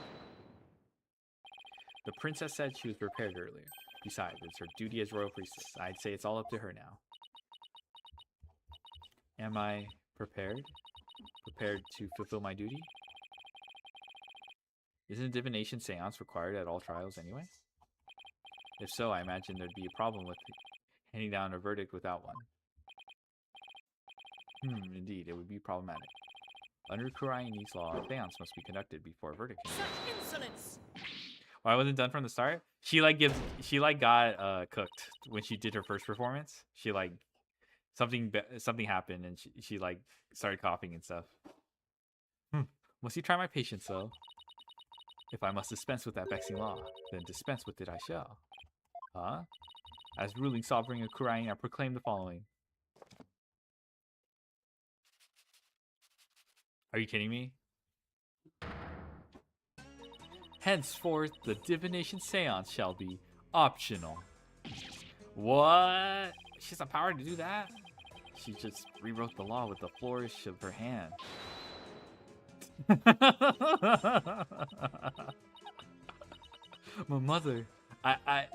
The princess said she was prepared earlier. Besides, it's her duty as royal priestess. I'd say it's all up to her now. Am I prepared? Prepared to fulfill my duty? Isn't a divination seance required at all trials anyway? If so, I imagine there'd be a problem with handing down a verdict without one. Indeed, it would be problematic. Under Kurai's law, a seance must be conducted before a verdict can be Such insolence! Well, I wasn't done from the start. She got cooked when she did her first performance. She something happened and she started coughing and stuff. Must you try my patience though? If I must dispense with that vexing law, then dispense with it I shall. Huh? As ruling sovereign of Kurai, I proclaim the following. Are you kidding me? Henceforth, the divination seance shall be optional. What? She has the power to do that? She just rewrote the law with the flourish of her hand. My mother, I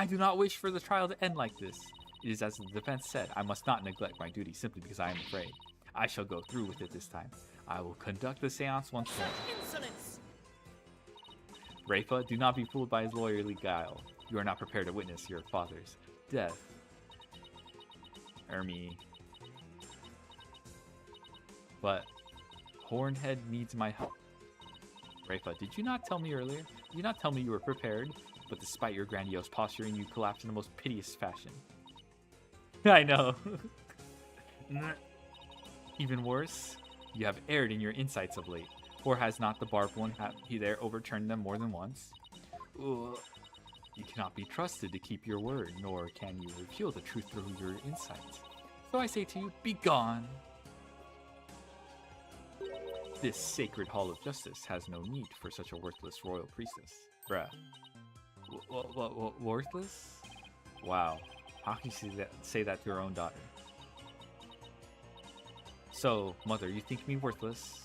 do not wish for the trial to end like this. It is as the defense said, I must not neglect my duty simply because I am afraid. I shall go through with it this time. I will conduct the seance once more. Insolence! Rafa, do not be fooled by his lawyerly guile. You are not prepared to witness your father's death. But Hornhead needs my help. Rafa, did you not tell me earlier? Did you not tell me you were prepared? But despite your grandiose posturing, you collapsed in the most piteous fashion. I know. Even worse, you have erred in your insights of late. Or has not the barbed one there overturned them more than once? Ugh. You cannot be trusted to keep your word, nor can you reveal the truth through your insights. So I say to you, be gone. This sacred hall of justice has no need for such a worthless royal priestess. Bruh. Worthless? Wow. How can you say that to your own daughter? So, mother, you think me worthless?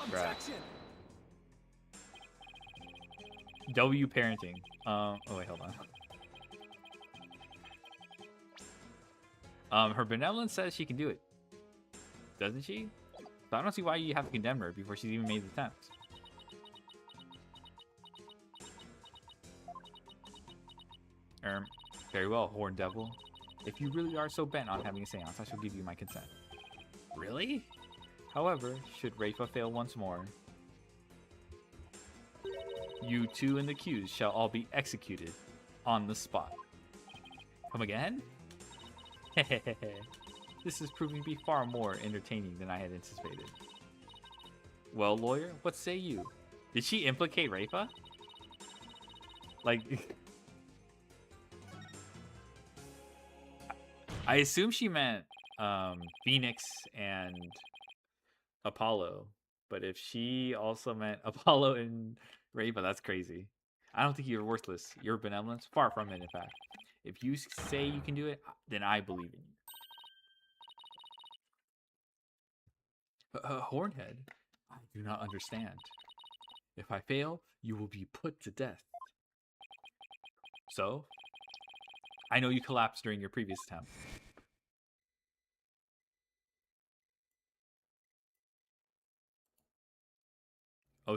Objection! W parenting. Oh wait, hold on. Her benevolence says she can do it. Doesn't she? So I don't see why you have to condemn her before she's even made the attempt. Very well, Horn Devil. If you really are so bent on having a seance, I shall give you my consent. Really? However, should Rafa fail once more, you two and the Qs shall all be executed on the spot. Come again? This is proving to be far more entertaining than I had anticipated. Well, lawyer, what say you? Did she implicate Rafa? Like, I assume she meant Phoenix and Apollo, but if she also meant Apollo and Rafa, that's crazy. I don't think you're worthless. Your benevolence, far from it, in fact. If you say you can do it, then I believe in you. Hornhead, I do not understand. If I fail, you will be put to death. So, I know you collapsed during your previous attempt.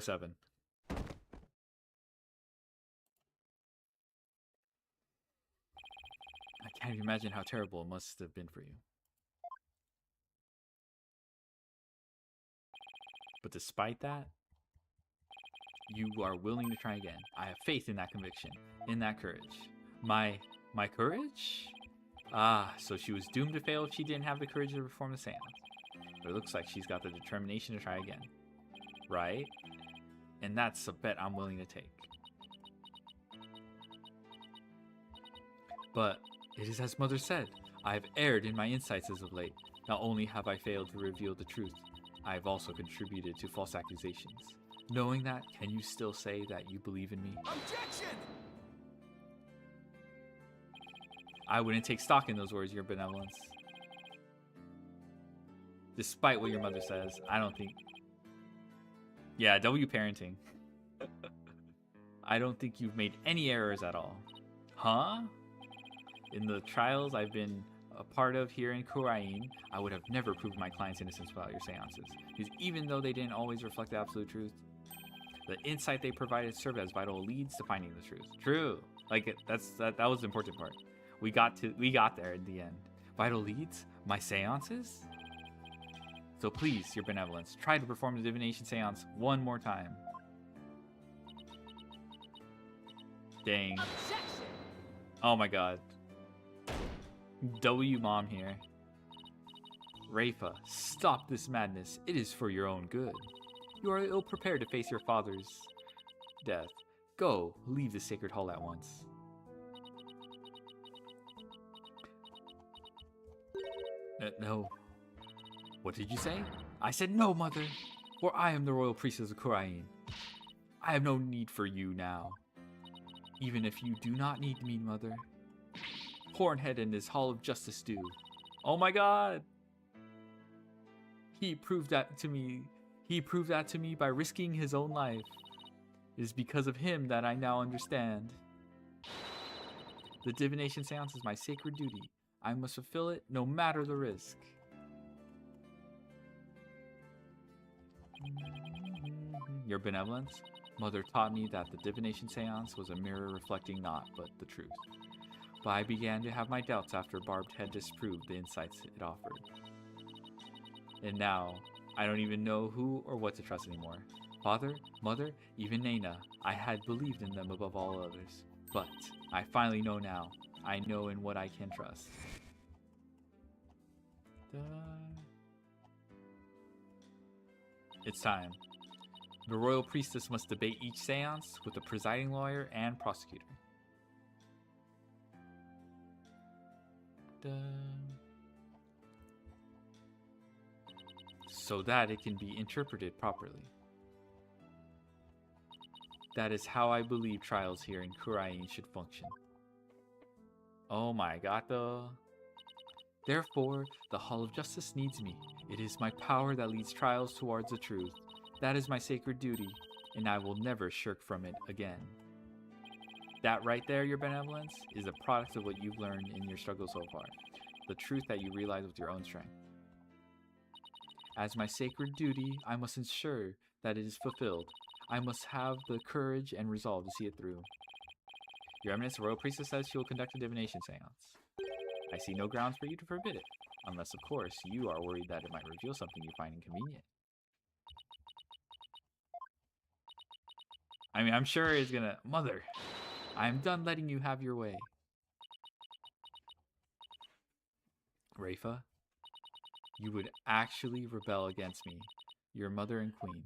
'07. I can't even imagine how terrible it must have been for you. But despite that, you are willing to try again. I have faith in that conviction, in that courage. My courage? Ah, so she was doomed to fail if she didn't have the courage to perform the seance. But it looks like she's got the determination to try again. Right? And that's a bet I'm willing to take. But it is as Mother said, I have erred in my insights as of late. Not only have I failed to reveal the truth, I have also contributed to false accusations. Knowing that, can you still say that you believe in me? Objection! I wouldn't take stock in those words, your benevolence. Despite what your mother says, I don't think... Yeah, W parenting. I don't think you've made any errors at all. Huh? In the trials I've been a part of here in Kurain, I would have never proved my client's innocence without your seances. Because even though they didn't always reflect the absolute truth, the insight they provided served as vital leads to finding the truth. True. Like that was the important part. We got there in the end. Vital leads? My seances? So please, your benevolence, try to perform the divination seance one more time. Dang. Objection! Oh my god. W mom here. Rafa, stop this madness. It is for your own good. You are ill prepared to face your father's death. Go, leave the sacred hall at once. No. What did you say? I said no, mother. For I am the royal priestess of Kurain. I have no need for you now. Even if you do not need me, mother. Hornhead and his Hall of Justice do. Oh my god! He proved that to me. He proved that to me by risking his own life. It is because of him that I now understand. The divination seance is my sacred duty. I must fulfill it no matter the risk. Your benevolence? Mother taught me that the divination seance was a mirror reflecting not but the truth. But I began to have my doubts after Barbed had disproved the insights it offered. And now, I don't even know who or what to trust anymore. Father, mother, even Nana, I had believed in them above all others. But I finally know now. I know in what I can trust. It's time. The royal priestess must debate each seance with the presiding lawyer and prosecutor. So that it can be interpreted properly. That is how I believe trials here in Kurain should function. Oh my god, though. Therefore, the Hall of Justice needs me. It is my power that leads trials towards the truth. That is my sacred duty, and I will never shirk from it again. That right there, your benevolence, is a product of what you've learned in your struggle so far. The truth that you realize with your own strength. As my sacred duty, I must ensure that it is fulfilled. I must have the courage and resolve to see it through. Your Eminence, the Royal Priestess says she will conduct a divination seance. I see no grounds for you to forbid it, unless, of course, you are worried that it might reveal something you find inconvenient. I mean, I'm sure it's gonna... Mother, I am done letting you have your way. Rafa, you would actually rebel against me, your mother and queen.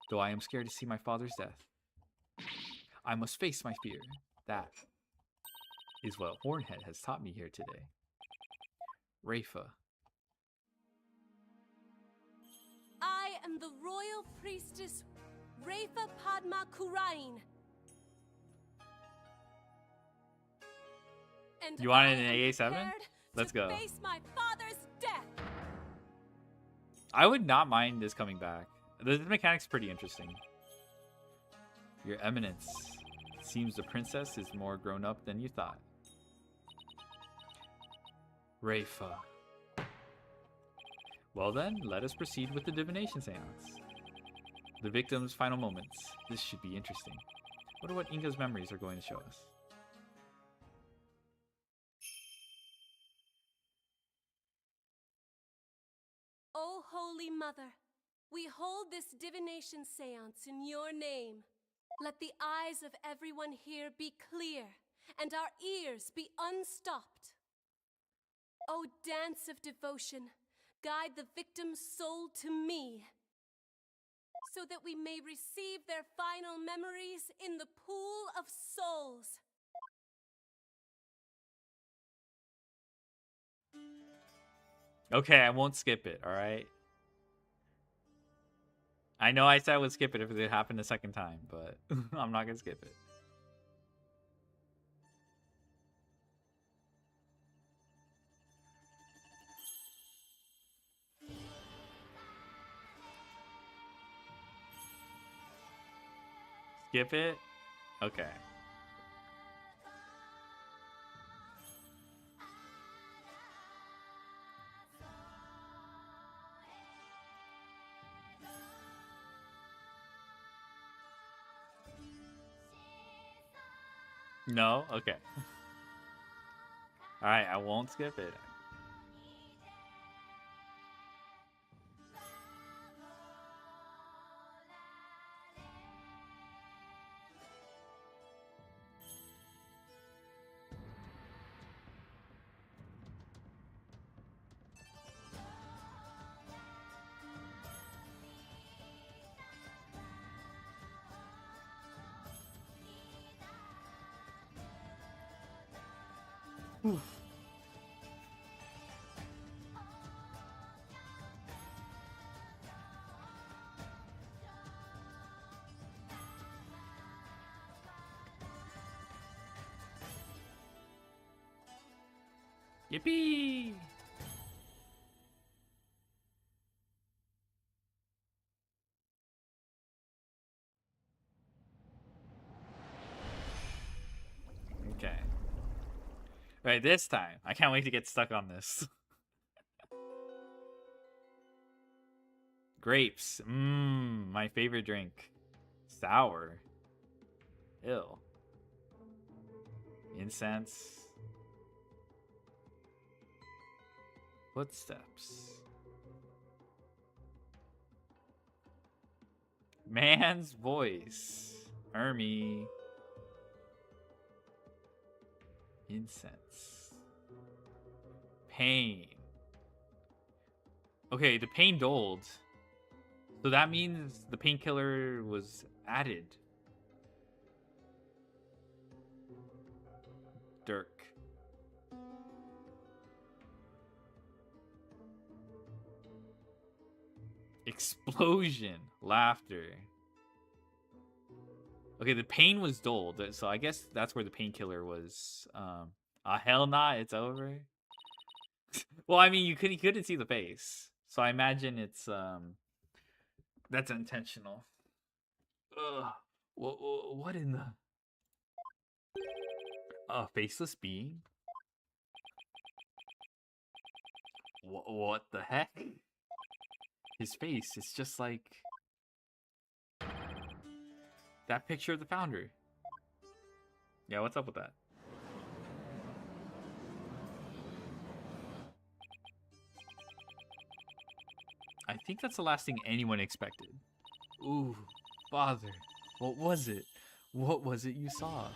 Though I am scared to see my father's death, I must face my fear. That is what Hornhead has taught me here today. Rafa. I am the royal priestess Rafa Padma Kurain. And You want I it in am AA7? prepared Let's to go. face my father's death. I would not mind this coming back. The mechanic's pretty interesting. Your Eminence. It seems the princess is more grown up than you thought. Rafa. Well then, let us proceed with the divination seance. The victim's final moments. This should be interesting. Wonder what Inga's memories are going to show us. O Holy Mother, we hold this divination seance in your name. Let the eyes of everyone here be clear, and our ears be unstopped. O dance of devotion, guide the victim's soul to me, so that we may receive their final memories in the pool of souls. Okay, I won't skip it, alright? I know I said I would skip it if it happened a second time, but I'm not gonna skip it. Skip it? Okay. No? Okay. Alright, I won't skip it. Yippee! Okay. Right, this time. I can't wait to get stuck on this. Grapes. Mmm, my favorite drink. Sour. Ew. Incense. Footsteps. Man's voice. Ermy. Incense. Pain. Okay, the pain dulled. So that means the painkiller was added. Dirk. Explosion. Laughter. Okay, the pain was dulled, so I guess that's where the painkiller was. Hell nah, it's over. Well, I mean, you couldn't see the face, so I imagine it's that's intentional. Ugh. What in the faceless being? What the heck? His face is just like that picture of the founder. Yeah, what's up with that? I think that's the last thing anyone expected. Ooh, father, what was it? What was it you saw?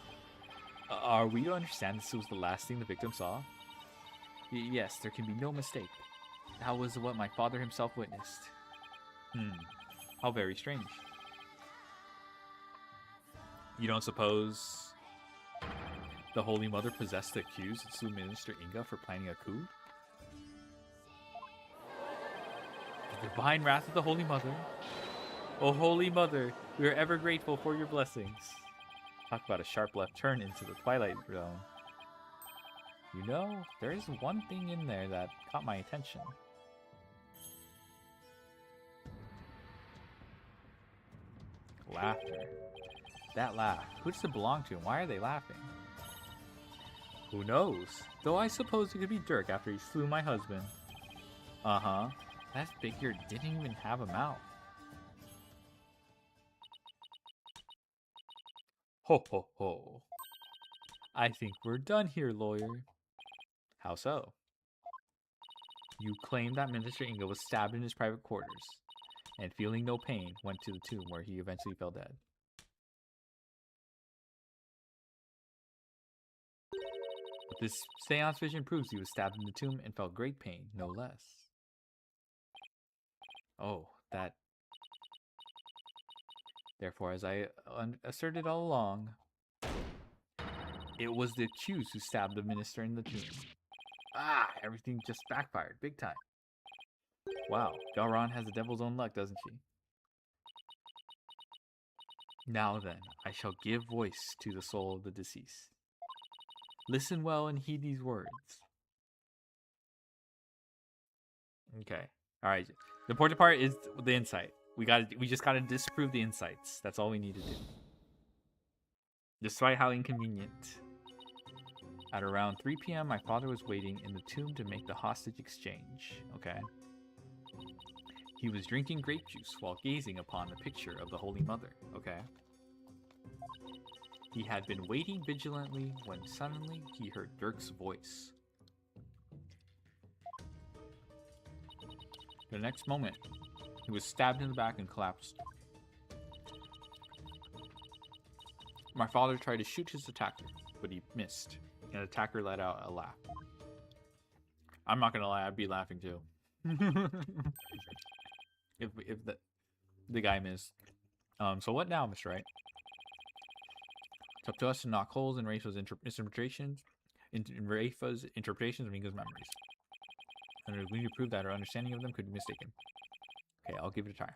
Are we to understand this was the last thing the victim saw? Yes, there can be no mistake. That was what my father himself witnessed. How very strange. You don't suppose the Holy Mother possessed the accused and slew Minister Inga for planning a coup? The divine wrath of the Holy Mother. Oh, Holy Mother, we are ever grateful for your blessings. Talk about a sharp left turn into the Twilight Zone. You know, there is one thing in there that caught my attention. Laughter. That laugh. Who does it belong to and why are they laughing? Who knows? Though I suppose it could be Dirk after he slew my husband. Uh-huh. That figure didn't even have a mouth. Ho ho ho. I think we're done here, lawyer. How so? You claim that Minister Inga was stabbed in his private quarters, and feeling no pain, went to the tomb where he eventually fell dead. But this seance vision proves he was stabbed in the tomb and felt great pain, no less. Oh, that... Therefore, as I asserted all along, it was the accused who stabbed the minister in the tomb. Ah, everything just backfired, big time. Wow, Galran has the devil's own luck, doesn't she? Now then, I shall give voice to the soul of the deceased. Listen well and heed these words. Okay. All right. The important part is the insight. We just gotta disprove the insights. That's all we need to do. Despite how inconvenient. At around 3 p.m., my father was waiting in the tomb to make the hostage exchange. Okay. He was drinking grape juice while gazing upon the picture of the Holy Mother. Okay. He had been waiting vigilantly when suddenly he heard Dirk's voice. The next moment, he was stabbed in the back and collapsed. My father tried to shoot his attacker, but he missed. And the attacker let out a laugh. I'm not gonna lie, I'd be laughing too. if the guy missed. So what now, Mr. Wright? It's up to us to knock holes in Rafa's interpretations, in Rafa's interpretations of Inga's memories. And we need to prove that our understanding of them could be mistaken. Okay, I'll give it a try.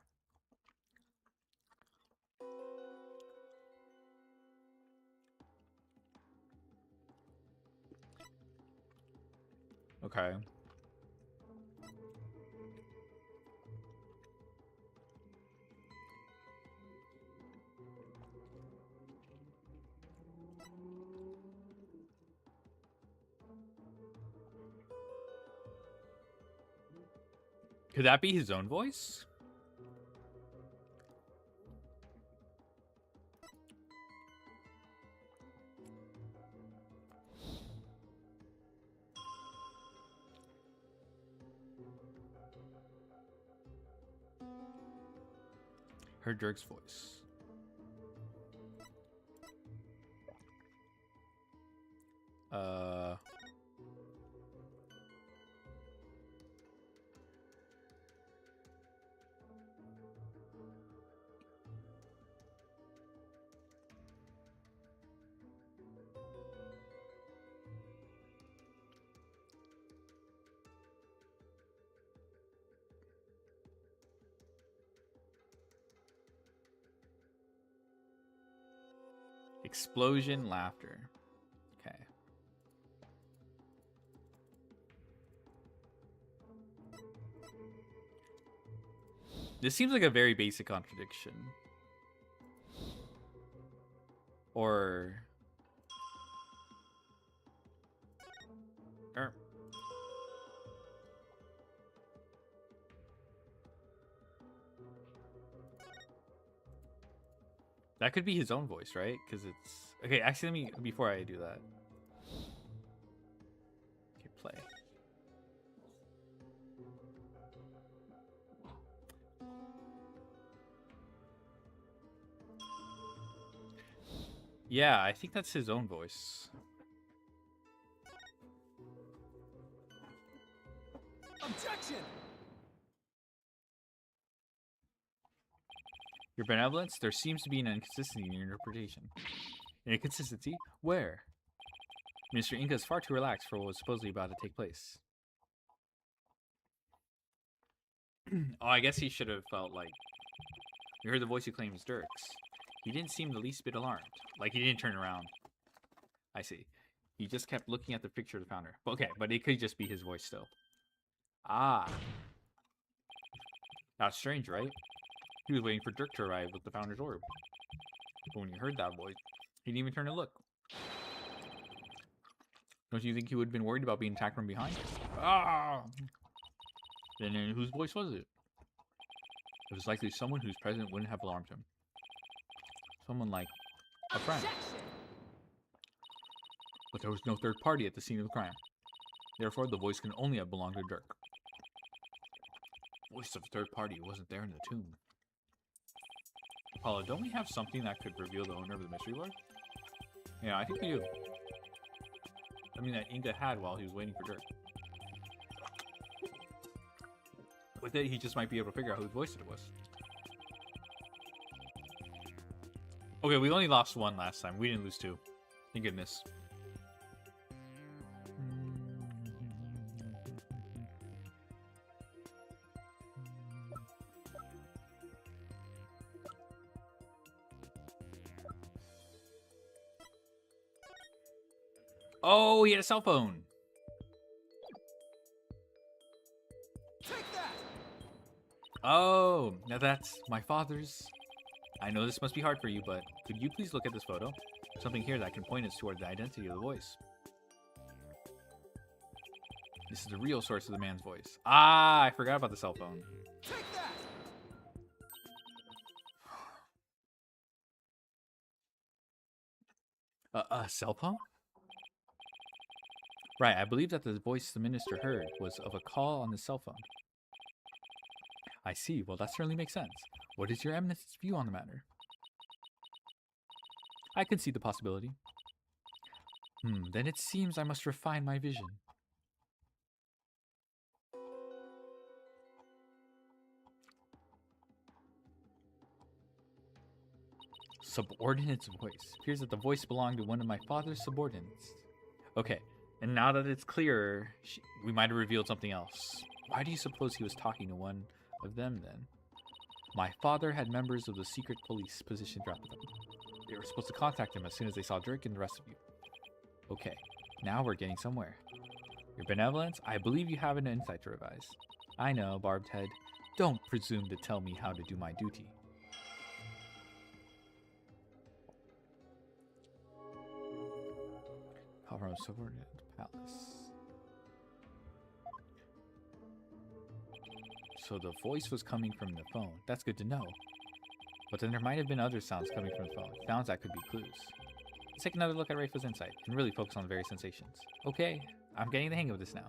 Okay. Could that be his own voice? Heard Dirk's voice. Explosion laughter. Okay. This seems like a very basic contradiction. Or that could be his own voice, right? Because it's... Okay, actually, let me... Before I do that. Okay, play. Yeah, I think that's his own voice. Objection! Your benevolence, there seems to be an inconsistency in your interpretation. An inconsistency? Where? Mr. Inga is far too relaxed for what was supposedly about to take place. Oh, I guess he should have felt like... You heard the voice you claim is Dirk's. He didn't seem the least bit alarmed. Like, he didn't turn around. I see. He just kept looking at the picture of the founder. Okay, but it could just be his voice still. Ah. That's strange, right? He was waiting for Dirk to arrive with the founder's orb. But when he heard that voice, he didn't even turn to look. Don't you think he would have been worried about being attacked from behind? Ah! Then whose voice was it? It was likely someone whose presence wouldn't have alarmed him. Someone like a friend. But there was no third party at the scene of the crime. Therefore, the voice can only have belonged to Dirk. The voice of a third party wasn't there in the tomb. Paula, don't we have something that could reveal the owner of the mystery board? Yeah, I think we do. I mean, that Inga had while he was waiting for Dirk. With it, he just might be able to figure out whose voice it was. Okay, we only lost one last time. We didn't lose two. Thank goodness. Oh, he had a cell phone. Take that! Oh, now that's my father's. I know this must be hard for you, but could you please look at this photo? Something here that can point us toward the identity of the voice. This is the real source of the man's voice. Ah, I forgot about the cell phone. Take that! A cell phone? Right, I believe that the voice the minister heard was of a call on the cell phone. I see. Well, that certainly makes sense. What is your eminence's view on the matter? I can see the possibility. Then it seems I must refine my vision. Subordinate's voice. Appears that the voice belonged to one of my father's subordinates. Okay, and now that it's clearer, we might have revealed something else. Why do you suppose he was talking to one of them then? My father had members of the secret police positioned throughout them. They were supposed to contact him as soon as they saw Dirk and the rest of you. Okay, now we're getting somewhere. Your benevolence? I believe you have an insight to revise. I know, Barbed Head. Don't presume to tell me how to do my duty. Call from a subordinate palace. So the voice was coming from the phone. That's good to know. But then there might have been other sounds coming from the phone. Sounds that could be clues. Let's take another look at Rafa's insight and really focus on the various sensations. Okay, I'm getting the hang of this now.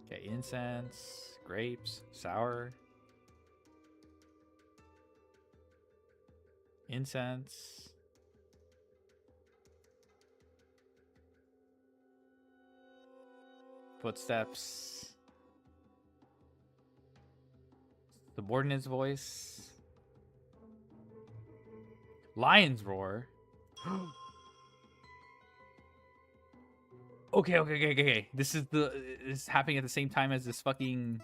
Okay, incense, grapes, sour. Incense. Footsteps. Subordinate's voice. Lion's roar. Okay. This is happening at the same time as this fucking.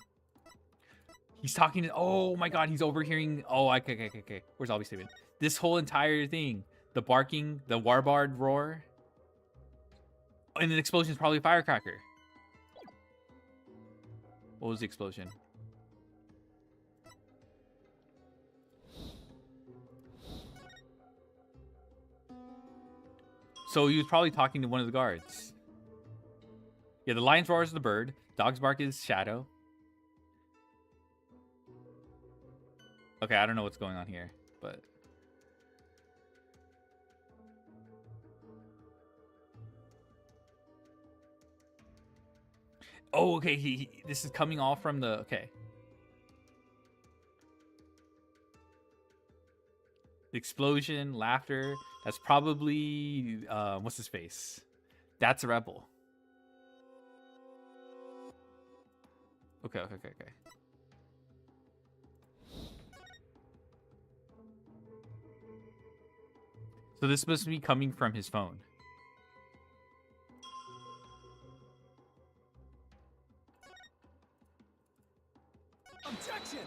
He's talking to. Oh my god, he's overhearing. Oh, okay. Where's Albie Steven? This whole entire thing, the barking, the warbard roar, and an explosion is probably a firecracker. What was the explosion? So he was probably talking to one of the guards. Yeah, the lion's roar is the bird. Dog's bark is shadow. Okay, I don't know what's going on here, but... Oh, okay, this is coming all from the... Okay. The explosion, laughter, that's probably... what's his face? That's a rebel. Okay. So this must be coming from his phone. Objection!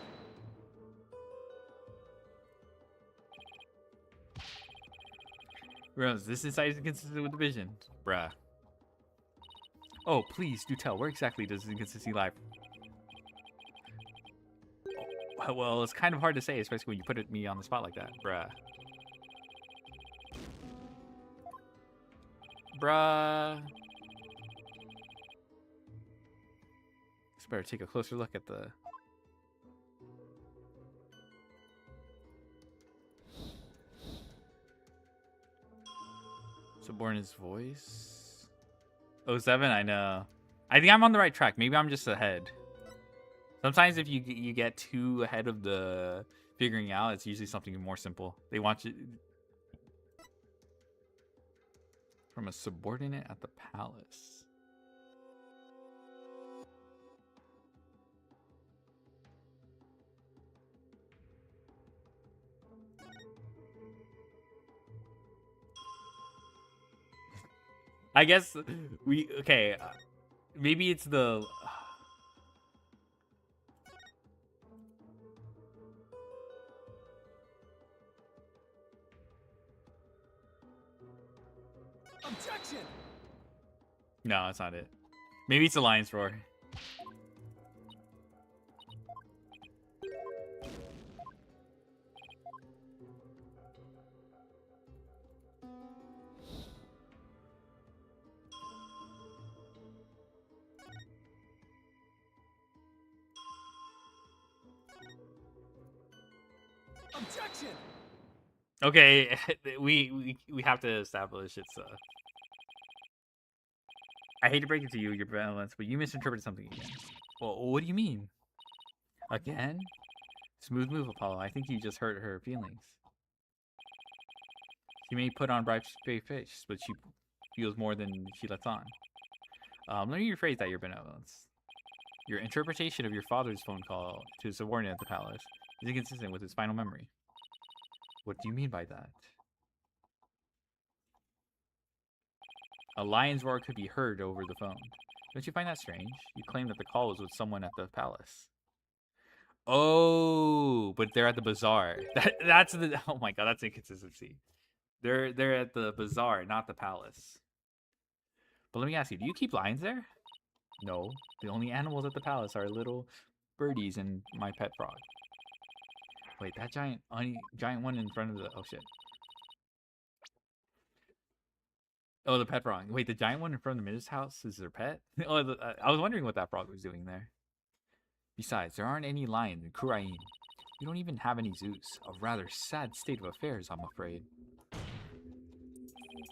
Rose, this insight is inconsistent with the vision. Bruh. Oh, please do tell. Where exactly does this inconsistency lie? Oh, well, it's kind of hard to say, especially when you put me on the spot like that. Bruh. Just better take a closer look at the... Subordinate's voice. 07, I know. I think I'm on the right track. Maybe I'm just ahead. Sometimes if you get too ahead of the figuring out, it's usually something more simple. They want you from a subordinate at the palace. I guess okay. Maybe it's the. Objection! No, that's not it. Maybe it's a lion's roar. Objection! Okay, we have to establish it's I hate to break it to you, your benevolence, but you misinterpreted something again. Well, what do you mean? Again? Smooth move, Apollo. I think you just hurt her feelings. She may put on bright face, but she feels more than she lets on. Let me rephrase that, your benevolence. Your interpretation of your father's phone call to a subordinate at the palace is inconsistent with his final memory. What do you mean by that? A lion's roar could be heard over the phone. Don't you find that strange? You claim that the call was with someone at the palace. Oh, but they're at the bazaar. That's the oh my god, that's inconsistency. They're at the bazaar, not the palace. But let me ask you, do you keep lions there? No. The only animals at the palace are little birdies and my pet frog. Wait, that giant one in front of the oh shit. Oh, the pet frog. Wait, the giant one in front of the minister's house is their pet? Oh, I was wondering what that frog was doing there. Besides, there aren't any lions in Kurain. We don't even have any zoos. A rather sad state of affairs, I'm afraid.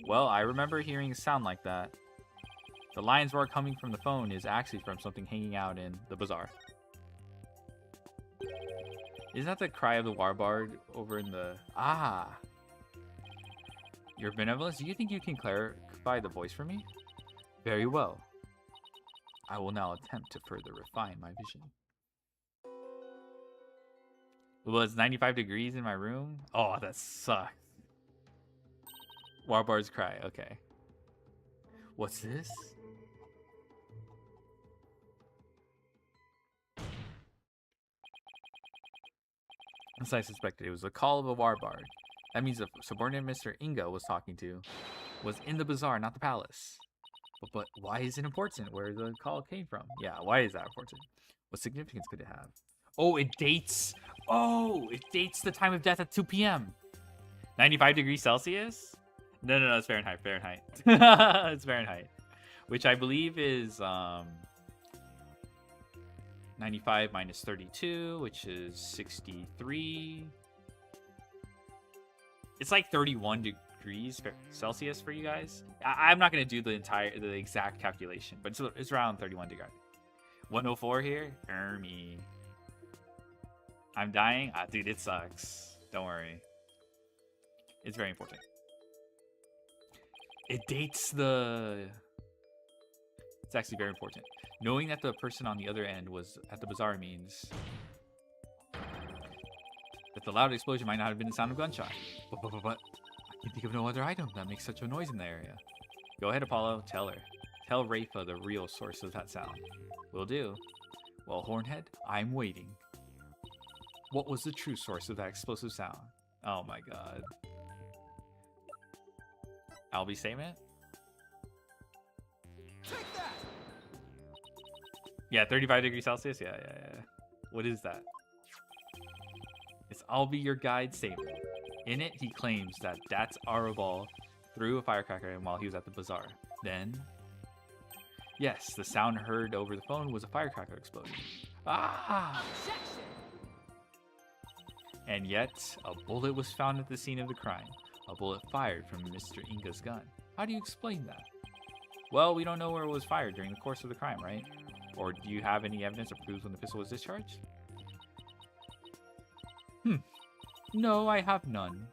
Well, I remember hearing a sound like that. The lion's roar coming from the phone is actually from something hanging out in the bazaar. Isn't that the cry of the warbard over in the... Ah! Your benevolence, do you think you can clarify the voice for me? Very well. I will now attempt to further refine my vision. Well, it's 95 degrees in my room? Oh, that sucks. Warbard's cry, okay. What's this? As I suspected, it was the call of a warbard. That means the subordinate Mr. Inga was talking to was in the bazaar, not the palace. But why is it important where the call came from? Yeah, why is that important? What significance could it have? Oh, it dates... Oh, it dates the time of death at 2 p.m. 95 degrees Celsius? No, it's Fahrenheit. It's Fahrenheit. Which I believe is 95 minus 32, which is 63. It's like 31 degrees Celsius for you guys. I'm not going to do the exact calculation, but it's around 31 degrees. 104 here? Me. I'm dying? Ah, dude, it sucks. Don't worry. It's very important. It dates the... It's actually very important. Knowing that the person on the other end was at the bazaar means that the loud explosion might not have been the sound of gunshot. But I can think of no other item that makes such a noise in the area. Go ahead, Apollo. Tell her. Tell Rafa the real source of that sound. Will do. Well, Hornhead, I'm waiting. What was the true source of that explosive sound? Oh my god. Albie statement? Take that! Yeah, 35 degrees Celsius? Yeah. What is that? It's I'll be your guide statement. In it, he claims that Dats Arabal threw a firecracker at him while he was at the bazaar. Then... Yes, the sound heard over the phone was a firecracker explosion. Ah! Objection! And yet, a bullet was found at the scene of the crime. A bullet fired from Mr. Inga's gun. How do you explain that? Well, we don't know where it was fired during the course of the crime, right? Or do you have any evidence or proofs when the pistol was discharged? No, I have none.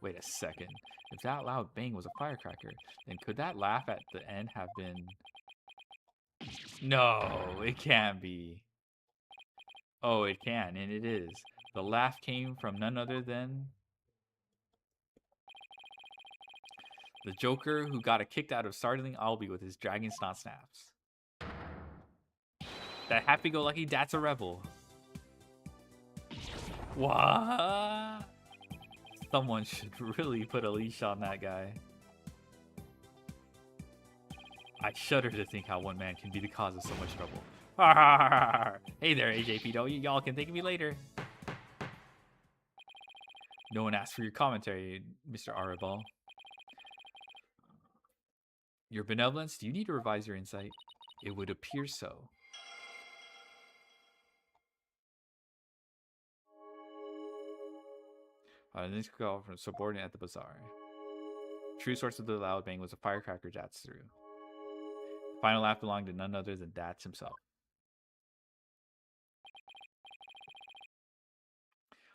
Wait a second. If that loud bang was a firecracker, then could that laugh at the end have been... No, it can't be. Oh, it can, and it is. The laugh came from none other than... the Joker who got kicked out of startling Albie with his dragon snot snaps. That happy-go-lucky Dat's a rebel. What? Someone should really put a leash on that guy. I shudder to think how one man can be the cause of so much trouble. Hey there, AJPW. Y'all can thank me later. No one asked for your commentary, Mr. Arabal. Your benevolence? Do you need to revise your insight? It would appear so. This call from subordinate at the bazaar. True source of the loud bang was a firecracker Dats threw. The final laugh belonged to none other than Dats himself.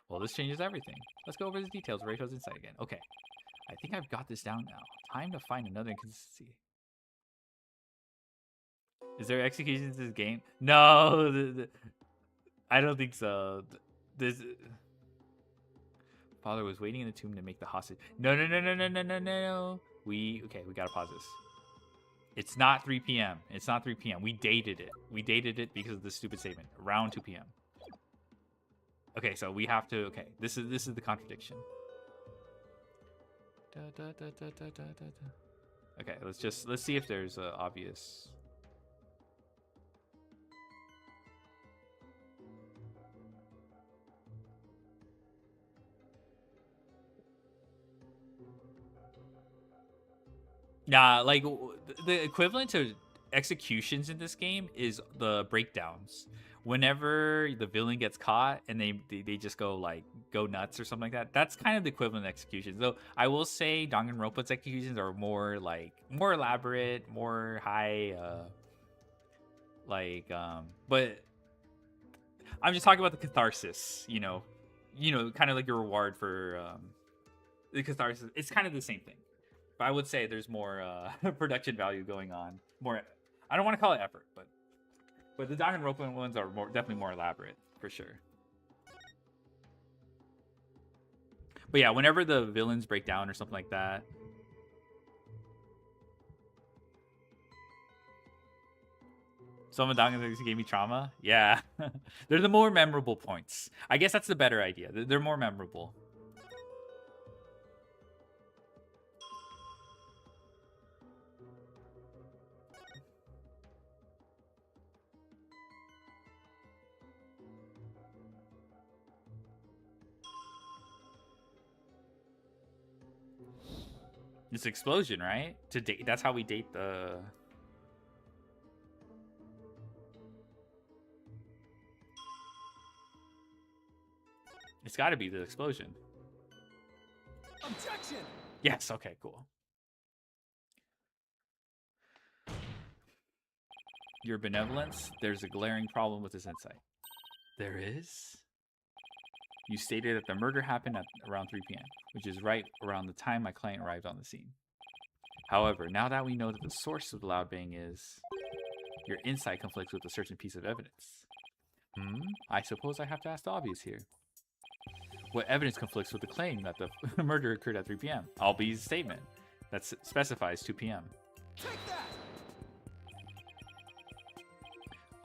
Well, this changes everything. Let's go over the details of Rachel's insight again. Okay. I think I've got this down now. Time to find another inconsistency. Is there executions in this game? No, I don't think so. This father was waiting in the tomb to make the hostage. No. We gotta pause this. It's not 3 p.m. It's not 3 p.m. We dated it. We dated it because of this stupid statement. Around 2 p.m. Okay, so we have to. Okay, this is the contradiction. Okay, let's see if there's obvious. Nah, like the equivalent to executions in this game is the breakdowns. Whenever the villain gets caught and they just go nuts or something like that, that's kind of the equivalent of executions. Though I will say Danganronpa's executions are more elaborate, more high, but I'm just talking about the catharsis, you know, kind of like your reward for the catharsis. It's kind of the same thing. But I would say there's more production value going on. More, I don't want to call it effort, but the Danganronpa ones are definitely more elaborate for sure. But yeah, whenever the villains break down or something like that, some of the Danganronpa gave me trauma. Yeah, they're the more memorable points. I guess that's the better idea. They're more memorable. This explosion, right? To date, that's how we date the. It's got to be the explosion. Objection! Yes. Okay. Cool. Your benevolence. There's a glaring problem with this insight. There is. You stated that the murder happened at around 3 p.m., which is right around the time my client arrived on the scene. However, now that we know that the source of the loud bang is, your insight conflicts with a certain piece of evidence. I suppose I have to ask the obvious here. What evidence conflicts with the claim that the murder occurred at 3 p.m.? Albi's statement that specifies 2 p.m. Take that!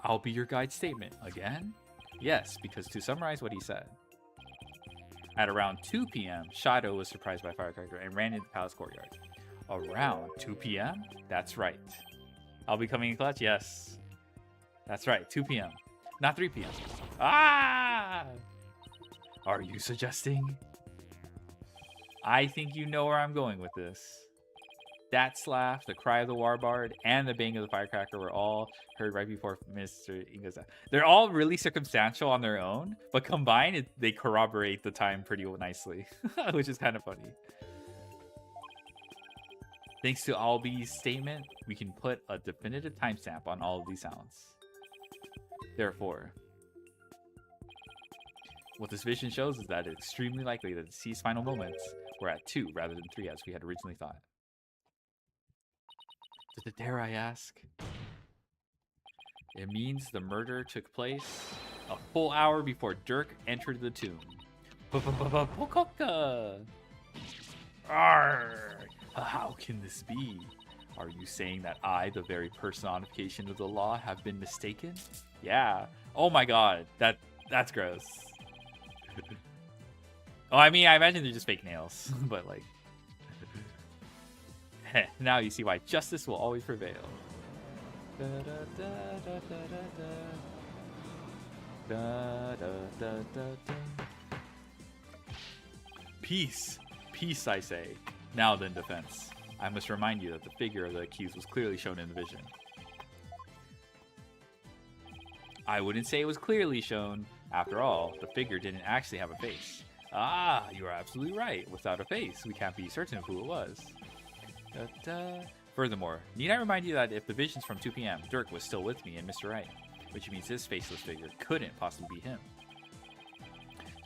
I'll be your guide statement. Again? Yes, because to summarize what he said. At around 2 p.m., Shadow was surprised by a firecracker and ran into the palace courtyard. Around 2 p.m.? That's right. I'll be coming in clutch? Yes. That's right, 2 p.m. Not 3 p.m. Ah! Are you suggesting? I think you know where I'm going with this. That laugh, the cry of the warbard, and the bang of the firecracker were all heard right before Mr. Inga's death. They're all really circumstantial on their own, but combined, they corroborate the time pretty nicely, which is kind of funny. Thanks to Albi's statement, we can put a definitive timestamp on all of these sounds. Therefore, what this vision shows is that it's extremely likely that the deceased's final moments were at 2 rather than 3 as we had originally thought. Dare I ask? It means the murder took place a full hour before Dirk entered the tomb. Pococa! Arrgh! How can this be? Are you saying that I, the very personification of the law, have been mistaken? Yeah. Oh my god, that's gross. Oh, I mean, I imagine they're just fake nails, but like. Now you see why justice will always prevail. Da, da, da, da, da, da, da. Da, da, da, da, da. Peace. Peace, I say. Now then, defense. I must remind you that the figure of the accused was clearly shown in the vision. I wouldn't say it was clearly shown. After all, the figure didn't actually have a face. Ah, you are absolutely right. Without a face, we can't be certain of who it was. Da, da. Furthermore, need I remind you that if the vision's from 2 p.m., Dirk was still with me and Mr. Wright, which means this faceless figure couldn't possibly be him.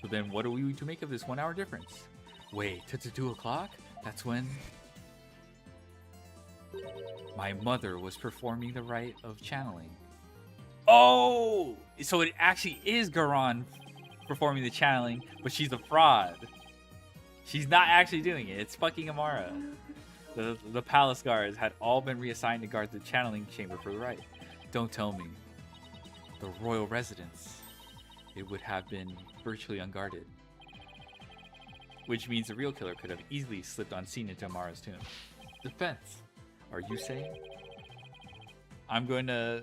So then what are we to make of this 1 hour difference? Wait, to 2 o'clock? That's when my mother was performing the rite of channeling. Oh! So it actually is Garon performing the channeling, but she's a fraud. She's not actually doing it. It's fucking Amara. The palace guards had all been reassigned to guard the channeling chamber for the rite. Don't tell me. The royal residence. It would have been virtually unguarded. Which means the real killer could have easily slipped unseen into Amara's tomb. Defense. Are you saying? I'm going to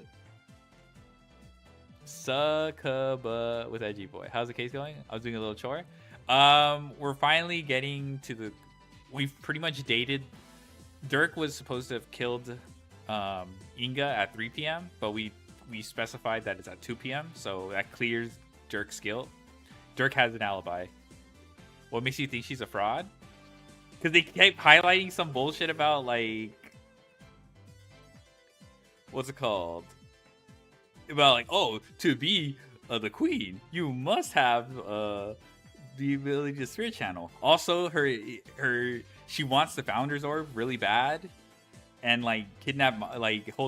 Succubba with Edgy Boy. How's the case going? I was doing a little chore. We're finally getting to the... We've pretty much dated... Dirk was supposed to have killed Inga at 3 p.m., but we specified that it's at 2 p.m., so that clears Dirk's guilt. Dirk has an alibi. What makes you think she's a fraud? Because they kept highlighting some bullshit about, like... What's it called? About, like, oh, to be the queen, you must have the ability to spirit channel. Also, she wants the Founder's Orb really bad, and like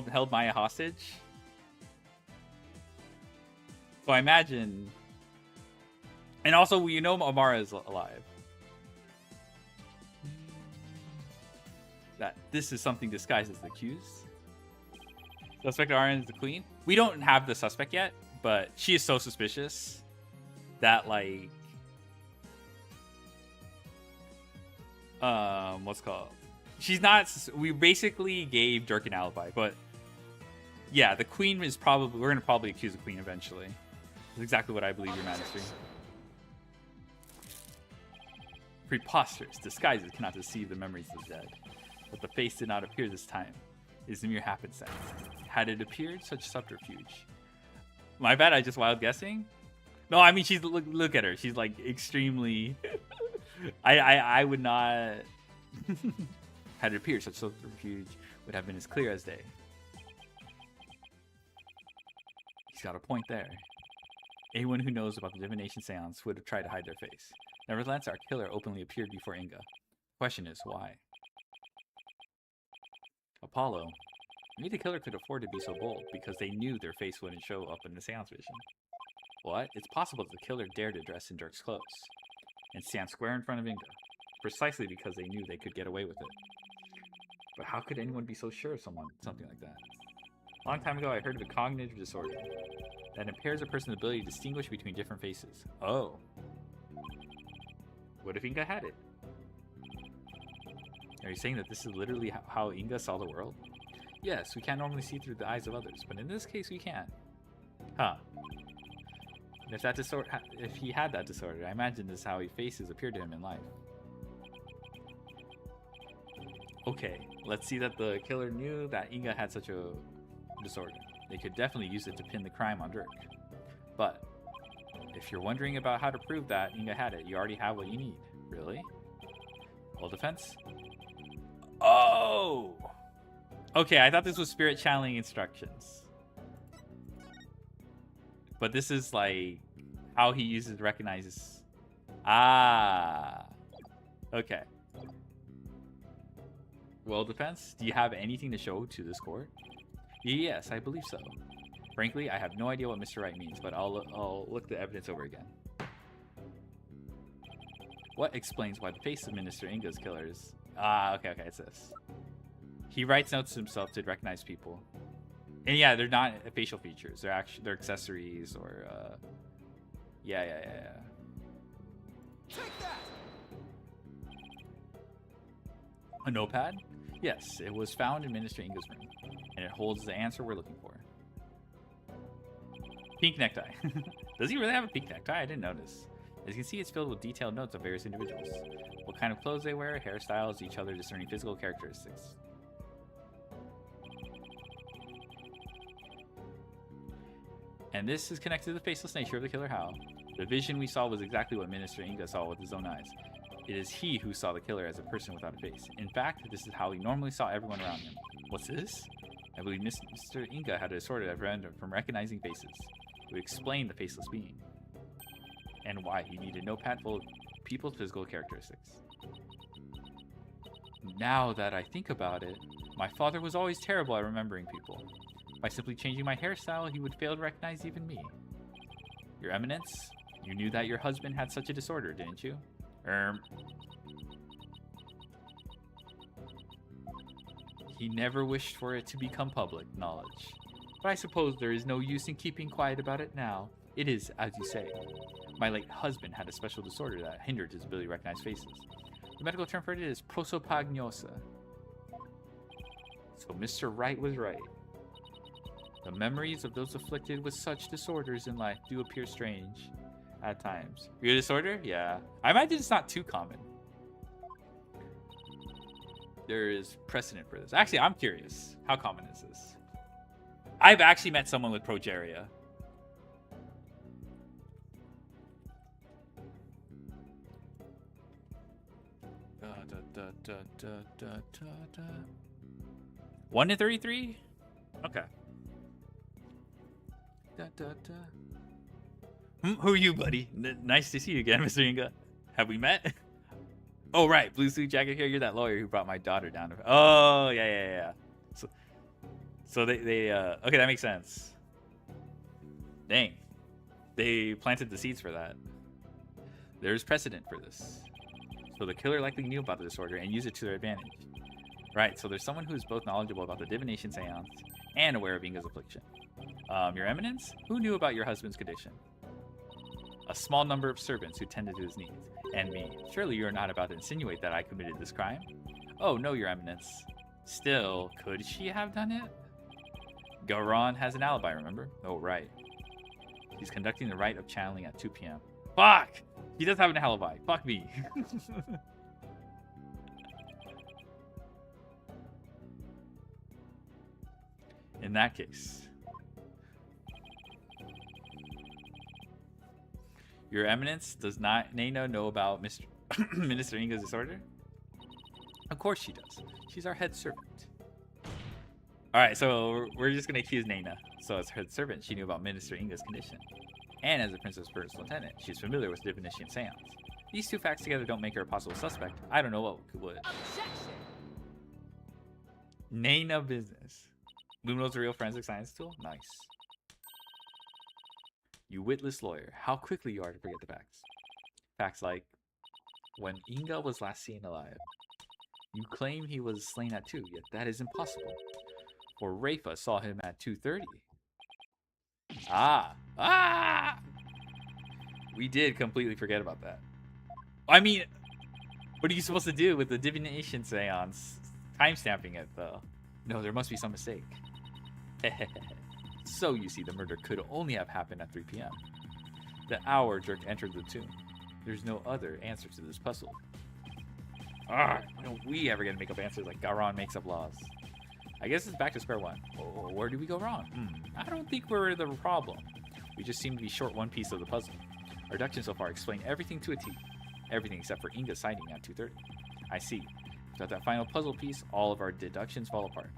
held Maya hostage. So I imagine, and also you know Amara is alive. That this is something disguised as the accused. Suspect Arya is the queen. We don't have the suspect yet, but she is so suspicious that like. What's it called? She's not. We basically gave Dirk an alibi, but yeah, the queen is probably. We're gonna probably accuse the queen eventually. That's exactly what I believe, Your Majesty. Preposterous. Disguises cannot deceive the memories of the dead, but the face did not appear this time. It is a mere happenstance. Had it appeared, such subterfuge. My bad. I just wild guessing. No, I mean she's look at her. She's like extremely. I would not. Had it appeared, such subterfuge would have been as clear as day. He's got a point there. Anyone who knows about the divination seance would have tried to hide their face. Nevertheless, our killer openly appeared before Inga. The question is, why? Apollo. Maybe the killer could afford to be so bold because they knew their face wouldn't show up in the seance vision. What? It's possible that the killer dared to dress in Dirk's clothes and stand square in front of Inga, precisely because they knew they could get away with it. But how could anyone be so sure of something like that? A long time ago, I heard of a cognitive disorder that impairs a person's ability to distinguish between different faces. Oh. What if Inga had it? Are you saying that this is literally how Inga saw the world? Yes, we can't normally see through the eyes of others, but in this case we can. Huh. And if he had that disorder, I imagine this is how faces appeared to him in life. Okay, let's see that the killer knew that Inga had such a disorder. They could definitely use it to pin the crime on Dirk. But if you're wondering about how to prove that Inga had it, you already have what you need. Really? Well, defense? Oh! Okay, I thought this was spirit channeling instructions. But this is like how he recognizes. Ah. Okay. Well, defense, do you have anything to show to this court? Yes, I believe so. Frankly, I have no idea what Mr. Wright means, but I'll look the evidence over again. What explains why the face of Minister Inga's killer is... Ah, okay, it's this. He writes notes to himself to recognize people. And yeah, they're not facial features. They're accessories or... Yeah. Take that! A notepad? Yes, it was found in Minister Inga's room. And And it holds the answer we're looking for. Pink necktie. Does he really have a pink necktie? I didn't notice. As you can see, it's filled with detailed notes of various individuals. What kind of clothes they wear, hairstyles, each other discerning physical characteristics. And this is connected to the faceless nature of the killer Hao. The vision we saw was exactly what Minister Inga saw with his own eyes. It is he who saw the killer as a person without a face. In fact, this is how he normally saw everyone around him. What's this? I believe Mr. Inga had a disorder that prevented him from recognizing faces. It would explain the faceless being. And why he needed a notepad full of people's physical characteristics. Now that I think about it, my father was always terrible at remembering people. By simply changing my hairstyle, he would fail to recognize even me. Your Eminence, you knew that your husband had such a disorder, didn't you? He never wished for it to become public knowledge. But I suppose there is no use in keeping quiet about it now. It is, as you say. My late husband had a special disorder that hindered his ability to recognize faces. The medical term for it is prosopagnosia. So Mr. Wright was right. The memories of those afflicted with such disorders in life do appear strange at times. Your disorder? Yeah. I imagine it's not too common. There is precedent for this. Actually, I'm curious. How common is this? I've actually met someone with progeria. One in 33? Okay. Who are you, buddy? Nice to see you again, Mr. Inga. Have we met? Oh, right. Blue suit jacket here. You're that lawyer who brought my daughter down to... Oh, yeah. So they okay, that makes sense. Dang. They planted the seeds for that. There's precedent for this. So the killer likely knew about the disorder and used it to their advantage. Right, so there's someone who's both knowledgeable about the divination seance and aware of Inga's affliction. Your Eminence, who knew about your husband's condition? A small number of servants who tended to his needs. And me. Surely you are not about to insinuate that I committed this crime? Oh, no, Your Eminence. Still, could she have done it? Garon has an alibi, remember? Oh, right. He's conducting the rite of channeling at 2 p.m. Fuck! He does have an alibi. Fuck me. In that case, Your Eminence, does not Nana know about Minister Inga's disorder? Of course she does. She's our head servant. Alright, so we're just going to accuse Nana. So as head servant, she knew about Minister Inga's condition. And as a Princess First Lieutenant, she's familiar with divination seance. These two facts together don't make her a possible suspect. I don't know what would. Objection! Nana business. Lumino's a real forensic science tool? Nice. You witless lawyer, how quickly you are to forget the facts. Facts like, when Inga was last seen alive, you claim he was slain at 2, yet that is impossible. For Rafa saw him at 2:30. Ah! We did completely forget about that. I mean, what are you supposed to do with the divination seance? Timestamping it, though. No, there must be some mistake. So, you see, the murder could only have happened at 3 p.m. The hour Dirk entered the tomb. There's no other answer to this puzzle. Why don't we ever get to make up answers like Garon makes up laws? I guess it's back to square one. Or where did we go wrong? I don't think we're the problem. We just seem to be short one piece of the puzzle. Our deductions so far explain everything to a T. Everything except for Inga's sighting at 2:30. I see. Without that final puzzle piece, all of our deductions fall apart.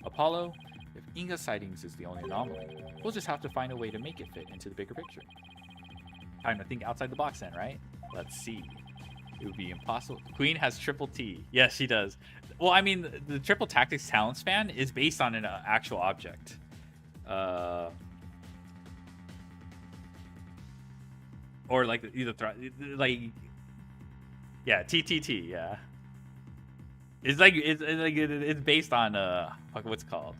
Apollo, if Inga's sightings is the only anomaly, we'll just have to find a way to make it fit into the bigger picture. Time to think outside the box then, right? Let's see. It would be impossible. Queen has triple T. Yes, she does. Well, I mean, the triple tactics talent span is based on an actual object. Or like either yeah, TTT. Yeah. It's like it's based on what's it called?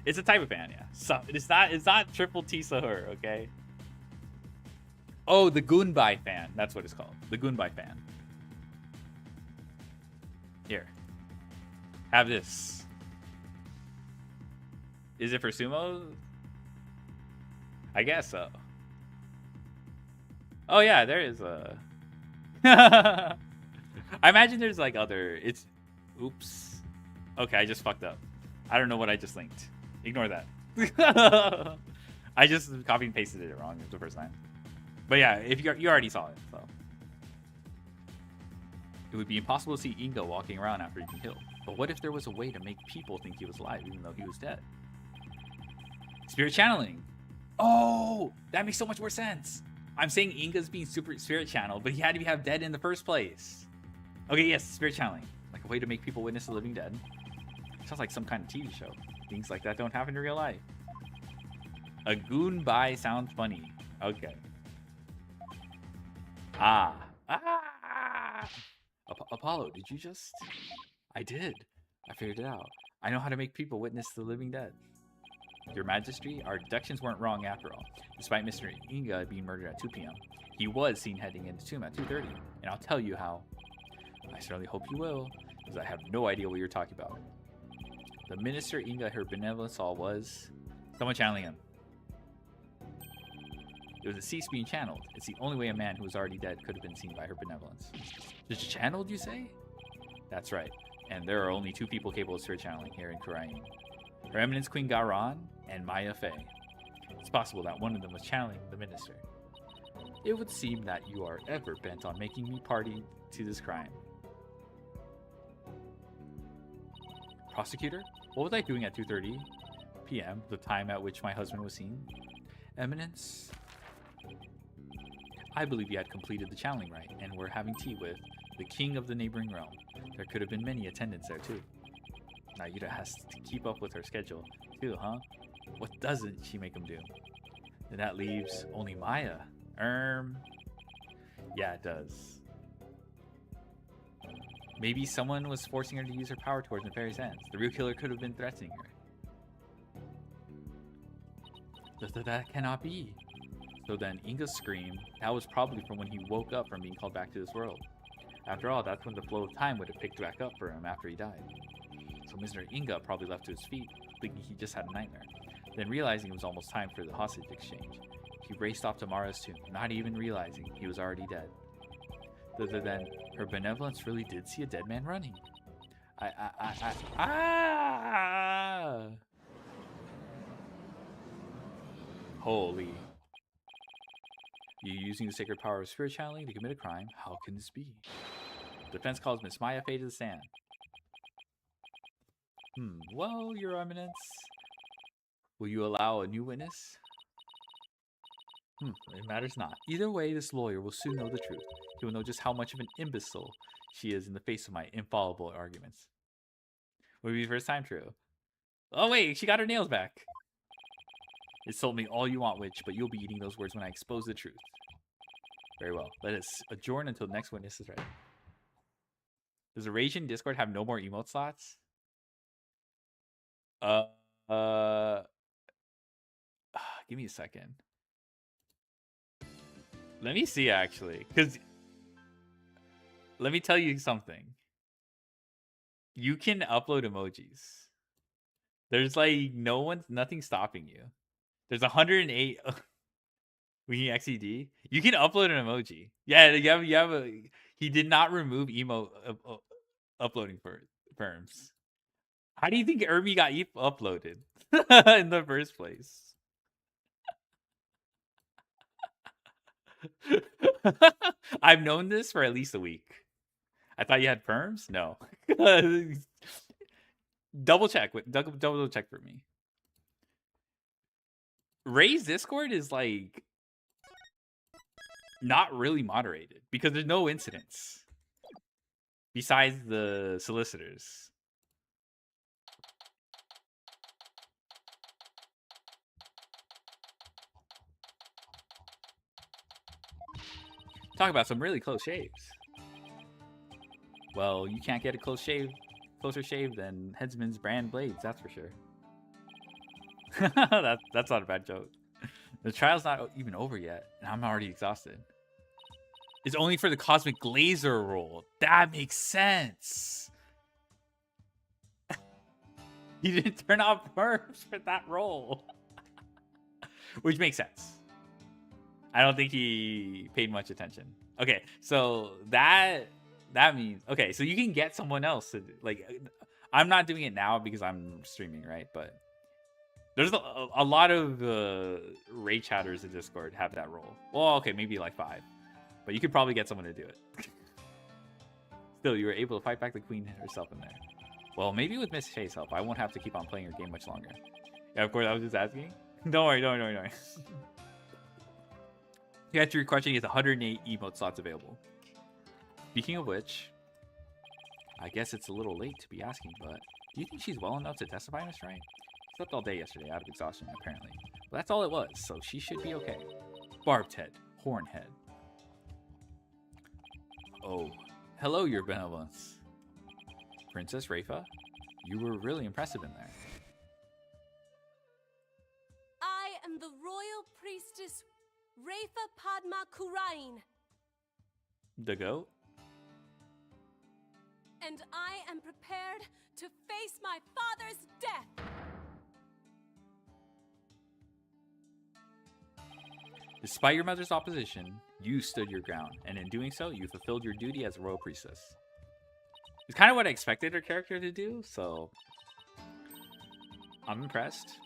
It's a type of fan, yeah. So it's not triple T Sahur, okay? Oh, the Gunbai fan. That's what it's called. The Gunbai fan. Here. Have this. Is it for sumo? I guess so. Oh yeah, there is a. I imagine there's like other. It's. Oops. Okay, I just fucked up. I don't know what I just linked. Ignore that. I just copied and pasted it wrong the first time. But yeah, if you already saw it, so. It would be impossible to see Inga walking around after he'd been killed. But what if there was a way to make people think he was alive even though he was dead? Spirit channeling. Oh, that makes so much more sense. I'm saying Inga's being super spirit channeled, but he had to have dead in the first place. Okay, yes, spirit channeling. Like a way to make people witness the living dead. Sounds like some kind of TV show. Things like that don't happen in real life. A goon bye sounds funny. Okay. Ah. Apollo, did you just... I did. I figured it out. I know how to make people witness the living dead. Your Majesty, our deductions weren't wrong after all. Despite Mr. Inga being murdered at 2 p.m., he was seen heading into tomb at 2:30, and I'll tell you how. I certainly hope you will, because I have no idea what you're talking about. The minister Inga her benevolence saw was someone channeling him. It was a cease being channeled. It's the only way a man who was already dead could have been seen by her benevolence. Just channeled, you say? That's right. And there are only 2 people capable of spirit channeling here in Kurain. Her Eminence Queen Garan and Maya Fey. It's possible that one of them was channeling the minister. It would seem that you are ever bent on making me party to this crime. Prosecutor? What was I doing at 2:30 p.m., the time at which my husband was seen? Eminence? I believe you had completed the channeling rite and were having tea with the king of the neighboring realm. There could have been many attendants there too. Naida has to keep up with her schedule too, huh? What doesn't she make him do? Then that leaves only Maya. Yeah, it does. Maybe someone was forcing her to use her power towards nefarious ends. The real killer could have been threatening her. That cannot be. So then Inga's scream, that was probably from when he woke up from being called back to this world. After all, that's when the flow of time would have picked back up for him after he died. So Mr. Inga probably left to his feet, thinking he just had a nightmare. Then realizing it was almost time for the hostage exchange, he raced off to Mara's tomb, not even realizing he was already dead. Then her benevolence really did see a dead man running. Holy. You using the sacred power of spirit channeling to commit a crime? How can this be? Defense calls Miss Maya Fey to the stand. Well, Your Eminence, will you allow a new witness? It matters not. Either way, this lawyer will soon know the truth. He will know just how much of an imbecile she is in the face of my infallible arguments. Would be first time true. Oh wait, she got her nails back. Insult me all you want, witch, but you'll be eating those words when I expose the truth. Very well. Let us adjourn until the next witness is ready. Does the Raging Discord have no more emote slots? Give me a second. Let me see, actually, because let me tell you something. You can upload emojis. There's like nothing stopping you. There's 108 Wiki XED. You can upload an emoji. Yeah, you have a. He did not remove uploading firms. How do you think Irby got uploaded in the first place? I've known this for at least a week. I thought you had perms? No. Double check for me. Ray's Discord is like not really moderated because there's no incidents besides the solicitors. Talk about some really close shaves. Well, you can't get a closer shave than Headsman's brand blades, that's for sure. That's not a bad joke. The trial's not even over yet, and I'm already exhausted. It's only for the Cosmic Glazer role. That makes sense. He didn't turn off perps for that role. Which makes sense. I don't think he paid much attention. Okay, so that means okay, so you can get someone else to like. I'm not doing it now because I'm streaming, right? But there's a lot of raid chatters in Discord have that role. Well, okay, maybe like 5, but you could probably get someone to do it. Still, you were able to fight back the queen herself in there. Well, maybe with Miss Shay's help, I won't have to keep on playing your game much longer. Yeah, of course, I was just asking. Don't worry. You answer your question, he has 108 emote slots available. Speaking of which, I guess it's a little late to be asking, but do you think she's well enough to testify in this trial? Slept all day yesterday out of exhaustion, apparently. But that's all it was, so she should be okay. Barbed head, horn head. Oh, hello, your benevolence. Princess Rafa, you were really impressive in there. I am the royal priestess Rafa Padma Kurain, The goat? and I am prepared to face my father's death. Despite your mother's opposition, you stood your ground, and in doing so, you fulfilled your duty as a royal priestess. It's kind of what I expected her character to do, so I'm impressed.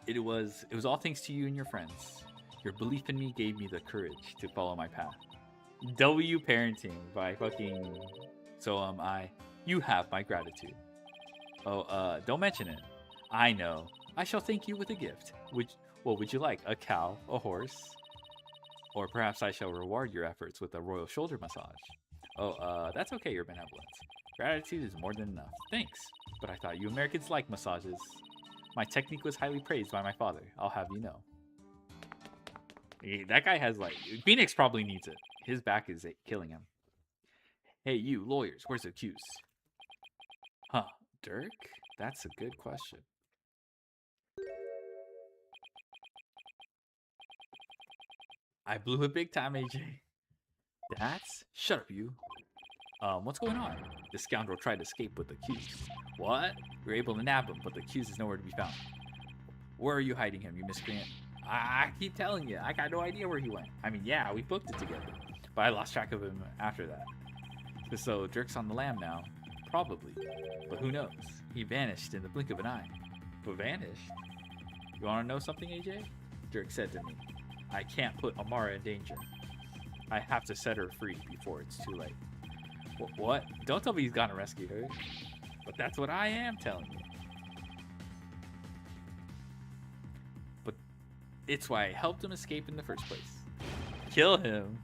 It was all thanks to you and your friends. Your belief in me gave me the courage to follow my path. W parenting by fucking So am I. You have my gratitude. Oh, don't mention it. I know. I shall thank you with a gift. What would you like? A cow? A horse? Or perhaps I shall reward your efforts with a royal shoulder massage. Oh, that's okay, your benevolence. Gratitude is more than enough. Thanks. But I thought you Americans like massages. My technique was highly praised by my father. I'll have you know. That guy has like... Phoenix probably needs it. His back is killing him. Hey, you, lawyers, where's the accused? Huh, Dirk? That's a good question. I blew it big time, AJ. That's... Shut up, you. What's going on? The scoundrel tried to escape with the accused. What? We were able to nab him, but the accused is nowhere to be found. Where are you hiding him, you miscreant? I keep telling you, I got no idea where he went. I mean, yeah, we booked it together, but I lost track of him after that. So Dirk's on the lam now. Probably. But who knows? He vanished in the blink of an eye. But vanished? You want to know something, AJ? Dirk said to me, I can't put Amara in danger. I have to set her free before it's too late. What? Don't tell me he's gonna rescue her. But that's what I am telling you. But it's why I helped him escape in the first place. Kill him?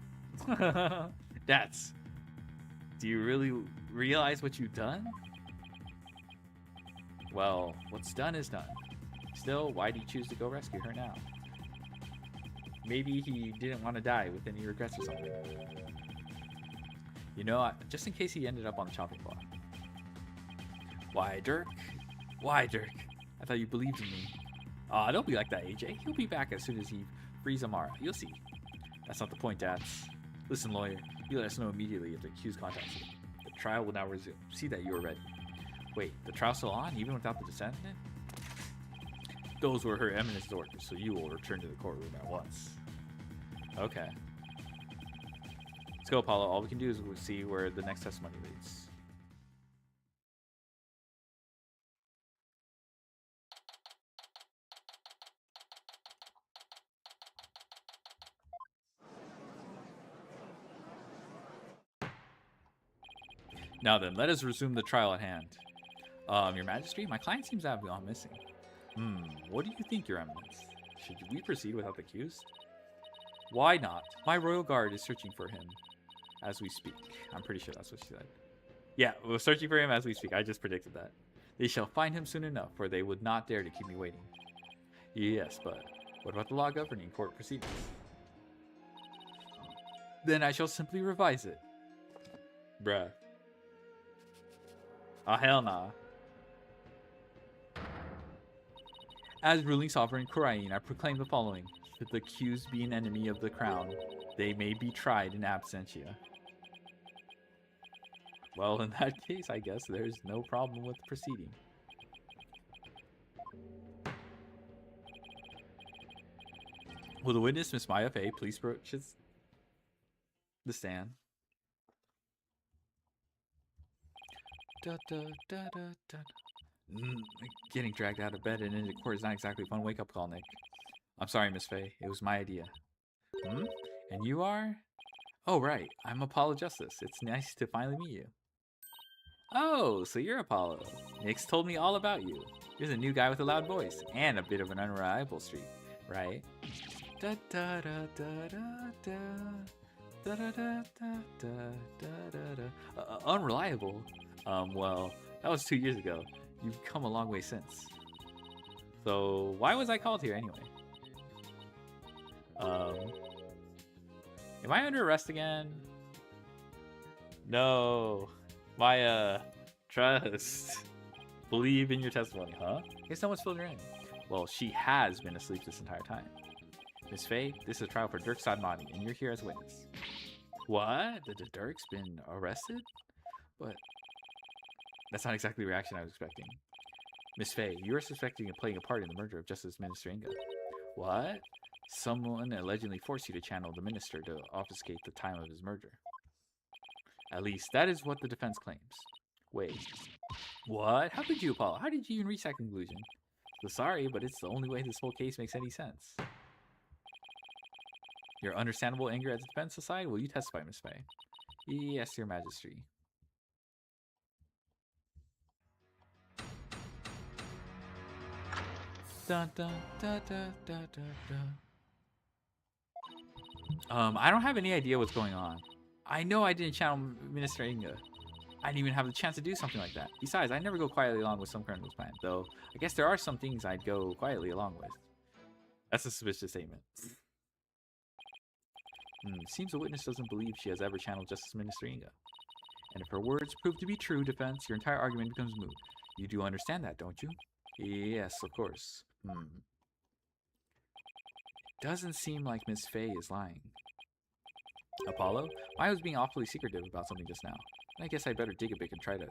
Do you really realize what you've done? Well, what's done is done. Still, why do you choose to go rescue her now? Maybe he didn't want to die with any regrets or something. You know, just in case he ended up on the chopping block. Why, Dirk? Why, Dirk? I thought you believed in me. Aw, don't be like that, AJ. He'll be back as soon as he frees Amara. You'll see. That's not the point, Dads. Listen, lawyer. You let us know immediately if the accused contacts you. The trial will now resume. See that you are ready. Wait, the trial's still on, even without the defendant? Those were her eminence's orders, so you will return to the courtroom at once. Okay. Let's go, Apollo. All we can do is see where the next testimony leads. Now then, let us resume the trial at hand. Your Majesty, my client seems to have gone missing. What do you think, Your Eminence? Should we proceed without the accused? Why not? My royal guard is searching for him as we speak. I'm pretty sure that's what she said. Yeah, we're searching for him as we speak. I just predicted that. They shall find him soon enough, for they would not dare to keep me waiting. Yes, but what about the law governing court proceedings? Then I shall simply revise it. Bruh. Oh, hell nah. As ruling sovereign Korain, I proclaim the following. If the accused be an enemy of the crown, they may be tried in absentia. Well, in that case, I guess there's no problem with proceeding. Will the witness, Miss Maya Fey, please approach the stand? Da, da, da, da, da. Getting dragged out of bed and into court is not exactly a fun wake-up call, Nick. I'm sorry, Miss Fey. It was my idea. And you are? Oh, right. I'm Apollo Justice. It's nice to finally meet you. Oh, so you're Apollo. Nick's told me all about you. You're the new guy with a loud voice and a bit of an unreliable streak, right? Da da da da da da. Da, da, da, da, da, da, da. Unreliable? Well, that was 2 years ago. You've come a long way since. So, why was I called here anyway? Am I under arrest again? No. Maya, trust. Believe in your testimony, huh? I guess no one's filled her in. Well, she has been asleep this entire time. Miss Fey, this is a trial for Dirk Sadmati, and you're here as a witness. What? The Dirk's been arrested? But that's not exactly the reaction I was expecting. Miss Fey, you are suspecting of playing a part in the murder of Justice Minister Inga. What? Someone allegedly forced you to channel the minister to obfuscate the time of his murder. At least, that is what the defense claims. Wait. What? How could you, Apollo? How did you even reach that conclusion? So sorry, but it's the only way this whole case makes any sense. Your understandable anger at the defense aside, will you testify, Miss Fey? Yes, Your Majesty. Dun, dun, dun, dun, dun, dun, dun. I don't have any idea what's going on. I know I didn't channel Minister Inga. I didn't even have the chance to do something like that. Besides, I never go quietly along with some criminal's plan, though I guess there are some things I'd go quietly along with. That's a suspicious statement. Seems the witness doesn't believe she has ever channeled Justice Minister Inga. And if her words prove to be true, defense, your entire argument becomes moot. You do understand that, don't you? Yes, of course. Doesn't seem like Miss Fey is lying. Apollo? I was being awfully secretive about something just now. I guess I'd better dig a bit and try to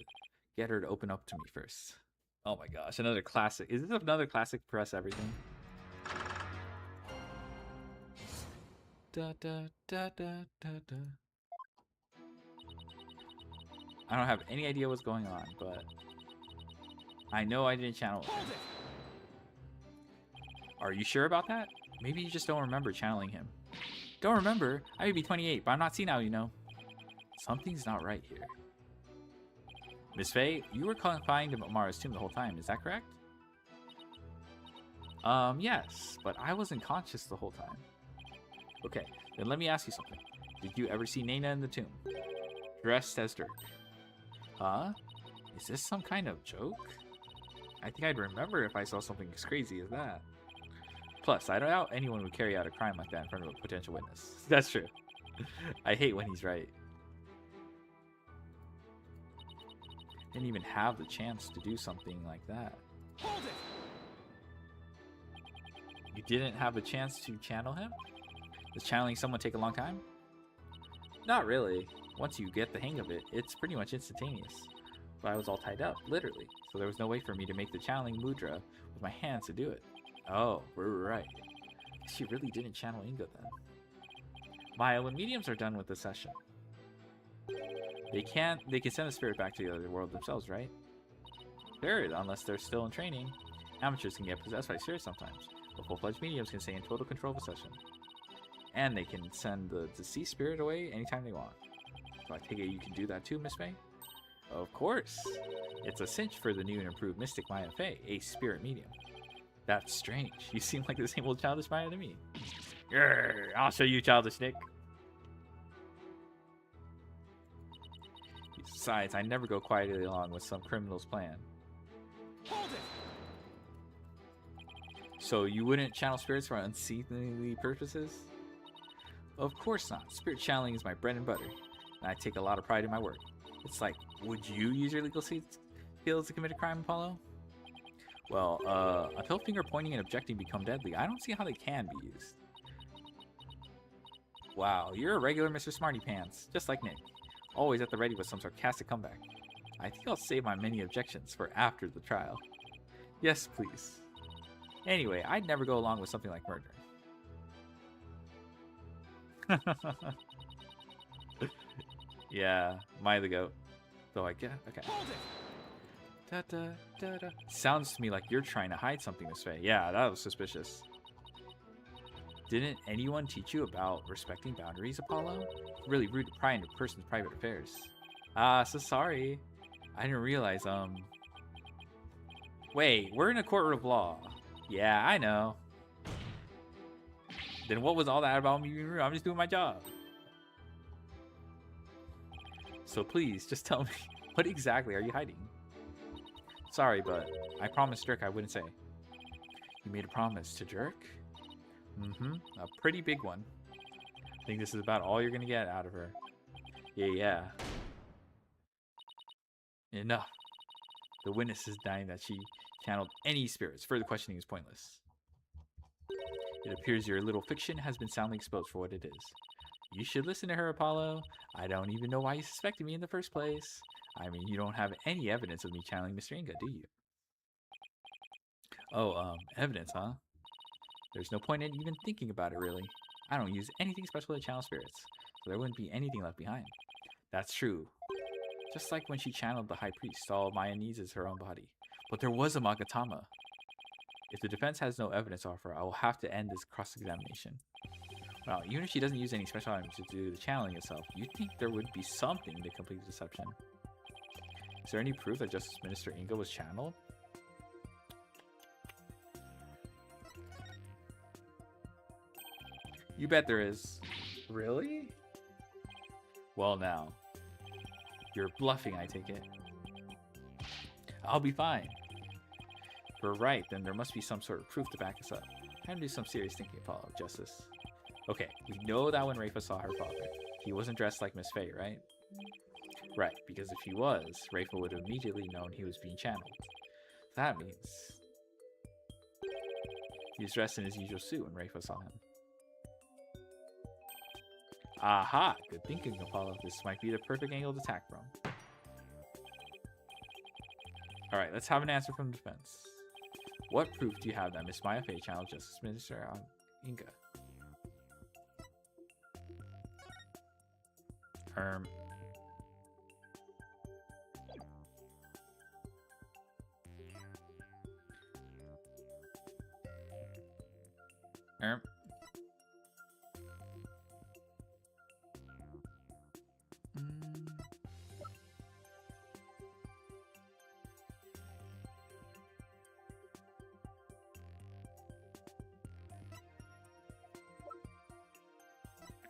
get her to open up to me first. Oh my gosh, another classic. Is this another classic press everything? Da, da, da, da, da, da. I don't have any idea what's going on, but I know I didn't channel him. Are you sure about that? Maybe you just don't remember channeling him. Don't remember? I may be 28, but I'm not senile, you know. Something's not right here. Miss Fey, you were confined to Mara's tomb the whole time, is that correct? Yes, but I wasn't conscious the whole time. Okay, then let me ask you something. Did you ever see Nana in the tomb? Dressed as Dirk. Huh? Is this some kind of joke? I think I'd remember if I saw something as crazy as that. Plus, I doubt anyone would carry out a crime like that in front of a potential witness. That's true. I hate when he's right. Didn't even have the chance to do something like that. Hold it! You didn't have a chance to channel him? Does channeling someone take a long time? Not really. Once you get the hang of it, it's pretty much instantaneous. But I was all tied up, literally, so there was no way for me to make the channeling mudra with my hands to do it. Oh, we're right. She really didn't channel Inga then. Maya, when mediums are done with the session, they can send the spirit back to the other world themselves, right? Sure, unless they're still in training. Amateurs can get possessed by spirits sometimes, but full-fledged mediums can stay in total control of a session. And they can send the deceased spirit away anytime they want. So I take it you can do that too, Miss Fey? Of course. It's a cinch for the new and improved Mystic Maya Fey, a spirit medium. That's strange. You seem like the same old childish Maya to me. Grr, I'll show you, childish Nick. Besides, I never go quietly along with some criminal's plan. Hold it! So you wouldn't channel spirits for unseemly purposes? Of course not. Spirit channeling is my bread and butter, and I take a lot of pride in my work. It's like, would you use your legal skills to commit a crime, Apollo? Well, until finger pointing and objecting become deadly, I don't see how they can be used. Wow, you're a regular Mr. Smarty Pants, just like Nick. Always at the ready with some sarcastic comeback. I think I'll save my many objections for after the trial. Yes, please. Anyway, I'd never go along with something like murder. Yeah, Mai the goat. Though I get okay. Hold it! Da, da, da, da. Sounds to me like you're trying to hide something this way. Yeah, that was suspicious. Didn't anyone teach you about respecting boundaries, Apollo? Really rude to pry into a person's private affairs. So sorry. I didn't realize, Wait, we're in a court of law. Yeah, I know. Then what was all that about me being rude? I'm just doing my job. So please, just tell me, what exactly are you hiding? Sorry, but I promised Dirk I wouldn't say. You made a promise to Dirk? Mm-hmm, a pretty big one. I think this is about all you're gonna get out of her. Yeah. Enough. The witness is denying that she channeled any spirits. Further questioning is pointless. It appears your little fiction has been soundly exposed for what it is. You should listen to her, Apollo. I don't even know why you suspected me in the first place. I mean, you don't have any evidence of me channeling Mr. Inga, do you? Oh, evidence, huh? There's no point in even thinking about it, really. I don't use anything special to channel spirits, so there wouldn't be anything left behind. That's true. Just like when she channeled the High Priest, all Maya needs is her own body. But there was a Magatama. If the defense has no evidence to offer, I will have to end this cross-examination. Well, even if she doesn't use any special items to do the channeling itself, you'd think there would be something to complete the deception. Is there any proof that Justice Minister Inga was channeled? You bet there is. Really? Well now. You're bluffing, I take it. I'll be fine. If we're right, then there must be some sort of proof to back us up. Time to do some serious thinking, Apollo, Justice. Okay, we know that when Rafa saw her father, he wasn't dressed like Miss Faye, right? Right, because if he was, Rafa would have immediately known he was being channeled. That means he was dressed in his usual suit when Rafa saw him. Aha! Good thinking, Apollo. This might be the perfect angle to attack from. Alright, let's have an answer from defense. What proof do you have that Miss Maya Faye channeled Justice Minister Inga?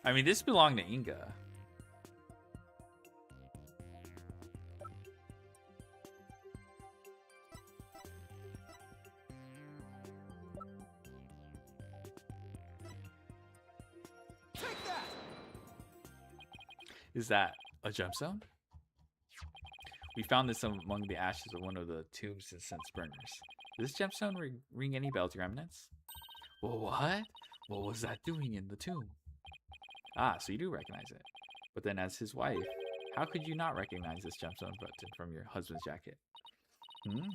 I mean, this belonged to Inga. Take that! Is that a gemstone? We found this among the ashes of one of the tombs in Sense Burners. Does this gemstone ring any bells, Your Eminence? Well, what? What was that doing in the tomb? Ah, so you do recognize it. But then as his wife, how could you not recognize this gemstone button from your husband's jacket?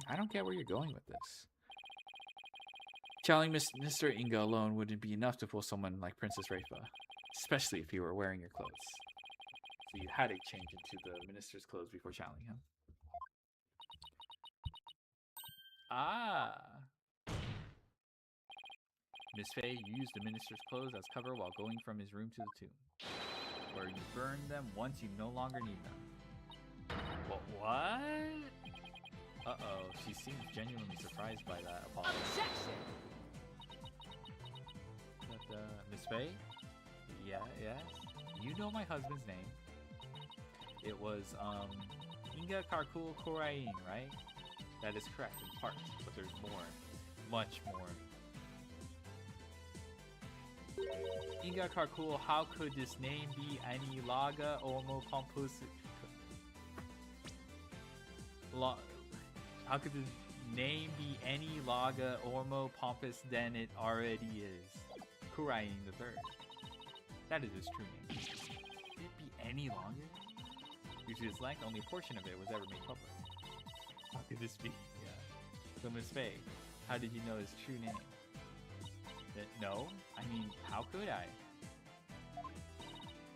I don't get where you're going with this. Telling Mr. Inga alone wouldn't be enough to fool someone like Princess Rafa, especially if you were wearing your clothes. So you had to change into the minister's clothes before channeling him. Ah. Miss Faye used the minister's clothes as cover while going from his room to the tomb, where you burn them once you no longer need them. What? Uh-oh, she seems genuinely surprised by that, Apollo. Objection! But, Miss Faye? Yes? You know my husband's name. It was, Inga Karkul Korain, right? That is correct in part, but there's more. Much more. Inga Karkul, how could this name be any laga ormo pompous? How could this name be any laga ormo pompous than it already is? Kurain the Third. That is his true name. Could it be any longer? Due to its length, only a portion of it was ever made public. How could this be? Yeah. So Miss Faye, how did you know his true name? No? I mean, how could I?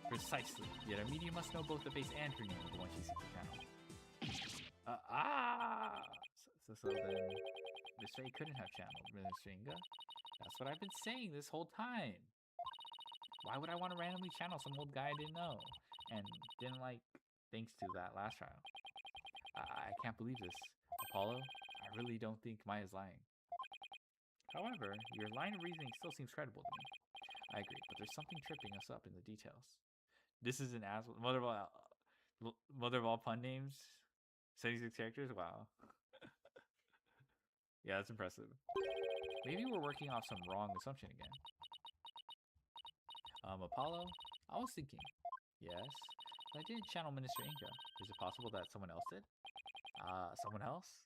Precisely. Yet a medium must know both the face and her name of the one she seeks to channel. So then, Miss Faye couldn't have channeled Minister Inga? That's what I've been saying this whole time. Why would I want to randomly channel some old guy I didn't know? And didn't like, thanks to that last trial. I can't believe this. Apollo, I really don't think Maya's lying. However, your line of reasoning still seems credible to me. I agree, but there's something tripping us up in the details. This is an mother of all pun names. 76 characters? Wow. Yeah, that's impressive. Maybe we're working off some wrong assumption again. Apollo, I was thinking. Yes, but I didn't channel Minister Inga. Is it possible that someone else did? Someone else?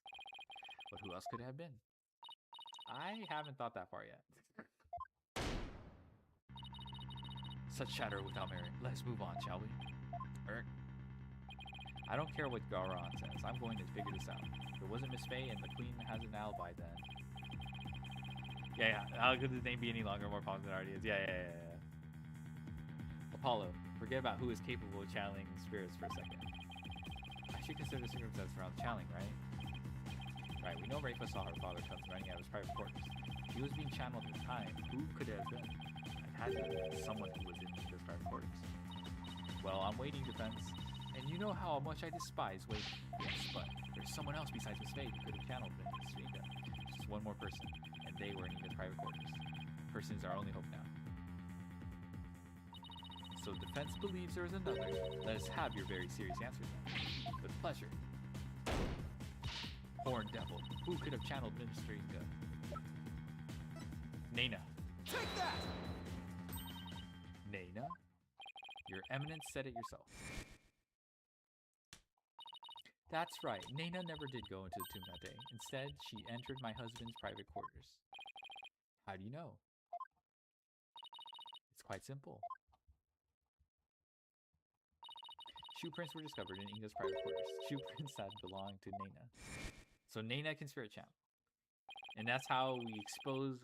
But who else could it have been? I haven't thought that far yet. Such chatter without merit. Let's move on, shall we? I don't care what Garon says. I'm going to figure this out. If it wasn't Miss Faye and the Queen has an alibi, then... Yeah. How could the name be any longer, more popular than it already is? Yeah. Apollo, forget about who is capable of channeling spirits for a second. I should consider the circumstances around channeling, right? Right, we know Rafa saw her father come running out of his private quarters. She was being channeled at the time. Who could it have been? It had to be someone who was in his private quarters. Well, I'm waiting, defense. And you know how much I despise waiting. Yes, but there's someone else besides Miss Faye who could have channeled Miss Inga. Just one more person, and they were in Inga's private quarters. Person is our only hope now. So defense believes there is another. Let us have your very serious answer then. With pleasure. Horn devil, who could have channeled Minister Inga? Nana. Take that! Nana? Your Eminence said it yourself. That's right, Nana never did go into the tomb that day. Instead, she entered my husband's private quarters. How do you know? It's quite simple. Shoe prints were discovered in Inga's private quarters. Shoe prints that belonged to Nana. So Nana can spirit channel. And that's how we expose,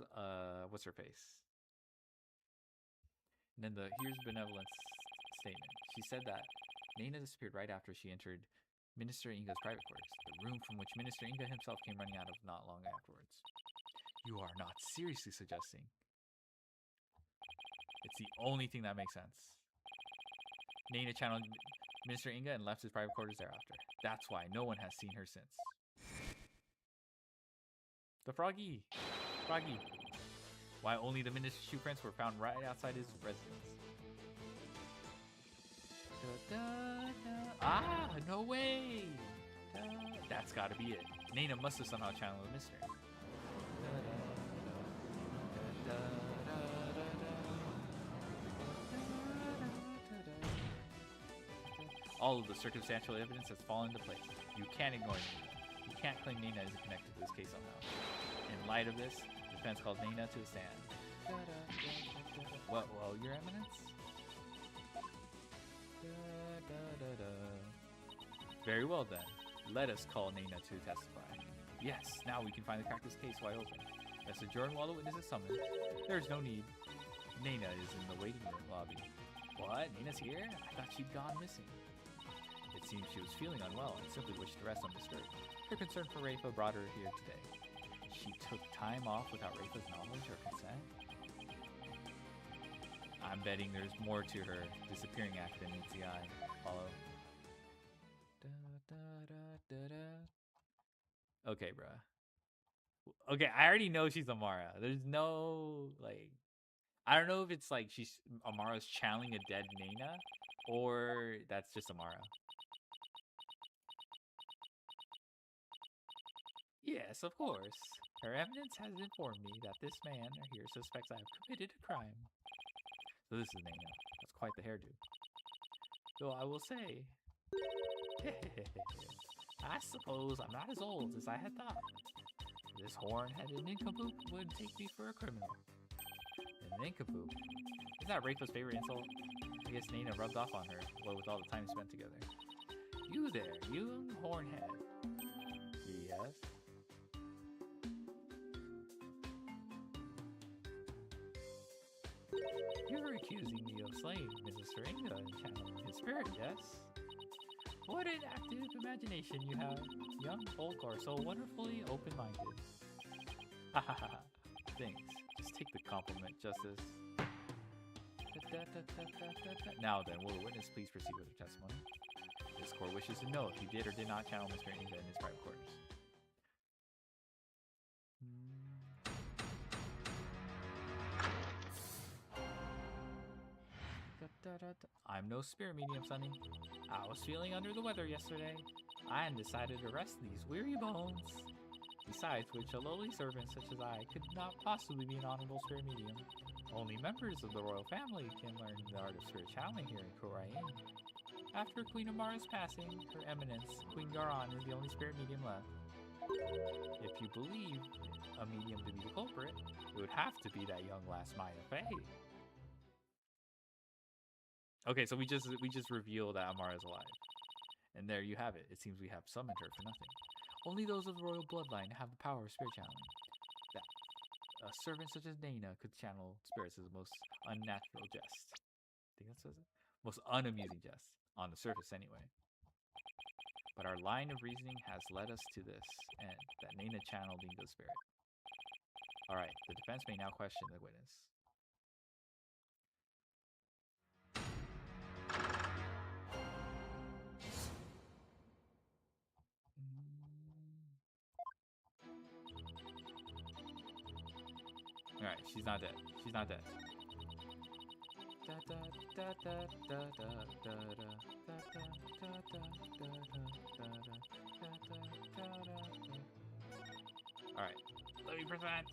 what's her face? And then here's Benevolent's statement. She said that Nana disappeared right after she entered Minister Inga's private quarters, the room from which Minister Inga himself came running out of not long afterwards. You are not seriously suggesting. It's the only thing that makes sense. Nana channeled Minister Inga and left his private quarters thereafter. That's why no one has seen her since. The Froggy! Why only the minister's shoe prints were found right outside his residence. Ah, no way! That's gotta be it. Nana must have somehow channeled the mystery. All of the circumstantial evidence has fallen into place. You can't ignore Nana. You can't claim Nana isn't connected to this case somehow. In light of this, the defense called Nana to the stand. Well, Your Eminence? Very well then. Let us call Nana to testify. Yes, now we can finally crack this case wide open. As adjourned while the witness is summoned. There is no need. Nana is in the waiting room lobby. What? Nana's here? I thought she'd gone missing. It seems she was feeling unwell and simply wished to rest undisturbed. Her concern for Rafa brought her here today. She took time off without Rafa's knowledge or consent? I'm betting there's more to her disappearing act than meets the eye. Follow. Okay, bruh. Okay, I already know she's Amara. There's no, like... I don't know if it's like Amara's channeling a dead Nana, or that's just Amara. Yes, of course. Her Eminence has informed me that this man here suspects I have committed a crime. So this is Nana. That's quite the hairdo. Though I will say... I suppose I'm not as old as I had thought. This horn-headed nincompoop would take me for a criminal. A nincompoop? Isn't that Rafa's favorite insult? I guess Nana rubbed off on her, what with all the time spent together. You there, you hornhead. Yes? You're accusing me of explain Mrs. Seringa and channeling his spirit, yes? What an active imagination you have. Young folk are so wonderfully open-minded. Ha ha ha. Thanks. Just take the compliment, Justice. Now then, will the witness please proceed with her testimony? This court wishes to know if he did or did not channel Mr. Inga in his private quarters. I'm no spirit medium, Sonny. I was feeling under the weather yesterday. I decided to rest these weary bones. Besides which, a lowly servant such as I could not possibly be an honorable spirit medium. Only members of the royal family can learn the art of spirit channeling here in Korain. After Queen Amara's passing, Her Eminence, Queen Garan, is the only spirit medium left. If you believe a medium to be the culprit, it would have to be that young lass Maya Fey. Okay, so we just revealed that Amara's alive. And there you have it. It seems we have summoned her for nothing. Only those of the royal bloodline have the power of spirit channeling. That a servant such as Nana could channel spirits is the most unnatural jest. I think that says it? Most unamusing jest. On the surface, anyway. But our line of reasoning has led us to this end, that Nana channeled Inga's spirit. Alright, the defense may now question the witness. Alright, she's not dead. She's not dead. Alright, let me present.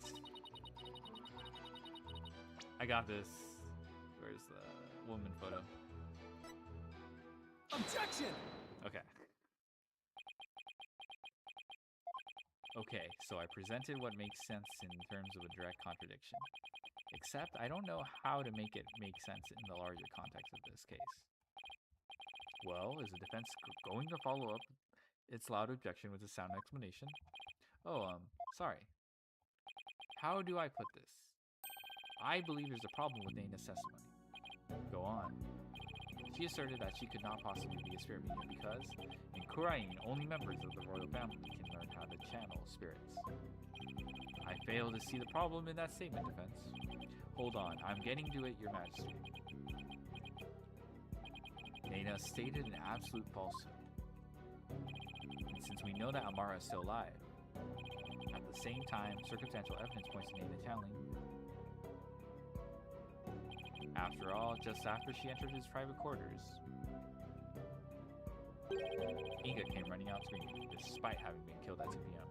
I got this. Where's the woman photo? Objection! Okay. Okay, so I presented what makes sense in terms of a direct contradiction. Except I don't know how to make it make sense in the larger context of this case. Well, is the defense going to follow up its loud objection with a sound explanation? Oh, sorry. How do I put this? I believe there's a problem with Nana's testimony. Go on. She asserted that she could not possibly be a spirit medium because, in Kurain, only members of the royal family can learn how to channel spirits. I fail to see the problem in that statement, defense. Hold on, I'm getting to it, Your Majesty. Nana stated an absolute falsehood. And since we know that Amara is still alive, at the same time, circumstantial evidence points to Nana channeling. After all, just after she entered his private quarters, Inga came running out screaming, despite having been killed at 2 p.m.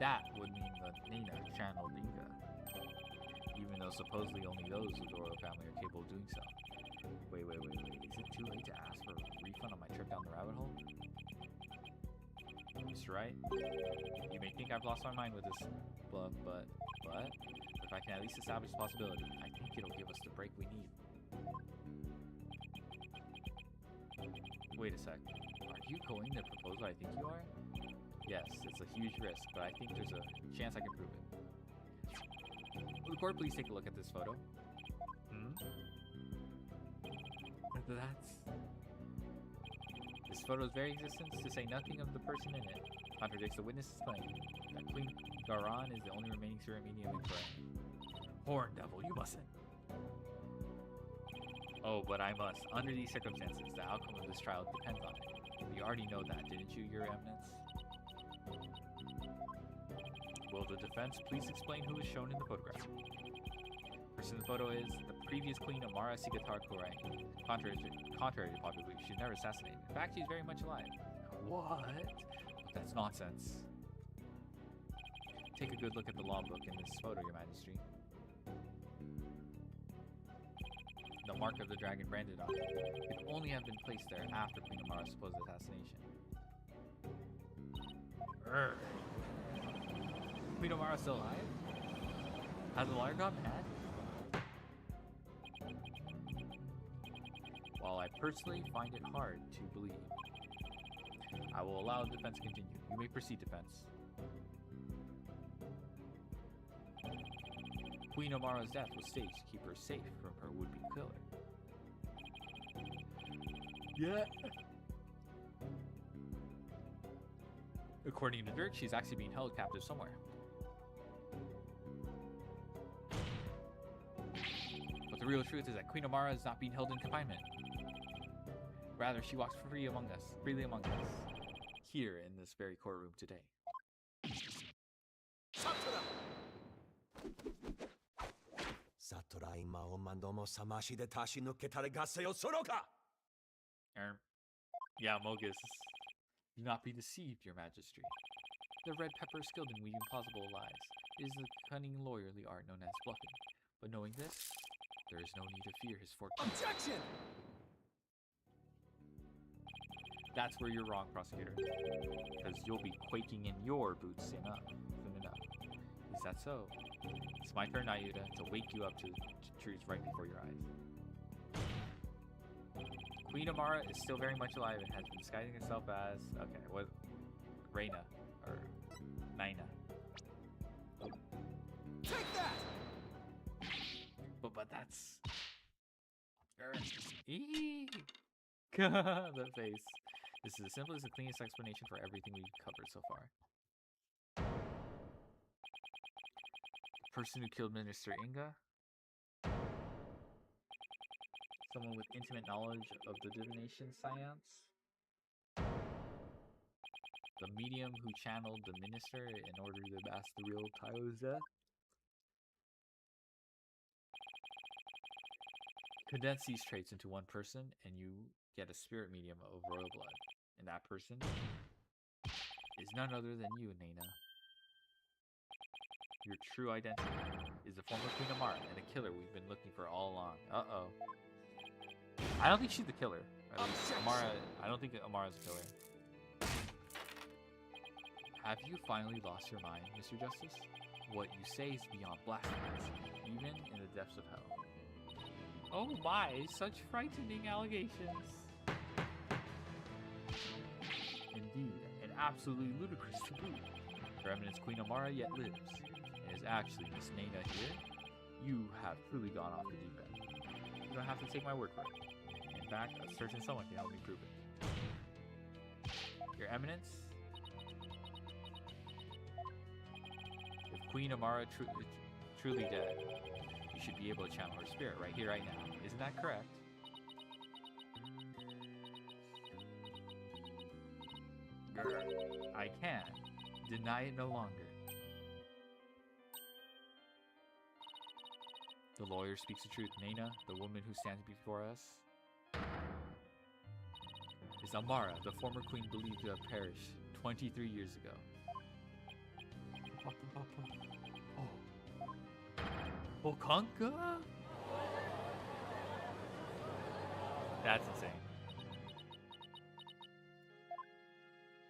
That would mean that Nana channeled Inga, even though supposedly only those of the royal family are capable of doing so. Wait. Is it too late to ask for a refund on my trip down the rabbit hole? Mr. Wright, you may think I've lost my mind with this, but if I can at least establish the possibility, I think it'll give us the break we need. Wait a sec. Are you going to propose what I think you are? Yes, it's a huge risk, but I think there's a chance I can prove it. Will the court please take a look at this photo? This photo's very existence, to say nothing of the person in it, contradicts the witness's claim that Queen Garan is the only remaining spirit medium in Korea. Horn devil, you mustn't. Oh, but I must. Under these circumstances, the outcome of this trial depends on it. You already know that, didn't you, Your Eminence? Will the defense please explain who is shown in the photograph? The person in the photo is the previous Queen Amara Sigatar Korai. Contrary to popular belief, she's never assassinated. In fact, she's very much alive. What? That's nonsense. Take a good look at the law book in this photo, Your Majesty. The mark of the dragon branded on it could only have been placed there after Queen Amara's supposed assassination. Queen Amara still alive? Has the lawyer gone mad? While I personally find it hard to believe, I will allow the defense to continue. You may proceed, defense. Queen Amara's death was staged to keep her safe from her would-be killer. Yeah. According to Dirk, she's actually being held captive somewhere. But the real truth is that Queen Amara is not being held in confinement. Rather, she walks freely among us, here in this very courtroom today. Yeah, Mogus. Do not be deceived, your majesty. The red pepper is skilled in weaving plausible lies. It is the cunning lawyerly art known as bluffing. But knowing this, there is no need to fear his fortune. Objection! That's where you're wrong, prosecutor. Because you'll be quaking in your boots soon enough. Is that so? It's my turn, Ayuda, to wake you up to truth right before your eyes. Queen Amara is still very much alive and has been disguising herself as... Okay, what? Reina. Or... Nina. Take that! But that's... Eee! The face. This is the simplest and cleanest explanation for everything we've covered so far. The person who killed Minister Inga? Someone with intimate knowledge of the divination science? The medium who channeled the minister in order to mask the real Tao's death? Condense these traits into one person, and you get a spirit medium of royal blood. And that person is none other than you, Nina. Your true identity is the former Queen Amara and the killer we've been looking for all along. Uh-oh. I don't think she's the killer. At least Amara, I don't think Amara's the killer. Have you finally lost your mind, Mr. Justice? What you say is beyond blasphemous, even in the depths of hell. Oh my, such frightening allegations. Indeed, and absolutely ludicrous to boot. Her Eminence Queen Amara yet lives, and is actually Miss Nina here. You have truly gone off the deep end. You don't have to take my word for it. In fact, a certain someone can help me prove it. Your Eminence, if Queen Amara truly dead, you should be able to channel her spirit right here, right now. Isn't that correct? I can. Deny it no longer. The lawyer speaks the truth. Nina, the woman who stands before us, is Amara, the former queen believed to have perished 23 years ago. Oh. Okanka? That's insane.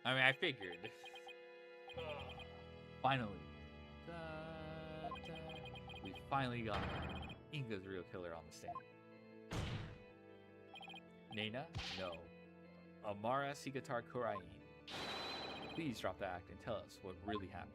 I mean, I figured. Finally. We finally got Inga's real killer on the stand. Nina? No. Amara Sigatar Kurain. Please drop the act and tell us what really happened.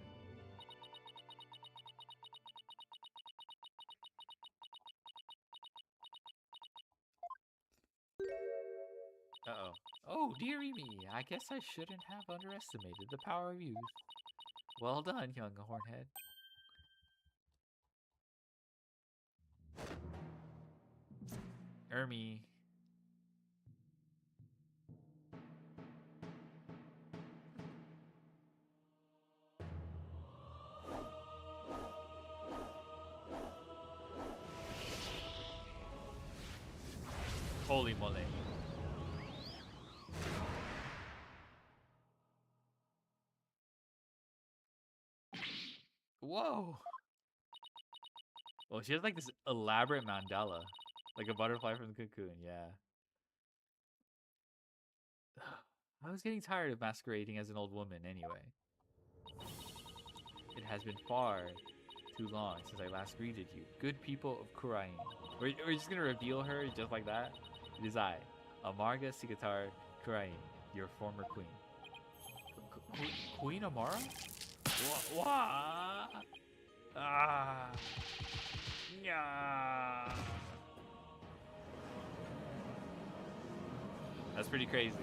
Uh-oh. Oh, dearie me. I guess I shouldn't have underestimated the power of youth. Well done, young hornhead. Ermi. Holy moly. Whoa. Well, she has like this elaborate mandala. Like a butterfly from the cocoon, yeah. I was getting tired of masquerading as an old woman anyway. It has been far too long since I last greeted you. Good people of Kurain. We're just gonna reveal her just like that. It is I, Amarga Sigatar Kurain, your former queen. Queen Amara? What? Ah! Yeah. That's pretty crazy.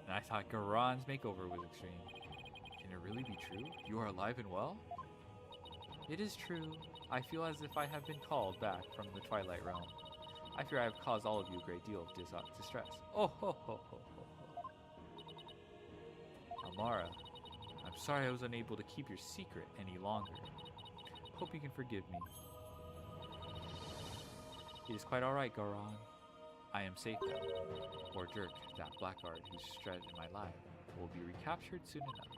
And I thought Garon's makeover was extreme. Can it really be true? You are alive and well? It is true. I feel as if I have been called back from the Twilight Realm. I fear I have caused all of you a great deal of distress. Oh ho ho ho ho ho. Amara, I'm sorry I was unable to keep your secret any longer. Hope you can forgive me. It is quite alright, Garon. I am safe now. Or Dirk, that blackguard who threatened my life, will be recaptured soon enough.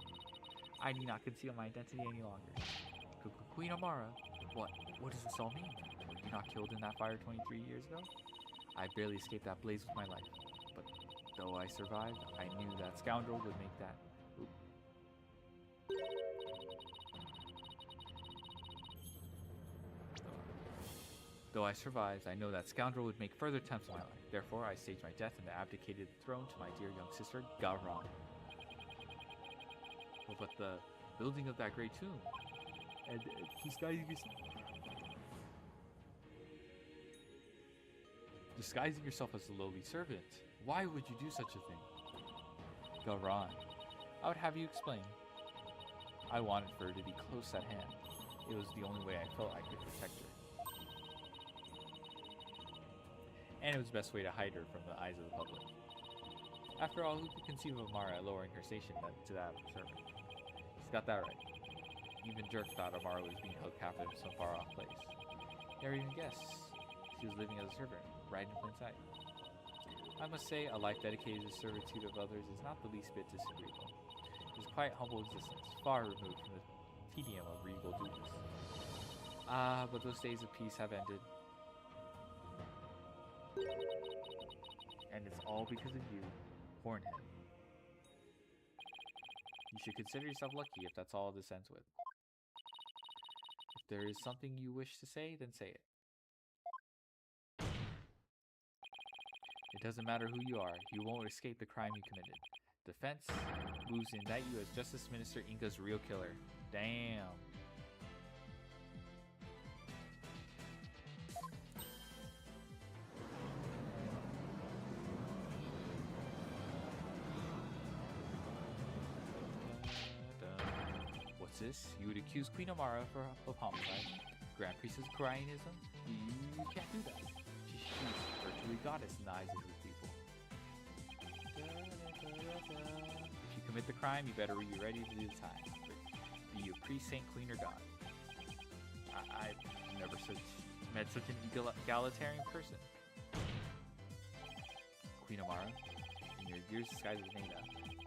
I need not conceal my identity any longer. Queen Amara, what does this all mean? Were you not killed in that fire 23 years ago? I barely escaped that blaze with my life, but though I survived, I knew that scoundrel would make that. Oop. Though I survived, I know that scoundrel would make further attempts on my life. Therefore, I staged my death and abdicated the throne to my dear young sister, Garon. Well, but the building of that great tomb, and disguising yourself as a lowly servant. Why would you do such a thing? Garon, I would have you explain. I wanted for her to be close at hand. It was the only way I felt I could protect her. And it was the best way to hide her from the eyes of the public. After all, who could conceive of Amara lowering her station to that of a servant? He's got that right. Even Dirk thought Amara was being held captive in some far-off place. Never even guessed she was living as a servant, right in plain sight. I must say, a life dedicated to the servitude of others is not the least bit disagreeable. It is quite humble existence, far removed from the tedium of regal duties. Ah, but those days of peace have ended. And it's all because of you, Hornhead. You should consider yourself lucky if that's all this ends with. If there is something you wish to say, then say it. It doesn't matter who you are, you won't escape the crime you committed. Defense moves to indict you as Justice Minister Inga's real killer. Damn. What's this? You would accuse Queen Amara of homicide? Grand Priestess of Corionism? You can't do that. She's virtually goddess in the eyes of these people. If you commit the crime, you better be ready to do the time. Be you priest, saint, queen, or god. I've never met such an egalitarian person. Queen Amara, in your years disguised as Neda,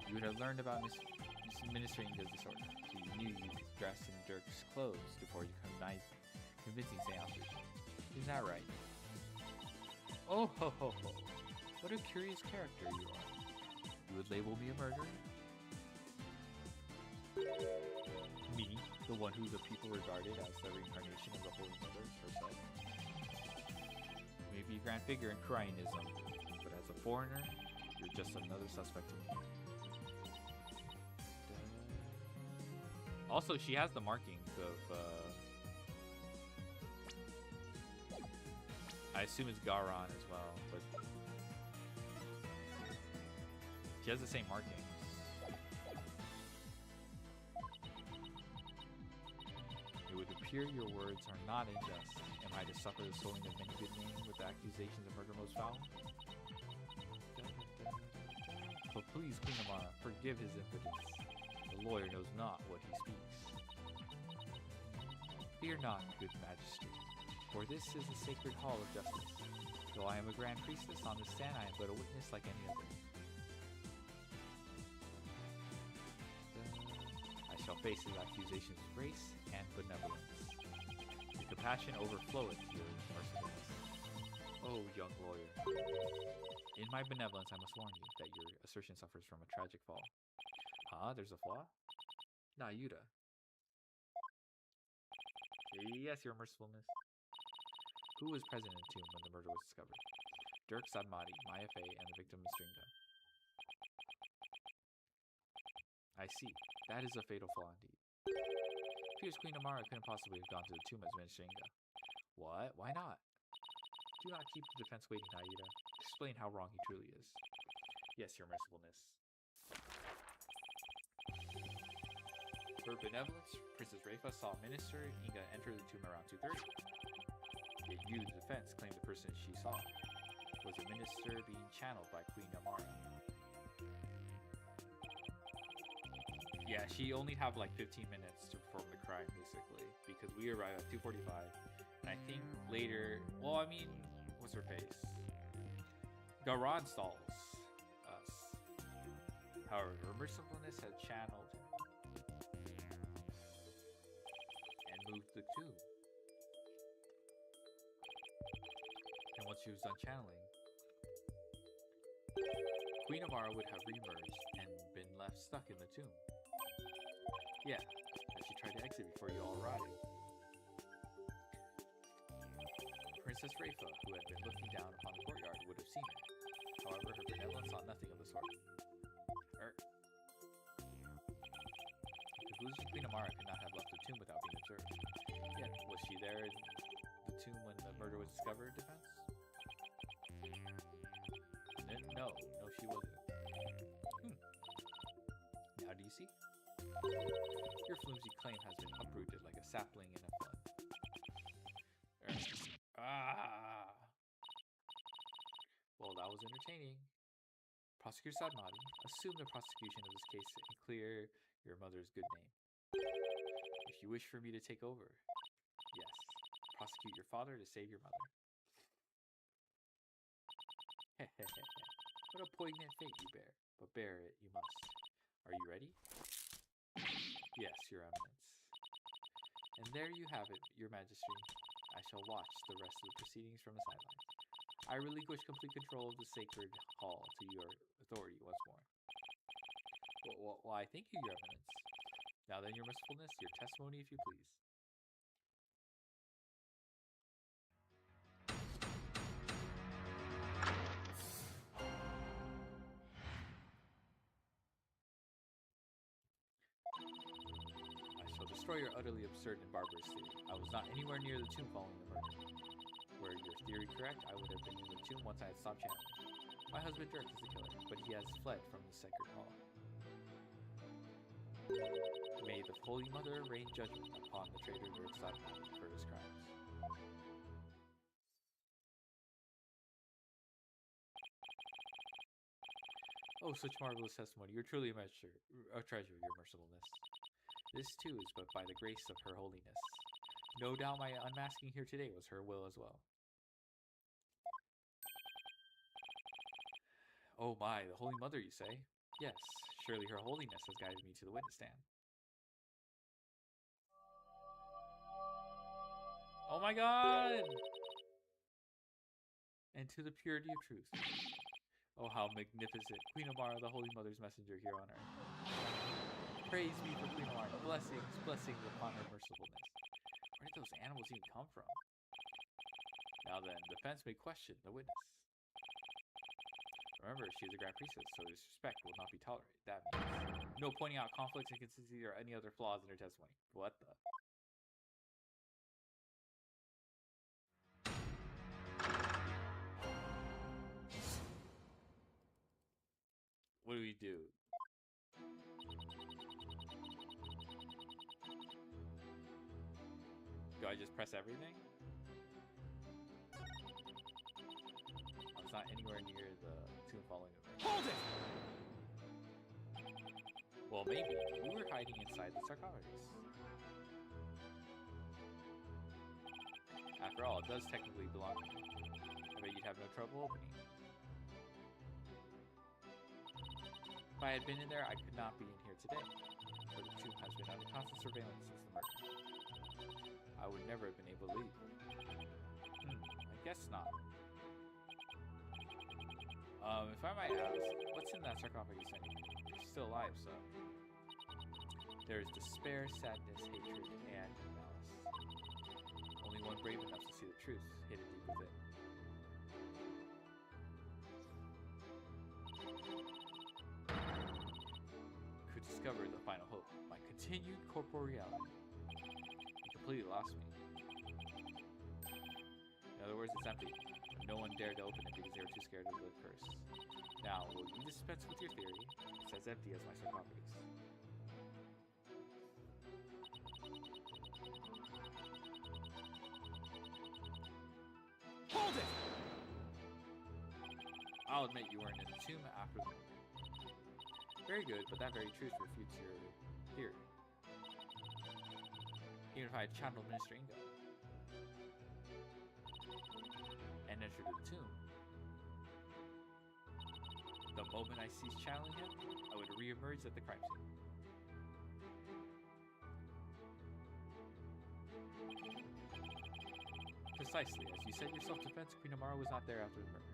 you would have learned about administering this disorder, so you knew you could dress in Dirk's clothes before you convincing seances. Isn't that right? Oh ho ho ho! What a curious character you are. You would label me a murderer? Me, the one who the people regarded as the reincarnation of the Holy Mother herself? Maybe a grand figure in Corionism, but as a foreigner, you're just another suspect to me. Also, she has the markings of, I assume it's Garon as well, but she has the same markings. It would appear your words are not unjust. Am I to suffer the soiling of many good names with the accusations of murder most foul? So please, Queen Amara, forgive his impotence. The lawyer knows not what he speaks. Fear not, good magistrate, for this is the sacred hall of justice. Though I am a grand priestess, on this stand I am but a witness like any other. I shall face his accusations with grace and benevolence. Your compassion overfloweth your mercifulness. Oh, young lawyer. In my benevolence, I must warn you that your assertion suffers from a tragic fall. Huh? There's a flaw? Nah, Yuta. Yes, your mercifulness. Who was present in the tomb when the murder was discovered? Dirk Sadmati, Maya Fey, and the victim Mr. Inga. I see. That is a fatal flaw indeed. Appears Queen Amara couldn't possibly have gone to the tomb as Minister Inga. What? Why not? Do not keep the defense waiting, Aida. Explain how wrong he truly is. Yes, your mercifulness. For benevolence, Princess Raifa saw Minister Inga enter the tomb around 2:30. Yet you, the defense, claim the person she saw was a minister being channeled by Queen Amara. Yeah, she only had like 15 minutes to perform the crime, basically, because we arrived at 2:45, and I think later, well, I mean, what's her face? Garan stalls us. However, her mercifulness had channeled and moved the tomb. And once she was done channeling, Queen Amara would have reemerged and been left stuck in the tomb. Yeah, as she tried to exit before you all arrived. Princess Raifa, who had been looking down upon the courtyard, would have seen her. However, her benevolence saw nothing of the sort. The conclusion, Queen Amara could not have left the tomb without being observed. Yet, was she there in the tomb when the murder was discovered, defense? No, she wasn't. Now do you see? Your flimsy claim has been uprooted like a sapling in a flood. Well, that was entertaining. Prosecutor Sadmati, assume the prosecution of this case and clear your mother's good name. If you wish for me to take over, yes, prosecute your father to save your mother. What a poignant fate you bear, but bear it you must. Are you ready? Yes, Your Eminence. And there you have it, Your Majesty. I shall watch the rest of the proceedings from the sidelines. I relinquish complete control of the sacred hall to your authority once more. Why, thank you, Your Eminence. Now then, Your Mercifulness, your testimony, if you please. Destroy your utterly absurd and barbarous theory. I was not anywhere near the tomb following the murder. Were your theory correct, I would have been in the tomb once I had stopped channeling. My husband Dirk is the killer, but he has fled from the sacred hall. May the Holy Mother rain judgment upon the traitor Dirk Sadmati for his crimes. Oh, such marvelous testimony. You're truly a treasure, Your Mercifulness. This, too, is but by the grace of Her Holiness. No doubt my unmasking here today was her will as well. Oh my, the Holy Mother, you say? Yes, surely Her Holiness has guided me to the witness stand. Oh my god! And to the purity of truth. Oh, how magnificent. Queen Amara, the Holy Mother's messenger here on earth. Praise be for Queen Amara. Blessings upon her mercifulness. Where did those animals even come from? Now then, defense may question the witness. Remember, she is a Grand Priestess, so disrespect will not be tolerated. That means no pointing out conflicts, inconsistencies, or any other flaws in her testimony. What the? What do we do? Do I just press everything? I was not anywhere near the tomb following event. Hold it! Well, maybe. We were hiding inside the sarcophagus. After all, it does technically belong to me. I bet you'd have no trouble opening it. If I had been in there, I could not be in here today. For the tomb has been under constant surveillance since the murder. I would never have been able to leave. I guess not. If I might ask, what's in that sarcophagus anyway? You're still alive, so... There is despair, sadness, hatred, and malice. Only one brave enough to see the truth hidden deep within. Could discovered the final hope, my continued corporeality. You completely lost me. In other words, it's empty. No one dared to open it because they were too scared of the curse. Now, will you dispense with your theory? It's as empty as my sarcophagus. Hold it! I'll admit you weren't in the tomb after the murder. Very good, but that very truth refutes your theory. Even if I had channeled Minister Ingo and entered the tomb, the moment I ceased channeling him, I would re-emerge at the crime scene. Precisely, as you said in your self-defense, Queen Amara was not there after the murder.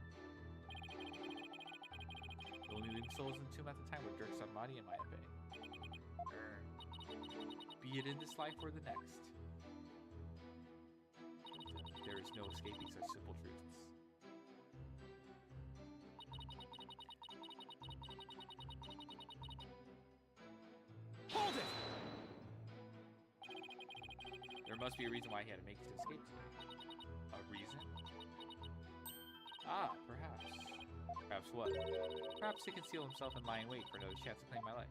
The only living souls in the tomb at the time were Dirk Sarmati and Maya Bay. Be it in this life or the next, there is no escaping such simple truths. Hold it! There must be a reason why he had to make his escape tonight. A reason? Ah, perhaps. Perhaps what? Perhaps to conceal himself and lie in wait for another chance to claim my life.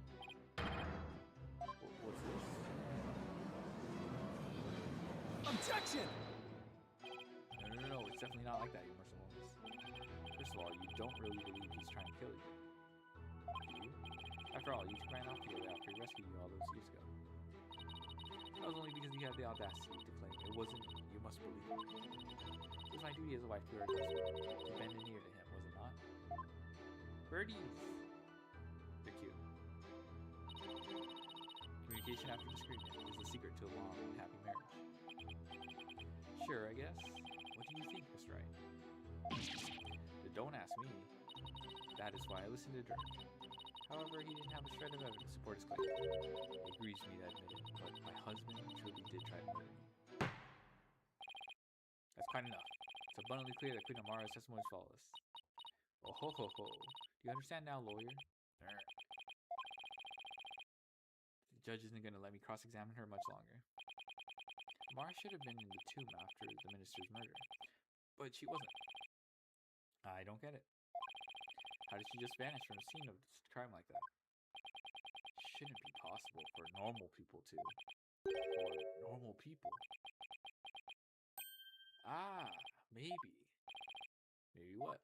What's this? Objection! No, it's definitely not like that, your mercifulness. First of all, you don't really believe he's trying to kill you. Do you? After all, you ran off together after he rescued you all those years ago. That was only because he had the audacity to claim it wasn't you must believe me. It was my duty as a wife to her husband, to bend an ear to him, was it not? Birdies! They're cute. Communication after disagreement is the secret to a long and happy marriage. Sure, I guess. What do you think, Mr. Wright? Don't ask me. That is why I listened to Dirk. However, he didn't have a shred of evidence to support his claim. It grieves me to admit it, but my husband truly did try to murder me. That's quite enough. It's abundantly clear that Queen Amara's testimony is flawless. Oh ho ho ho. Do you understand now, lawyer? The judge isn't going to let me cross-examine her much longer. Amara should have been in the tomb after the minister's murder, but she wasn't. I don't get it. How did she just vanish from the scene of this crime like that? Shouldn't be possible for normal people to. Or normal people. Ah, maybe. Maybe what?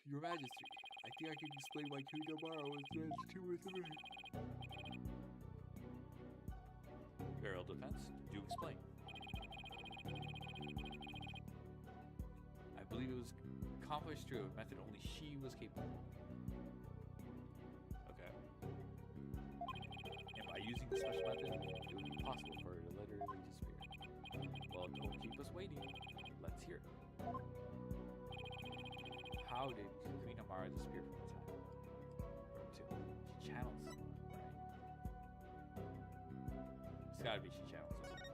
Your Majesty, I think I can explain why Queen Amara was judged too with me. Barrel defense, do explain. I believe it was accomplished through a method only she was capable of. Okay. And by using the special method, it would be possible for her to literally disappear. Well, don't keep us waiting. Let's hear it. How did Queen Amara disappear from the time? Or two? She channeled someone, right? It's gotta be she channeled someone.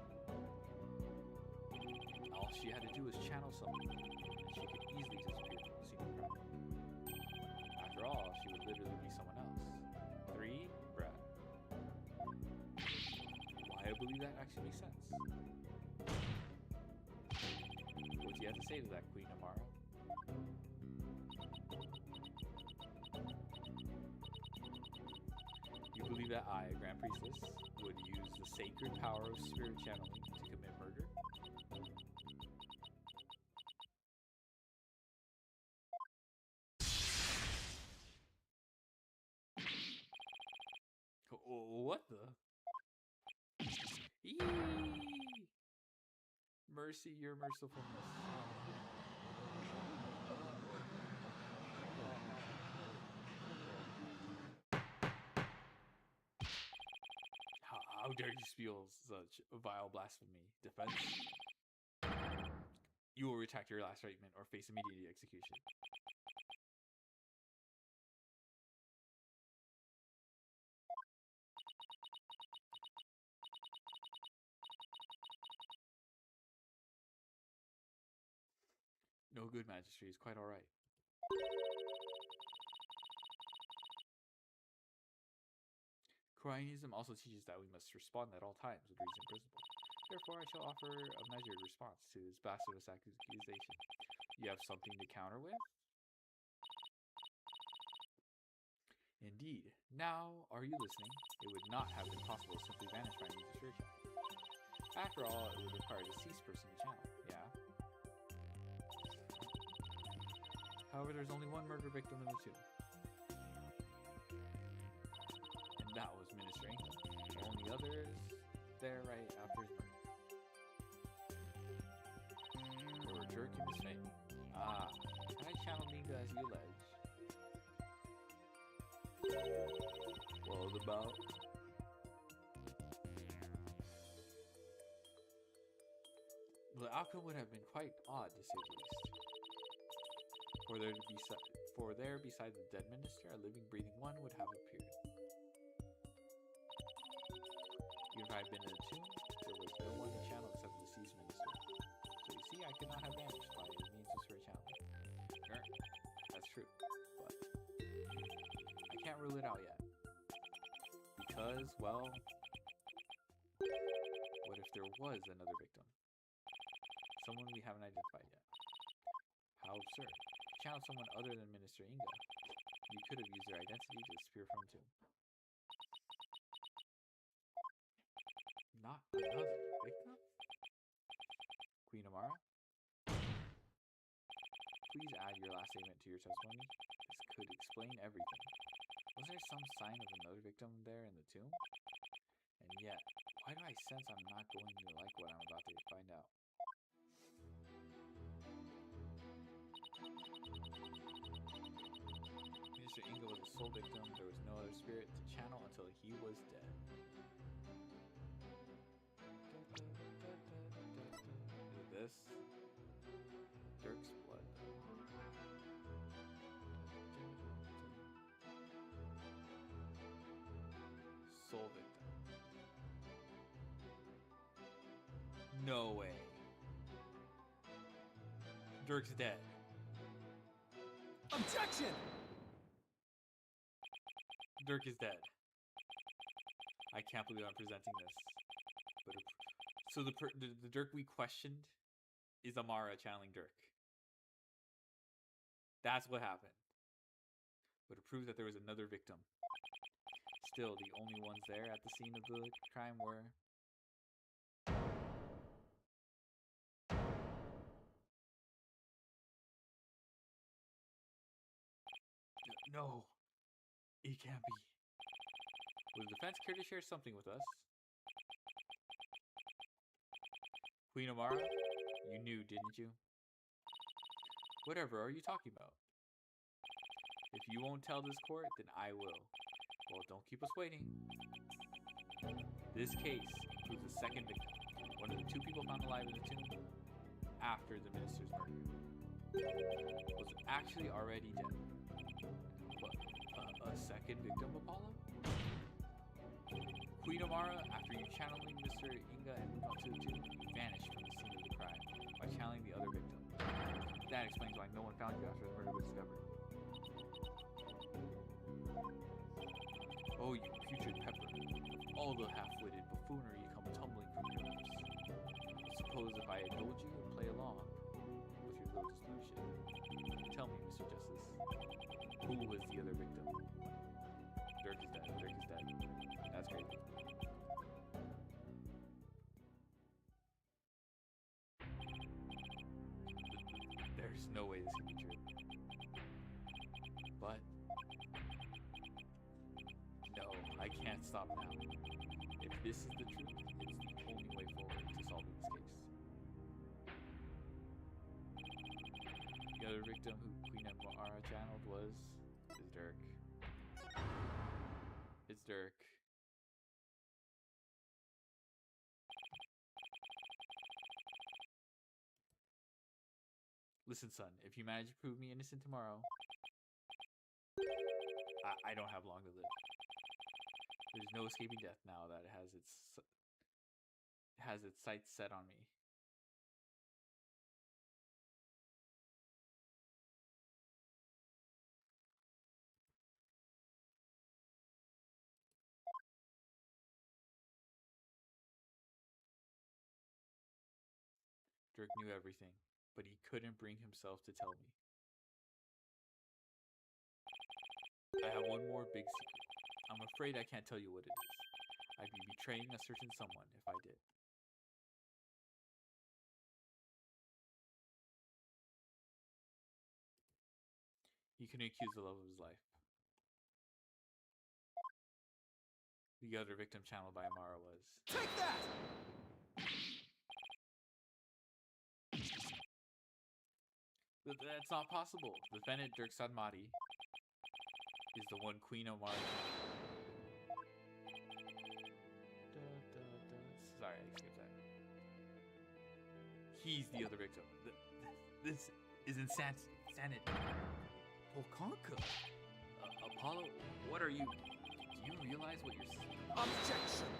All she had to do was channel someone, and she could easily disappear from the scene of crime. After all, she would literally be someone else. 3, Brad. Why I believe that actually makes sense. What do you have to say to that, Queen Amara? You believe that I, a Grand Priestess, would use the sacred power of spirit channeling to commit murder? What the? Eee! Mercy, your mercifulness. How dare you spew such vile blasphemy? Defense? You will retract your last statement or face immediate execution. No good, Majesty. It's quite all right. Cronyism also teaches that we must respond at all times with reason and principle. Therefore, I shall offer a measured response to this blasphemous accusation. You have something to counter with? Indeed. Now, are you listening? It would not have been possible to simply vanish by means of search. After all, it would require a deceased person to channel. Yeah. However, there's only one murder victim in the tomb. And that was Minister Inga. The only other is there right after his murder. There were jerk in his fame. Ah, I channeled Inga as you allege. Well, about. The outcome would have been quite odd, to say the least. For there, beside the dead minister, a living, breathing one would have appeared. Even if I had been in the tomb, there was no one to channel except the deceased minister. So you see, I could not have vanished by means of spirit channeling. That's true, but I can't rule it out yet. Because, well, what if there was another victim? Someone we haven't identified yet. How absurd. Channel someone other than Minister Inga. You could have used their identity to disappear from the tomb. Not another victim? Queen Amara? Please add your last statement to your testimony. This could explain everything. Was there some sign of another victim there in the tomb? And yet, why do I sense I'm not going to like what I'm about to find out? Mr. Inga was a sole victim. There was no other spirit to channel until he was dead. Is it this? Dirk's blood. Soul victim. No way. Dirk's dead. Objection! Dirk is dead. I can't believe I'm presenting this. But so the Dirk we questioned is Amara channeling Dirk. That's what happened. But it proves that there was another victim. Still, the only ones there at the scene of the crime were... No. It can't be. Would the defense care to share something with us? Queen Amara? You knew, didn't you? Whatever are you talking about? If you won't tell this court, then I will. Well, don't keep us waiting. This case includes a second victim, one of the two people found alive in the tomb after the minister's murder. Was actually already dead. But a second victim, Apollo? Queen Amara, after you channeling Mr. Inga and moved on to the tomb, you vanished from the scene of the crime by channeling the other victim. That explains why no one found you after the murder was discovered. Oh, you putrid pepper. All the half-witted buffoonery come tumbling from your lips. Suppose if I had told you and play along with your little solution. Tell me, Mr. Justice, who was the other victim? Dirk is dead. Dirk is dead. That's great. There's no way this can be true. But no, I can't stop now. If this is the truth, it's the only way forward to solving this case. The other victim who Queen Amara channeled is Dirk. It's Dirk. Listen, son, if you manage to prove me innocent tomorrow, I don't have long to live. There's no escaping death now that it has its sights set on me. Dirk knew everything, but he couldn't bring himself to tell me. I have one more big secret. I'm afraid I can't tell you what it is. I'd be betraying a certain someone if I did. He couldn't accuse the love of his life. The other victim channeled by Amara was... Take that! That's not possible. Defendant Dirk Sanmati is the one Queen Amara... Sorry, I skipped that. He's the other victim. This is insanity. Polkanka? Apollo, what are you... Do you realize what you're saying? Objection!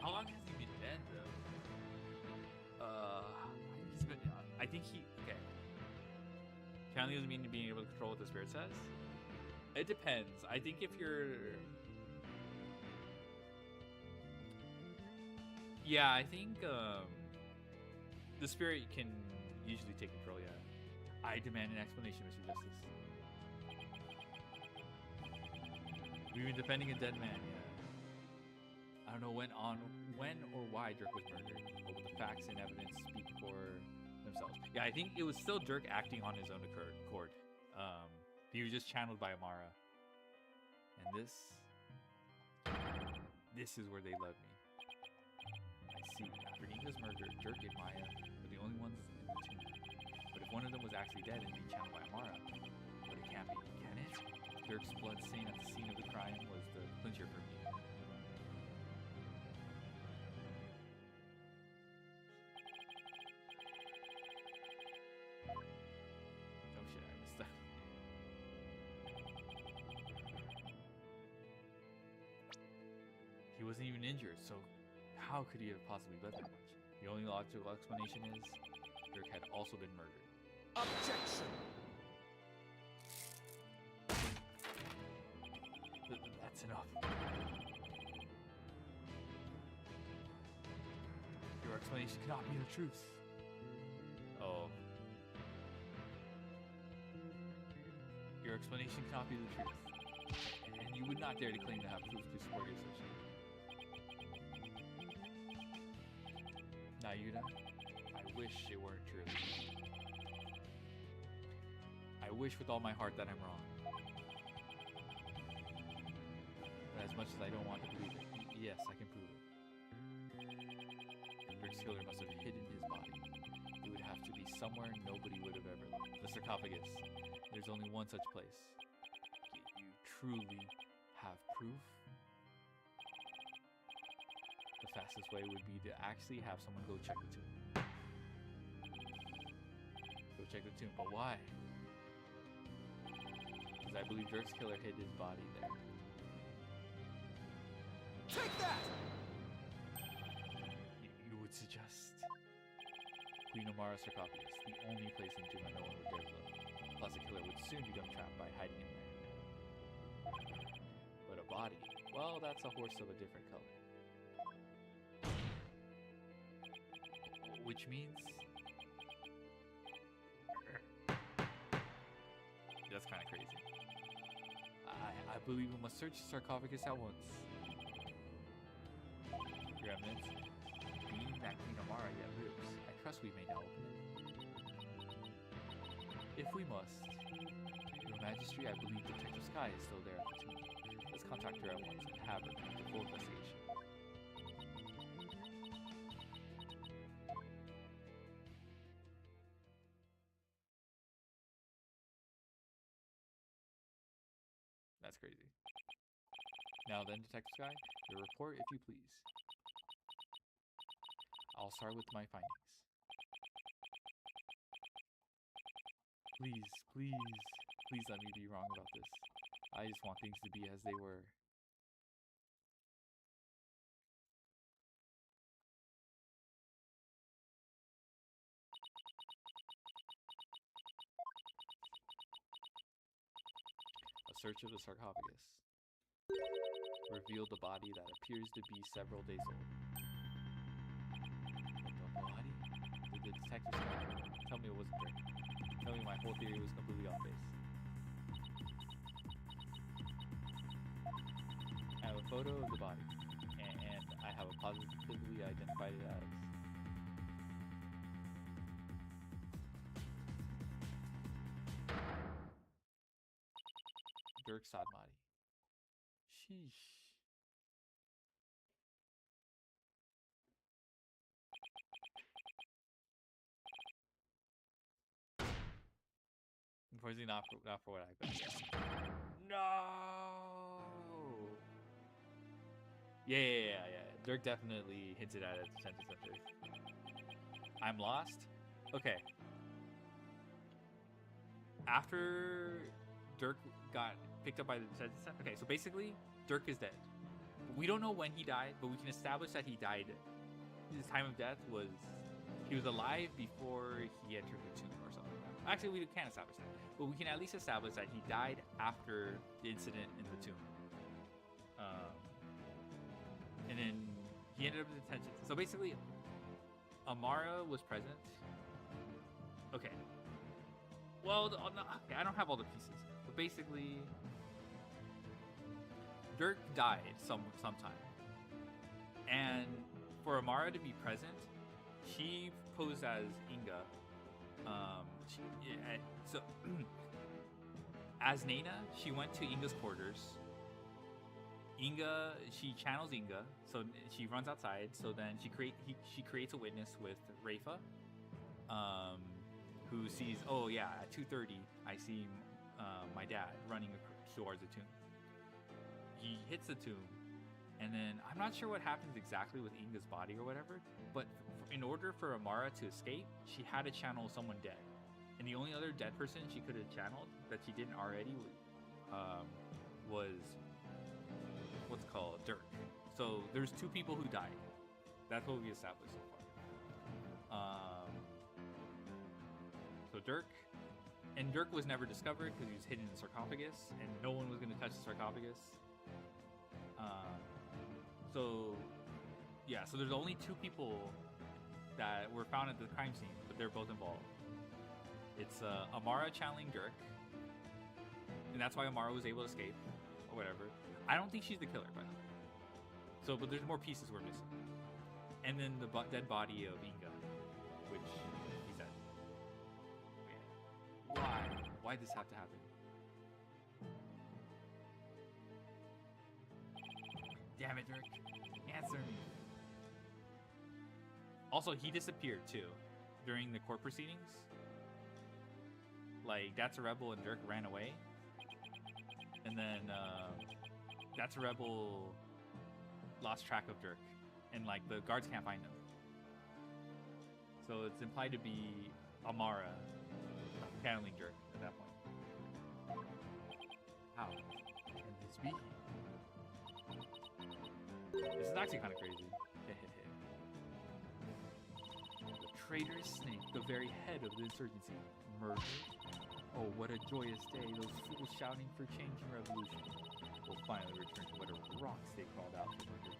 How long has he been dead, though? I think he... Okay. Counting doesn't mean being able to control what the spirit says? It depends. I think if you're... Yeah, I think the spirit can usually take control, yeah. I demand an explanation, Mr. Justice. We've been defending a dead man, yeah. I don't know when or why Dirk was murdered, but the facts and evidence speak for themselves. Yeah, I think it was still Dirk acting on his own accord. He was just channeled by Amara. And this is where they led me. I see. After Inga's murder, Dirk and Maya were the only ones in the tomb. But if one of them was actually dead and being channeled by Amara, but it can't be, can it? Dirk's blood stain at the scene of the crime was the clincher for me. Oh shit, I missed that. He wasn't even injured, so how could he have possibly bled that much? The only logical explanation is Dirk had also been murdered. Objection! That's enough. Your explanation cannot be the truth. Oh. Your explanation cannot be the truth. And you would not dare to claim to have proof to support your assertion. Nayuda, I wish it weren't true. I wish with all my heart that I'm wrong. But as much as I don't want to believe it, yes, I can prove it. Dirk's killer must have hidden his body. It would have to be somewhere nobody would have ever looked. The sarcophagus. There's only one such place. You truly have proof? The fastest way would be to actually have someone go check the tomb. Go check the tomb, but why? Because I believe Dirk's killer hid his body there. Take that! You would suggest Queen Amara's sarcophagus, the only place in the tomb that no one would dare look. Plus, the killer would soon become trapped by hiding in there. But a body, well, that's a horse of a different color. Which means... That's kind of crazy. I believe we must search the sarcophagus at once. Your Eminence, being that Queen Amara yet lives, I trust we may now open it. If we must. Your Majesty, I believe Detective Sky is still there at the tomb. Let's contact her at once and have her conduct a full investigation. That's crazy. Now then, Detective Sky, your report if you please. I'll start with my findings. Please let me be wrong about this. I just want things to be as they were. A search of the sarcophagus revealed a body that appears to be several days old. The body? detective Scott. Tell me it wasn't Dirk. Tell me my whole theory was completely off base. I have a photo of the body, and I have a positively identified it as. Dirk Sadmati. Sheesh. Unfortunately, not for what I bet. No. Yeah. Dirk definitely hinted at it. Detention center. I'm lost. Okay. After Dirk got picked up by the detention center. Okay, so basically, Dirk is dead. We don't know when he died, but we can establish that he died. His time of death was he was alive before he entered the tomb or something like that. Actually, we can't establish that, but we can at least establish that he died after the incident in the tomb. And then he ended up in detention. So basically, Amara was present. Okay. Well, I don't have all the pieces, but basically, Dirk died sometime, and for Amara to be present, she posed as Inga. So as Nana, she went to Inga's quarters. She channels Inga, so she runs outside. So then she creates a witness with Rafa, who sees, oh yeah, at 2:30 I see my dad running towards the tomb. He hits the tomb, and then I'm not sure what happens exactly with Inga's body or whatever, but in order for Amara to escape, she had to channel someone dead. And the only other dead person she could have channeled that she didn't already was what's it called, Dirk. So there's two people who died. That's what we established so far. So Dirk was never discovered because he was hidden in the sarcophagus, and no one was going to touch the sarcophagus. So there's only two people that were found at the crime scene, but they're both involved. It's Amara channeling Dirk, and that's why Amara was able to escape, or whatever. I don't think she's the killer, by the way. So, but there's more pieces we're missing. And then the dead body of Inga, which he's dead. Yeah. Why? Why'd this have to happen? Damn it, Dirk. Answer me. Also, he disappeared too during the court proceedings. Like, That's a Rebel and Dirk ran away. And then That's a Rebel lost track of Dirk. And like the guards can't find him. So it's implied to be Amara channeling Dirk at that point. How can this be? This is actually kind of crazy. The traitor snake, the very head of the insurgency. Murder? Oh, what a joyous day. Those fools shouting for change and revolution will finally return to whatever rocks they crawled out to murder.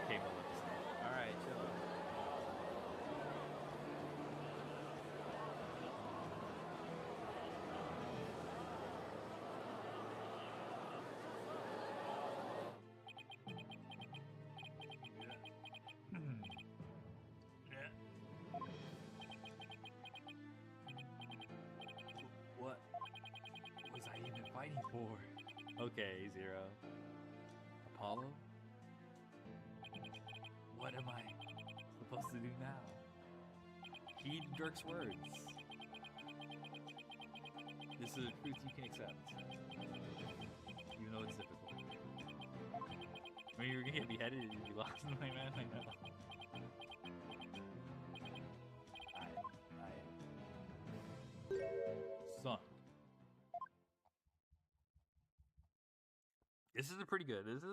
Okay, Maleficent. Alright, chill. What was I even fighting for? Okay, Zero. Apollo? What am I supposed to do now? Heed Dirk's words. This is a truth you can accept. Even though it's difficult. I mean, you're gonna get beheaded if you lost in my man, I know. Son. This is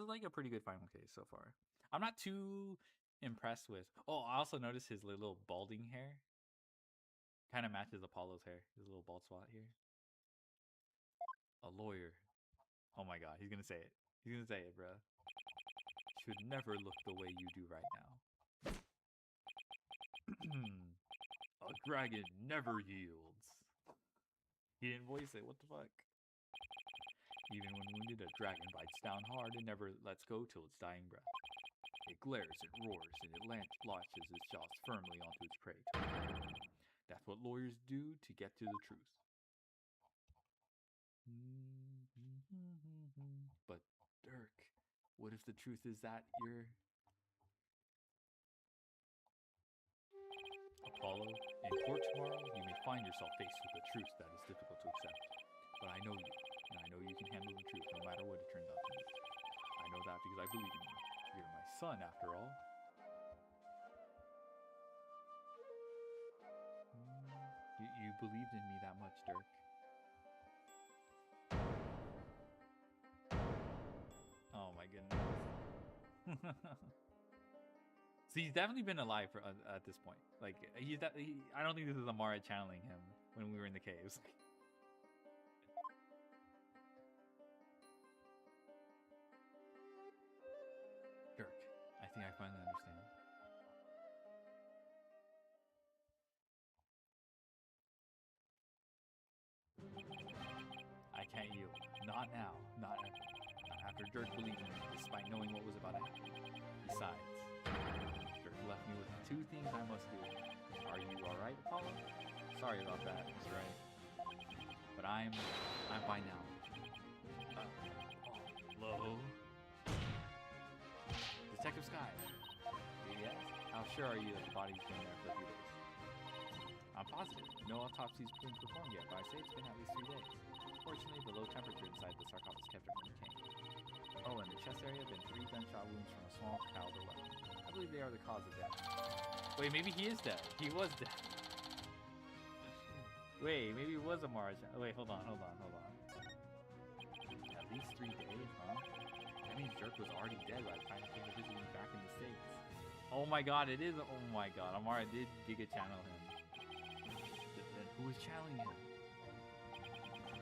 like a pretty good final case so far. I'm not too impressed with. Oh, I also noticed his little balding hair. Kind of matches Apollo's hair. His little bald spot here. A lawyer. Oh my god, he's gonna say it. He's gonna say it, bro. should never look the way you do right now. A dragon never yields. He didn't voice it, what the fuck? Even when wounded, a dragon bites down hard and never lets go till its dying breath. It glares, it roars, and it latches its jaws firmly onto its prey. That's what lawyers do to get to the truth. But, Dirk, what if the truth is that you're... Apollo, in court tomorrow, you may find yourself faced with a truth that is difficult to accept. But I know you, and I know you can handle the truth no matter what it turns out to be. I know that because I believe in you. You're my son, after all. You believed in me that much, Dirk. Oh my goodness. So he's definitely been alive for, at this point. Like I don't think this is Amara channeling him when we were in the caves. Dirk, I think I finally understand. I can't yield. Not now. Not ever. Not after Dirk believed in me, despite knowing what was about to happen. Besides, Dirk left me with two things I must do. Are you alright, Apollo? Sorry about that, Mr. Right. But I'm fine now. Hello? Detective Sky. Yes? How sure are you that the body's been there for a few days? I'm positive. No autopsy's been performed yet, but I say it's been at least 3 days. Fortunately, the low temperature inside the sarcophagus kept it from decaying. Oh, and the chest area have been 3 gunshot wounds from a small caliber weapon. I believe they are the cause of death. Wait, maybe he is dead. He was dead. Wait, maybe it was a Mara. Wait, hold on. At least 3 days, huh? That means Dirk was already dead by the time he came to visit me back in the States. Oh my god, it is. Oh my god, Amara did Giga channel him. Then who was channeling him?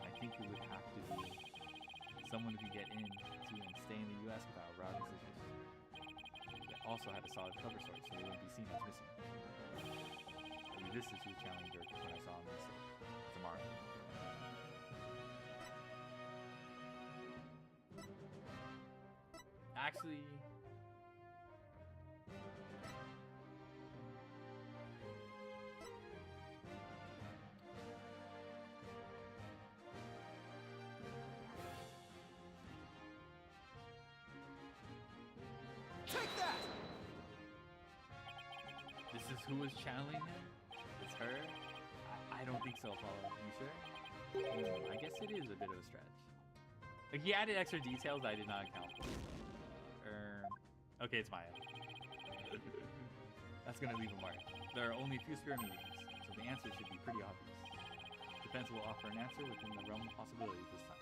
I think it would have to be someone who could get into and stay in the US without routing suspicion. They also had a solid cover story, so they wouldn't be seen as missing. I mean, this is who's channeling Dirk when I saw him in the States. It's Amara. Actually, Take that! this is who was channeling him? It's her? I don't think so, Apollo. You sure? I guess it is a bit of a stretch. Like, he added extra details I did not account for. Okay, it's Maya. That's gonna leave a mark. There are only a few spare meetings, so the answer should be pretty obvious. Defense will offer an answer within the realm of possibility this time.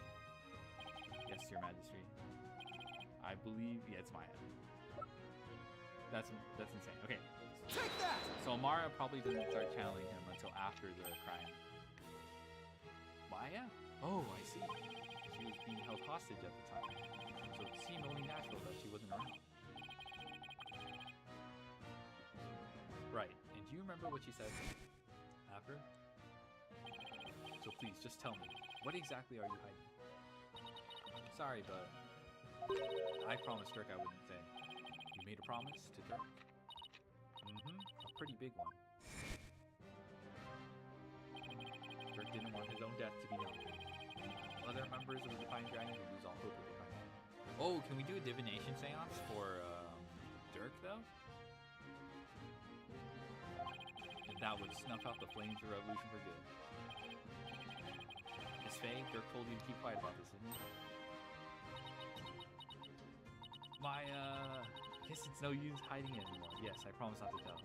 Yes, Your Majesty. I believe, yeah, it's Maya. That's insane. Okay. Take that! So Amara probably didn't start channeling him until after the crime. Maya? Oh, I see. She was being held hostage at the time, so it seemed only natural that she wasn't around. Right. And do you remember what she said after? So please, just tell me, what exactly are you hiding? Sorry, but I promised Dirk I wouldn't say. You made a promise to Dirk? A pretty big one. Dirk didn't want his own death to be known. Other members of the Defiant Dragon would lose all hope if they find out. Oh, can we do a divination seance for Dirk, though? And that would snuff out the flames of revolution for good. Miss Faye, Dirk told you to keep quiet about this, didn't he? I guess it's no use hiding it anymore. Yes, I promise not to tell.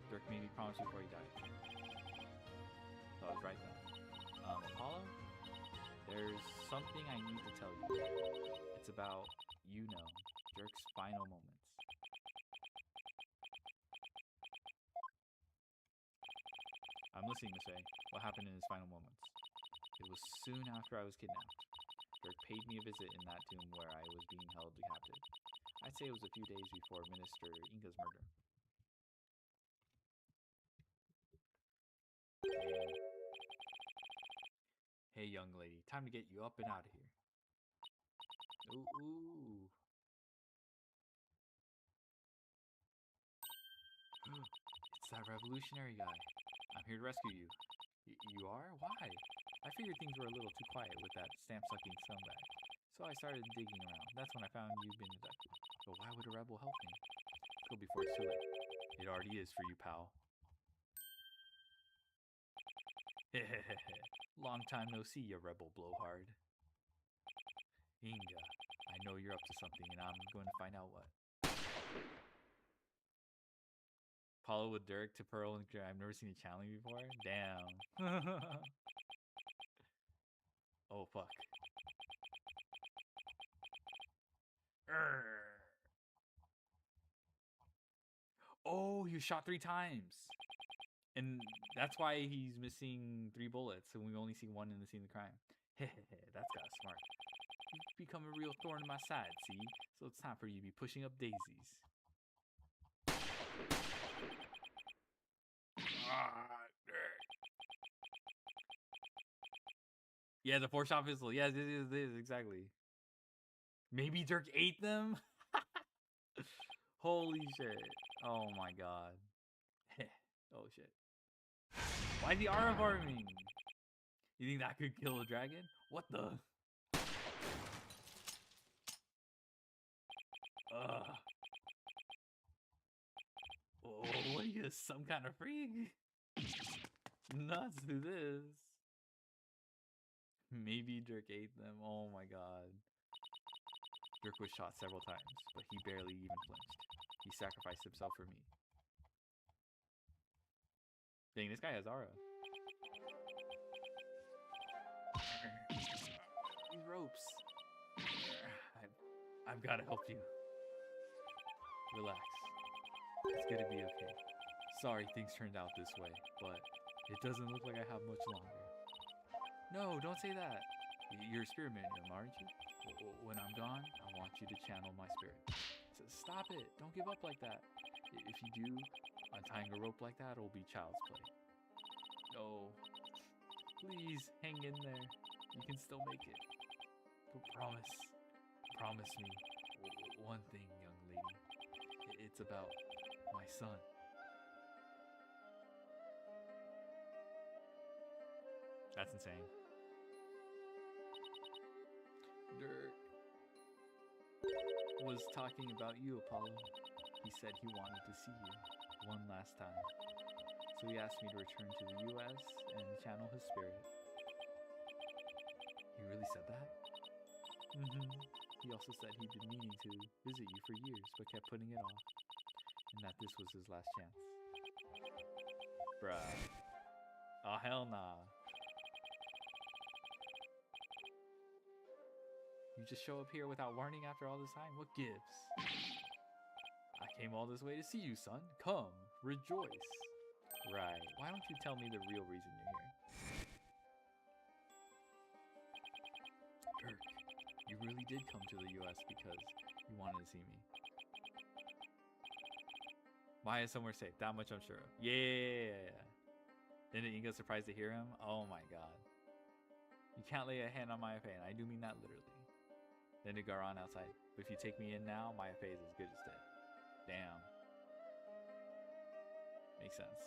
Dirk made me promise you before he died. So I was right then. Apollo? There's something I need to tell you. It's about, Dirk's final moments. I'm listening, Miss A. What happened in his final moments? It was soon after I was kidnapped. Dirk paid me a visit in that tomb where I was being held captive. I'd say it was a few days before Minister Inga's murder. Hey, young lady, time to get you up and out of here. Ooh. It's that revolutionary guy. I'm here to rescue you. You are? Why? I figured things were a little too quiet with that stamp-sucking scumbag. So I started digging around. That's when I found you'd been abducted. But why would a rebel help me? Let's go before it's too late. It already is for you, pal. Long time no see, you rebel blowhard. Inga, I know you're up to something, and I'm going to find out what. Apollo with Dirk to Pearl and I've never seen a channeling before. Damn. Oh fuck. Oh, he was shot 3 times. And that's why he's missing 3 bullets, and we only see 1 in the scene of the crime. That's kind of smart. You've become a real thorn in my side, see? So it's time for you to be pushing up daisies. Yeah, the 4-shot pistol. Yeah, this is exactly. Maybe Dirk ate them? Holy shit. Oh my god. Oh shit. Why the aura farming? You think that could kill a dragon? What the? Oh, what are you, some kind of freak? Nuts do this. Maybe Dirk ate them. Oh my god. Dirk was shot several times, but he barely even flinched. He sacrificed himself for me. Dang, this guy has aura. These ropes. I've got to help you. Relax. It's gonna be okay. Sorry things turned out this way, but it doesn't look like I have much longer. No, don't say that. You're a spirit medium, aren't you? When I'm gone, I want you to channel my spirit. So stop it. Don't give up like that. If you do, untying a rope like that will be child's play. No. Please, hang in there. You can still make it. But promise me one thing, young lady. It's about my son. That's insane. Dirk was talking about you, Apollo. He said he wanted to see you one last time. So he asked me to return to the US and channel his spirit. He really said that? He also said he'd been meaning to visit you for years, but kept putting it off. And that this was his last chance. Bruh. Oh, hell nah. You just show up here without warning after all this time? What gives? I came all this way to see you, son. Come, rejoice. Right. Why don't you tell me the real reason you're here? Dirk, you really did come to the US because you wanted to see me. Maya somewhere safe. That much I'm sure of. Yeah. Then Inga surprised to hear him? Oh my god. You can't lay a hand on Maya Faye, and I do mean that literally. Then to Garan outside. But if you take me in now, Maya Faye is as good as dead. Damn. Makes sense.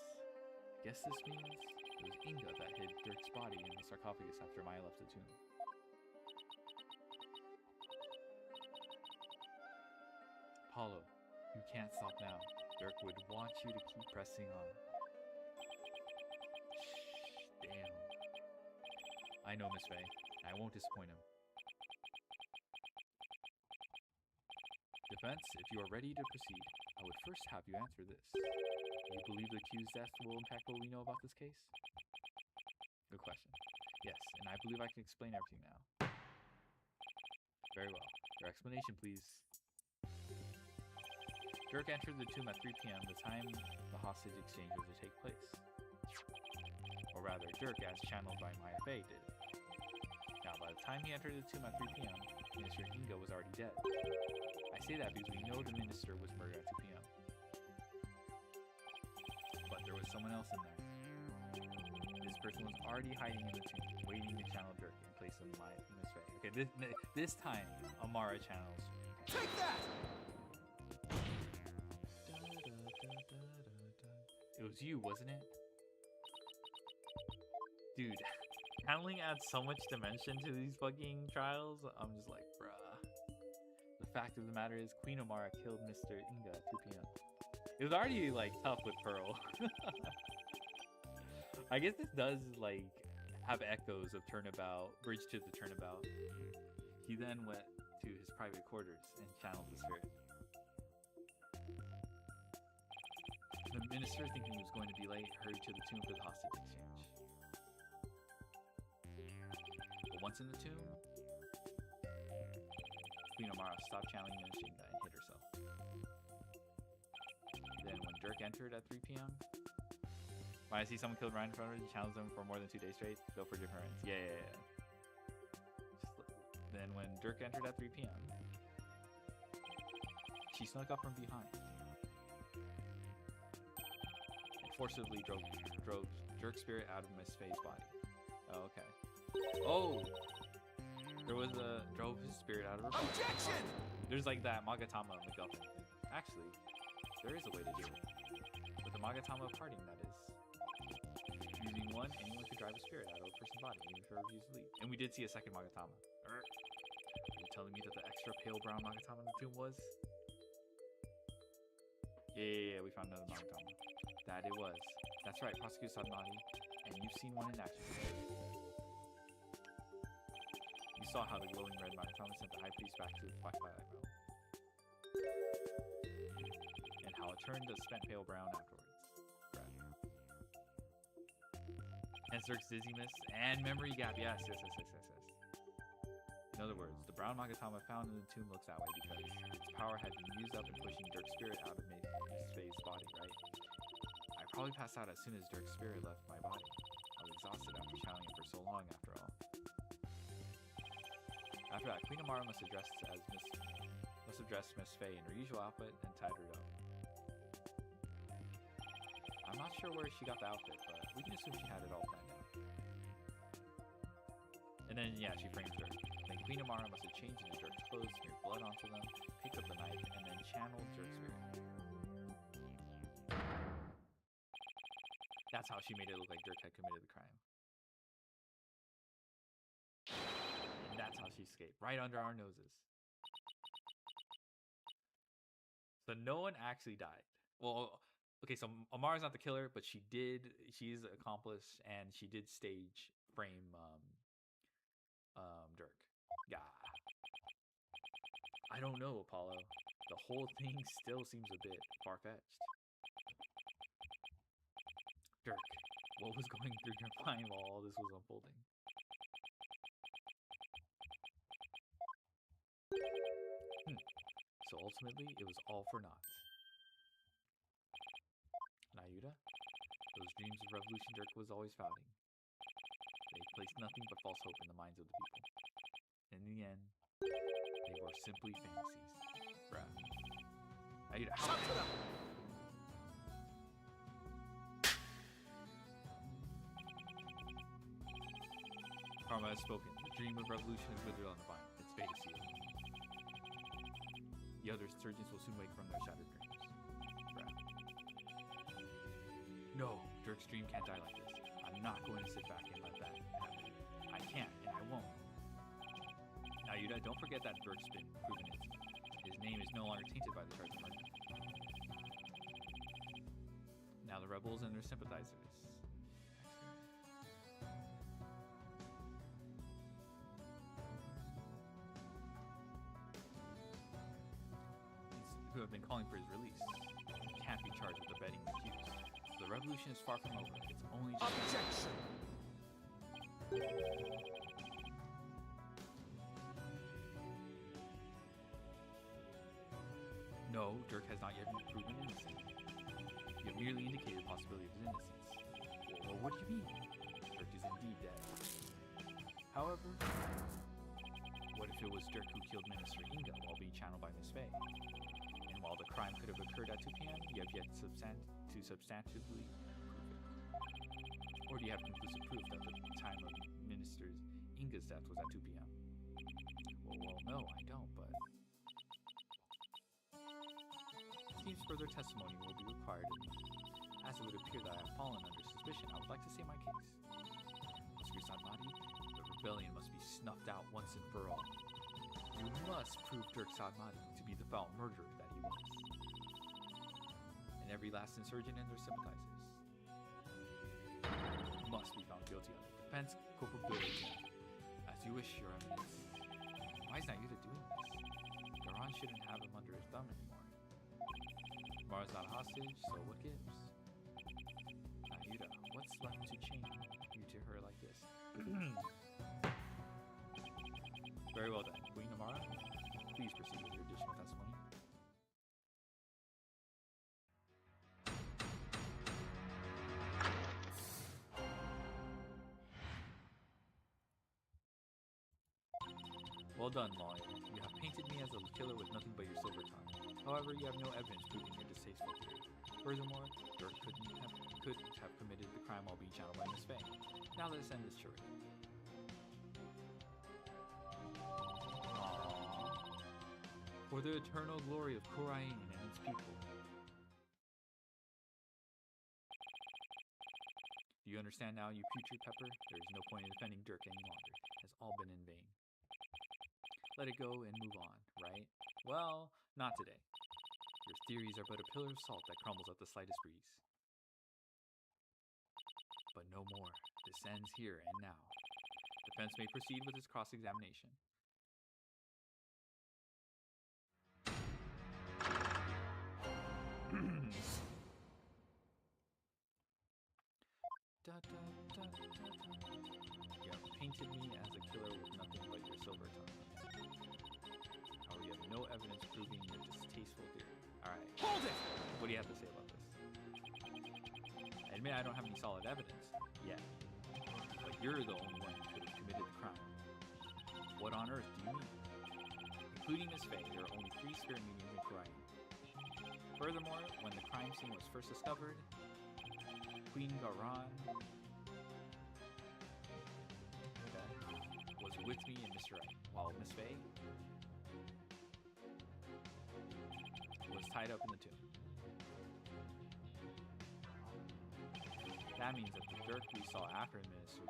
Guess this means it was Inga that hid Dirk's body in the sarcophagus after Maya left the tomb. Apollo, you can't stop now. Dirk would want you to keep pressing on. Shh, damn. I know, Miss Faye. I won't disappoint him. Defense, if you are ready to proceed, I would first have you answer this. Do you believe the accused's death will impact what we know about this case? Good question. Yes, and I believe I can explain everything now. Very well. Your explanation, please. Dirk entered the tomb at 3 p.m., the time the hostage exchange was to take place. Or rather, Dirk, as channeled by Maya Faye, did. Now, by the time he entered the tomb at 3 p.m., Minister Inga was already dead. I say that because we know the minister was murdered at 2 p.m. But there was someone else in there. This person was already hiding in the tomb, waiting to channel Dirk in place of Miss Faye. Okay, this time, Amara channels. Take that! It was you, wasn't it? Dude, channeling adds so much dimension to these fucking trials. I'm just like, bruh. The fact of the matter is, Queen Amara killed Mr. Inga at 2 p.m. It was already, like, tough with Pearl. I guess this does, like, have echoes of Turnabout, Bridge to the Turnabout. He then went to his private quarters and channeled the spirit. The minister, thinking he was going to be late, hurried to the tomb for the hostage exchange. But once in the tomb, Queen Amara stopped channeling Minister Inga and hid herself. Then when Dirk entered at 3 p.m., when I see someone killed right in front of her and challenge them for more than 2 days straight, go for difference. Yeah. Then when Dirk entered at 3 p.m., she snuck up from behind and forcibly drove Dirk's spirit out of Miss Faye's body. Oh, okay. Oh! There was drove his spirit out of her body. Objection! There's like that Magatama MacGuffin. Actually, there is a way to do it. With the Magatama parting, that is. Using one, anyone could drive a spirit out of a person's body, even if they refuse to leave. And we did see a second Magatama. Are you telling me that the extra pale brown Magatama in the tomb was? Yeah, we found another Magatama. That it was. That's right, Prosecutor Sadnati. And you've seen one in action. You saw how the glowing red Magatama sent the High Priest back to the Twilight Realm. And how it turned to spent pale brown afterwards. And Zerk's dizziness and memory gap. Yes. In other words, the brown Magatama found in the tomb looks that way because its power had been used up in pushing Dirk's spirit out of Miss Faye's body, right? I probably passed out as soon as Dirk's spirit left my body. I was exhausted after channeling it for so long, after all. After that, Queen Amara must have dressed Miss Faye in her usual outfit and tied her up. I'm not sure where she got the outfit, but we can assume she had it all planned out. And then, yeah, she framed Dirk. Then Queen Amara must have changed into Dirk's clothes, smeared blood onto them, picked up the knife, and then channeled Dirk's spirit. That's how she made it look like Dirk had committed the crime. And that's how she escaped, right under our noses. So no one actually died. Well, okay, so Amara's not the killer, but she's an accomplice, and she did stage frame Dirk. Yeah. I don't know, Apollo. The whole thing still seems a bit far-fetched. Dirk, what was going through your mind while all this was unfolding? So ultimately, it was all for naught. Nayuda, those dreams of revolution Dirk was always fouling. They placed nothing but false hope in the minds of the people. In the end, they were simply fantasies. Bruh. Nayuda, how? Karma has spoken. The dream of revolution is withered on the vine. Its fate is sealed. The other insurgents will soon wake from their shattered dreams. Bruh. No, Dirk's dream can't die like this. I'm not going to sit back and let that happen. I can't, and I won't. Now, Yuda, don't forget that Dirk's been proven innocent. His name is no longer tainted by the charge of murder. Now the rebels and their sympathizers. Who have been calling for his release can't be charged with abetting the accused. The revolution is far from over. It's only just Objection! No, Dirk has not yet been proven innocent. You have merely indicated the possibility of his innocence. Well, what do you mean? Dirk is indeed dead. However, what if it was Dirk who killed Minister Inga while being channeled by Miss Faye? And while the crime could have occurred at 2 p.m., you have yet to substantively prove it. Or do you have conclusive proof that the time of Minister Inga's death was at 2 p.m.? Well, no, I don't, but... Seems further testimony will be required of me. As it would appear that I have fallen under suspicion, I would like to say my case. Oscar Sadmati, the rebellion must be snuffed out once and for all. You must prove Dirk Sadmati to be the foul murderer that he was. And every last insurgent and their sympathizers must be found guilty of defense culpability. As you wish, Your Eminence. Why is Nayuta doing this? Garan shouldn't have him under his thumb anymore. Mara's not a hostage, so what gives? Nayuta, what's left to chain you to her like this? Very well then. Queen Amara, please proceed with your additional testimony. Well done, lawyer. You have painted me as a killer with nothing but your silver tongue. However, you have no evidence proving your distasteful theory. Furthermore, Dirk couldn't have committed the crime while being channeled by Miss Faye. Now let us end this charade. For the eternal glory of Korain and its people. Do you understand now, you putrid pepper? There is no point in defending Dirk any longer. It has all been in vain. Let it go and move on, right? Well, not today. Your theories are but a pillar of salt that crumbles at the slightest breeze. But no more. This ends here and now. Defense may proceed with its cross-examination. You have painted me as a killer with nothing but your silver tongue. However, you have no evidence proving your distasteful theory. Alright. Hold it! What do you have to say about this? I admit I don't have any solid evidence yet. But you're the only one who could have committed the crime. What on earth do you mean? Including Miss Faye, there are only 3 spirit mediums in Korain. Furthermore, when the crime scene was first discovered, Queen Garan was with me and Mr. Wright, while Miss Faye was tied up in the tomb. That means that the Dirk we saw after the minister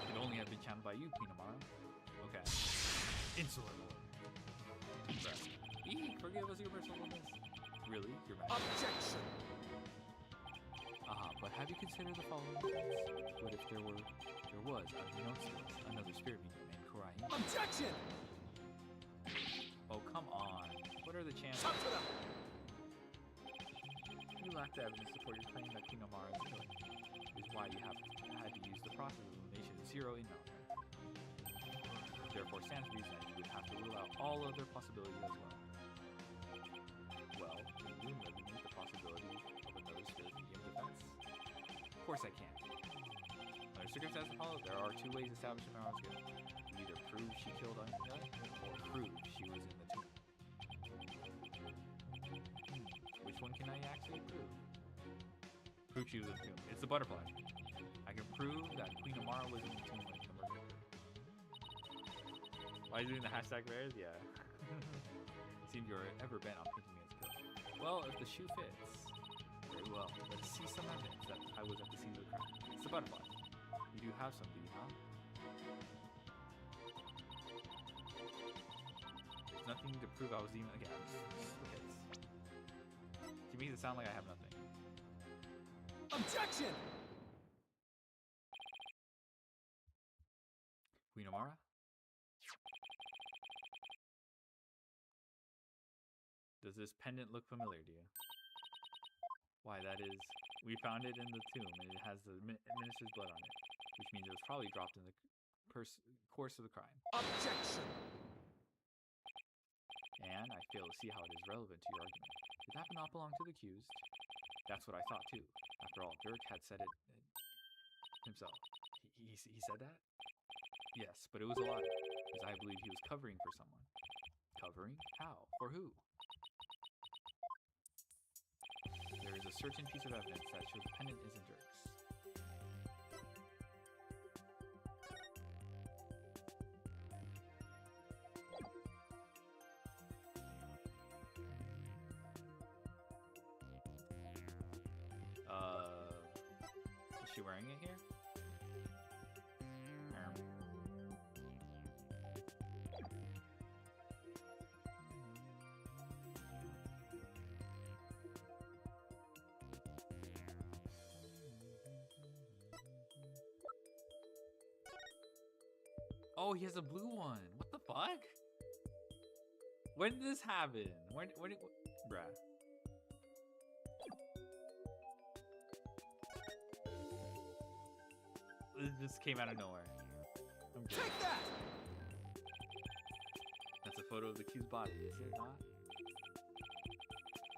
could only have been channeled by you, Queen Amara. Okay. Insolent lord. Eek, forgive us your mercifulness. Really? Your majesty? Objection! But have you considered the following things? What if there was, unbeknownst to us, another spirit medium named Korain? Objection! Oh, come on. What are the chances? Shut it up! You lack the evidence to support your claim that Queen Amara is killer. Is why you have had to use the process of elimination to zero in on her. Therefore, stands reason that you would have to rule out all other possibilities as well. Well, can you eliminate the possibility of another spirit medium defense? Of course I can. Under circumstances follow, there are 2 ways to establish Amara's guilt. You either prove she killed Anya, or prove she was in the tomb. Which one can I actually prove? Prove she was in the tomb. It's the butterfly. I can prove that Queen Amara was in the tomb when the murder occurred. Why are you doing the hashtag bears? Yeah. It seems you're ever bent on painting me as killer. Well, if the shoe fits, very well. Let's see some evidence that I was at the scene of the crime. It's the butterfly. You do have some, do you not? There's nothing to prove I was even again. Okay. She makes it sound like I have nothing. Objection! Queen Amara? Does this pendant look familiar to you? Why, that is... We found it in the tomb, and it has the minister's blood on it, which means it was probably dropped in the course of the crime. Objection! And I fail to see how it is relevant to your argument. Did that not belong to the accused? That's what I thought too. After all, Dirk had said it himself. He said that? Yes, but it was a lie, because I believe he was covering for someone. Covering? How? For who? There is a certain piece of evidence that shows the pendant isn't Dirk's. Is she wearing it here? Oh, he has a blue one. What the fuck? When did this happen? When bruh. It just came out of nowhere. I'm good. Take that! That's a photo of the cube's body, is it not?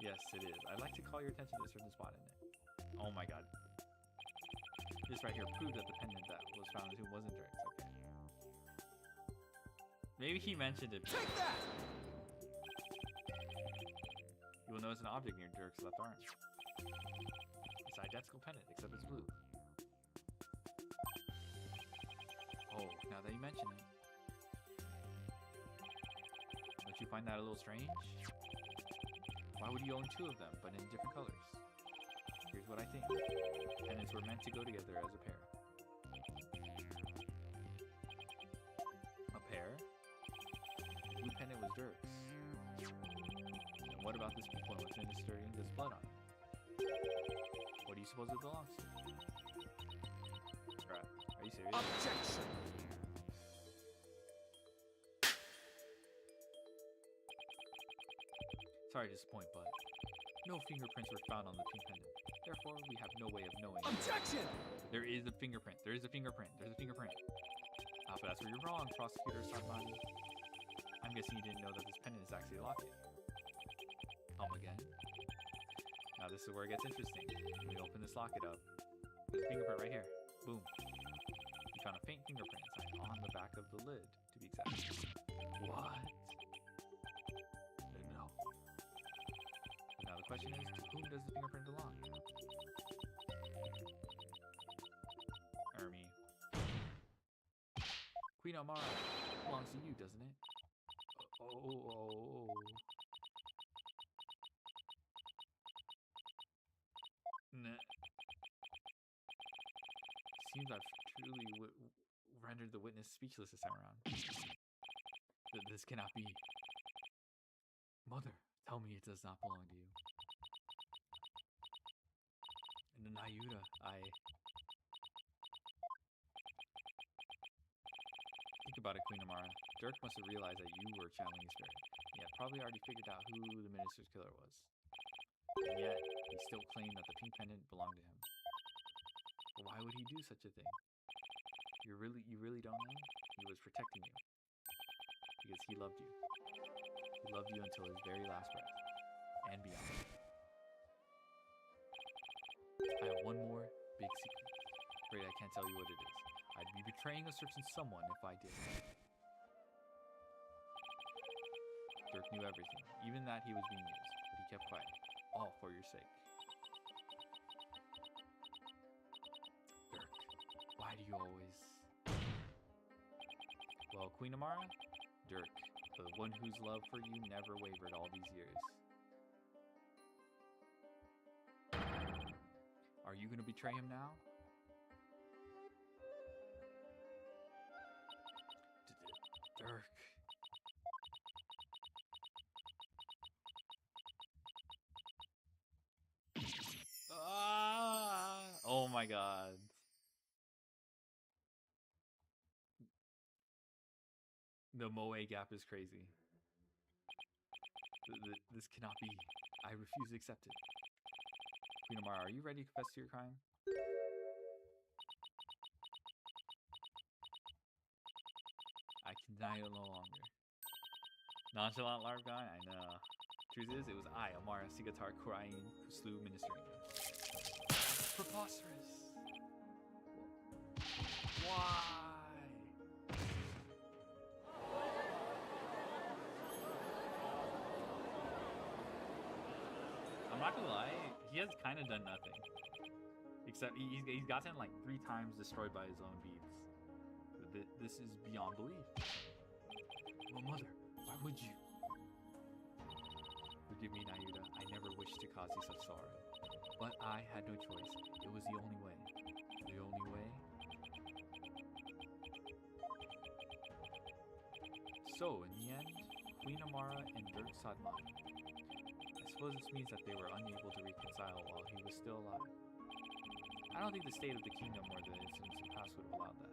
Yes, it is. I'd like to call your attention to a certain spot in it. Oh my god. This right here proved that the pendant that was found in the tomb wasn't Drake's. Okay. Maybe he mentioned it. Take that! You will notice an object near Dirk's left arm. It's an identical pendant, except it's blue. Oh, now that you mention it. Don't you find that a little strange? Why would you own two of them, but in different colors? Here's what I think. Pendants were meant to go together as a pair. A pair? The blue pendant was Dirk's. And what about this pink one with administering this blood on it? What do you suppose it belongs to? Right. Are you serious? Objection! Sorry to disappoint, but no fingerprints were found on the pink pendant. Therefore, we have no way of knowing. Objection! There is a fingerprint. There is a fingerprint. There's a fingerprint. Ah, but that's where you're wrong, Prosecutor Sarmani. I'm guessing you didn't know that this pendant is actually a locket. Again. Now this is where it gets interesting. When we open this locket up, there's a fingerprint right here. Boom. We found a faint fingerprint sign on the back of the lid, to be exact. What? No. Now the question is, to whom does the fingerprint belong? Me. Queen Amara belongs to you, doesn't it? Oh. Nah. Seems I've truly rendered the witness speechless this time around. This cannot be. Mother, tell me it does not belong to you. And Nayuda, Think about it, Queen Amara. Dirk must have realized that you were channeling his spirit. He had probably already figured out who the minister's killer was. And yet, he still claimed that the pink pendant belonged to him. But why would he do such a thing? You really don't know? He was protecting you. Because he loved you. He loved you until his very last breath. And beyond. I have one more big secret. Afraid I can't tell you what it is. I'd be betraying a certain someone if I did. Dirk knew everything, even that he was being used, but he kept quiet. All for your sake. Dirk, why do you always... Well, Queen Amara, Dirk, the one whose love for you never wavered all these years. Are you going to betray him now? Dirk. Oh my god. The Moe gap is crazy. This cannot be. I refuse to accept it. Queen Amara, are you ready to confess to your crime? I can deny it no longer. Nonchalant larp guy? I know. Truth is, it was I, Amara Sigatar Kurain, who slew Minister Inga. Preposterous! Why? I'm not gonna lie, he has kind of done nothing. Except he's gotten like 3 times destroyed by his own beads. This is beyond belief. Well, mother, why would you? Forgive me, Nayuda. I never wished to cause you such sorrow. But I had no choice. It was the only way. The only way? So, in the end, Queen Amara and Dirk Sadmani. I suppose this means that they were unable to reconcile while he was still alive. I don't think the state of the kingdom or the incidents of the past would have allowed that.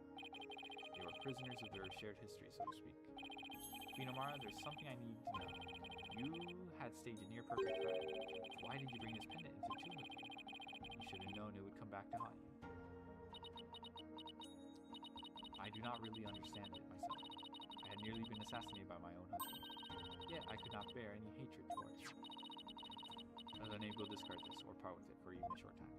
They were prisoners of their shared history, so to speak. Queen Amara, there's something I need to know. You had staged a near-perfect crime. Why did you bring this pendant into the tomb with you? You should have known it would come back to haunt you. I do not really understand it myself. I had nearly been assassinated by my own husband. Yet I could not bear any hatred towards you. I was unable to discard this or part with it for even a short time.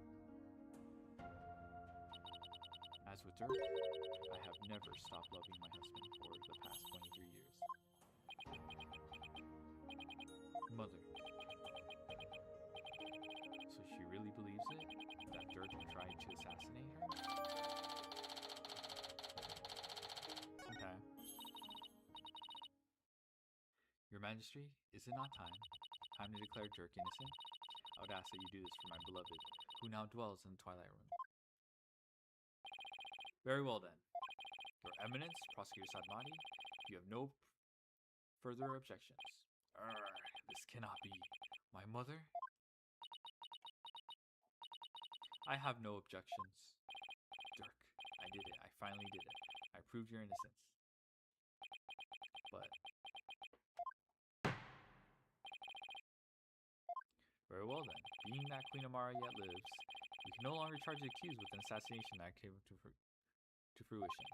As with Dirk, I have never stopped loving my husband for the past 23 years. Mother. So she really believes it? That Dirk tried to assassinate her? Okay. Your Majesty, is it not time? Time to declare Dirk innocent? I would ask that you do this for my beloved, who now dwells in the Twilight Room. Very well then. Your Eminence, Prosecutor Sadmati, you have no further objections. This cannot be. My mother? I have no objections. Dirk, I did it. I finally did it. I proved your innocence. But... very well then. Being that Queen Amara yet lives, we can no longer charge the accused with an assassination that came to fruition.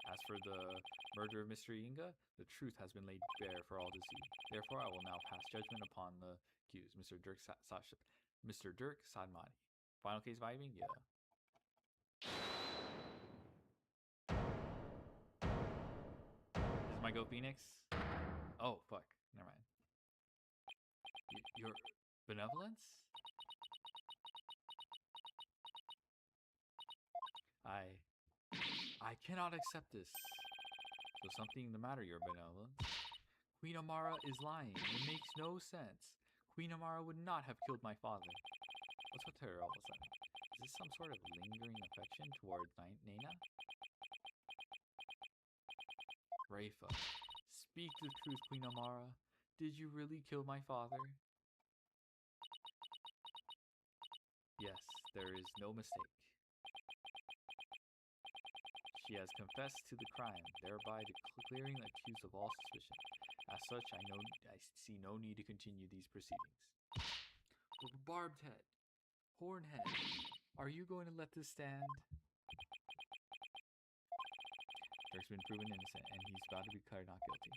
As for the murder of Mr. Inga, the truth has been laid bare for all to see. Therefore, I will now pass judgment upon the accused, Mr. Dirk Sadmati. Final case vibing? Yeah. This is my Go Phoenix? Oh, fuck. Never mind. Your benevolence? I cannot accept this. So something the matter, your benevolence. Queen Amara is lying. It makes no sense. Queen Amara would not have killed my father. What's with her all of a sudden? Is this some sort of lingering affection towards Nana? Rafa, speak the truth, Queen Amara. Did you really kill my father? Yes, there is no mistake. She has confessed to the crime, thereby clearing the accused of all suspicion. As such, I see no need to continue these proceedings. But Barbed Head, Hornhead, are you going to let this stand? Dirk's been proven innocent, and he's about to be declared not guilty.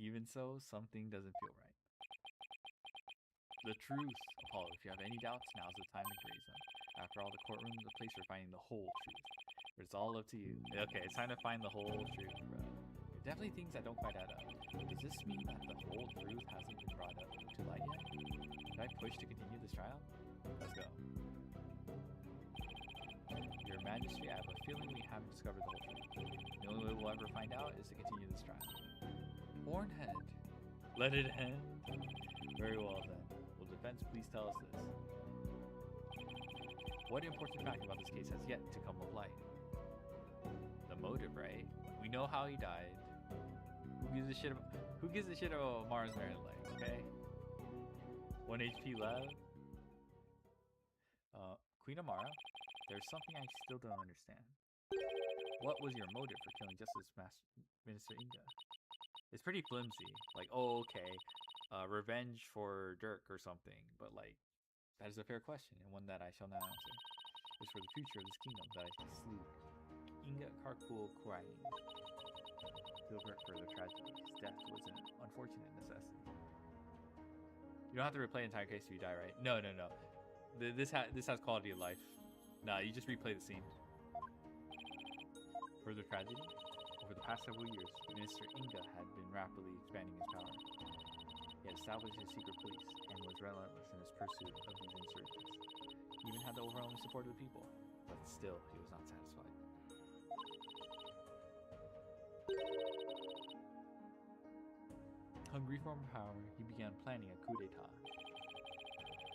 Even so, something doesn't feel right. The truth. Apollo, if you have any doubts, now's the time to raise them. After all, the courtroom is the place for finding the whole truth. But it's all up to you. Okay, it's time to find the whole truth, bro. There are definitely things that don't quite add up. Does this mean that the whole truth hasn't been brought up to light yet? Should I push to continue this trial? Let's go. Your Majesty, I have a feeling we haven't discovered the whole truth. The only way we'll ever find out is to continue this trial. Hornhead. Let it end. Very well then. Will defense please tell us this? What important fact about this case has yet to come to light? The motive, right? We know how he died. Who gives a shit about Mara's married life, okay? 1 HP left. Queen Amara, there's something I still don't understand. What was your motive for killing Justice Minister Inga? It's pretty flimsy. Like, oh, okay. Revenge for Dirk or something. But, like, that is a fair question, and one that I shall not answer. It's for the future of this kingdom that I slew Inga Karkul Kurai. Feel hurt for the tragedy. His death was an unfortunate necessity. You don't have to replay the entire case if you die, right? No. This has quality of life Nah, you just replay the scene. Further tragedy? Over the past several years, Minister Inga had been rapidly expanding his power. He had established his secret police and was relentless in his pursuit of these insurgents. He even had the overwhelming support of the people, but still, he was not satisfied. Hungry for more power, he began planning a coup d'etat.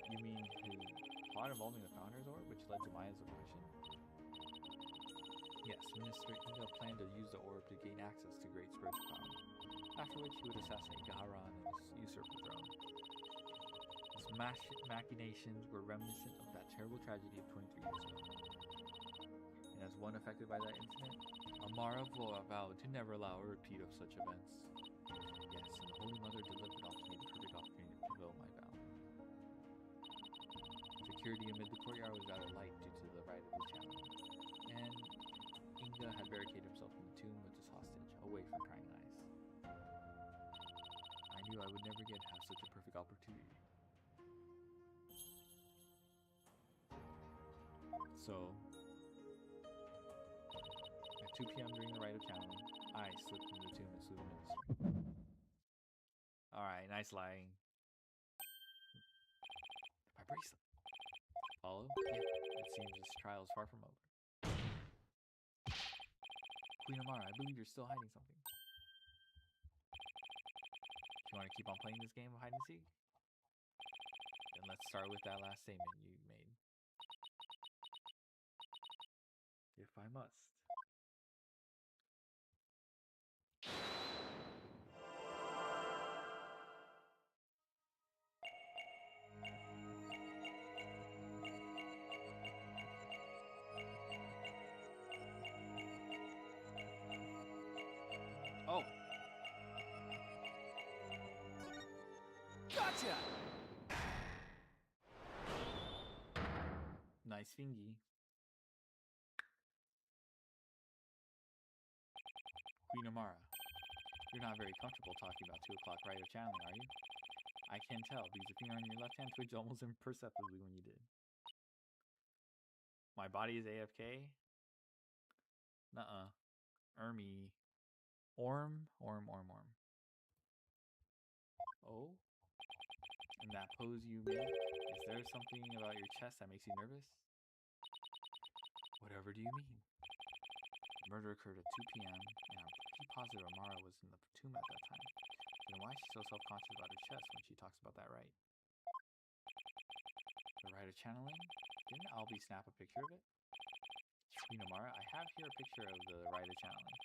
You mean his plot involving the Founder's Orb, which led to Maya's oppression? Yes, Minister Inga planned to use the orb to gain access to great spiritual power, after which he would assassinate Gaharan and usurp the throne. His machinations were reminiscent of that terrible tragedy of 23 years ago. And as one affected by that incident, Amara vowed to never allow a repeat of such events. Yes, and the Holy Mother delivered off me the perfect opportunity to fulfill my vow. Security amid the courtyard was rather light due to the rite of the challenge, and Inga had barricaded himself in the tomb with his hostage, away from prying eyes. I knew I would never again have such a perfect opportunity. So, at 2 p.m. during the rite of channeling, I slipped into the tomb and slew the minister. Alright, nice lying. My bracelet. Follow? Yeah, it seems this trial is far from over. Queen Amara, I believe you're still hiding something. Do you want to keep on playing this game of hide and seek? Then let's start with that last statement you made. If I must. Oh! Gotcha! Nice fingy. Queen Amara, you're not very comfortable talking about 2 o'clock rite of channeling, are you? I can tell because the finger on your left hand twitched almost imperceptibly when you did. My body is AFK? Nuh-uh. Ermi. Orm. Oh? And that pose you made? Is there something about your chest that makes you nervous? Whatever do you mean? The murder occurred at 2 p.m. and I'm pretty positive Amara was in the tomb at that time. Then why is she so self-conscious about her chest when she talks about that rite? The rite of channeling? Didn't Albie snap a picture of it? Queen Amara, I have here a picture of the rite of channeling.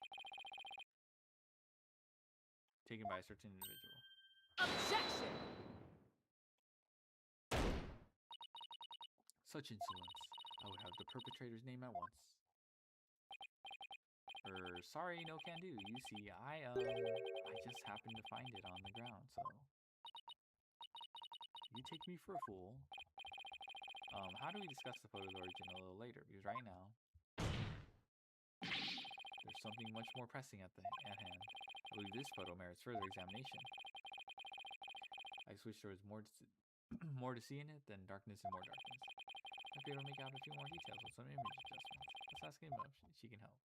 Taken by a certain individual. Objection! Such insolence. I would have the perpetrator's name at once. Sorry, no can do. You see, I just happened to find it on the ground, so. You take me for a fool. How do we discuss the photo's origin a little later? Because right now, there's something much more pressing at hand. I believe this photo merits further examination. I switched towards more to see in it than darkness and more darkness. I'd be able to make out a few more details with some image adjustments. Let's ask Emma if she can help.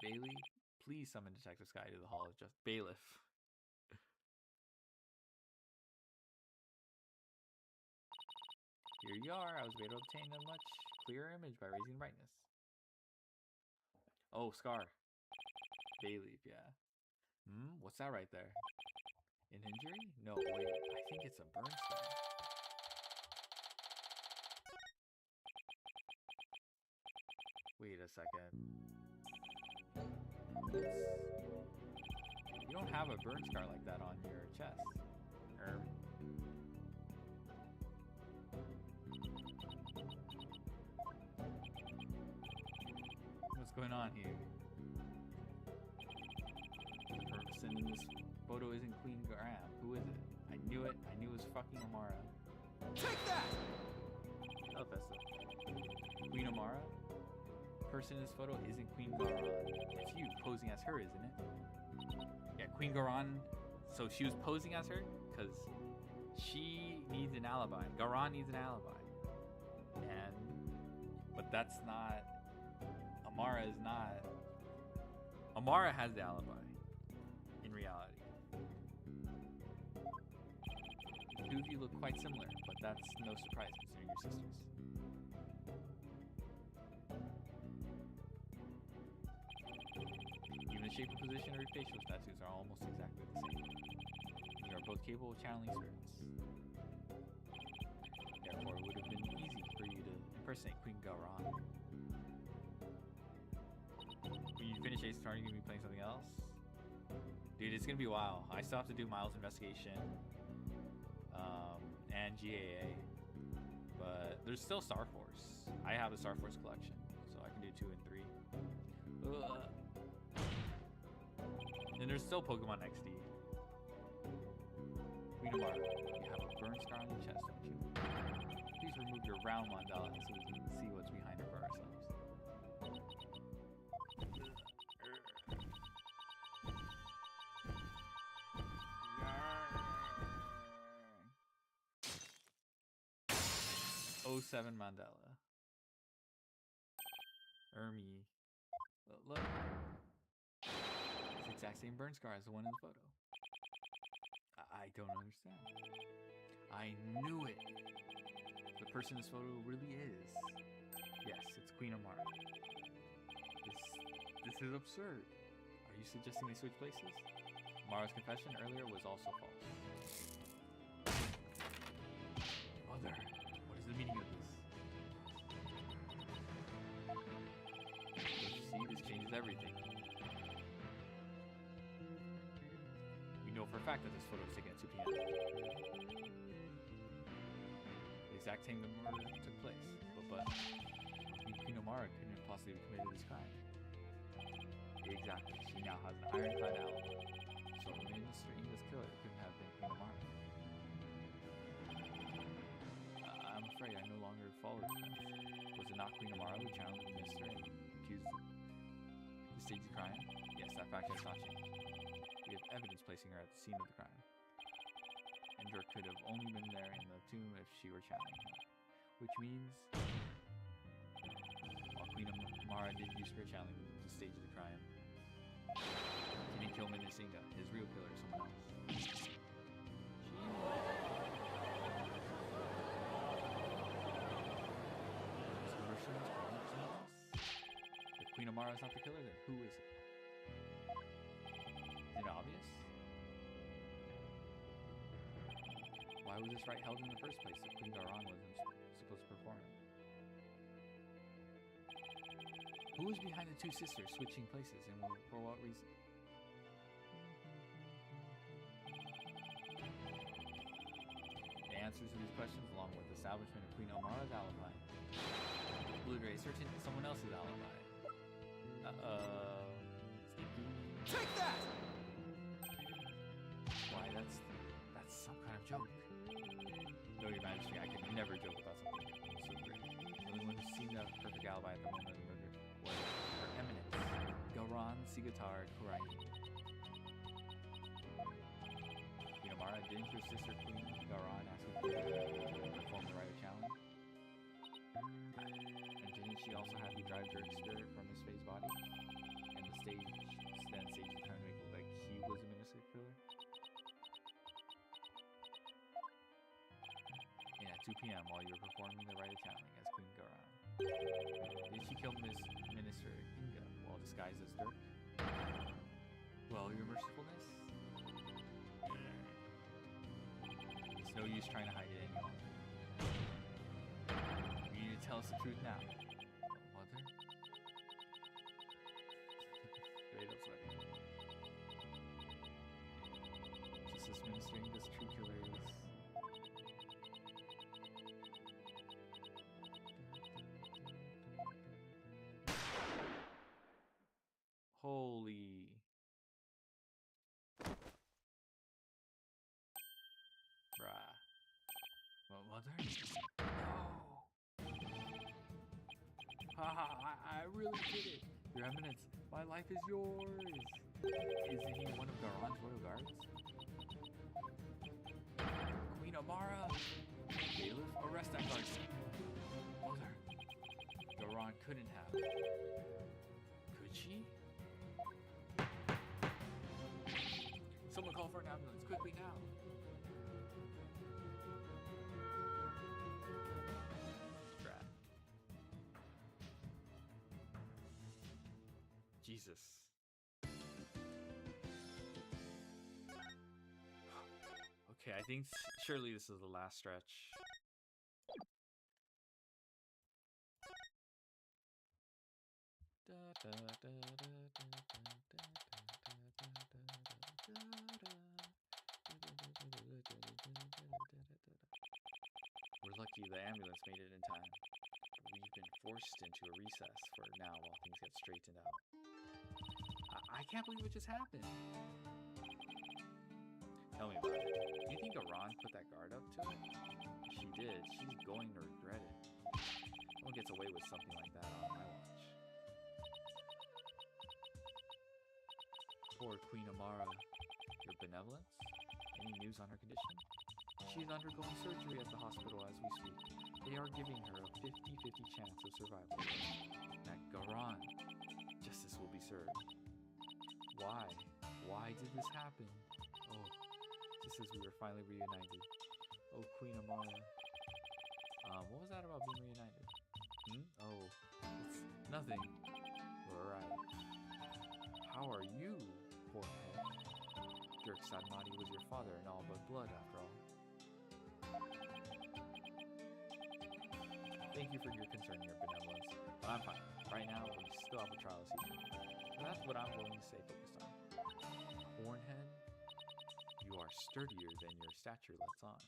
Bailey, please summon Detective Sky to the Hall of Bailiff. Here you are. I was able to obtain a much clearer image by raising brightness. Oh, Scar. Bailey, yeah. What's that right there? An injury? No, wait. I think it's a burn scar. Wait a second. You don't have a burn scar like that on your chest. What's going on here? The person in this photo isn't Queen Graham. Who is it? I knew it. I knew it was fucking Amara. Take that! Oh, Festa. Queen Amara? Person in this photo isn't Queen Garan. It's you posing as her, isn't it? Yeah, Queen Garan. So she was posing as her because she needs an alibi. Garan needs an alibi. And that's not. Amara is not. Amara has the alibi. In reality. The two of you look quite similar, but that's no surprise considering your sisters. Even the shape and position of your facial tattoos are almost exactly the same. You are both capable of channeling spirits. Therefore, it would have been easy for you to impersonate Queen Garan. When you finish Ace Attorney, you gonna be playing something else? Dude, it's gonna be a while. I still have to do Miles Investigation and GAA, but there's still Star Force. I have a Star Force collection, so I can do 2 and 3. And there's still Pokemon XD. Queen Amara, you have a burn scar on your chest, don't you? Please remove your round mandala so we can see what's behind it for ourselves. '07 Mandela. Ermi. Look. It's the exact same burn scar as the one in the photo. I don't understand. I knew it. The person in this photo really is. Yes, it's Queen Amara. This is absurd. Are you suggesting they switch places? Amara's confession earlier was also false. Mother, what is the meaning of this? Don't you see, this changes everything. We know for a fact that this photo was taken at 2 p.m. The exact time the murder took place. But Queen Amara couldn't have possibly committed this crime. Exactly. She now has an ironclad alibi. So Mr. Inga's killer couldn't have been Queen Amara. I'm afraid I no longer follow the defense. Was it not Queen Amara who challenged Mr. and accused the staged crime? Yes, that fact has not changed. We have evidence placing her at the scene of the crime. Endor could have only been there in the tomb if she were channeling him. Which means, while Queen Amara did use spirit channeling to stage the crime, she didn't kill Minas Inga, his real killer, or someone else. If Queen Amara is not the killer, then who is it? Is it obvious? Why was this rite held in the first place if Queen Garan wasn't supposed to perform it? Who was behind the two sisters switching places and for what reason? The answers to these questions, along with the establishment of Queen Amara's alibi, Blu-ray searching someone else's alibi. Take that! Why, that's some kind of joke. No, Your Majesty, I could never joke about something so great. The only one who seemed to have a perfect alibi at the moment of the murder was Her Eminence, Garan Sigatar Kuraini. Queen Amara, didn't your sister Queen Garan ask you to perform the rite of challenge? And didn't she also have you drive your spirit from his face body? And the stage turned to make it look like he was a minister killer? And at 2 p.m. while you were performing the rite of channeling as Queen Garan, did she kill Minister Inga while disguised as Dirk? Well, your mercifulness? It's no use trying to hide it any longer. You need to tell us the truth now. Mother? Straight up sweating. Just as Minister Inga's true killer is... Holy. Bruh. What, Mother? No. Haha, I really did it. Your Eminence, my life is yours. Isn't he one of Garon's royal guards? Queen Amara! Bailiff, arrest that guard. Mother. Garon couldn't have. Could she? Someone call for an ambulance, quickly now. Trap. Jesus. Okay, I think surely this is the last stretch. We're lucky the ambulance made it in time. We've been forced into a recess for now while things get straightened out. I can't believe what just happened. Tell me about it. Do you think Iran put that guard up to it? If she did, she's going to regret it. No one gets away with something like that on my watch. Poor Queen Amara. Your benevolence? Any news on her condition? She's undergoing surgery at the hospital as we speak. They are giving her a 50-50 chance of survival. At Garan, justice will be served. Why? Why did this happen? Oh, just as we were finally reunited. Oh, Queen Amara. What was that about being reunited? Oh, it's nothing. You're right. How are you, poor head? Dirk Sadmati was your father in all but blood, after all. Thank you for your concern and your benevolence, but I'm fine. Right now, we still have a trial to see. And that's what I'm willing to stay focused on. Hornhead, you are sturdier than your stature lets on.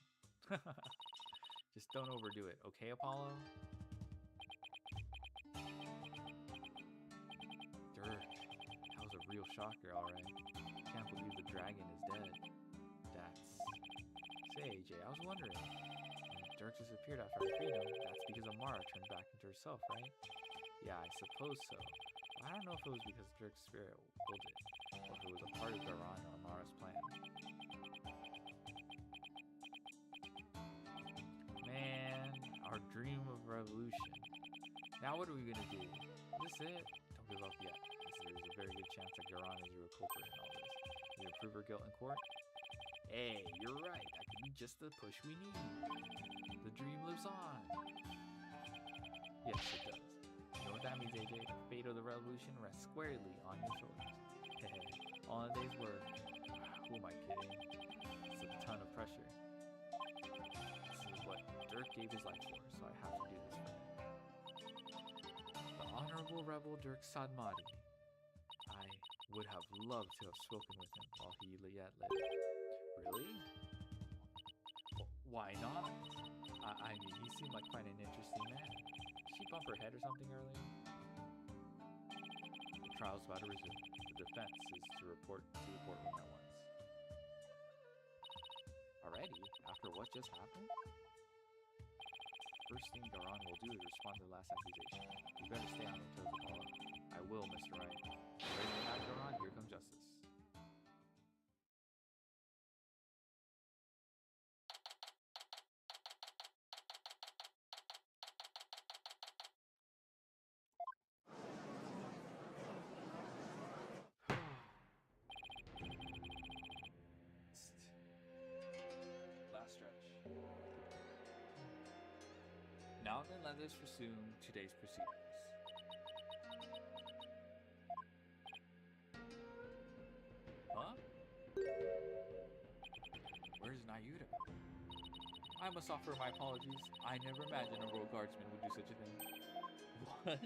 Just don't overdo it, okay, Apollo? Dirk, that was a real shocker, alright. Can't believe the dragon is dead. Say, AJ, I was wondering. Dirk disappeared after our freedom. That's because Amara turned back into herself, right? Yeah, I suppose so. But I don't know if it was because Dirk's spirit willed it, or if it was a part of Garan or Amara's plan. Man, our dream of revolution. Now what are we gonna do? Is this it? Don't give up yet, as there's a very good chance that Garan is your culprit in all this. Will you prove her guilt in court? Hey, you're right. That could be just the push we need. The dream lives on. Yes, it does. You know what that means, AJ? The fate of the revolution rests squarely on your shoulders. All in a day's work. Who am I kidding? It's a ton of pressure. This is what Dirk gave his life for, so I have to do this for him. The Honorable Rebel Dirk Sadmati. I would have loved to have spoken with him while he yet lived. Really? Why not? I mean, he seemed like quite an interesting man. Did she bump her head or something earlier? The trial's about to resume. The defense is to report to the courtroom at once. Already? After what just happened? First thing Garan will do is respond to the last accusation. You better stay on your toes, Apollo. I will, Mr. Wright. Ready to have Garan? Here comes justice. Last stretch. Now then, let us resume today's proceedings. Huh? Where's Nayuta? I must offer my apologies. I never imagined a royal guardsman would do such a thing. What?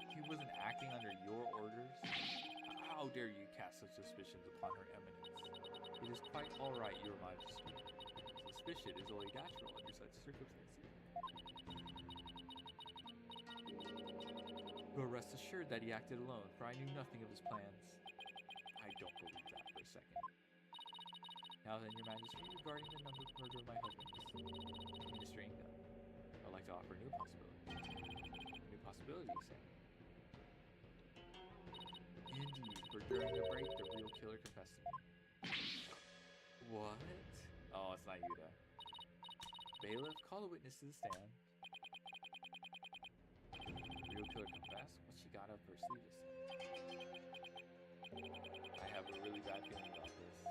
He wasn't acting under your orders? How dare you cast such suspicions upon her eminence? It is quite alright, your majesty. Suspicion is only natural under such circumstances. But rest assured that he acted alone, for I knew nothing of his plans. I don't believe that for a second. Now then, your majesty, regarding the murder of my husband, Mr. Inga, I'd like to offer a new possibility. A new possibility, you say? Indeed, for during the break, the real killer confessed to me. What? Oh, it's not Yuta. Bailiff, call the witness to the stand. The real killer confess? What she got up her sleeve this time? I have a really bad feeling about this.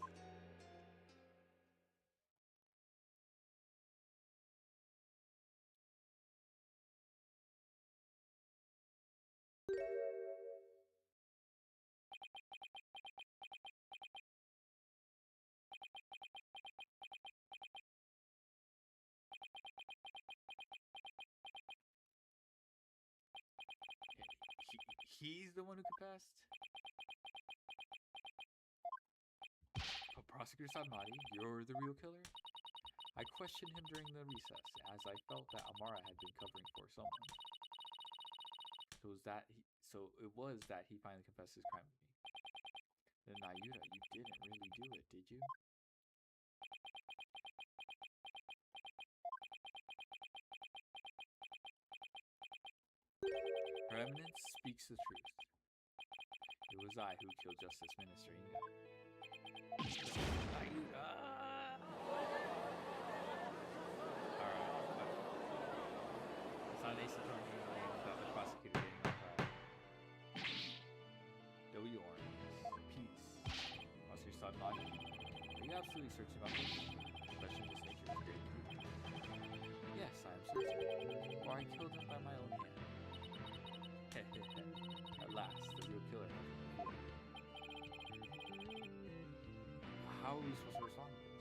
He's the one who confessed? But Prosecutor Sadmati, you're the real killer? I questioned him during the recess, as I felt that Amara had been covering for someone. So it was that he finally confessed his crime with me. Then Nayuta, you didn't really do it, did you? Her Eminence speaks the truth. It was I who killed Justice Minister Inga. Nayuta! Alright, it's not an ace attorney without the prosecutor getting my trial. W. Orange. Peace. Prosecutor Sadmati. Are you absolutely certain about this? Question of this nature is great. Yes, I am certain. For I killed him by my own hand. At last, the real killer has been revealed. How are we supposed to respond to this?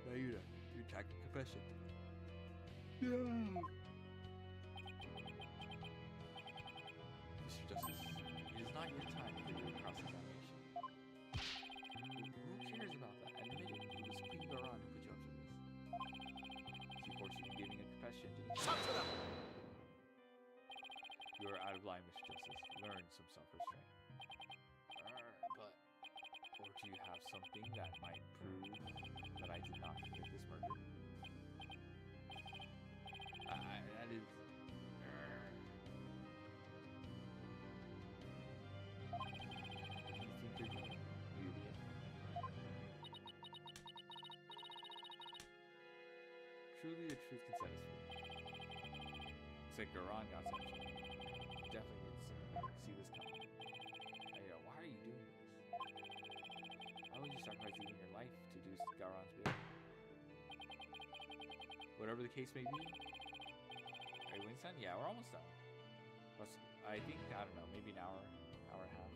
Nayuta, you're attacking confession. No! Mr. Justice, it is not yet time for your cross-examination. Who cares about that? Admit it. It was Queen Garan who put you up to this. She forced you into giving a confession, didn't she? Shut to them! You are out of line, Mr. Justice. Learn some self-restraint. But... Or do you have something that might prove that I did not commit this murder? That is... What do you think you're doing, you idiot? Truly, the truth can set us free. Looks like Garan got censored. Definitely didn't see this coming. Hey, why are you doing this? Why would you sacrifice even your life to do Garon's bidding? Whatever the case may be. Are you almost done? Yeah, we're almost done. Plus, I think, I don't know, maybe an hour and a half.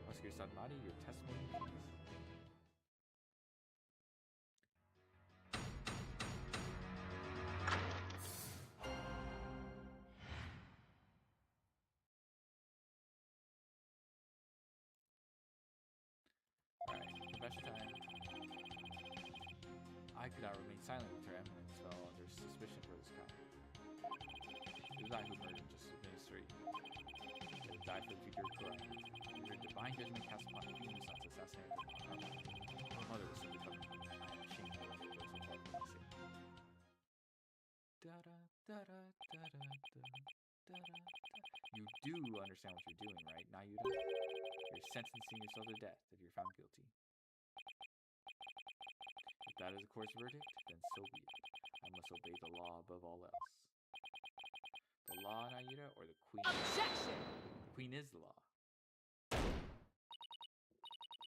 Prosecutor Sadmati, your testimony, please. Confession time. I could not remain silent with her eminence fell under suspicion for this crime. It was I who murdered Justice Minister. To die for the future of Kurai. Your divine judgment cast upon the Queen sought to assassinate her. Her mother was soon becoming I am ashamed of those who called me insane. You do understand what you're doing, right, Nayuta? You're sentencing yourself to death if you're found guilty. If that is a court's verdict, then so be it. I must obey the law above all else. The law, Nayuta, or the Queen? Objection! The Queen is the law.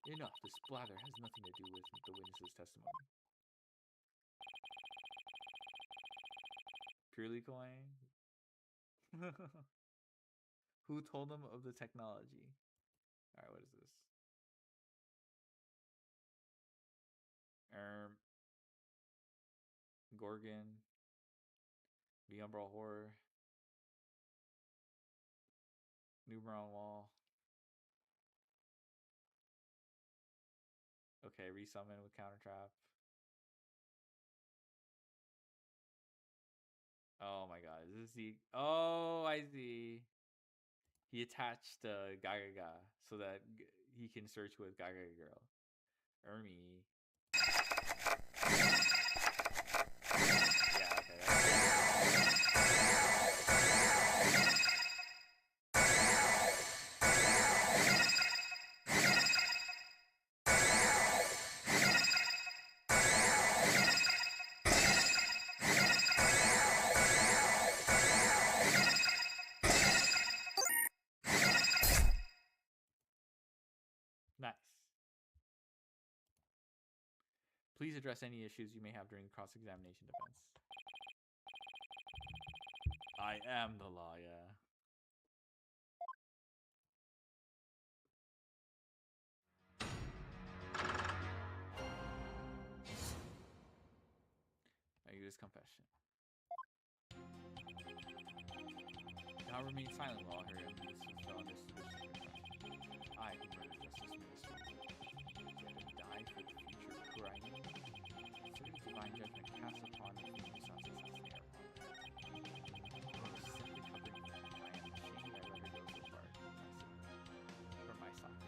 Enough. This blather has nothing to do with the witness's testimony. Purely coin? Who told them of the technology? Alright, what is this? Gorgon. The Umbral Horror. Numeron Wall. Okay, resummon with counter trap. Oh my god, is this the... Oh, I see. He attached Gaga so that he can search with Gaga Girl. Ermi. Yeah, okay. Please address any issues you may have during cross-examination defense. I am the law, yeah. Ayuda's confession. Now remain silent while her enemies fell under suspicion. I, who murdered Justice Minister, to die for the future of poor I am. Consider divine judgment cast upon the human substance as they are upon earth. I was simply covering them. I am ashamed I let her go so far for my sake.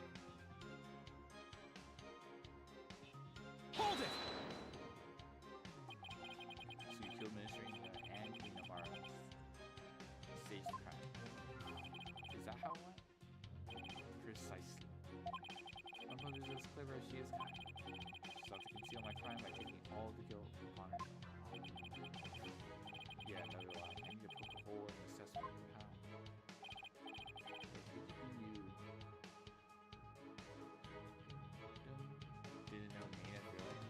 Hold it! So you killed Minister Inga and Queen Amara. Staged the crime. Is that how it went? Precisely. My mother is as clever as she is kind. She sought to conceal my crime by taking all the guilt upon her. Yeah, another lie. I need to poke a hole in the assessment of how. Could it be you? Didn't know Nina really?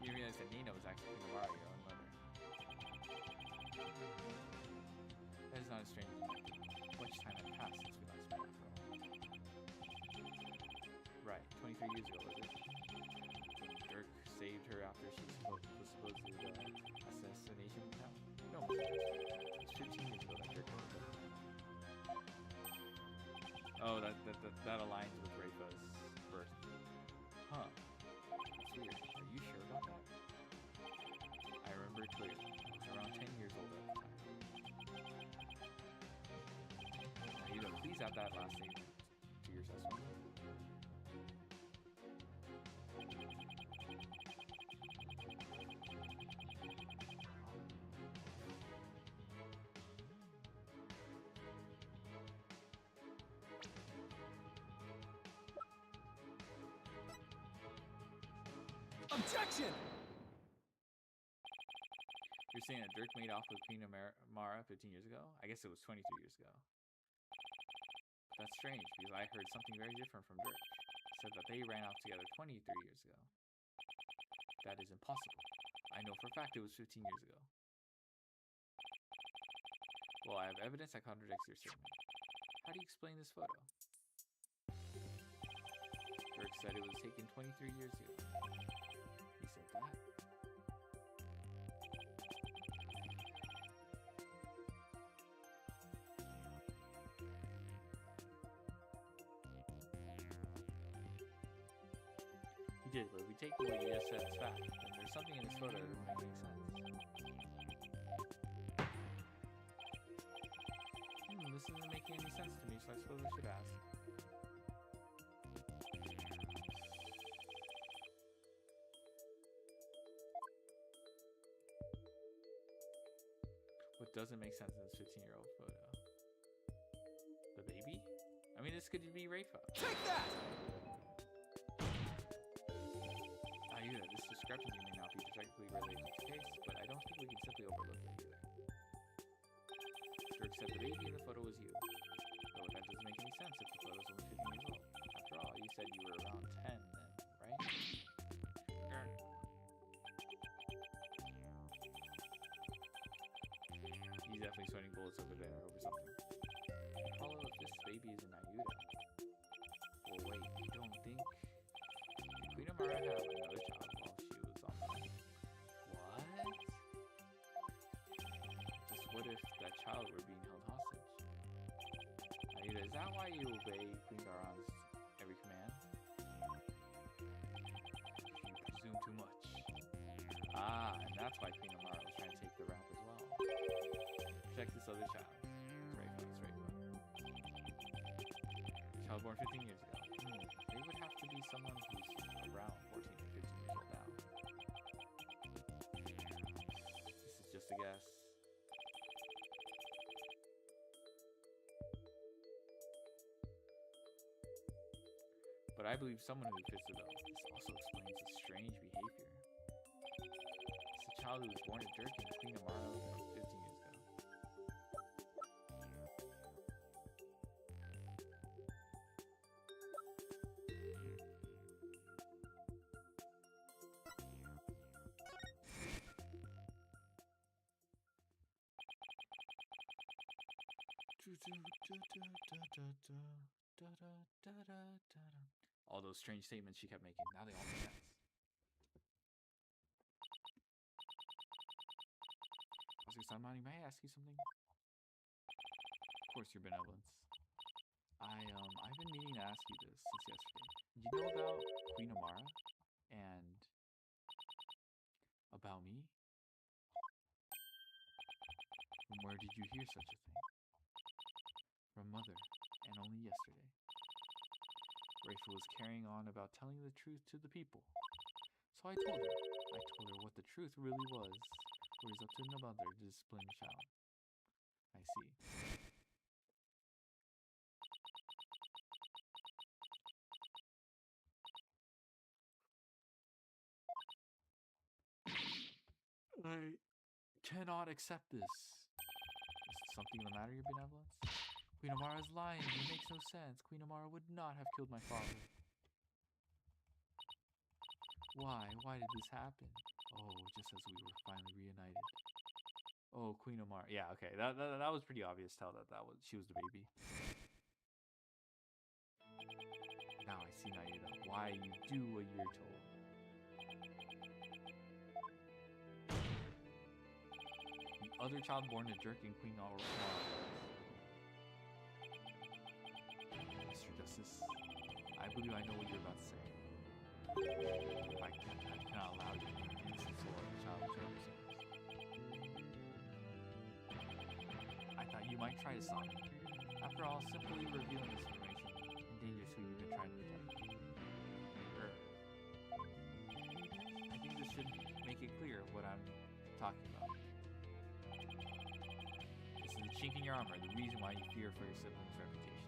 You realize that Nina was actually Amara, your own mother. That is not a strange thing. Much time had passed since we last met after all. Right, 23 years ago, was it? Dirk saved her after she was supposed to assassination attempt? No, it was 15 years ago that Dirk was killed. Oh, that aligns with Rafa's birth. Huh. That's weird. Are you sure about that? I remember it clearly. I was around 10 years old at the time. Ayuda, please add that last statement to your assessment. Objection! You're saying that Dirk made off with Queen Amara 15 years ago? I guess it was 23 years ago. That's strange, because I heard something very different from Dirk. He said that they ran off together 23 years ago. That is impossible. I know for a fact it was 15 years ago. Well, I have evidence that contradicts your statement. How do you explain this photo? Dirk said it was taken 23 years ago. He said that. He did, but if we take what he just said as fact, then there's something in this photo that doesn't make any sense. This isn't making any sense to me, so I suppose I should ask. What doesn't make sense in this 15-year-old photo? The baby? I mean, this could be Rafa. Take that! Ayuda, this discrepancy may not be directly related to the case, but I don't think we can simply overlook it either. Dirk said the baby in the photo was you. Though that doesn't make any sense if the photo's only 15 years old. After all, you said you were around 10 then, right? He's definitely sweating bullets over there over something. Follow if this baby is an Ayuda. Well, wait, you don't think... Did Queen Amara have another child while she was on the line? What? Just what if that child were being held hostage? Ayuda, is that why you obey Queen Garon's every command? You presume too much. Ah, and that's why Queen Amara was trying to take the rap as well. Protect this other child. It's Rafa, it's Rafa. Child born 15 years ago. They would have to be someone who's around 14 or 15 years old now. This is just a guess. But I believe someone who fits the bill. This also explains his strange behavior. It's a child who was born to Dirk and Queen Amara 15 years ago. All those strange statements she kept making. Now they all make sense. Oscar-san, may I ask you something? Of course, your benevolence. I've been meaning to ask you this since yesterday. Did you know about Queen Amara? And about me? From where did you hear such a thing? From Mother, and only yesterday. Rachel was carrying on about telling the truth to the people. So I told her. What the truth really was. Where it's up to the mother to discipline the child. I see. I cannot accept this. Is something the matter, your benevolence? Queen Amara is lying. It makes no sense. Queen Amara would not have killed my father. Why? Why did this happen? Oh, just as we were finally reunited. Oh, Queen Amara. Yeah, okay. That was pretty obvious. Tell that she was the baby. Now I see, Naida, why you do what you're told. The other child born to Dirk and Queen Amara. Mr. Justice, I believe I know what you're about to say. I cannot allow you to be innocent soul of the child to represent. I thought you might try to stop me. After all, simply revealing this information endangers who you've been trying to protect. I think this should make it clear what I'm talking about. This is the chink in your armor, the reason why you fear for your sibling's reputation.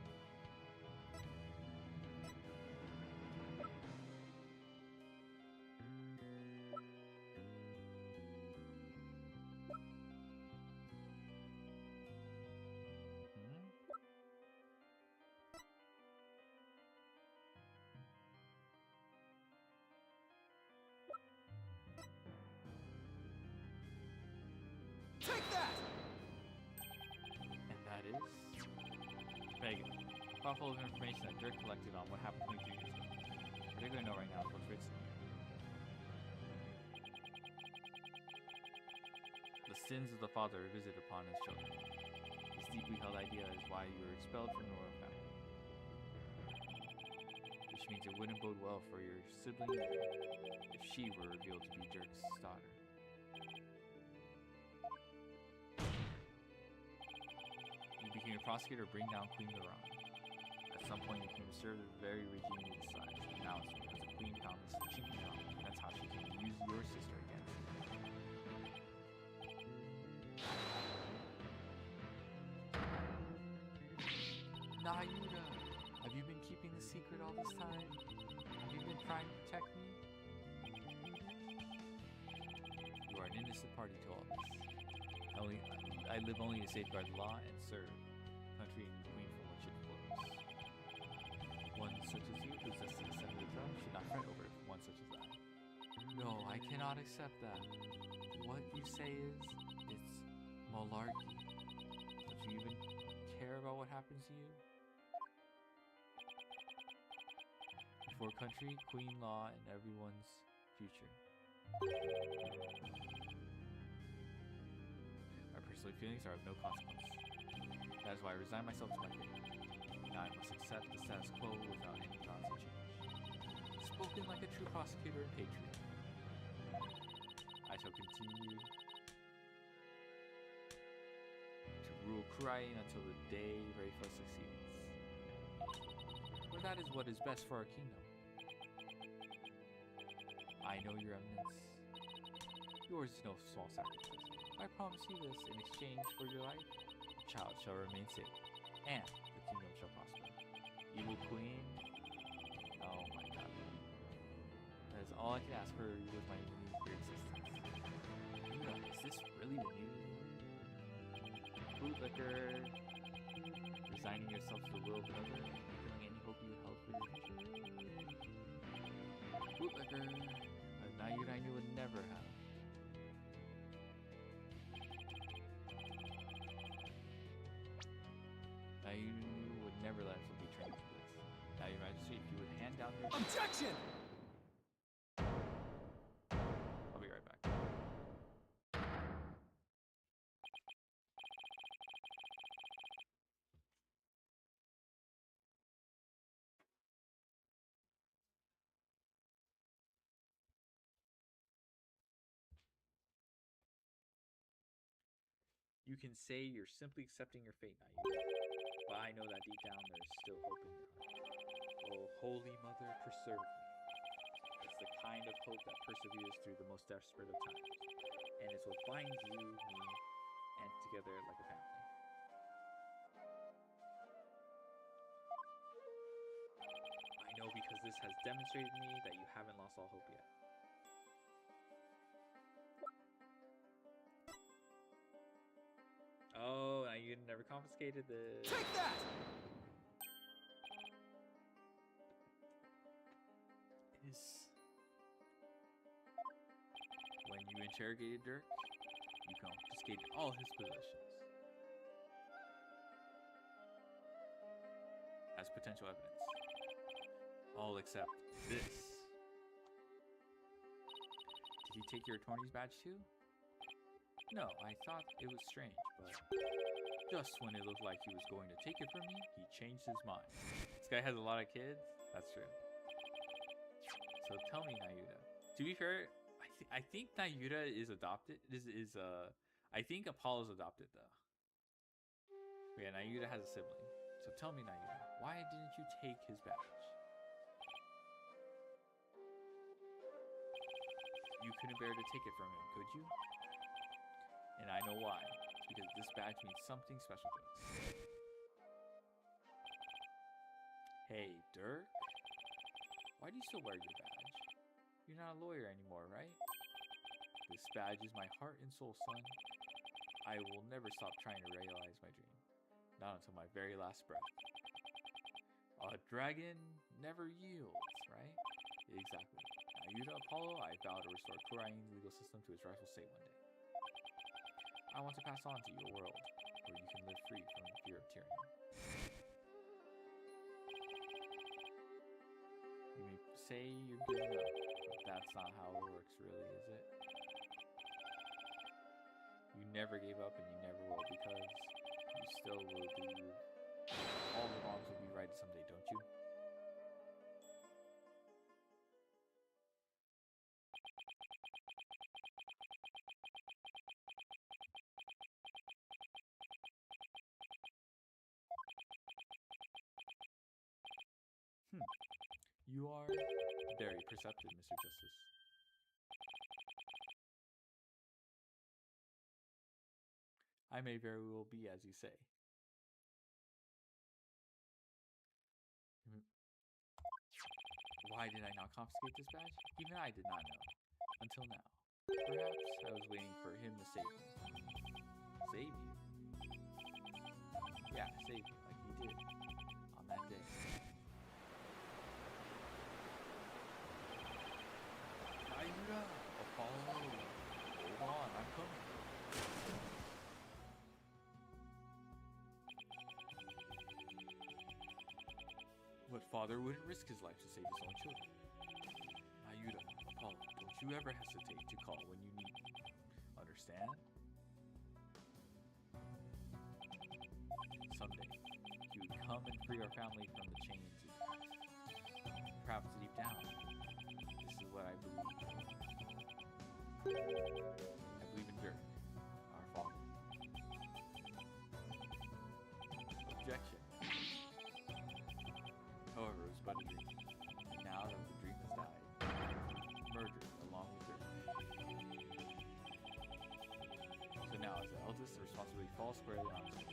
Take that! And that is? Megan, file full of information that Dirk collected on what happened 22 years ago. Particularly know right now is what's written here. The sins of the father are visited upon his children. This deeply held idea is why you were expelled from the royal family. Which means it wouldn't bode well for your sibling if she were revealed to be Dirk's daughter. Became a prosecutor, bring down Queen Laurent. At some point, you came to serve the very regime you decided. Now it's because the Queen found this chink in your armor. That's how she came to use your sister against you. Nayuda, have you been keeping the secret all this time? Have you been trying to protect me? You are an innocent party to all this. I live only to safeguard the law and serve country and queen from which it flows. One such as you, possessed to descend the throne, should not fret over one such as that. No, I cannot accept that. What you say is, it's malarkey. Don't you even care about what happens to you? Before country, queen, law, and everyone's future. Personal feelings are of no consequence. That is why I resign myself to my fate. Now I must accept the status quo without any thoughts of change. Spoken like a true prosecutor and patriot. I shall continue to rule Kurain until the day Reifa succeeds. For that is what is best for our kingdom. I know your eminence. Yours is no small sacrifice. I promise you this, in exchange for your life, the child shall remain safe, and the kingdom shall prosper. Evil queen, oh my god. That is all I can ask for with my your existence. Luna, is this really the news? Bootlicker, resigning yourself to the will of another, killing any hope you held for your future. Bootlicker, a night I knew would never have. Objection! I'll be right back. You can say you're simply accepting your fate, Naive. But I know that deep down there's still hope in your heart. Oh, Holy Mother, preserve me. It's the kind of hope that perseveres through the most desperate of times. And it's what binds you, me, and together like a family. I know because this has demonstrated to me that you haven't lost all hope yet. Oh, now you never confiscated this. Take that! Is when you interrogated Dirk, you confiscated all his possessions as potential evidence. All except this. Did he take your attorney's badge too? No, I thought it was strange, but just when it looked like he was going to take it from me, he changed his mind. This guy has a lot of kids. That's true. So tell me, Nayuta. To be fair, I think Nayuta is adopted. I think Apollo's adopted though. But yeah, Nayuta has a sibling. So tell me, Nayuta, why didn't you take his badge? You couldn't bear to take it from him, could you? And I know why. It's because this badge means something special to us. Hey, Dirk. Why do you still wear your badge? You're not a lawyer anymore, right? This badge is my heart and soul, son. I will never stop trying to realize my dream. Not until my very last breath. A dragon never yields, right? Exactly. Nayuta Apollo, I vow to restore Kurain's legal system to its rightful state one day. I want to pass on to you a world where you can live free from the fear of tyranny. You may say you're giving up, but that's not how it works, really, is it? You never gave up and you never will, because you still will do you. All the wrongs will be righted someday, don't you? You are very perceptive, Mr. Justice. I may very well be, as you say. Why did I not confiscate this badge? Even I did not know. Until now. Perhaps I was waiting for him to save me. Save you? Yeah, save you, like he did. On that day. Nayuta! Apollo! Hold on, I'm coming. What father wouldn't risk his life to save his own children? Nayuta, Apollo, don't you ever hesitate to call when you need me. Understand? Someday, he would come and free our family from the chains of the past. Perhaps deep down, this is what I believe. I believe in Dirk, our father. Objection. However, it was but a dream. And now that the dream has died, murdered along with Dirk. So now, as the eldest, the responsibility falls squarely on us.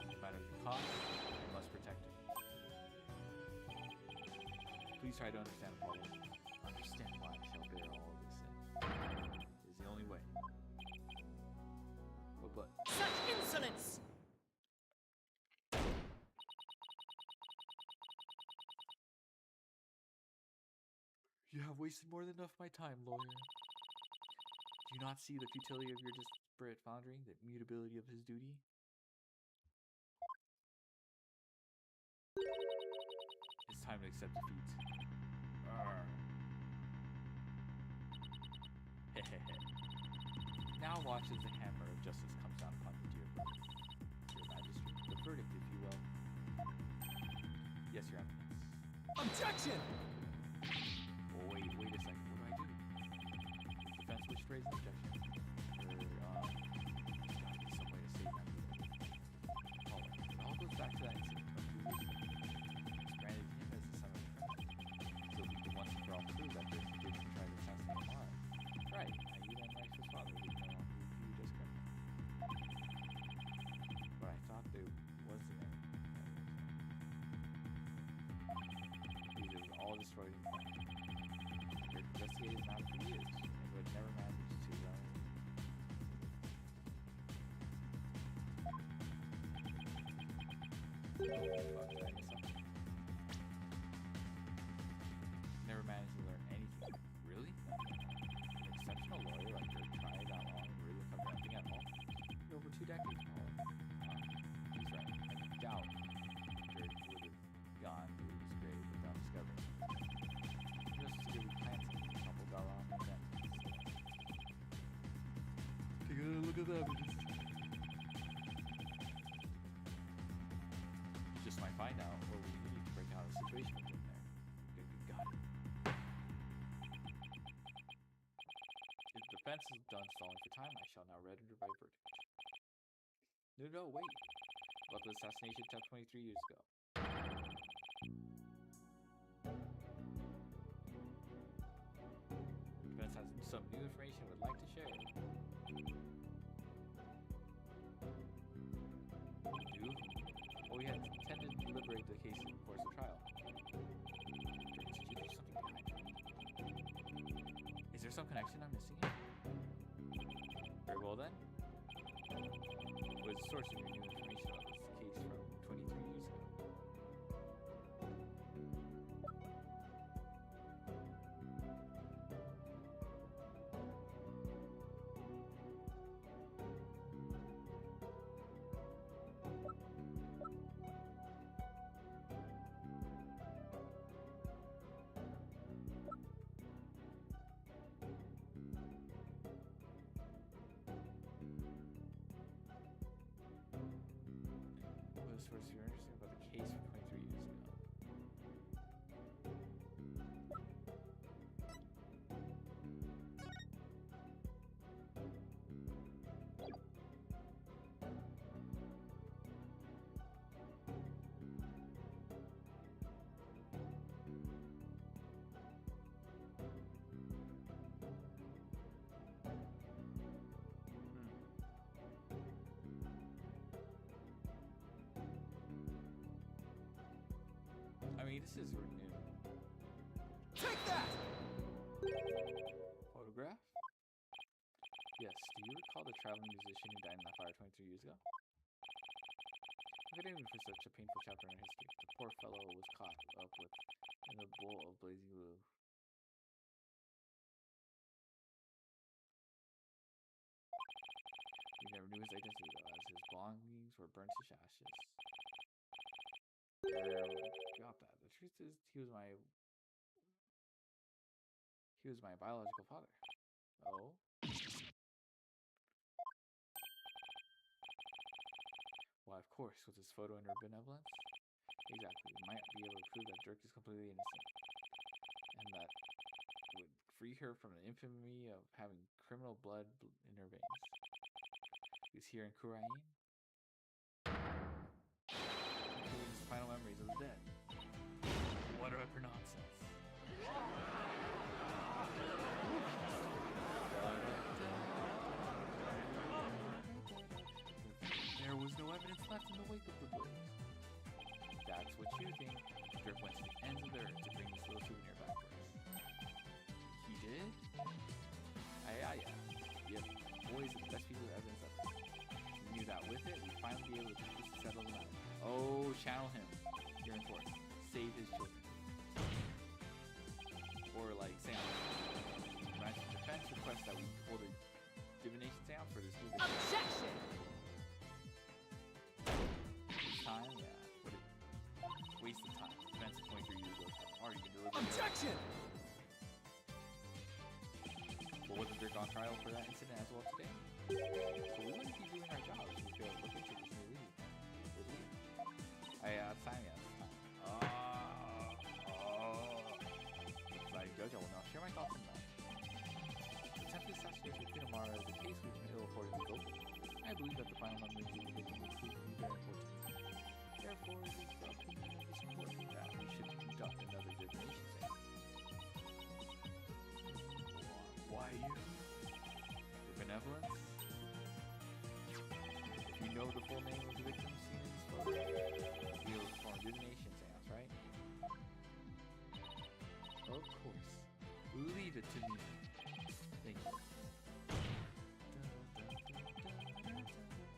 No matter the cost, we must protect him. Please try to understand, Apollo. Understand why I shall bear all of this sin. It is the only way. But Such insolence! you have wasted more than enough of my time, lawyer. Do you not see the futility of your desperate foundering, the mutability of his duty? It's time to accept defeat. Now watch as the hammer of justice comes down upon you, dear magistrate. The verdict, if you will. Yes, Your Eminence. Objection! Oh, wait a second. What do I do? Defense wished to raise an objection. Or, some way to save that. Oh, it all goes back to that incident 22 years ago. It's granted him as the son of a criminal. So we can once and for all prove that this didn't try to assassinate Mara. Right. Now you then rights his father, who no longer viewed as criminal. But I thought there wasn't any. Because it was all destroyed in fire. Your investigated now for years, and would never manage to fuck, did I miss something? Never managed to learn anything. Really? An exceptional lawyer like her tried that long and really come to nothing at all? Over 2 decades, Paul. He's right. I doubt Dirk would have gone to his grave without discovering it. Just to give plants and a couple got on and then. Take a look at that. Just might find out what we need to break out of the situation with him there. Got it. If the defense is done stalling for time, I shall now render my verdict. No, wait. About the assassination attempt 23 years ago. Defense has some new information it would like to share. New? Well, we had intended to deliberate the case in the course of trial. Did you leave something behind? Is there some connection I'm missing? Very well then. What is the source of your new information on this case from 23 years ago? What is the source of your understanding about the case from 23 years ago? I mean, this is new. Take that! Photograph? Yes, do you recall the traveling musician who died in that fire 23 years ago? Forgetting for such a painful chapter in our history, the poor fellow was caught up with in a bowl of blazing glue. We never knew his identity though, as his belongings were burnt to ashes. Got that. The truth is, he was my biological father. Oh. Why, of course, with his photo and her benevolence. Exactly. We might be able to prove that Dirk is completely innocent. And that would free her from the infamy of having criminal blood in her veins. He's here in Kurain. Including his final memories of the dead. What utter nonsense. There was no evidence left in the wake of the blaze. That's what you think. Dirk went to the ends of the earth to bring this little souvenir back for us. He did? Yeah. Yep. Boys are the best people with evidence ever. We knew that with it, we'd finally be able to settle the matter. Oh, channel him. You're important. Save his children. Or like seance. Magic Defense requests that we hold a divination seance for this movie. Objection! Time, yeah. What a waste of time. Defense of 23 years ago. Already been delivered. Objection! on trial for that incident as well today. So we wouldn't be doing our jobs if we failed to look into this new lead. It's time, yeah. Deciding judge, I will now share my thoughts on that. The attempted assassination of Kinamara is a case which may ill-reportedly go. I believe that the final memories of the victim will prove to be very important. Therefore, it is the opinion of this court that we should conduct another divination seance. Why you? For benevolence? If you know the full name of the victim seen in this photo, you'll perform a divination seance, right? Of course. Leave it to me. Thank you.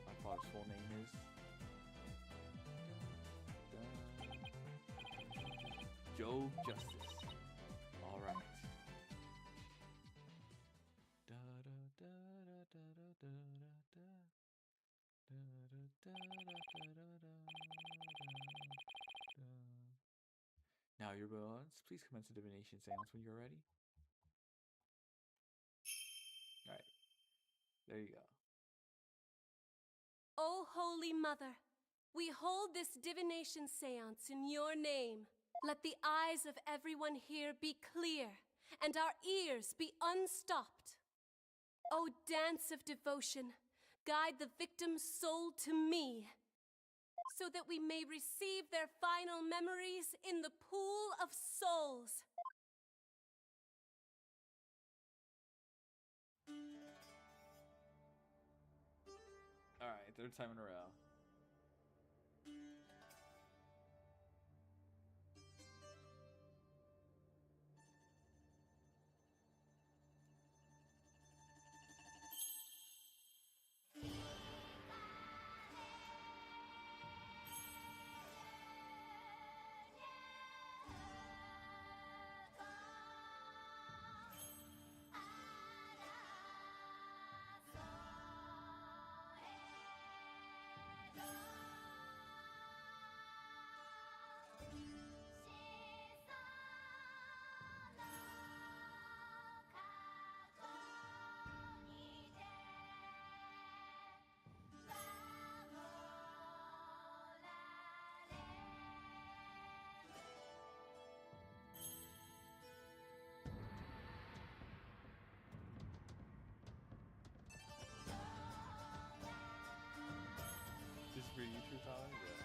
My father's full name is... Joe Justice. All right. Now, your beloveds, please commence the divination seance when you're ready. All right. There you go. O Holy Mother, we hold this divination seance in your name. Let the eyes of everyone here be clear and our ears be unstopped. O dance of devotion, guide the victim's soul to me, so that we may receive their final memories in the pool of souls. All right, third time in a row. This is for you, True Tyler? Yeah.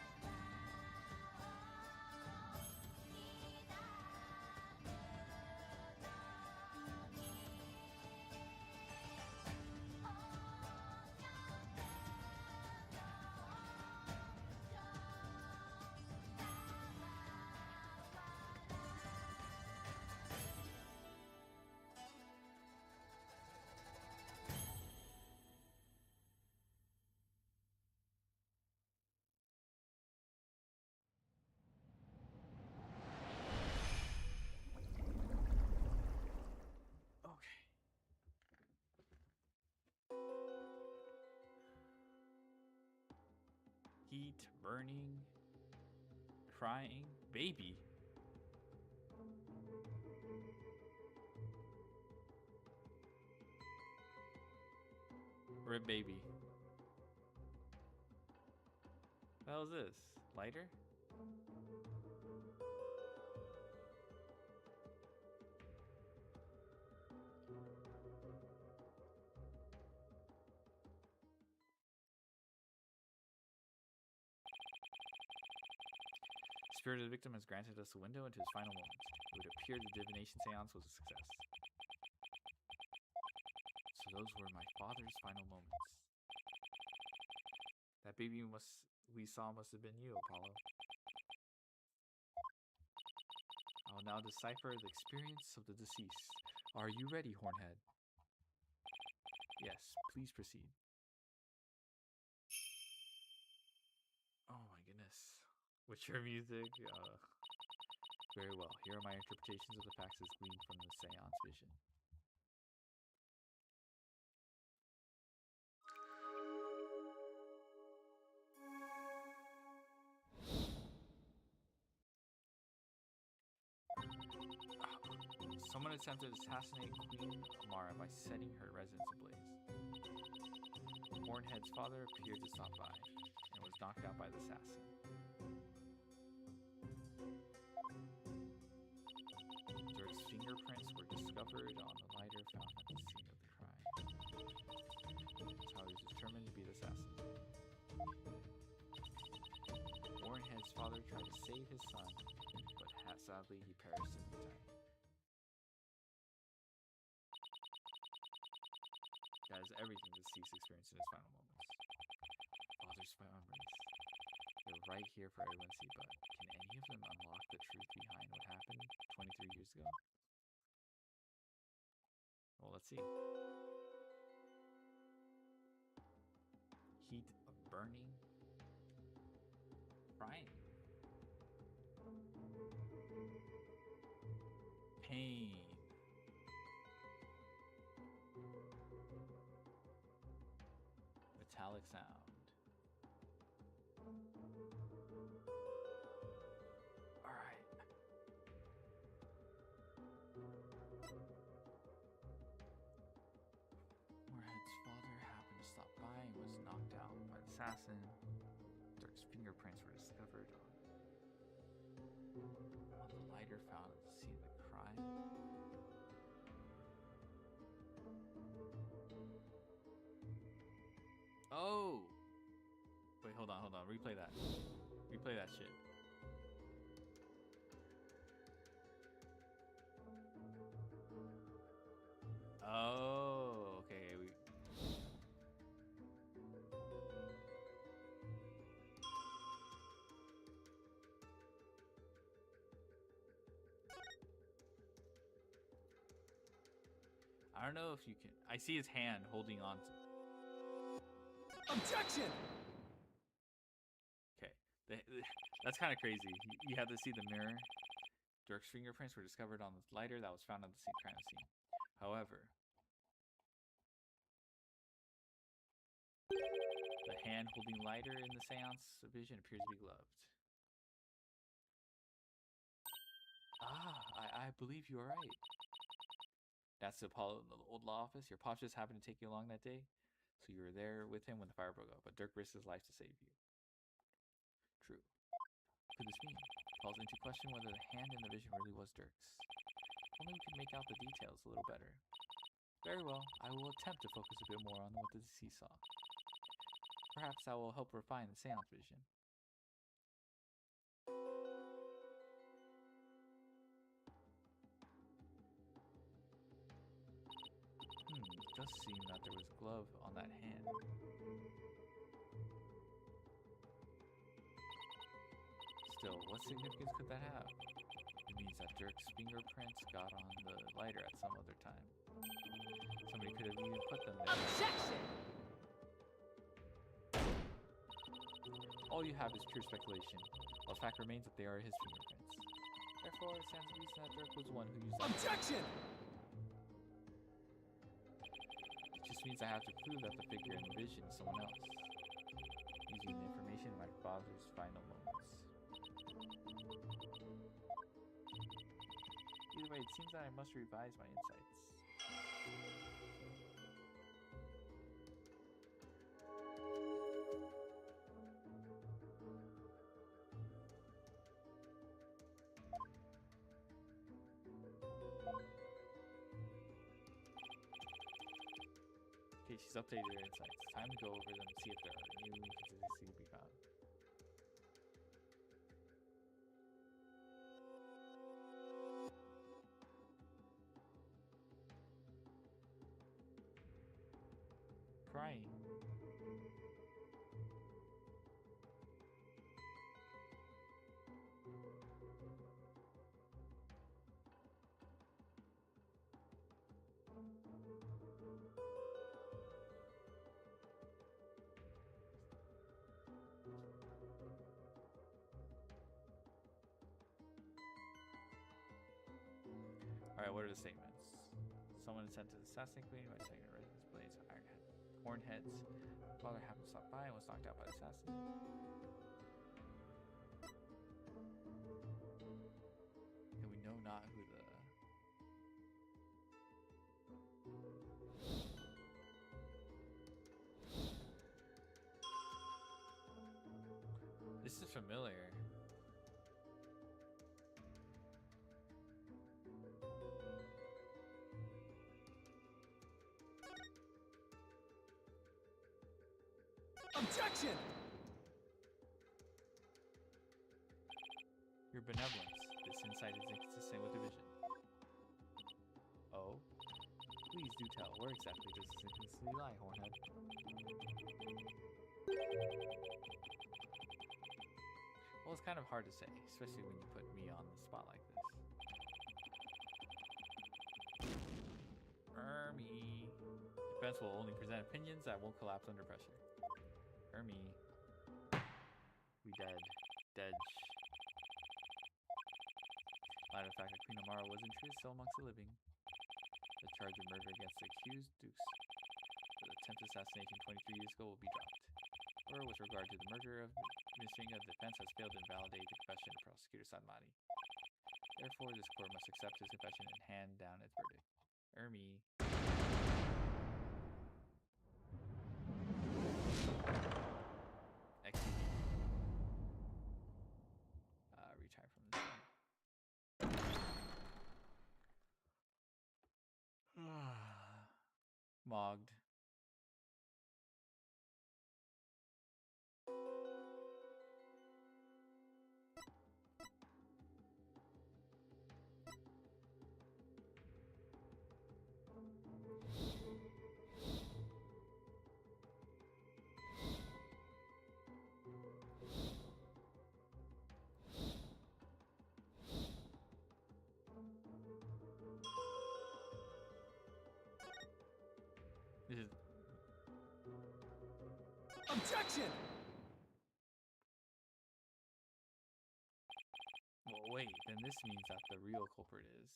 Okay. Heat, burning, crying, baby. Rip baby. What the hell is this? Lighter? Spirit of the victim has granted us a window into his final moments. It would appear the divination seance was a success. So those were my father's final moments. That baby we saw must have been you, Apollo. I will now decipher the experience of the deceased. Are you ready, Hornhead? Yes, please proceed. Oh my goodness. With your music, very well. Here are my interpretations of the facts as gleaned from the seance vision. Someone attempted to assassinate Queen Amara by setting her residence ablaze. Hornhead's father appeared to stop by and was knocked out by the assassin. Dirk's fingerprints were discovered on the lighter found at the scene of the crime. That's how he was determined to be the assassin. Hornhead's father tried to save his son, but sadly he perished in the attack. That is everything Deceased experienced in his final moments. Father's memories. They're right here for everyone to see, but can any of them unlock the truth behind what happened 23 years ago? Well, let's see. Heat of burning. Crying. Pain. Metallic sound. All right. Moorhead's father happened to stop by and was knocked out by the assassin. Dirk's fingerprints were discovered on the lighter found at the scene of the crime. Oh! Wait, hold on. Replay that. Replay that shit. Oh, okay. I don't know if you can. I see his hand holding on to. Objection! Okay, that's kind of crazy. You have to see the mirror. Dirk's fingerprints were discovered on the lighter that was found at the crime scene. However, the hand holding lighter in the seance vision appears to be gloved. I believe you are right. That's Apollo in the old law office. Your pop just happened to take you along that day, so you were there with him when the fire broke out, but Dirk risked his life to save you. True. What could this mean? Calls into question whether the hand in the vision really was Dirk's. Only we could make out the details a little better. Very well, I will attempt to focus a bit more on what the deceased saw. Perhaps that will help refine the seance vision. It does seem that there was a glove on that hand. Still, what significance could that have? It means that Dirk's fingerprints got on the lighter at some other time. Somebody could have even put them there. Objection! All you have is pure speculation, while the fact remains that they are his fingerprints. Therefore, it stands to reason that Dirk was the one who used them. Objection! It just means I have to prove that the figure in the vision is someone else, using the information in my father's final moments. Either way, it seems that I must revise my insights. Okay, she's updated her insights. Time to go over them and see if there are new consistencies to be found. Crying. Alright, what are the statements? Someone attempted to assassinate Queen by setting her residence ablaze. Hornheads. Father happened to stop by and was knocked out by the assassin. And we know not who the sounds familiar. Objection! Your benevolence. This insight is inconsistent with division. Oh? Please do tell. Where exactly does this inconsistency lie, Hornhead? Well, it's kind of hard to say, especially when you put me on the spot like this. Ermi. Defense will only present opinions that won't collapse under pressure. Ermi. We dead. Dead. Matter of fact that Queen Amara was in truth still amongst the living. The charge of murder against the accused Dukes for the attempted assassination 23 years ago will be dropped. Or with regard to the murder of Missing, the defense has failed to invalidate the confession of Prosecutor Sanmari. Therefore, this court must accept his confession and hand down its verdict. Ermi. XTV. Retire from this one. Mogged. This is Objection! well, wait, then this means that the real culprit is.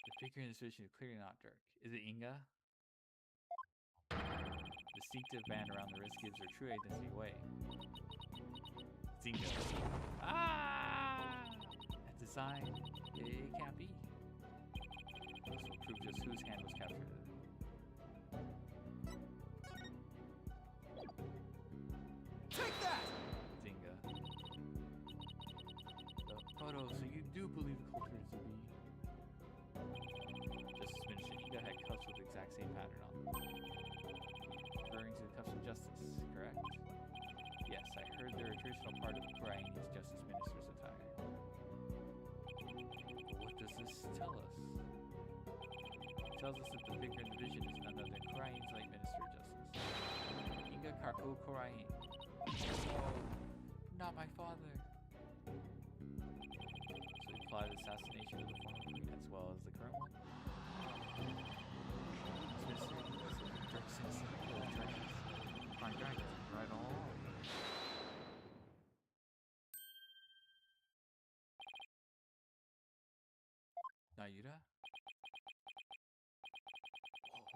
The figure in this vision is clearly not Dirk. Is it Inga? The distinctive band around the wrist gives her true identity away. It's Inga. Ah! That design, it can't be. This will prove just whose hand was captured. Take that! Zinga. Photo, so you do believe the culprit to be Justice Minister Inga had cuffs with the exact same pattern on them. Referring to the cuffs of justice, correct? Yes, I heard they're a traditional part of Ukrainian's Justice Minister's attire. But what does this tell us? It tells us that the figure in the vision is none other than Ukrainian's late Minister of Justice. Inga Karko Korain. Oh, not my father. So you apply the assassination of the former queen as well as the current one? My guy gets it right all along. Nayuda?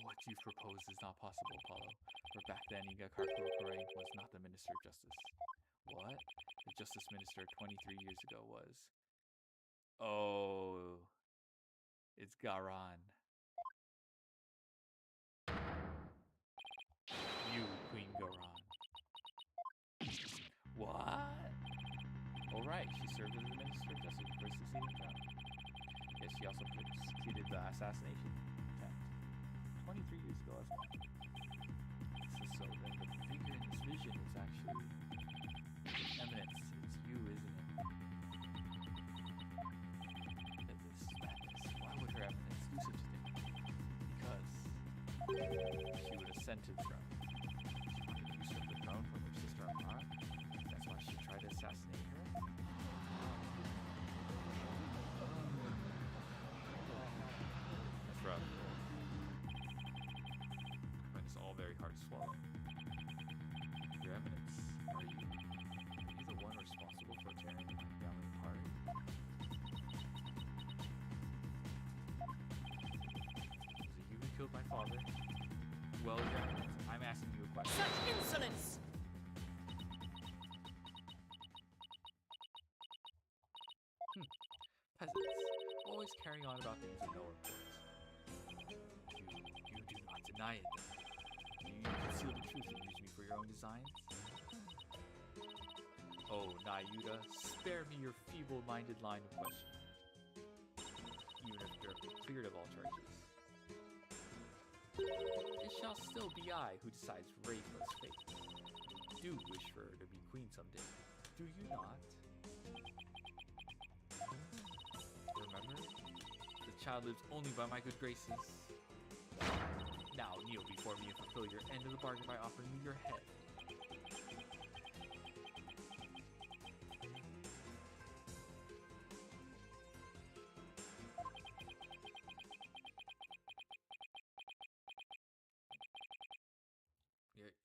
What you propose is not possible, Apollo. For back then, Inga Karkuro was not the Minister of Justice. What? The Justice Minister 23 years ago was. Oh. It's Garan. You, Queen Garan. What? Oh, right. She served as the Minister of Justice before succeeding John. Yes, she also succeeded the assassination attempt 23 years ago as well. So then the figure in this vision is actually Eminence. It's you, isn't it? This is madness. Why would her Eminence do such a thing? Because she would ascend to the throne. She wanted to usurp the throne from her sister Amara. That's why she tried to assassinate her. That's rough. But it's all very hard to swallow. Your Eminence, are you the one responsible for tearing my family apart? Was it you who killed my father? Well, Your Eminence, I'm asking you a question. Such insolence! Peasants, always carrying on about things of no importance. You do not deny it, then. You conceal the truth and use me for your own designs? Oh, Nayuda, spare me your feeble-minded line of questioning. Even if you're cleared of all charges. It shall still be I who decides Rayla's fate. Do wish for her to be queen someday, do you not? Remember? The child lives only by my good graces. Now kneel before me and fulfill your end of the bargain by offering me your head.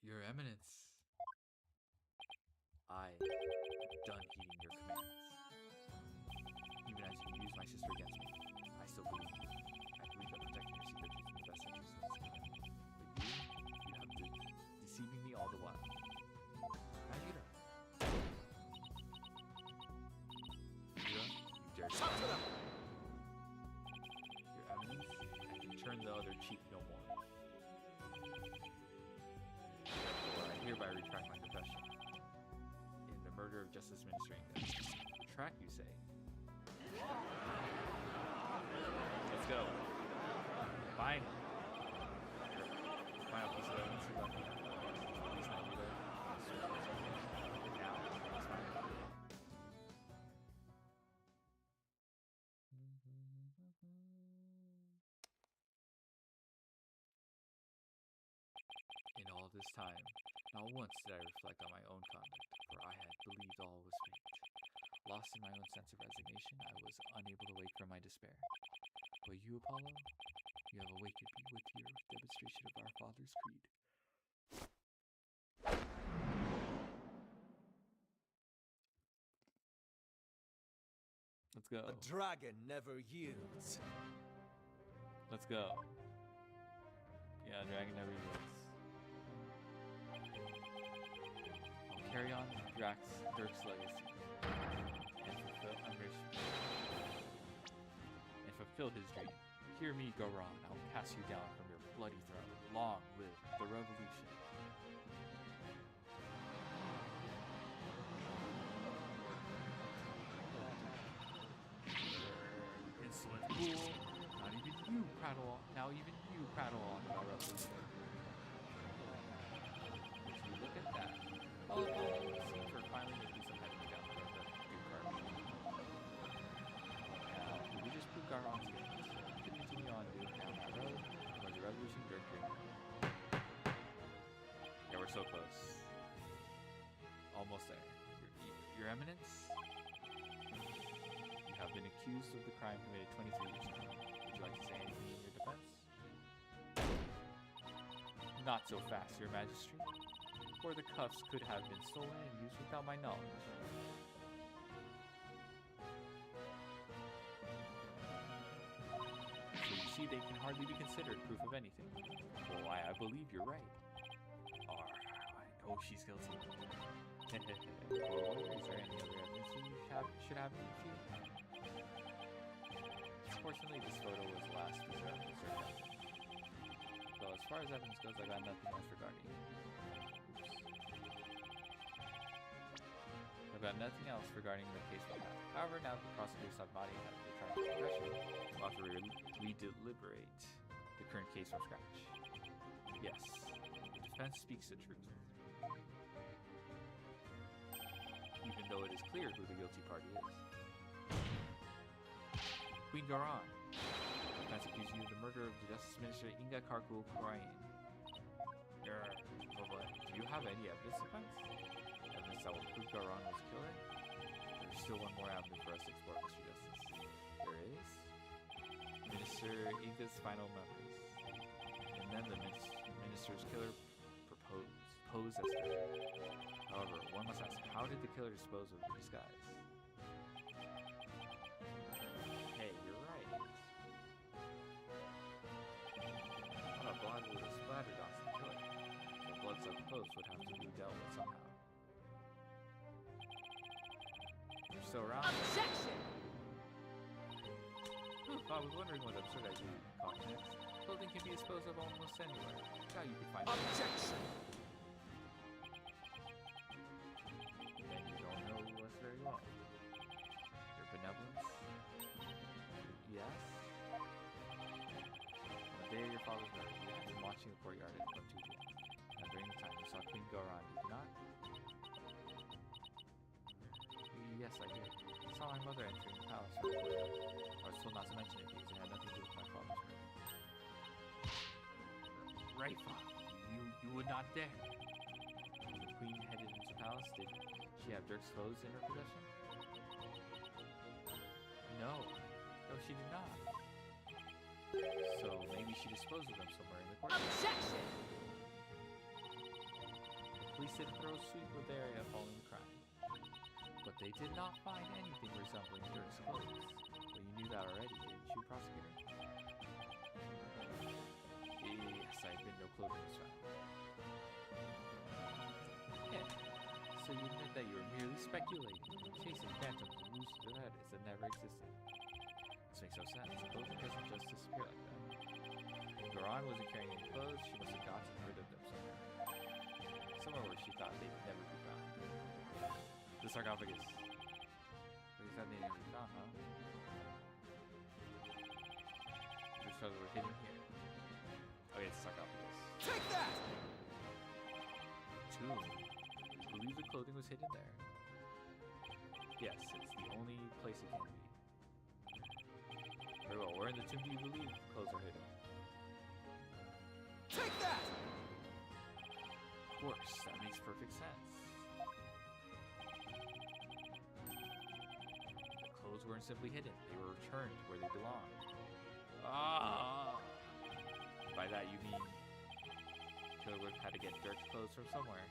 Your Eminence. I am done heeding your commands. Even as you use my sister against me, I still believe you. I believe that protecting your secret is in the best interest of this kingdom. But you have been deceiving me all the while. Nagita. Nagita, you dare to them! Your Eminence, I can turn the other cheek no more. Therefore, I hereby retract my confession. In the murder of Justice Minister Inga. Retract, you say? Let's go. Fine. Final piece of evidence about me. Please not do that. Now, it's fine. In all this time, not once did I reflect on my own conduct, for I had believed all was fate. Lost in my own sense of resignation, I was unable to wake from my despair. But you, Apollo, you have awakened me with your demonstration of our Father's Creed. Let's go. A dragon never yields. Let's go. Yeah, dragon never yields. I'll carry on Dirk's legacy and fulfill his dream. Hear me, Goron. I will cast you down from your bloody throne. Long live the revolution. Insolent fool! Not even you prattle on. Now even you prattle on about revolution. Would you look at that? Oh, see for finally making some headway down the road that good card. Now, did we just prove Garon's games? Could continue on down that road towards the revolution Dirk dreamed. Yeah, we're so close. Almost there. Your Eminence? You have been accused of the crime committed 23 years ago. Would you like to say anything in your defense? Not so fast, Your Majesty. For the cuffs could have been stolen and used without my knowledge. So you see, they can hardly be considered proof of anything. Well, I believe you're right. I know she's guilty. Well, is there any other evidence you should have in your feed? Fortunately, this photo was last preserved. Though as far as evidence goes, I got nothing else regarding it. I've got nothing else regarding the case we have. However, now that the prosecutors have body have the trial progression, we'll have to re-deliberate the current case from scratch. Yes, the defense speaks the truth. Even though it is clear who the guilty party is. Queen Garon. The defense accuses you of the murder of the Justice Minister Inga Karkul Korain. Do you have any evidence, defense? Evidence that will prove Garon was the killer? There's still one more avenue for us to explore, Mr. Justice. There is? Minister Inga's final memories. And then the minister's killer posed as her. However, one must ask, how did the killer dispose of the disguise? Hey, you're right. On a blood with a splatter dots the killer. The blood-soaked clothes would have to be dealt with somehow. You're still around? Objection! I was wondering what absurd I do caught next. Clothing can be disposed of almost anywhere. Now you can find Objection! Then you don't know your father's murder, you had been watching the courtyard at Batutu. Now during the time you saw Queen go around, did you not? Yes, I did. I saw my mother entering the palace from the courtyard. I was told not to mention it because it had nothing to do with my father's murder. Raifa, you would not dare. When the queen headed into the palace, did she have Dirk's clothes in her possession? No, she did not. So maybe she disposed of them somewhere in the courtyard. Objection! The police did a thorough sweep of the area following the crime. But they did not find anything resembling Dirk's clothes. Well, you knew that already, didn't you, prosecutor? Yes, I admit no clothing was found. Yeah, so you admit that you were merely speculating, chasing phantoms and moves to their heads that never existed. This makes no sense. Clothing doesn't just disappear like that. If Goran wasn't carrying any clothes, she must have gotten rid of them somewhere. Somewhere where she thought they'd never be found. The sarcophagus. Where you thought they'd never be found, huh? Your clothes were hidden here. Okay, it's the sarcophagus. Take that! Tomb. I believe the clothing was hidden there. Yes, it's the only place it can be. Very well, where in the tomb do you believe the clothes are hidden? Take that! Of course, that makes perfect sense. The clothes weren't simply hidden, they were returned where they belonged. Ah! By that you mean killer would have had to get Dirk's clothes from somewhere.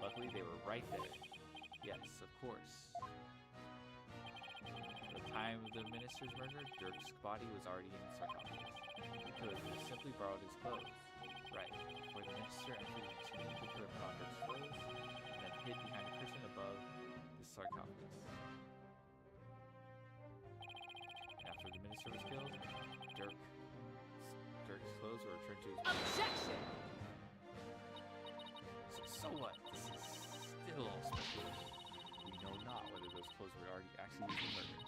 Luckily, they were right there. Yes, of course. At the time of the minister's murder, Dirk's body was already in the sarcophagus. The killer could have simply borrowed his clothes. Right. Before the minister entered the tomb, the killer put on Dirk's clothes and then hid behind a cushion above the sarcophagus. After the minister was killed, Dirk's clothes were returned to his body. Objection! So what? This is still all speculation. We know not whether those clothes were already actually used in murder.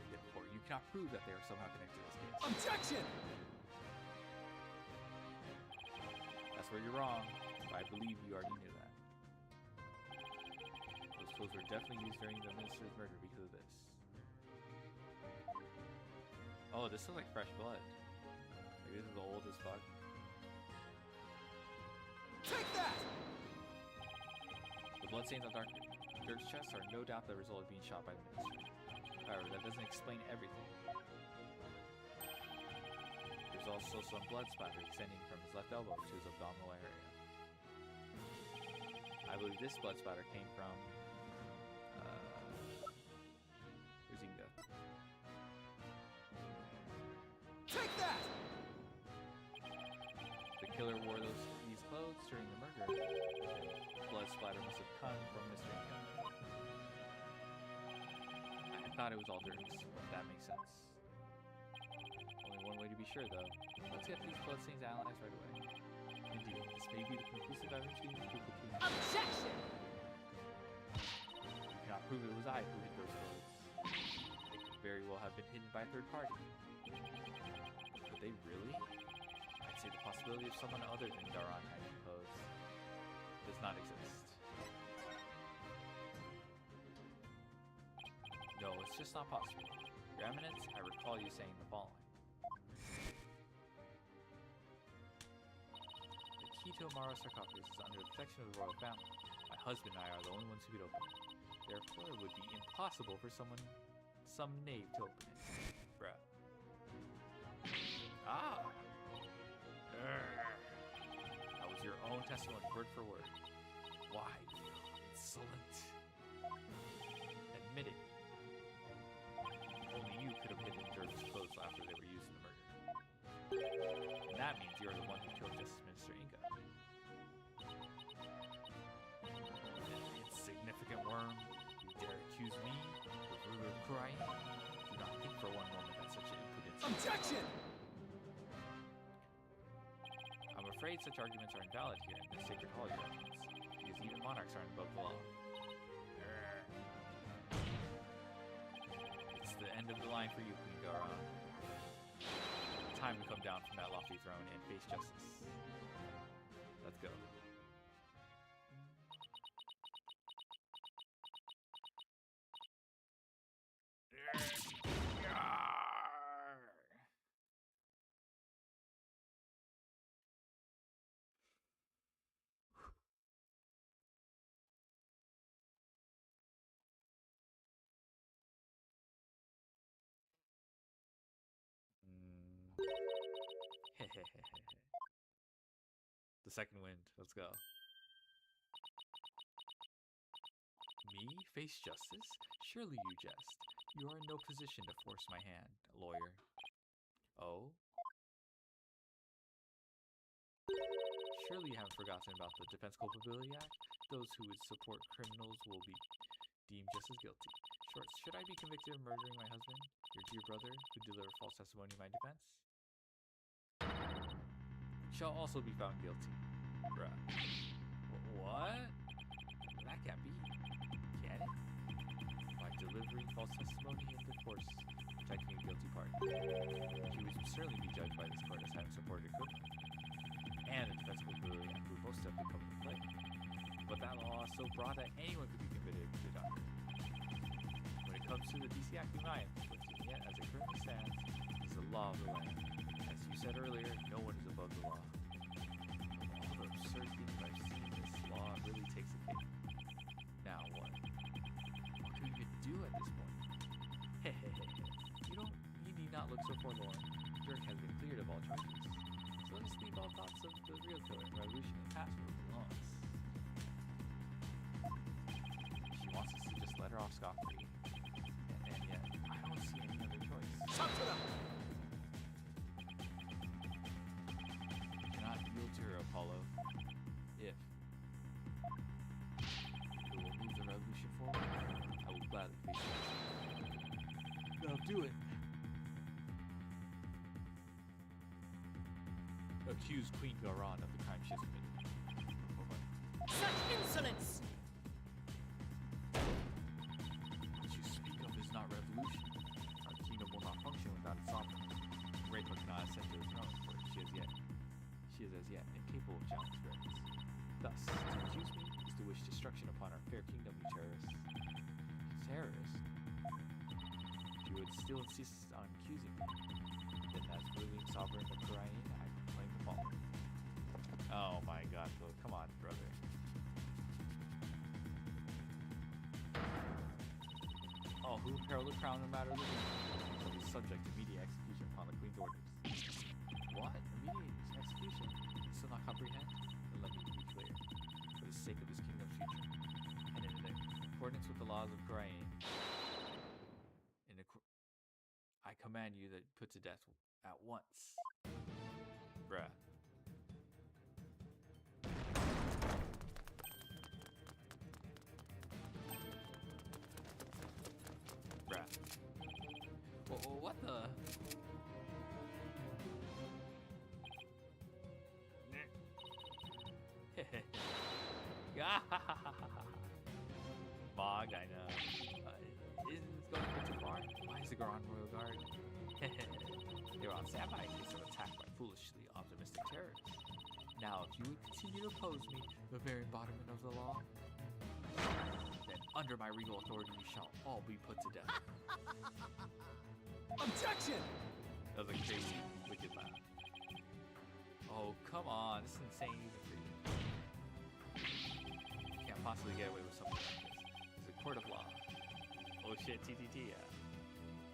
Therefore, you cannot prove that they are somehow connected to this case. Objection! That's where you're wrong, but I believe you already knew that. Those clothes were definitely used during the minister's murder because of this. Oh, this looks like fresh blood. Like this is old as fuck. Take that! The bloodstains on Dirk's chest are no doubt the result of being shot by the minister. However, that doesn't explain everything. There's also some blood splatter extending from his left elbow to his abdominal area. I believe this blood splatter came from Ruzinga. Take that! The killer wore these clothes during the murder. Blood splatter must have come from Mr. Inga. I thought it was all Dirk's, but that makes sense. Only one way to be sure, though. Let's get these bloodstains analyzed right away. Indeed, this may be the conclusive evidence we need to prove between them. Objection! You cannot prove it was I who hid those clothes. They could very well have been hidden by a third party. Could they really? I'd say the possibility of someone other than Daran hiding clothes does not exist. No, it's just not possible. Your Eminence, I recall you saying the following. The key to Amara's sarcophagus is under the protection of the royal family. My husband and I are the only ones who could open it. Therefore, it would be impossible for some knave to open it. Bruh. Ah! That was your own testimony, word for word. Why? Insolent. Admit it. Only you could have hidden Dirk's clothes after they were used in the murder. And that means you're the one who killed Justice Minister Inga. Insignificant worm, you dare accuse me, the ruler of crime? Do not think for one moment that such impudence. Objection! I'm afraid such arguments are invalid here in this sacred hall, Your Eminence, because even monarchs aren't above the law. It's of the line for you, Queen Garon. Time to come down from that lofty throne and face justice. Let's go. The second wind. Let's go. Me face justice? Surely you jest. You are in no position to force my hand, lawyer. Oh? Surely you haven't forgotten about the Defense Culpability Act? Those who would support criminals will be deemed just as guilty. Shorts, should I be convicted of murdering my husband, your dear brother, who delivered false testimony in my defense? Shall also be found guilty. Bruh. What? That can't be. Can it? By delivering false testimony in the course, taking a guilty part. He would certainly be judged by this court as having supported a criminal. And a defense culpability act would most definitely come into play. But that law is so broad that anyone could be convicted of it under. When it comes to the DC Act of 9, yet as it currently stands, is the law of the land. As you said earlier, no one is above the law. All the absurd things I've seen, this law really takes a cake. Now what? What can we even do at this point? You need not look so forlorn. Dirk has been cleared of all charges. So let us leave all thoughts of the real killer and revolution in the past where it belongs. She wants us to just let her off scot-free. And yet, I don't see any other choice. Talk to them! You cannot yield to her, Apollo. If it will move the revolution forward, I will gladly face it. Now do it! Accuse Queen Garon of the crime she has committed. Such insolence! What you speak of is not revolution. Our kingdom will not function without its sovereign. Rachel cannot ascend to the throne, for she is as yet incapable of challenging spirits. Thus, to accuse me is to wish destruction upon our fair kingdom, you terrorists. Terrorist? If you would still insist on accusing me, then as ruling sovereign of Korean, I proclaim the following. Oh my god, Phil, come on, brother. All who imperil the crown no matter the reason shall be subject to immediate execution upon the Queen's orders. What? Immediate execution? You still not comprehend? Then let me be clear. For the sake of this kingdom's future, and in accordance with the laws of Korean, I command you that put to death at once. Bruh. Bruh. What the? Mog, I know. Isn't this going a bit too far? Why is the Garon Royal Guard? They were on standby in case of attack by foolishly optimistic terrorists. Now, if you would continue to oppose me, the very embodiment of the law, then under my regal authority you shall all be put to death. Objection! That was a crazy, wicked laugh. Oh, come on. This is insane even for you. You can't possibly get away with something like this. It's a court of law. Oh shit, TTT, yeah.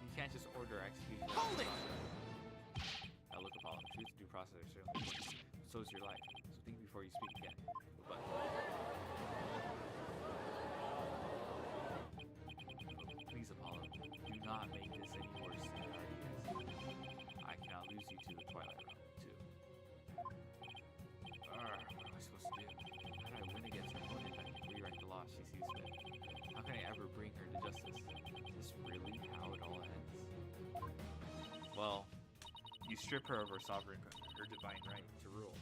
You can't just order execution. Hold it! Now look, Apollo, truth and due process are certainly important. So is your life. So think before you speak again. But please, Apollo, do not make this any worse than it already is. I cannot lose you to the Twilight Realm, too. What am I supposed to do? How do I win against her opponent? I can rewrite the law she sees fit. How can I ever bring her to justice? Is this really how it all ends? Well, you strip her of her sovereign, her divine right to rule.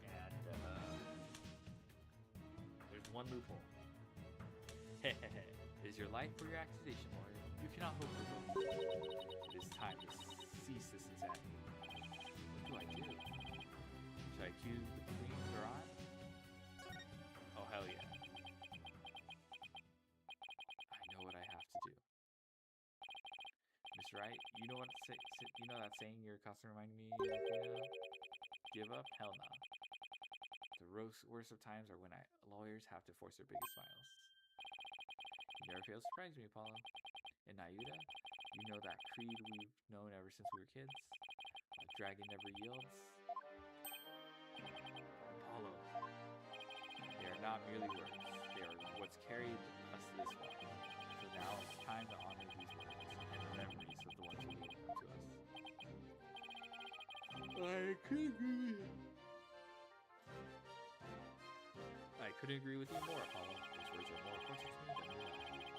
And, there's one loophole. Is your life for your accusation, lawyer? You cannot hope for both. It is time to cease this insanity. What do? Should I cue the Queen Garon? Oh, hell yeah. I know what I have to do. Mr. Wright, you know that saying you're constantly reminding me of, Give up? Hell no. The worst of times are when lawyers have to force their biggest smiles. You never fail to surprise me, Apollo. And Nayuta, you know that creed we've known ever since we were kids? A dragon never yields? Apollo. They are not merely words. They are what's carried us this far. So now it's time to honor these words and the memories of the ones who gave them to us. I couldn't agree with you more, Apollo. These words are more important to me than you know.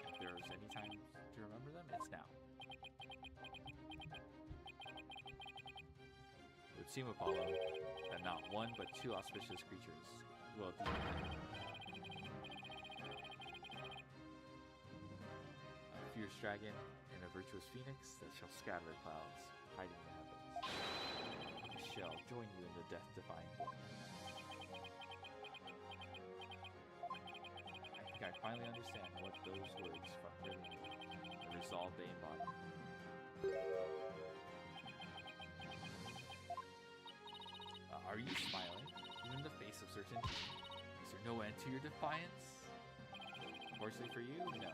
If there's any time to remember them, it's now. It would seem, Apollo, that not one but two auspicious creatures will a fierce dragon and a virtuous phoenix that shall scatter clouds, hiding the heavens. I shall join you in the death-defying war. I think I finally understand what those words really mean, the resolve they embody. Are you smiling, even in the face of certainty? Is there no end to your defiance? Unfortunately for you, no.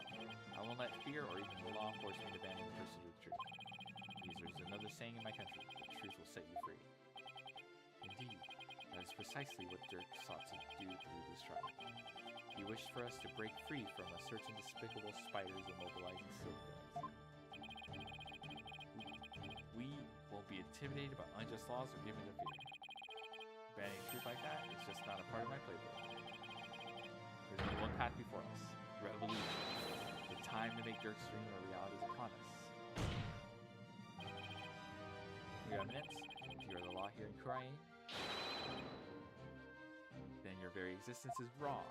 I won't let fear or even the law force me to abandon the pursuit of truth. Because there's another saying in my country, the truth will set you free. Indeed, that is precisely what Dirk sought to do through this trial. He wished for us to break free from a certain despicable spiders immobilizing silk threads. We won't be intimidated by unjust laws or given to fear. Abandoning truth like that is just not a part of my playbook. There's only one path before us. Revolution. The time to make Dirk's dream a reality is upon us. Your Eminence, if you are the law here in Kurain, then your very existence is wrong.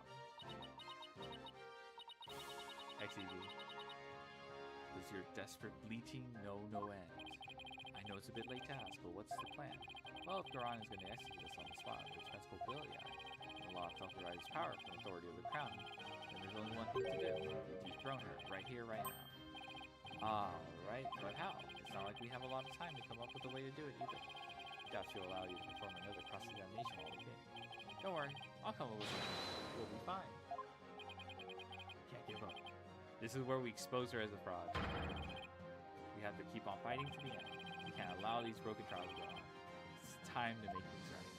XEV. Does your desperate bleating know no end? I know it's a bit late to ask, but what's the plan? Well, if Garon is going to execute us on the spot with dispensable Biliad, and the law itself derives power from the authority of the crown, then there's only one thing to do: dethrone her, right here, right now. Alright, but how? It's not like we have a lot of time to come up with a way to do it either. Doubt she'll allow you to perform another cross-examination while we think. Don't worry, I'll come up with something. We'll be fine. Can't give up. This is where we expose her as a fraud. We have to keep on fighting to the end. We can't allow these broken trials to go on. It's time to make things right.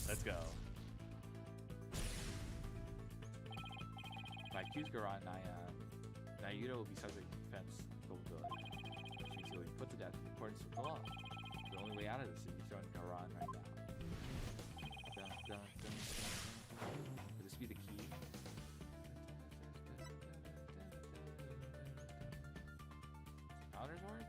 Let's go. If I accuse Garon, Nayuta will be subject to defense culpability, which means he'll be put to death in accordance with the law. The only way out of this is throwing Garon right now. Dun, dun, dun, dun. Would this be the key? Founder's Ward?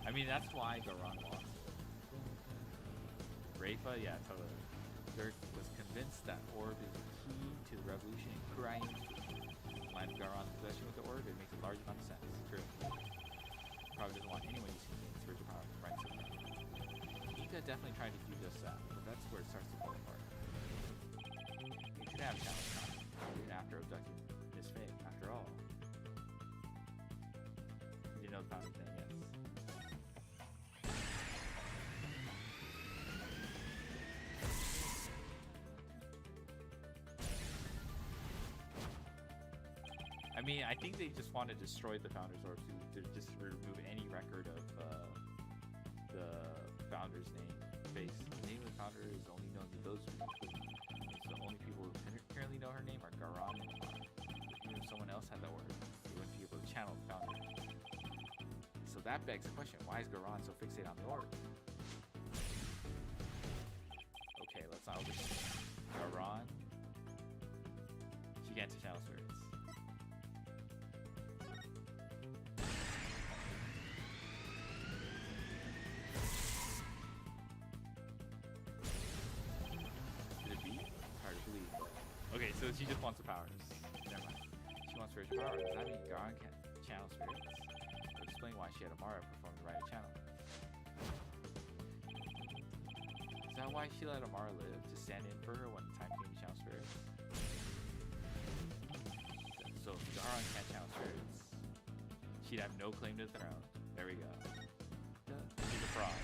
I mean, that's why Garon lost. Rafa, yeah, totally. Dirk was convinced that orb is the key to the revolution in Kurain. Line of Garon's possession with the orb, it makes a large amount of sense. True. Probably doesn't want anyone using the spiritual power to right something. Nika definitely tried to do just that, but that's where it starts to fall apart. You should have a challenge now, even after abducting Miss Faye, after all. You didn't know the founder's name, yes. I mean, I think they just want to destroy the Founder's Orb to just remove any record of the Founder's name. The name of the Founder is only known to those people. So the only people who currently know her name are Garon and Garon. Even if someone else had the orb, they wouldn't be able to channel the Founder. So that begs the question, why is Garon so fixated on the orb? Okay, let's not overthink. Garon, she can't channel spirits. So she just wants the powers. Never mind. She wants spiritual powers. Does that mean Garon can channel spirits? That would explain why she had Amara perform the rite of channel. Is that why she let Amara live? To stand in for her when the time came to channel spirits? So if Garon can't channel spirits, she'd have no claim to the throne. There we go. She's a fraud.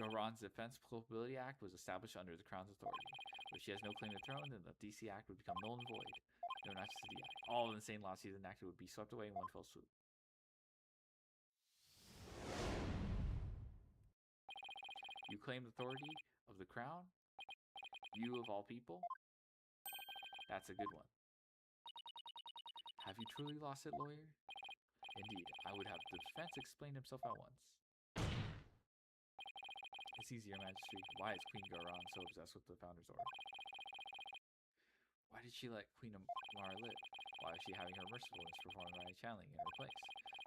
Garon's Defense Culpability Act was established under the Crown's authority. If she has no claim to the throne, then the DC Act would become null and void. No, not just the Act. All of the insane laws she's enacted would be swept away in one fell swoop. You claim authority of the Crown? You of all people? That's a good one. Have you truly lost it, lawyer? Indeed, I would have the defense explain himself at once. It's easier, Majesty. Why is Queen Garon so obsessed with the Founder's Order? Why did she let Queen Amara live? Why is she having her mercifulness performed by channeling in her place?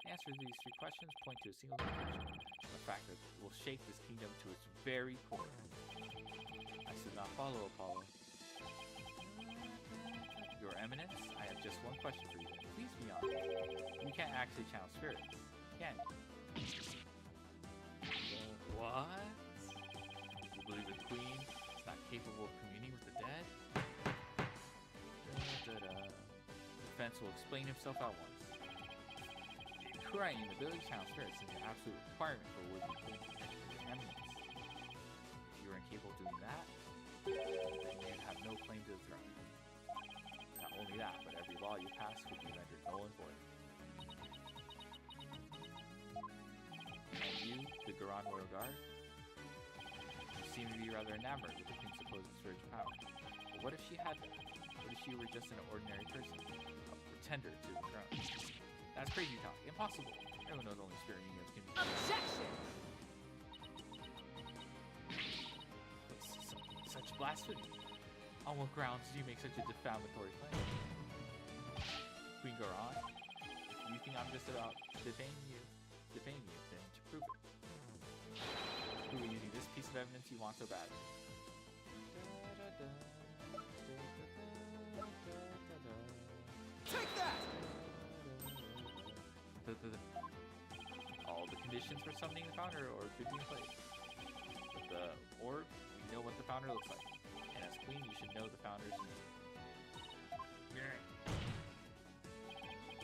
The answers to these three questions point to a single conclusion: the fact that it will shape this kingdom to its very core. I should not follow, Apollo. Your Eminence, I have just one question for you. Please be honest. You can't actually channel spirits, can you? What? You believe the Queen is not capable of communing with the dead? The defense will explain himself at once. Correct, the ability to channel spirits is an absolute requirement for would-be Queen Eminence. If you were incapable of doing that, then you'd have no claim to the throne. Not only that, but every law you pass would be rendered null and void. And you, the Garon Royal Guard, you seem to be rather enamored with the Queen's supposed spiritual power. But what if she had them? What if she were just an ordinary person? A pretender to the throne? That's crazy talk. Impossible. Everyone knows only spirit mediums can be. Objection! Such blasphemy. On what grounds do you make such a defamatory claim? Queen Garon, if you think I'm just about defaming you, then to prove it. Prove it using this piece of evidence you want so badly. Take that! All the conditions for summoning the founder or could be in place. With the orb, we know what the founder looks like. And as queen, you should know the founder's name.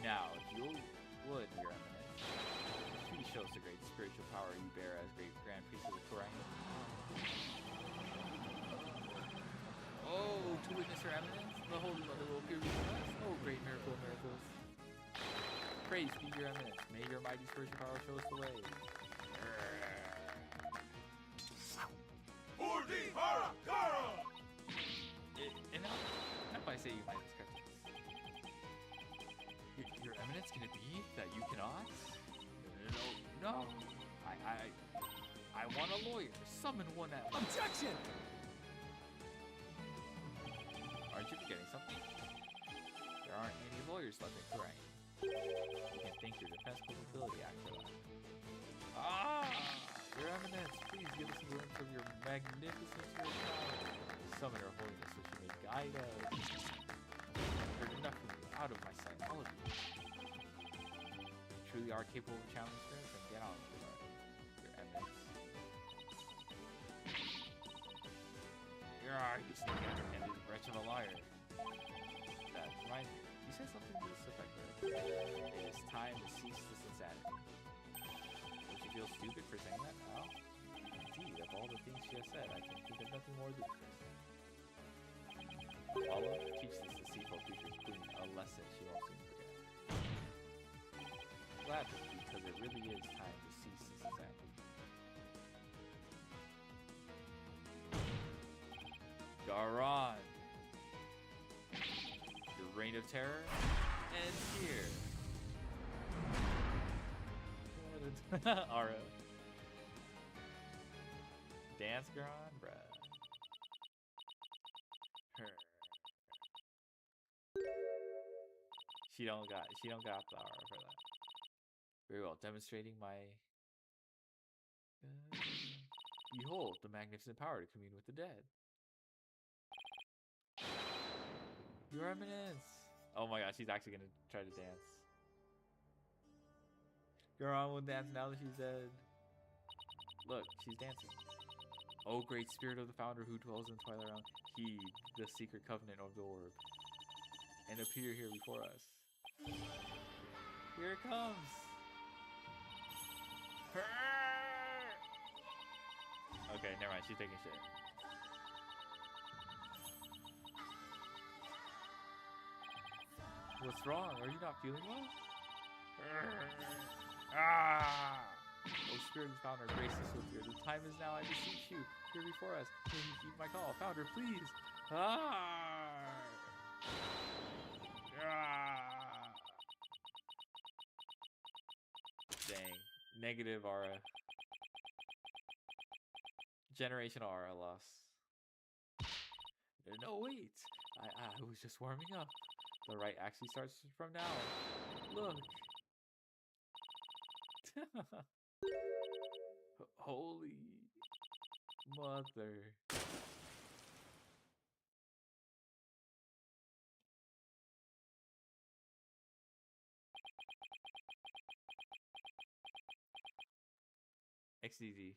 Now, if you would, Your Eminence, please show us the great spiritual power you bear as great Grand Priest of the Korangan. Oh, to witness Your Eminence, the Holy Mother will appear before us. Oh, great miracle of miracles. Praise be Your Eminence. May your mighty spiritual power show us the way. Enough I say you might discuss this. Your Eminence, can it be that you cannot? No. I want a lawyer. Summon one at once. Objection! Aren't you forgetting something? There aren't any lawyers left in Korea. You can thank your Defense Capability Act for that. Your Eminence, please give us a glimpse of your magnificent spiritual power. Summon her holiness so she may guide us. I've heard enough of you, out of my sight, all of you. You truly are capable of channeling spirits, and get on with it, Your Eminence. You sneaky underhanded wretch of a liar. That reminds me, you said something to this effect there. It is time to cease this insanity. Don't you feel stupid for saying that now? Indeed, of all the things she has said, I can think of nothing more ludicrous. Apollo, teach this deceitful future queen a lesson she won't soon forget. Gladly, because it really is time to cease this insanity. Garon! Your reign of terror ends here. Ara. Dance, Garon, bruh. She don't got the aura for that. Very well, demonstrating my... behold, the magnificent power to commune with the dead. Your Eminence! Oh my gosh, she's actually gonna try to dance. Garon will dance now that she's dead. Look, she's dancing. Oh, great spirit of the founder who dwells in the Twilight Realm, heed the secret covenant of the orb, and appear here before us. Here it comes! Okay, never mind, she's taking shit. What's wrong? Are you not feeling well? Oh, spirit of the founder, grace us with fear. The time is now, I beseech you. Here before us. May you heed my call. Founder, please. Dang. Negative aura. Generation aura loss. No, wait. I was just warming up. The right actually starts from now. Look. Holy mother. XDD.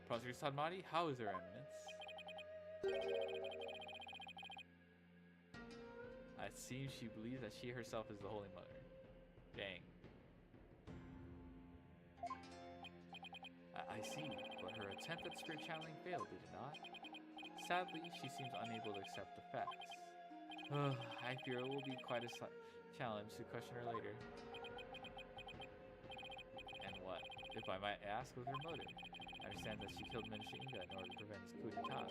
Prosecutor Sadmati, how is Her Eminence? It seems she believes that she herself is the Holy Mother. Dang. I see, but her attempt at spirit channeling failed, did it not? Sadly, she seems unable to accept the facts. I fear it will be quite a challenge to question her later. And what, if I might ask, was her motive? I understand that she killed Minister Inga in order to prevent his coup d'etat.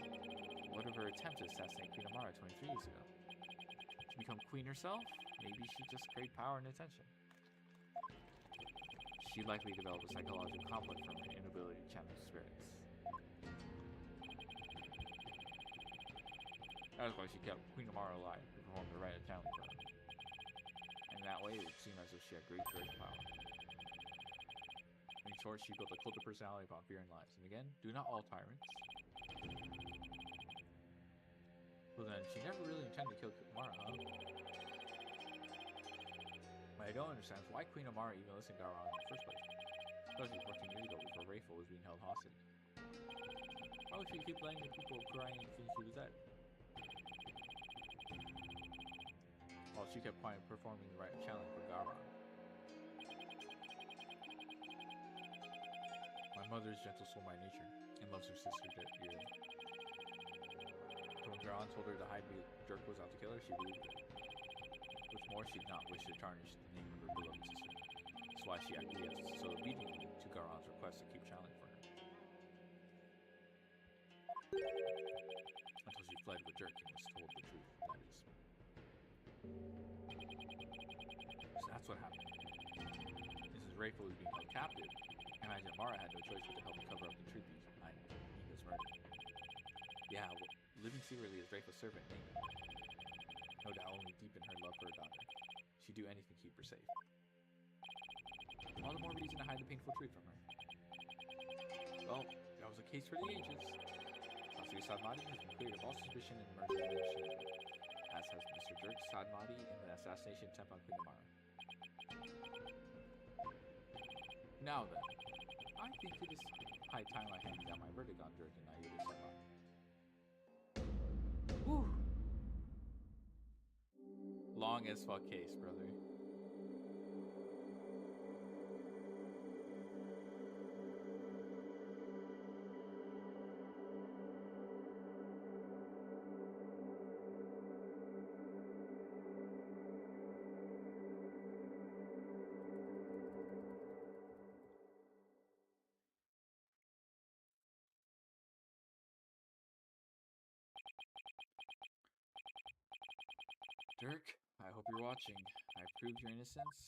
What of her attempt to assassinate Queen Amara 23 years ago? To become queen herself? Maybe she just craved power and attention. She likely developed a psychological conflict from her inability to channel spirits. That is why she kept Queen Amara alive to perform the rite of channeling for her. And that way, it would seem as if she had great spiritual power. In short, she built a cult of personality upon fear and lies. And again, do not all tyrants. Well then, she never really intended to kill Amara, huh? What I don't understand is why Queen Amara even listened to Garon in the first place. Especially 14 years ago before Rayful was being held hostage. Why would she keep letting the people crying and think she was dead? While she kept quiet performing the rite of channeling for Garon. My mother is gentle soul by nature, and loves her sister dearly. So when Garon told her the hide-beat jerk was out to kill her, she believed it. What's more, she did not wish to tarnish the name of her beloved sister. That's why she acquiesced so obediently to Garon's request to keep channeling for her. Until she fled with Jerk and was told the truth, that is. So that's what happened. Mrs. Rayful was being held captive. I imagine Amara had no choice but to help me cover up the truth behind Inga's murder. Yeah, well, living secretly as Rayful's servant, Inga. No doubt only deepened her love for her daughter. She'd do anything to keep her safe. All the more reason to hide the painful truth from her. Well, that was a case for the ages. Prosecutor Sadmati has been cleared of all suspicion in the murder of Minister Inga, as has Mr. Dirk Sadmati in the assassination attempt on Queen Amara. Now then, I think it is high time I handed down my verdict on Dirk and Naida Sadmati. Whew. Long as fuck case, brother. Dirk, I hope you're watching. I proved your innocence.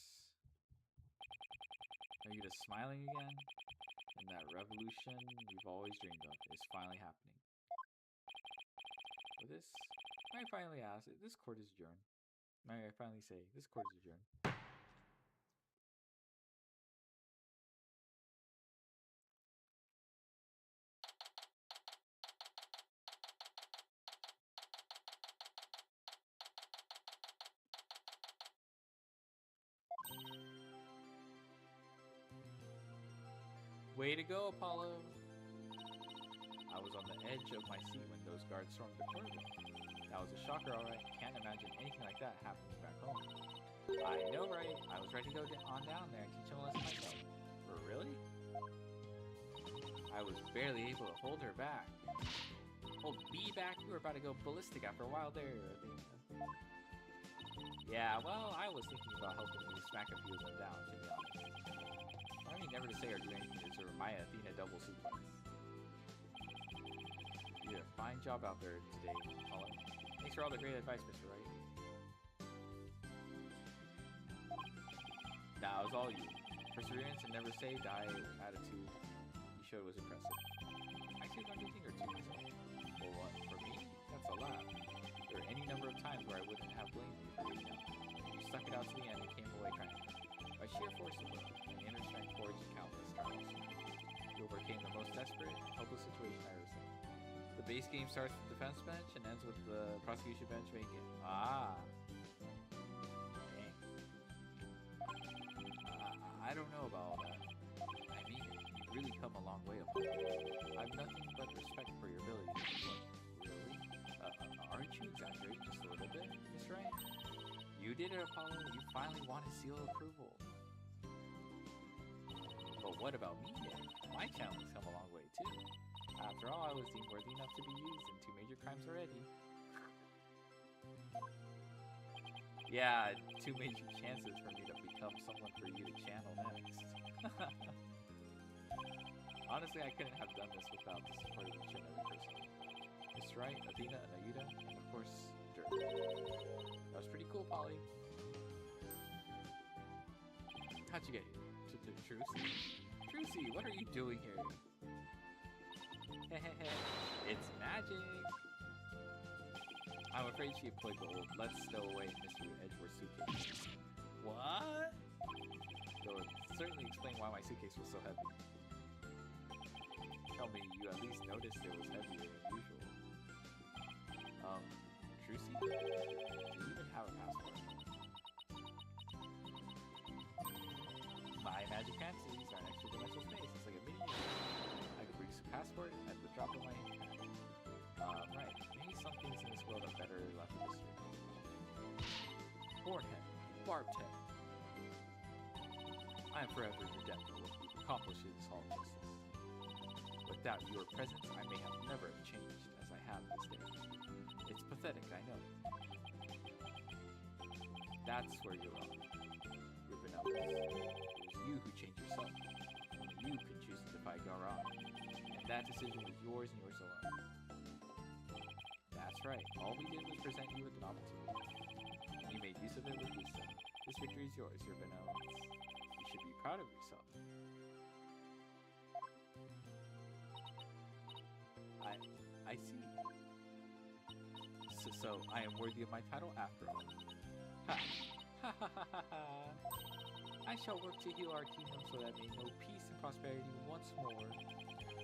Are you just smiling again? And that revolution we've always dreamed of is finally happening. With this, I finally ask, this court is adjourned. May I finally say, this court is adjourned. Way to go, Apollo! I was on the edge of my seat when those guards stormed the courtroom. That was a shocker, alright. Can't imagine anything like that happening back home. I know, right? I was ready to go on down there and teach him a lesson myself. For really? I was barely able to hold her back. Hold me back? You were about to go ballistic after a while there. Yeah, well, I was thinking about helping you smack a few of them down, to be honest. I mean, never to say or do anything to deserve my Athena double suplex. You did a fine job out there today, Apollo. Thanks for all the great advice, Mr. Wright. Nah, it was all you. Perseverance and never say die attitude you showed was impressive. I see one good thing or two myself. Well, what? For me? That's a lot. There are any number of times where I wouldn't have blamed you for giving up. You stuck it out to the end and came away crying. By sheer force of will, and inner strength forged countless scars. You overcame the most desperate and hopeless situation I ever seen. The base game starts with the defense bench and ends with the prosecution bench vacant. Ah. Dang. I don't know about all that. I mean it. You've really come a long way, Apollo. I've nothing but respect for your abilities. Really? Aren't you exaggerating just a little bit, Miss Wright? You did it, Apollo. You finally won his seal of approval. But what about me, then? My channel has come a long way, too. After all, I was deemed worthy enough to be used in 2 major crimes already. Yeah, 2 major chances for me to become someone for you to channel next. Honestly, I couldn't have done this without the support of each and every person. Miss Wright, Athena, and Ayuda, and of course, Dirk. That was pretty cool, Polly. How'd you get here? Trucy? Trucy, what are you doing here? It's magic! I'm afraid she employed the old let's stow away Mr. Edgeworth's suitcase. What? Though it certainly explained why my suitcase was so heavy. Tell me you at least noticed it was heavier than usual. Trucy? Do you even have a passport? My magic fancies are an extra dimensional space. It's like a mini. I could produce a passport at the drop of my hand. Right. Maybe some things in this world are better left in mystery. Hornhead, barbed head. I am forever indebted for what you've accomplished in this hall of justice. Without your presence, I may have never changed as I have this day. It's pathetic, I know. That's where you're wrong. Your benevolence. It was you who changed yourself. Only you could choose to defy Garon. And that decision was yours and yours alone. That's right. All we did was present you with an opportunity. And you made use of it with wisdom. This victory is yours, your benevolence. You should be proud of yourself. I see. So I am worthy of my title after all. Ha! Ha ha ha ha ha! I shall work to heal our kingdom so that may know peace and prosperity once more.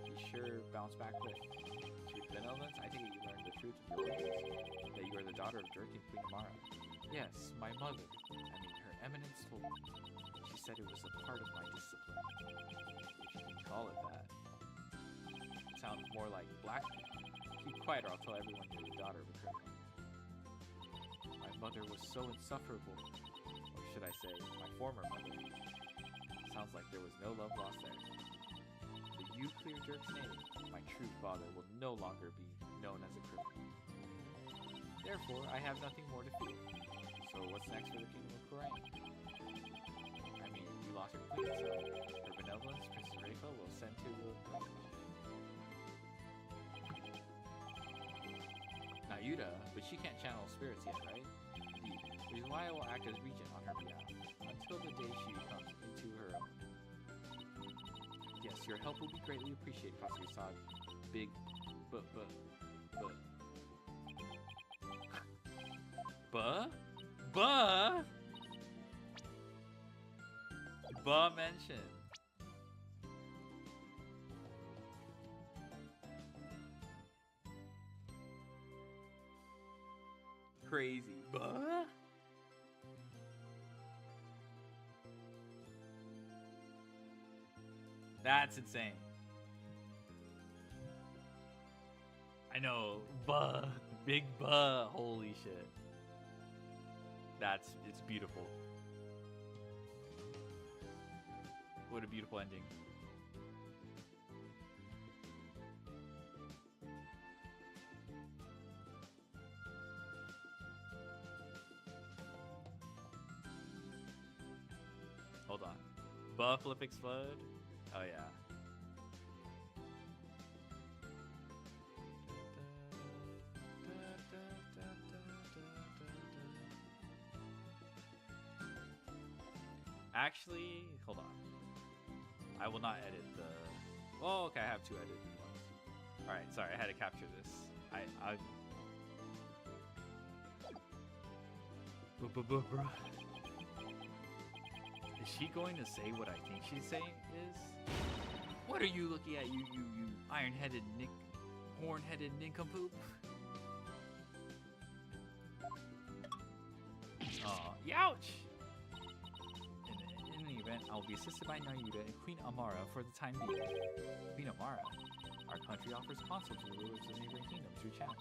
Be sure bounce back quick. To your benevolence, I think you learned the truth of your ways. That you are the daughter of Dirk and Queen Amara. Yes, my mother. I mean, her eminence told me. She said it was a part of my discipline. If you can call it that. Sounds more like blackmail. Keep quiet or I'll tell everyone you're the daughter of a criminal. My mother was so insufferable. Or should I say, my former mother. Sounds like there was no love lost there. The you clear Dirk's name, my true father will no longer be known as a criminal. Therefore, I have nothing more to fear. So what's next for the Kingdom of Khura'in? I mean, you lost your queen, so her benevolence, Princess Rayfa, will send to Ayuda, but she can't channel spirits yet, right? Indeed. Which is why I will act as regent on her behalf, until the day she comes into her own. your help will be greatly appreciated, Professor Yasad. Big, but. Mention. Crazy, buh? That's insane. I know, buh, big buh, holy shit. It's beautiful. What a beautiful ending. Hold on. Buff flip explode? Oh yeah. Actually, hold on. I will not edit the... Oh, okay, I have two edited ones. Alright, sorry, I had to capture this. Bruh. Is she going to say what I think she's saying is? What are you looking at, you iron-headed horn-headed nincompoop? Aw, youch! In the event, I'll be assisted by Nayuda and Queen Amara for the time being. Queen Amara, our country offers consuls to the rulers of neighboring kingdoms through channel.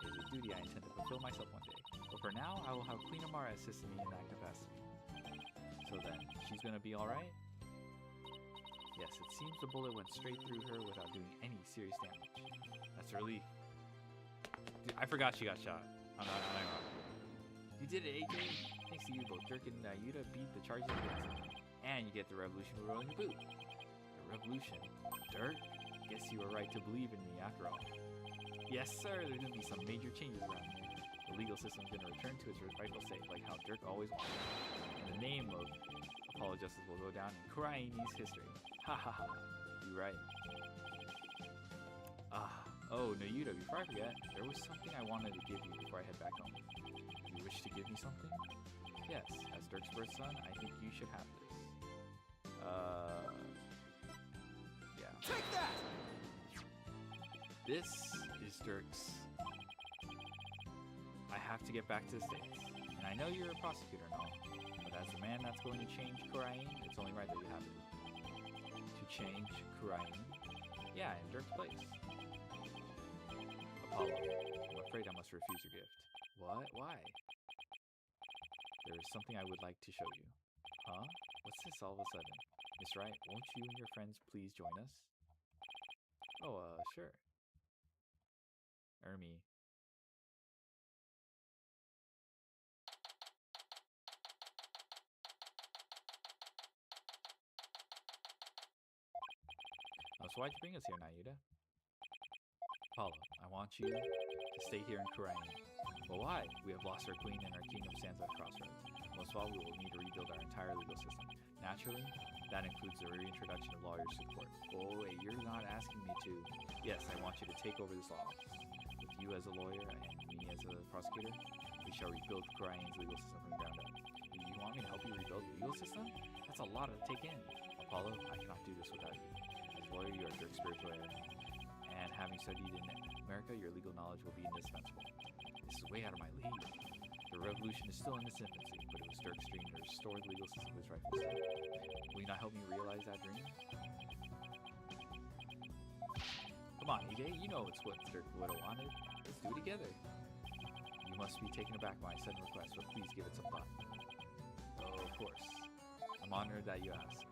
It is a duty I intend to fulfill myself one day. But for now, I will have Queen Amara assist me in that capacity. So then, she's gonna be alright? Yes, it seems the bullet went straight through her without doing any serious damage. That's a relief. Dude, I forgot she got shot. I'm not wrong. You did it, AJ. Thanks to you, both Dirk and Nayuda beat the charges against him. And you get the revolution rolling the boot. The revolution? Dirk? Guess you were right to believe in me after all. Yes, sir, there's gonna be some major changes around here. The legal system's gonna return to its rightful state, like how Dirk always wanted. And the name of Apollo Justice will go down in Kuraini's history. Ha ha ha. You right. Oh, Nayuda, before I forget, there was something I wanted to give you before I head back home. You wish to give me something? Yes, as Dirk's birth son, I think you should have this. Yeah. Take that! This is Dirk's. I have to get back to the States. And I know you're a prosecutor and all, but as the man that's going to change Kurain, it's only right that you have it. To change Kurain? Yeah, in Dirk's place. Apollo, I'm afraid I must refuse your gift. What? Why? There is something I would like to show you. Huh? What's this all of a sudden? Miss Wright, won't you and your friends please join us? Oh, sure. Ermi. So why'd you bring us here, Nayuda? Apollo, I want you to stay here in Kurain. Well, why? We have lost our queen and our kingdom stands at a crossroads. Most of all, we will need to rebuild our entire legal system. Naturally, that includes the reintroduction of lawyers to court. Oh, wait, you're not asking me to. Yes, I want you to take over this law office. With you as a lawyer and me as a prosecutor, we shall rebuild Kurain's legal system from the ground up. You want me to help you rebuild the legal system? That's a lot to take in. Apollo, I cannot do this without you. As a lawyer, you are Dirk's spiritual heir. And having studied in America, your legal knowledge will be indispensable. This is way out of my league. The revolution is still in its infancy, but it was Dirk's dream to restore the legal system to its rightful state. Will you not help me realize that dream? Come on, EJ, you know it's what Dirk would have wanted. Let's do it together. You must be taken aback by my sudden request, but please give it some thought. Oh, of course. I'm honored that you asked.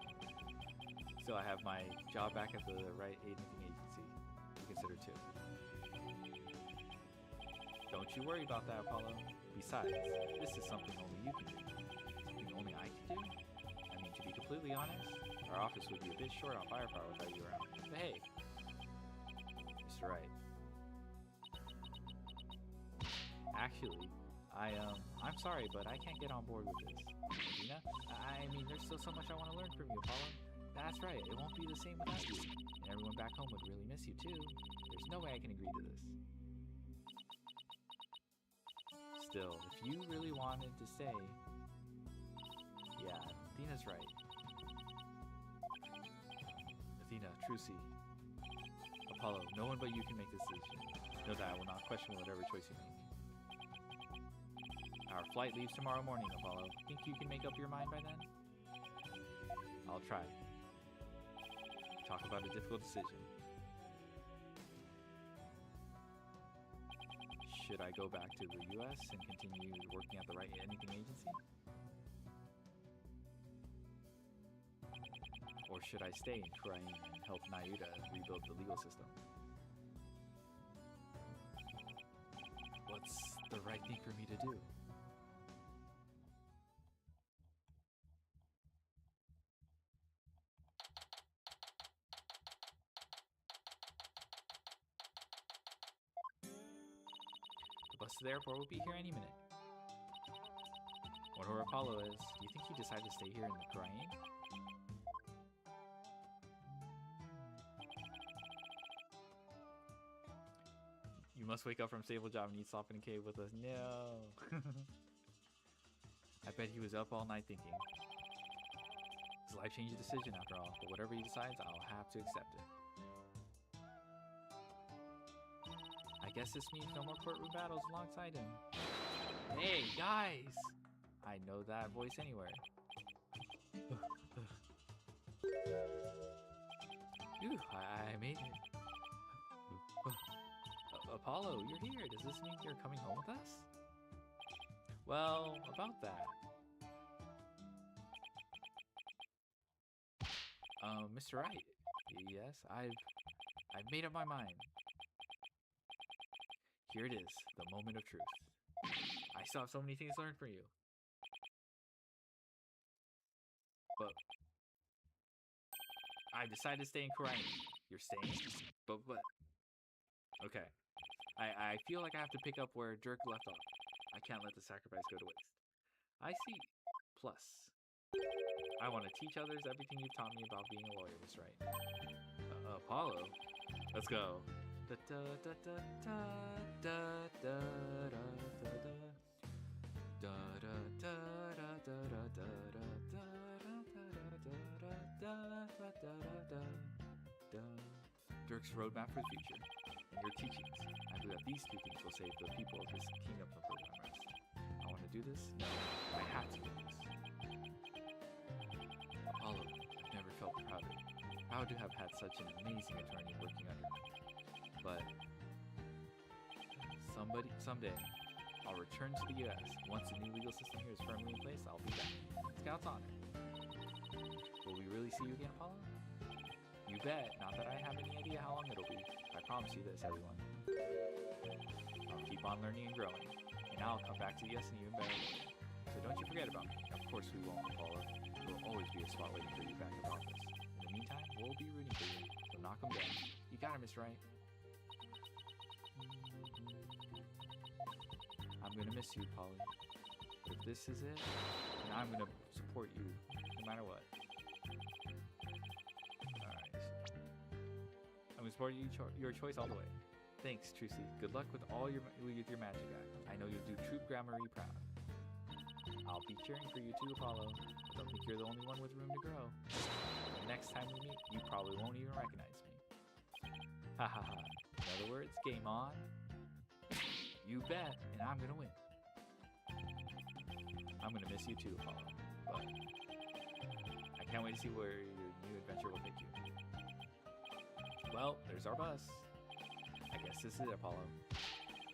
Still, I have my job back at the right anything agency to consider too. Don't you worry about that, Apollo. Besides, this is something only you can do. Something only I can do? I mean, to be completely honest, our office would be a bit short on firepower without you around. But hey, Mr. Wright. Actually, I'm sorry, but I can't get on board with this. Gina, I mean, there's still so much I want to learn from you, Apollo. That's right, it won't be the same without you. And everyone back home would really miss you too. There's no way I can agree to this. Still, if you really wanted to stay... Yeah, Athena's right. Athena, Trucy, Apollo, no one but you can make this decision. Know that I will not question whatever choice you make. Our flight leaves tomorrow morning, Apollo. Think you can make up your mind by then? I'll try. Talk about a difficult decision. Should I go back to the US and continue working at the Right Anything Agency? Or should I stay in Kurain and help Nayuda rebuild the legal system? What's the right thing for me to do? The bus to the airport will be here any minute. Wonder where Apollo is. Do you think he decided to stay here in the Kurain? You must wake up from stable job and eat slop in a cave with us. No. I bet he was up all night thinking. It's a life-changing decision after all, but whatever he decides, I'll have to accept it. I guess this means no more courtroom battles alongside him. Hey, guys! I know that voice anywhere. Ooh, I made it. Apollo, you're here. Does this mean you're coming home with us? Well, about that. Mr. Wright. Yes, I've made up my mind. Here it is, the moment of truth. I still have so many things to learn from you. But I decided to stay in Kurain. You're staying? But okay. I feel like I have to pick up where Dirk left off. I can't let the sacrifice go to waste. I see. Plus, I want to teach others everything you've taught me about being a lawyer, Miss Wright. Apollo? Let's go. Da da da da da da da da da da da da. Dirk's roadmap for the future, and your teachings. I believe that these two things will save the people of this kingdom from further unrest. I want to do this? No, I have to do this. Apollo, I've never felt prouder. Proud to have had such an amazing attorney working under me. But someday, I'll return to the US. Once the new legal system here is firmly in place, I'll be back. Scout's honor. Will we really see you again, Apollo? You bet. Not that I have any idea how long it'll be. I promise you this, everyone. I'll keep on learning and growing, and I'll come back to the US and even better. So don't you forget about me. Of course we won't, Apollo. There will always be a spot waiting for you back in office. In the meantime, we'll be rooting for you. So knock 'em down. You got it, Miss Wright. I'm gonna miss you, Polly. But if this is it, then I'm gonna support you, no matter what. Alright. I'm gonna support your choice all the way. Thanks, Trucy. Good luck with your magic act. I know you'll do Troop Gramarye proud. I'll be cheering for you too, Apollo. I don't think you're the only one with room to grow. The next time we meet, you probably won't even recognize me. Ha ha ha. In other words, game on. You bet, and I'm gonna win. I'm gonna miss you too, Apollo. But I can't wait to see where your new adventure will take you. Well, there's our bus. I guess this is it, Apollo.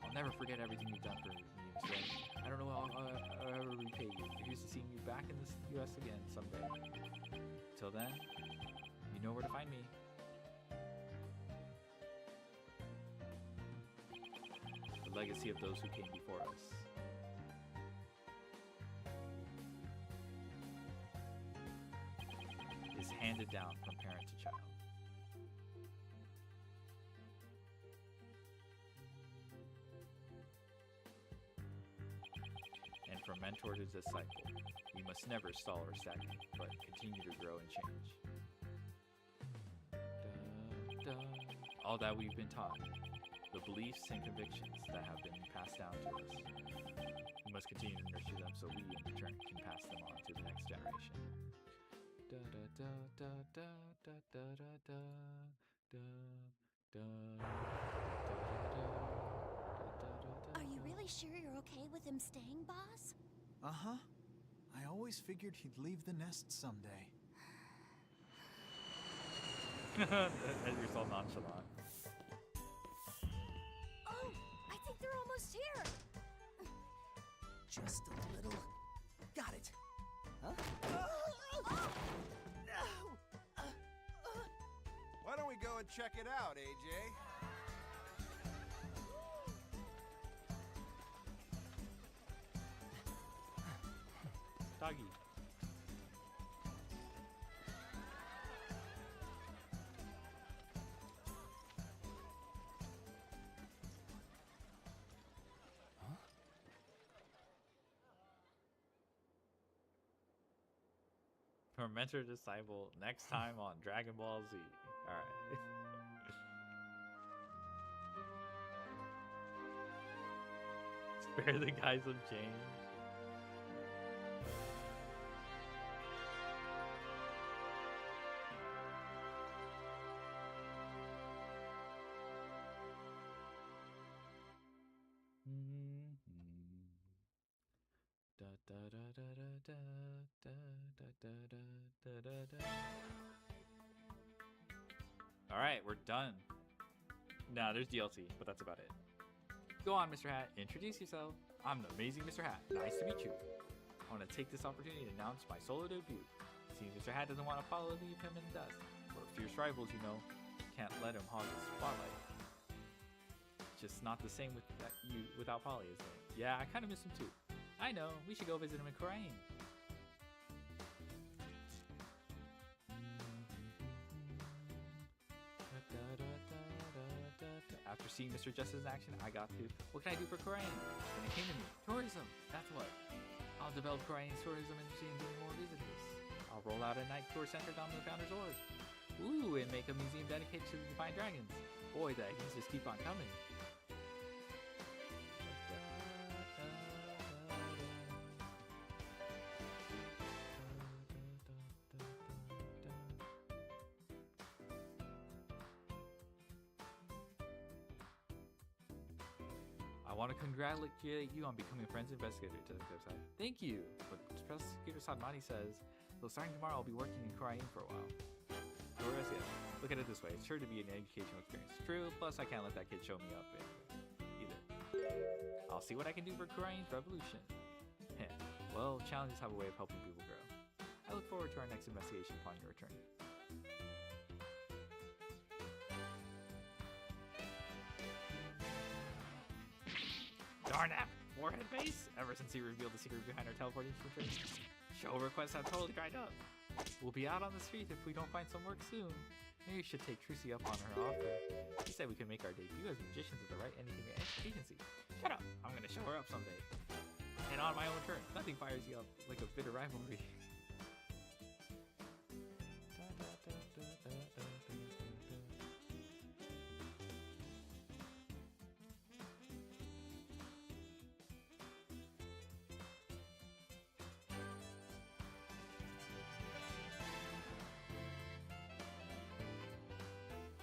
I'll never forget everything you've done for me, Miss Wright. I don't know how I'll ever repay you. Here's to seeing you back in the US again someday. Till then, you know where to find me. The legacy of those who came before us. Is handed down from parent to child. And from mentor to disciple, we must never stall or stagnate, but continue to grow and change. all that we've been taught, the beliefs and convictions that have been passed down to us. We must continue to nurture them so we, in return, can pass them on to the next generation. Da da da da da da da da da da da. Are you really sure you're okay with him staying, boss? Uh-huh. I always figured he'd leave the nest someday. As you're so nonchalant. Oh, I think they're almost here. Just a little. Got it. Huh? Why don't we go and check it out, AJ? Doggy. From mentor to disciple, next time on Dragon Ball Z. Alright. Spare the guys some change. Alright, we're done. Nah, there's DLC, but that's about it. Go on, Mr. Hat. Introduce yourself. I'm the amazing Mr. Hat. Nice to meet you. I want to take this opportunity to announce my solo debut. Seems Mr. Hat doesn't want to follow leave him in the dust. We're fierce rivals, you know. Can't let him hog the spotlight. Just not the same with you without Polly, isn't it? Yeah, I kind of miss him too. I know. We should go visit him in Korean. After seeing Mr. Justice in action, I got to, what can I do for Korean? And it came to me, tourism, that's what. I'll develop Korean tourism industry and bring more visitors. I'll roll out a night tour centered on the Founder's Org. Ooh, and make a museum dedicated to the Divine Dragons. Boy, the ideas just keep on coming. I want to congratulate you on becoming a Friends Investigator to the website. Thank you! But Prosecutor Sadmani says, well, starting tomorrow I'll be working in Korean for a while. Doris, yeah. Look at it this way, it's sure to be an educational experience. True, plus I can't let that kid show me up either. I'll see what I can do for Korean's revolution. Heh. Well, challenges have a way of helping people grow. I look forward to our next investigation upon your return. Darn it! Warhead base? Ever since he revealed the secret behind our teleportation tree, show requests have totally dried up. We'll be out on the street if we don't find some work soon. Maybe we should take Trucy up on her offer. She said we could make our debut as magicians at the right anything agency. Shut up! I'm gonna show her up someday. And on my own terms, nothing fires you up like a bitter rivalry.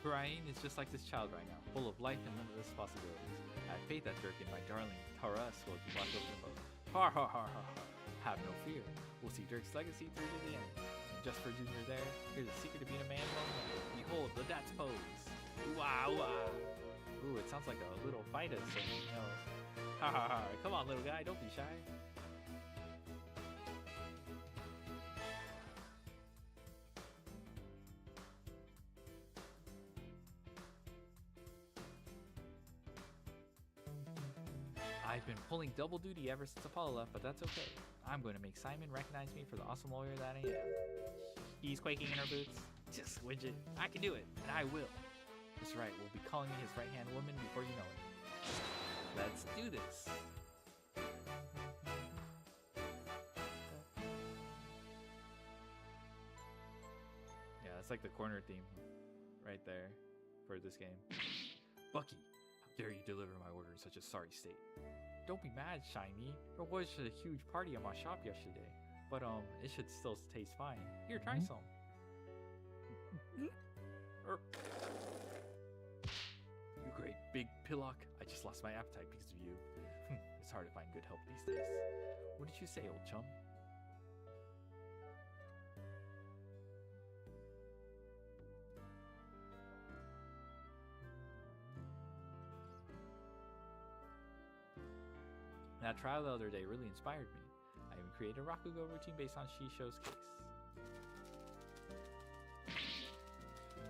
Brian is just like this child right now, full of life and limitless possibilities. I have faith that Dirk and my darling Taurus will watch over them both. Har har har har har. Have no fear. We'll see Dirk's legacy through to the end. And just for Junior there, here's the secret to being a man well known. Behold the Dats pose. Wow wow. Ooh, it sounds like a little fight or something else. Ha ha ha. Come on, little guy, don't be shy. I've been pulling double duty ever since Apollo left, but that's okay. I'm going to make Simon recognize me for the awesome lawyer that I am. He's quaking in her boots. Just widget. I can do it, and I will. That's right, we'll be calling me his right-hand woman before you know it. Let's do this. Yeah, that's like the corner theme right there. for this game. Bucky, how dare you deliver my order in such a sorry state? Don't be mad, Shiny. There was a huge party in my shop yesterday, but it should still taste fine. Here, try some. You great big pillock. I just lost my appetite because of you. It's hard to find good help these days. What did you say, old chum? That trial the other day really inspired me. I even created a Rakugo routine based on Shisho's case.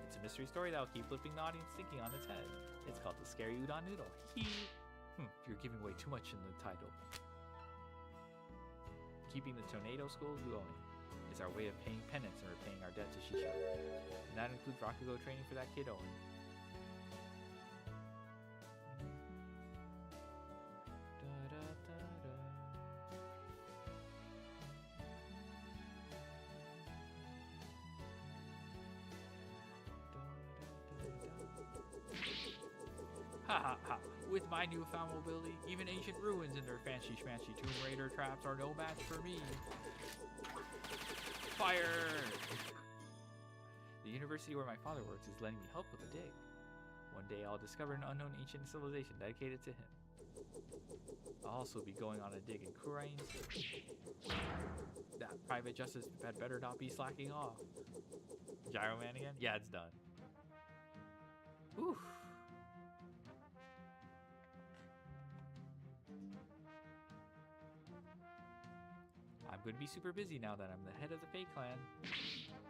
It's a mystery story that will keep flipping the audience thinking on its head. It's called The Scary Udon Noodle. You're giving away too much in the title. Keeping the Tornado School going is our way of paying penance and repaying our debt to Shisho. And that includes Rakugo training for that kid Owen. Ha ha ha! With my newfound mobility, even ancient ruins and their fancy schmancy Tomb Raider traps are no match for me. Fire! The university where my father works is letting me help with a dig. One day I'll discover an unknown ancient civilization dedicated to him. I'll also be going on a dig in Kurain City. That private justice had better not be slacking off. Gyro Man again? Yeah, it's done. Oof. I'm going to be super busy now that I'm the head of the Fate Clan.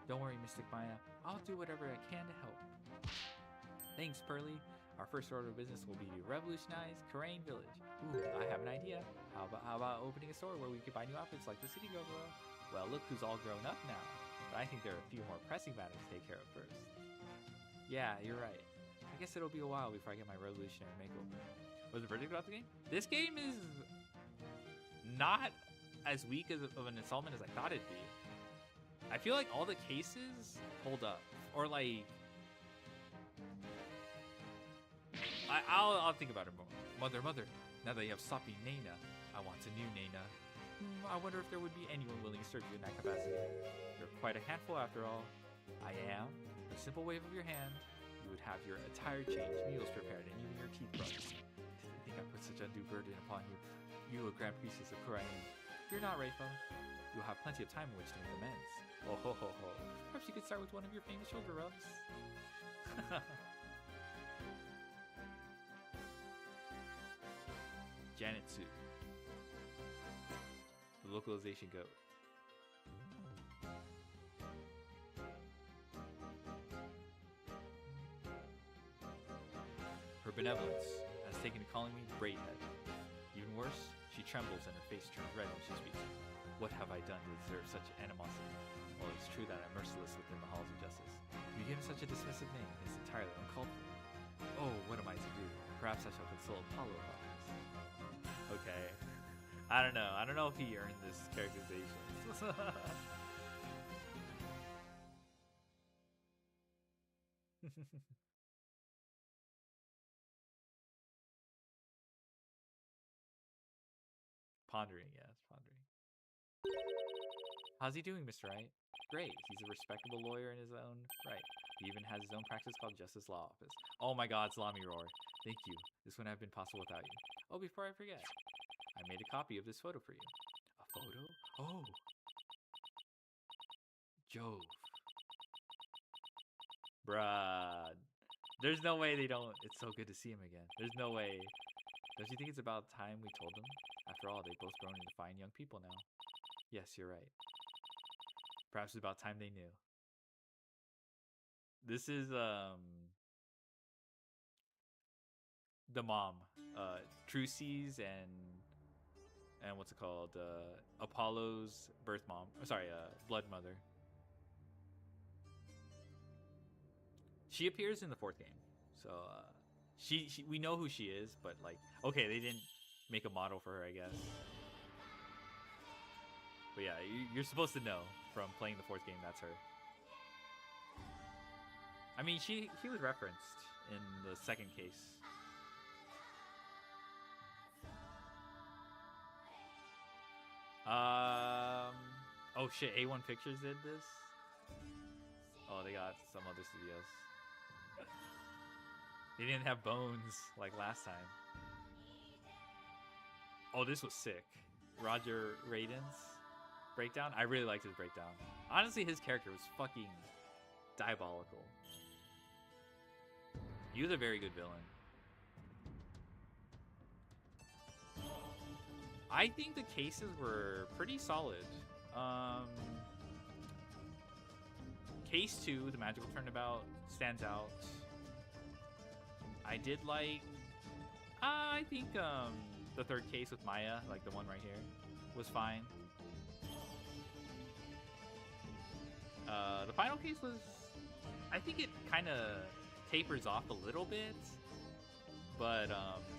Don't worry, Mystic Maya. I'll do whatever I can to help. Thanks, Pearly. Our first order of business will be to revolutionize Kurain Village. Ooh, I have an idea. How about opening a store where we can buy new outfits like the City Girl Girl? Well, look who's all grown up now. But I think there are a few more pressing matters to take care of first. Yeah, you're right. I guess it'll be a while before I get my revolutionary makeover. What's the verdict about the game? This game is not as weak of an installment as I thought it'd be. I feel like all the cases hold up, or like I'll think about it more. Mother, now that you have Soppy Nana, I want a new Nana. I wonder if there would be anyone willing to serve you in that capacity. You're quite a handful after all. I am. With a simple wave of your hand, you would have your attire changed, meals prepared, and even your teeth brushed. I think I put such undue burden upon you. You, a Grand Priestess of Kurain. You're not, Raifa. You'll have plenty of time in which to make amends. Oh ho ho ho. Perhaps you could start with one of your famous shoulder rubs. Janetsu. The localization goat. Her benevolence has taken to calling me Braidhead. Even worse, she trembles and her face turns red when she speaks. What have I done to deserve such animosity? Well, it's true that I'm merciless within the halls of justice. You give such a dismissive name is entirely uncalled for. Oh, what am I to do? Perhaps I shall consult Apollo about this. Okay. I don't know. I don't know if he earned this characterization. Pondering, yes, pondering. How's he doing, Mr. Wright? Great. He's a respectable lawyer in his own right. He even has his own practice called Justice Law Office. Oh my god, Salami Roar. Thank you. This wouldn't have been possible without you. Oh, before I forget, I made a copy of this photo for you. A photo? Oh. Jove. Bruh. There's no way they don't. It's so good to see him again. There's no way. Don't you think it's about time we told them? After all, they've both grown into fine young people now. Yes, you're right. Perhaps it's about time they knew. This is the mom, Trucy's and what's it called? Apollo's birth mom. Sorry, blood mother. She appears in the 4th game, so she we know who she is, but like, okay, they didn't make a model for her, I guess. But yeah, you're supposed to know from playing the 4th game that's her. I mean, he was referenced in the second case. Oh shit, A1 Pictures did this? Oh, they got some other studios. They didn't have bones like last time. Oh, this was sick. Roger Raiden's breakdown. I really liked his breakdown. Honestly, his character was fucking diabolical. He was a very good villain. I think the cases were pretty solid. Case 2, the magical turnabout, stands out. I did like... I think the third case with Maya, like the one right here, was fine. The final case was... I think it kind of tapers off a little bit. But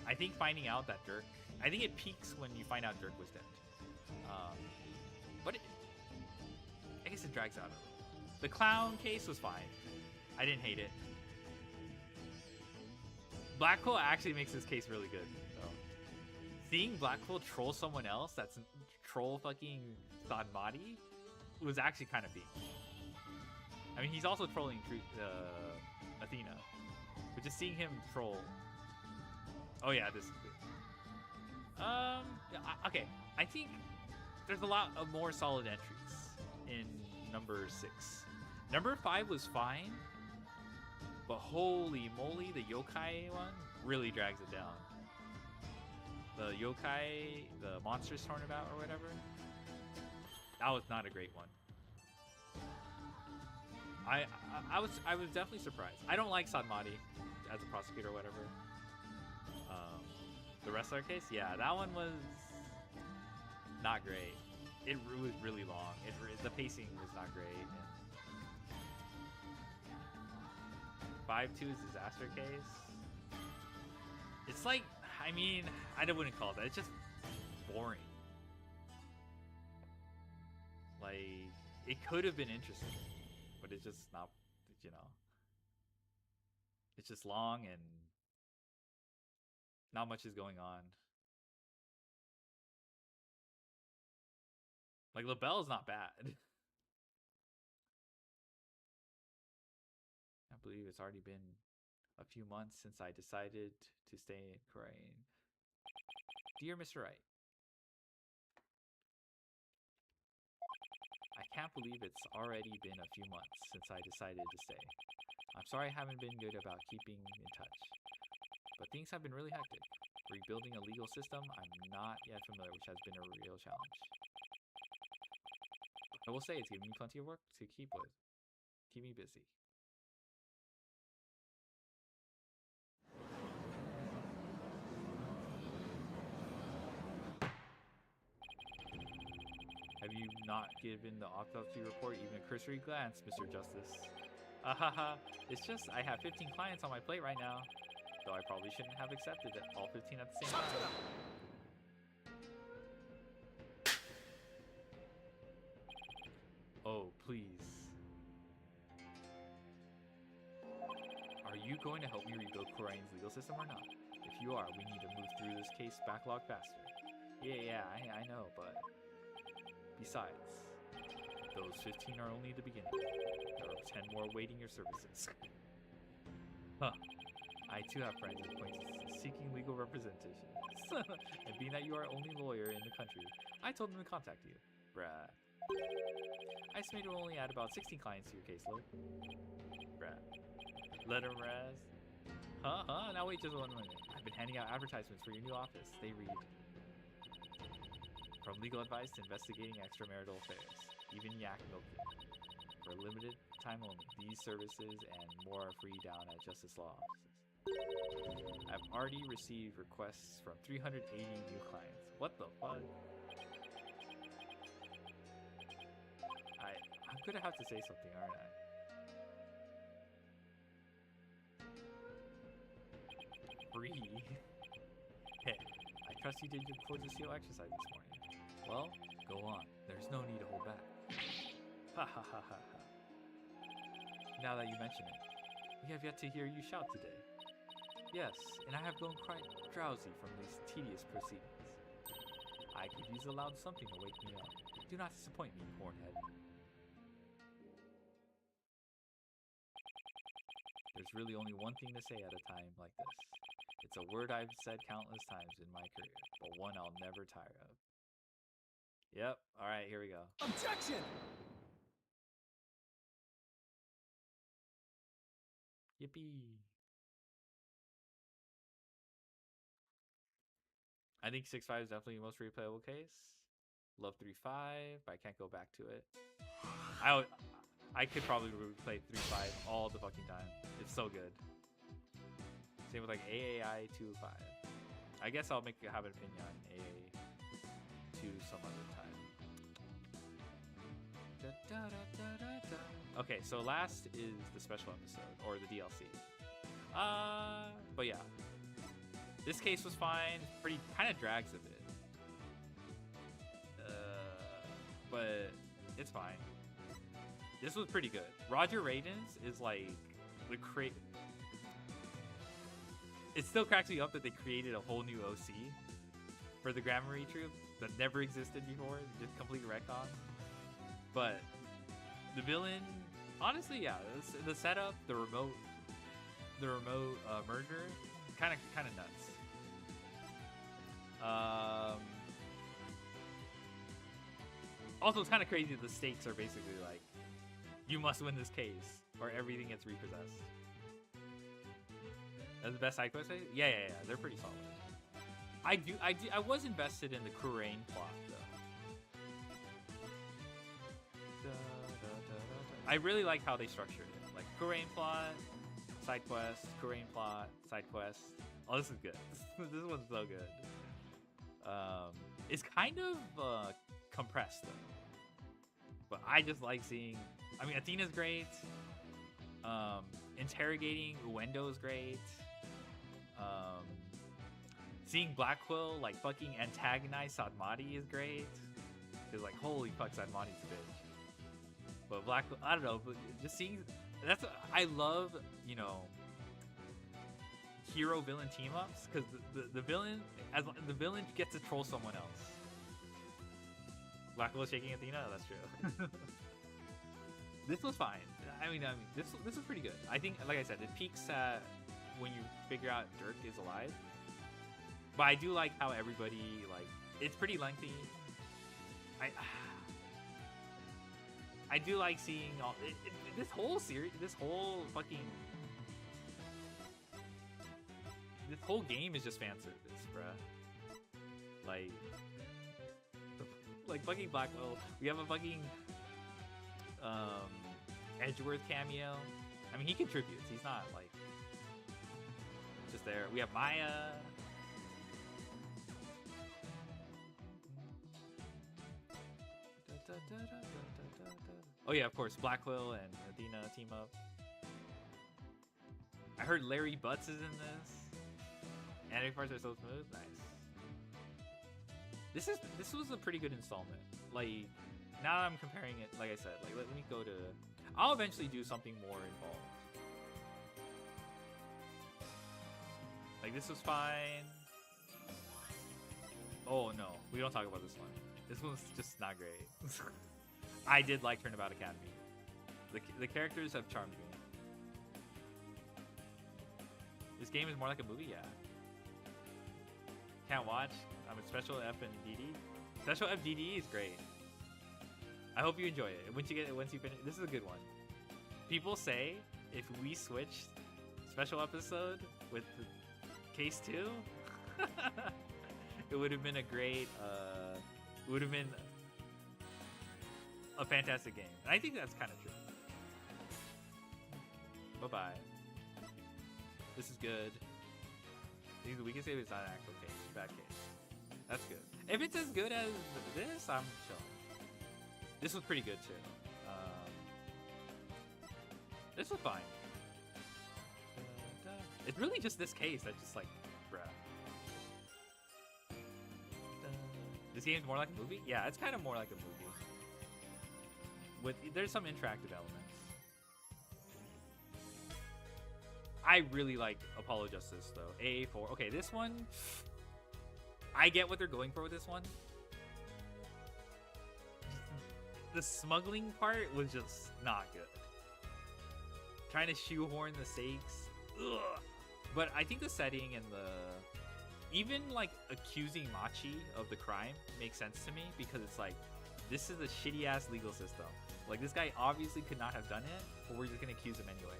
I think finding out that Dirk... I think it peaks when you find out Dirk was dead. But I guess it drags out a little. The clown case was fine. I didn't hate it. Blackpool actually makes this case really good, though. Seeing Blackpool troll someone else that's troll fucking Sadmati was actually kind of big. I mean, he's also trolling Athena. But just seeing him troll... Oh yeah, this is good. Okay, I think there's a lot of more solid entries in number 6. Number 5 was fine, but holy moly, the yokai one really drags it down. The yokai, the monsters turnabout or whatever, that was not a great one. I was definitely surprised. I don't like Sadmati as a prosecutor or whatever. The wrestler case, yeah, that one was not great. It was really long. The pacing was not great. And 5-2's disaster case. It's like, I mean, I wouldn't call it that. It's just boring. Like, it could have been interesting, but it's just not, you know. It's just long and not much is going on. Like, LaBelle's not bad. I believe it's already been a few months since I decided to stay in Korean. Dear Mr. Wright, I can't believe it's already been a few months since I decided to stay. I'm sorry I haven't been good about keeping in touch, but things have been really hectic. Rebuilding a legal system I'm not yet familiar, which has been a real challenge. I will say it's given me plenty of work to keep with. Keep me busy. Have you not given the autopsy report even a cursory glance, Mr. Justice? Ahaha, it's just I have 15 clients on my plate right now. Though I probably shouldn't have accepted it all 15 at the same time. Oh, please. Are you going to help me rebuild Korean's legal system or not? If you are, we need to move through this case backlog faster. Yeah, I know, but... Besides, those 15 are only the beginning. There are 10 more awaiting your services. Huh. I too have friends and acquaintances seeking legal representation. And being that you are only lawyer in the country, I told them to contact you. Bruh. I estimate we'll only add about 16 clients to your caseload. Bruh. Let them rest. Huh? Now wait just 1 minute. I've been handing out advertisements for your new office. They read... From legal advice to investigating extramarital affairs. Even yak milking. For a limited time only, these services and more are free down at Justice Law offices. I've already received requests from 380 new clients. What the fuck? I'm gonna have to say something, aren't I? Free? Hey, I trust you did your Cords of Steel exercise this morning. Well, go on. There's no need to hold back. Ha ha ha ha ha. Now that you mention it, We have yet to hear you shout today. Yes, and I have grown quite drowsy from these tedious proceedings. I could use a loud something to wake me up. Do not disappoint me, hornhead. There's really only one thing to say at a time like this. It's a word I've said countless times in my career, but one I'll never tire of. Yep, alright, here we go. Objection! Yippee! I think 6.5 is definitely the most replayable case. Love 3.5, but I can't go back to it. I could probably replay 3.5 all the fucking time. It's so good. Same with like AA2.5. I guess I'll have an opinion on AA2 some other time. Okay, so last is the special episode or the DLC. But yeah, this case was fine. Pretty kind of drags a bit, but it's fine. This was pretty good. Roger Radins is like the it still cracks me up that they created a whole new OC for the Gramarye troop that never existed before. Just complete retcon. But the villain, honestly, yeah, the setup, the remote merger, kind of nuts. Also, it's kind of crazy. The stakes are basically like, you must win this case, or everything gets repossessed. That's the best side quest. Yeah, they're pretty solid. I was invested in the Kurain plot though. I really like how they structured it. Like Kurain plot, side quest, Kurain plot, side quest. Oh, this is good. This one's so good. It's kind of compressed though, but I just like seeing. I mean, Athena's great. Interrogating Uendo is great. Seeing Black Quill like fucking antagonize Sadmati is great. Cause like, holy fuck, Sadmati's a bitch. But Black Quill, I don't know, but just seeing I love, you know, hero villain team ups because the villain gets to troll someone else. Black Quill shaking Athena, that's true. This was fine. I mean, this was pretty good. I think, like I said, it peaks at when you figure out Dirk is alive. But I do like how everybody it's pretty lengthy. I do like seeing all this whole series, this whole game is just fan service, bruh. Like fucking Blackwell. We have a fucking Edgeworth cameo. I mean, he contributes. He's not like just there. We have Maya. Oh yeah, of course, Blackwell and Athena team up. I heard Larry Butts is in this. Anime parts are so smooth. Nice. This was a pretty good installment. Like, now I'm comparing it, like I said, like let me go to. I'll eventually do something more involved. Like this was fine. Oh no, we don't talk about this one. This one's just not great. I did like Turnabout Academy. The characters have charmed me. This game is more like a movie, yeah. Can't watch. I'm a Special F and DD. Special F DD is great. I hope you enjoy it. Once you finish, this is a good one. People say if we switched special episode with case 2, it would have been a great. It would have been a fantastic game, and I think that's kind of true. Bye bye. This is good. We can say it's not an actual case, bad case. That's good. If it's as good as this, I'm chilling. This was pretty good too. This was fine. It's really just this case that's just like, bruh. This game's more like a movie? Yeah, it's kind of more like a movie. There's some interactive elements. I really like Apollo Justice though. AA4. Okay, this one, I get what they're going for with this one. The smuggling part was just not good. Trying to shoehorn the stakes. Ugh. But I think the setting and even like accusing Machi of the crime makes sense to me, because it's like, this is a shitty ass legal system. Like, this guy obviously could not have done it, but we're just gonna accuse him anyway.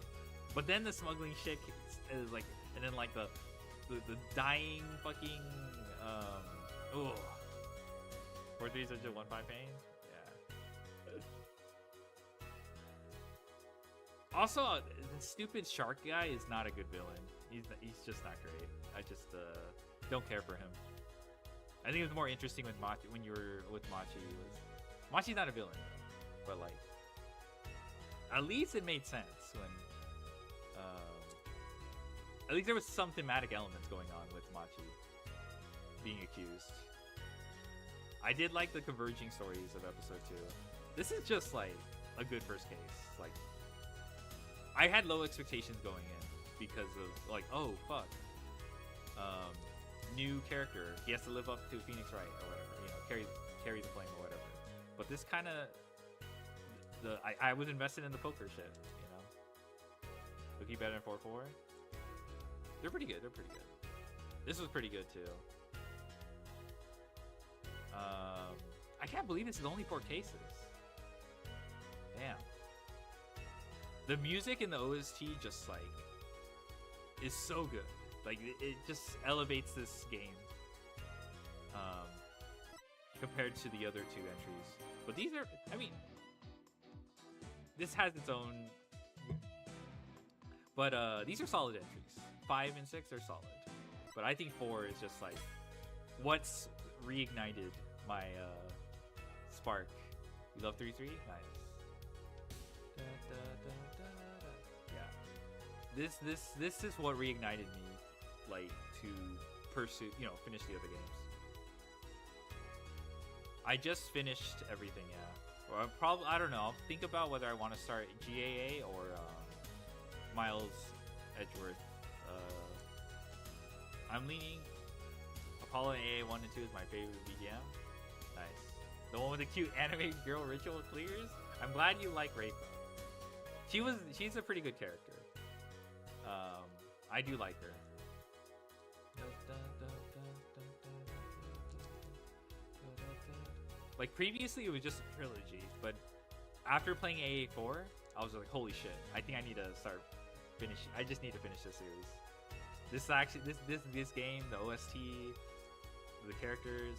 But then the smuggling shit is like, and then like the dying fucking 4-3 such a 1-5 pain. Yeah. Also, the stupid shark guy is not a good villain. He's just not great. I just don't care for him. I think it was more interesting with Machi when you were with Machi. Machi's not a villain, but like, at least it made sense when. At least there was some thematic elements going on with Machi being accused. I did like the converging stories of episode 2. This is just like a good first case. Like, I had low expectations going in because of like, oh fuck, new character, he has to live up to Phoenix Wright or whatever, you know, carry the flame or whatever. But this kind of, I was invested in the poker shit, you know. Looking better than 4-4. They're pretty good. They're pretty good. This was pretty good too. I can't believe this is only 4 cases. Damn. The music in the OST just like is so good. Like, it just elevates this game compared to the other 2 entries. But these are, I mean, this has its own. But these are solid entries. 5 and 6 are solid. But I think 4 is just like what's reignited my spark. You love 3-3? Nice. Yeah. This is what reignited me, like, to pursue, you know, finish the other games. I just finished everything, yeah. Or I don't know. I'll think about whether I want to start GAA or Miles Edgeworth. I'm leaning Apollo and AA1 and 2 is my favorite BGM. Nice. The one with the cute anime girl ritual clears. I'm glad you like Rafa. She's a pretty good character. I do like her. Like, previously it was just a trilogy, but after playing AA4, I was like, holy shit, I think I need to start finishing. I just need to finish this series. This is actually this game, the OST, the characters,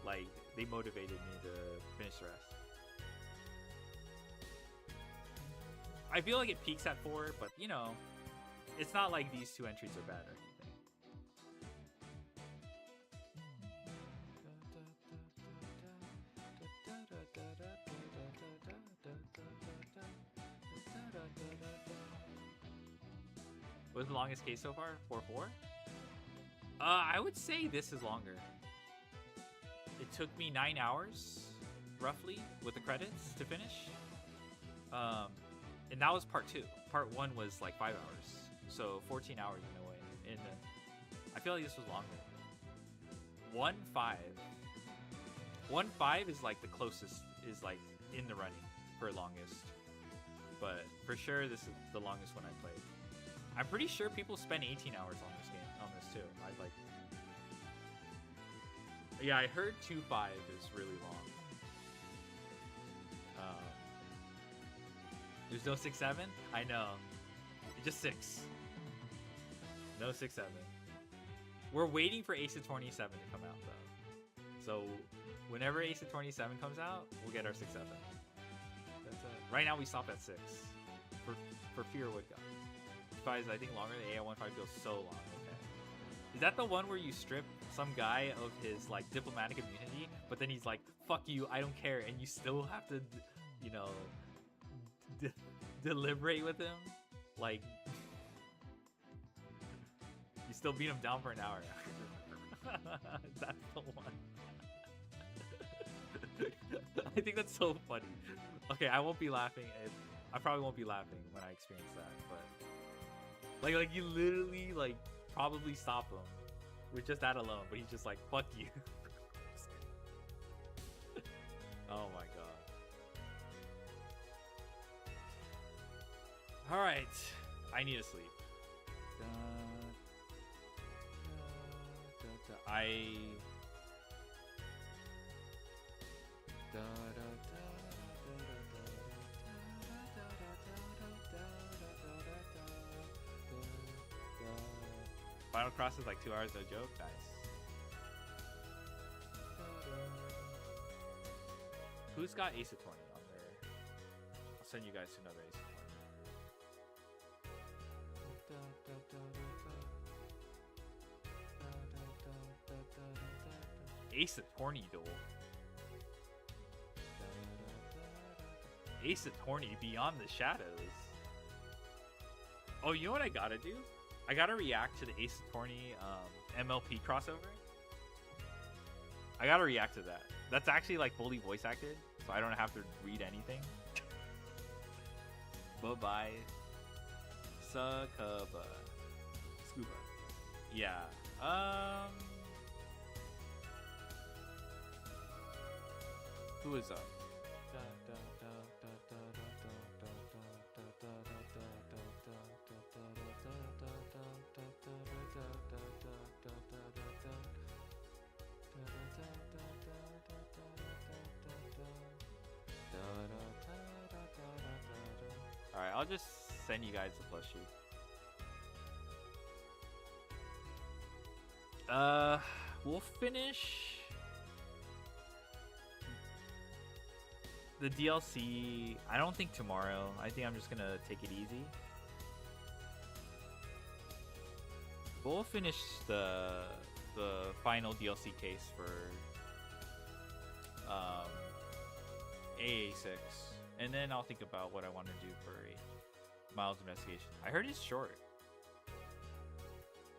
like, they motivated me to finish the rest. I feel like it peaks at 4, but you know, it's not like these 2 entries are bad or anything. What was the longest case so far? 4-4? I would say this is longer. It took me 9 hours, roughly, with the credits to finish. And that was part 2. Part 1 was like 5 hours. So 14 hours in a way. And I feel like this was longer. 1-5. 1-5 is like the closest, is like in the running for longest. But for sure, this is the longest one I played. I'm pretty sure people spend 18 hours on this game, on this too. I like. Yeah, I heard 2-5 is really long. There's no 6-7? I know. Just 6. No 6-7. We're waiting for Ace Attorney 7 to come out though. So whenever Ace Attorney 7 comes out, we'll get our 6-7. That's it. Right now we stop at 6. For Fear Wood God. 5 is, I think, longer than AA15 feels so long. Okay. Is that the one where you strip some guy of his like diplomatic immunity, but then he's like, fuck you, I don't care, and you still have to, you know, deliberate with him? Like, you still beat him down for an hour. That's the one. I think that's so funny. Okay, I won't be laughing. I probably won't be laughing when I experience that, but like you literally like probably stop him with just that alone, but he's just like, fuck you. Oh my god. All right, I need to sleep. Final Cross is like 2 hours, no joke. Nice. Who's got Ace Attorney on there? I'll send you guys to another Ace Attorney. Ace Attorney duel. Ace Attorney Beyond the Shadows. Oh, you know what I gotta do? I gotta react to the Ace Attorney MLP crossover. I gotta react to that. That's actually like fully voice acted, so I don't have to read anything. Bye-bye. Scuba. Yeah. Who is up? Alright, I'll just send you guys the plus sheet. We'll finish the DLC. I don't think tomorrow. I think I'm just gonna take it easy. But we'll finish the final DLC case for AA6, and then I'll think about what I want to do for Miles' investigation. I heard it's short.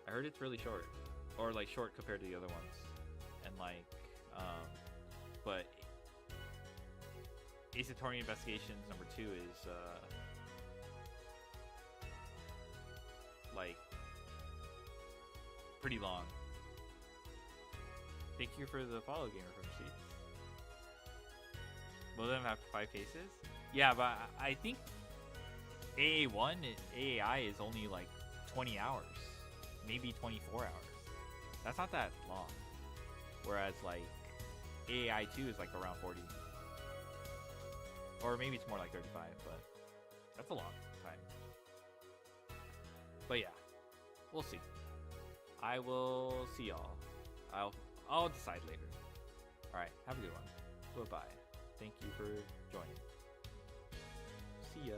I heard it's really short, or like short compared to the other ones, and like, but Ace Attorney Investigations #2 is like pretty long. Thank you for the follow, gamer from Seats. Both of them have 5 cases. Yeah, but I think AA1 AAI is only like 20 hours, maybe 24 hours. That's not that long. Whereas like AAI2 is like around 40. Or maybe it's more like 35, but that's a long time. But yeah, we'll see. I will see y'all. I'll decide later. Alright, have a good one. Bye-bye. Thank you for joining. See ya.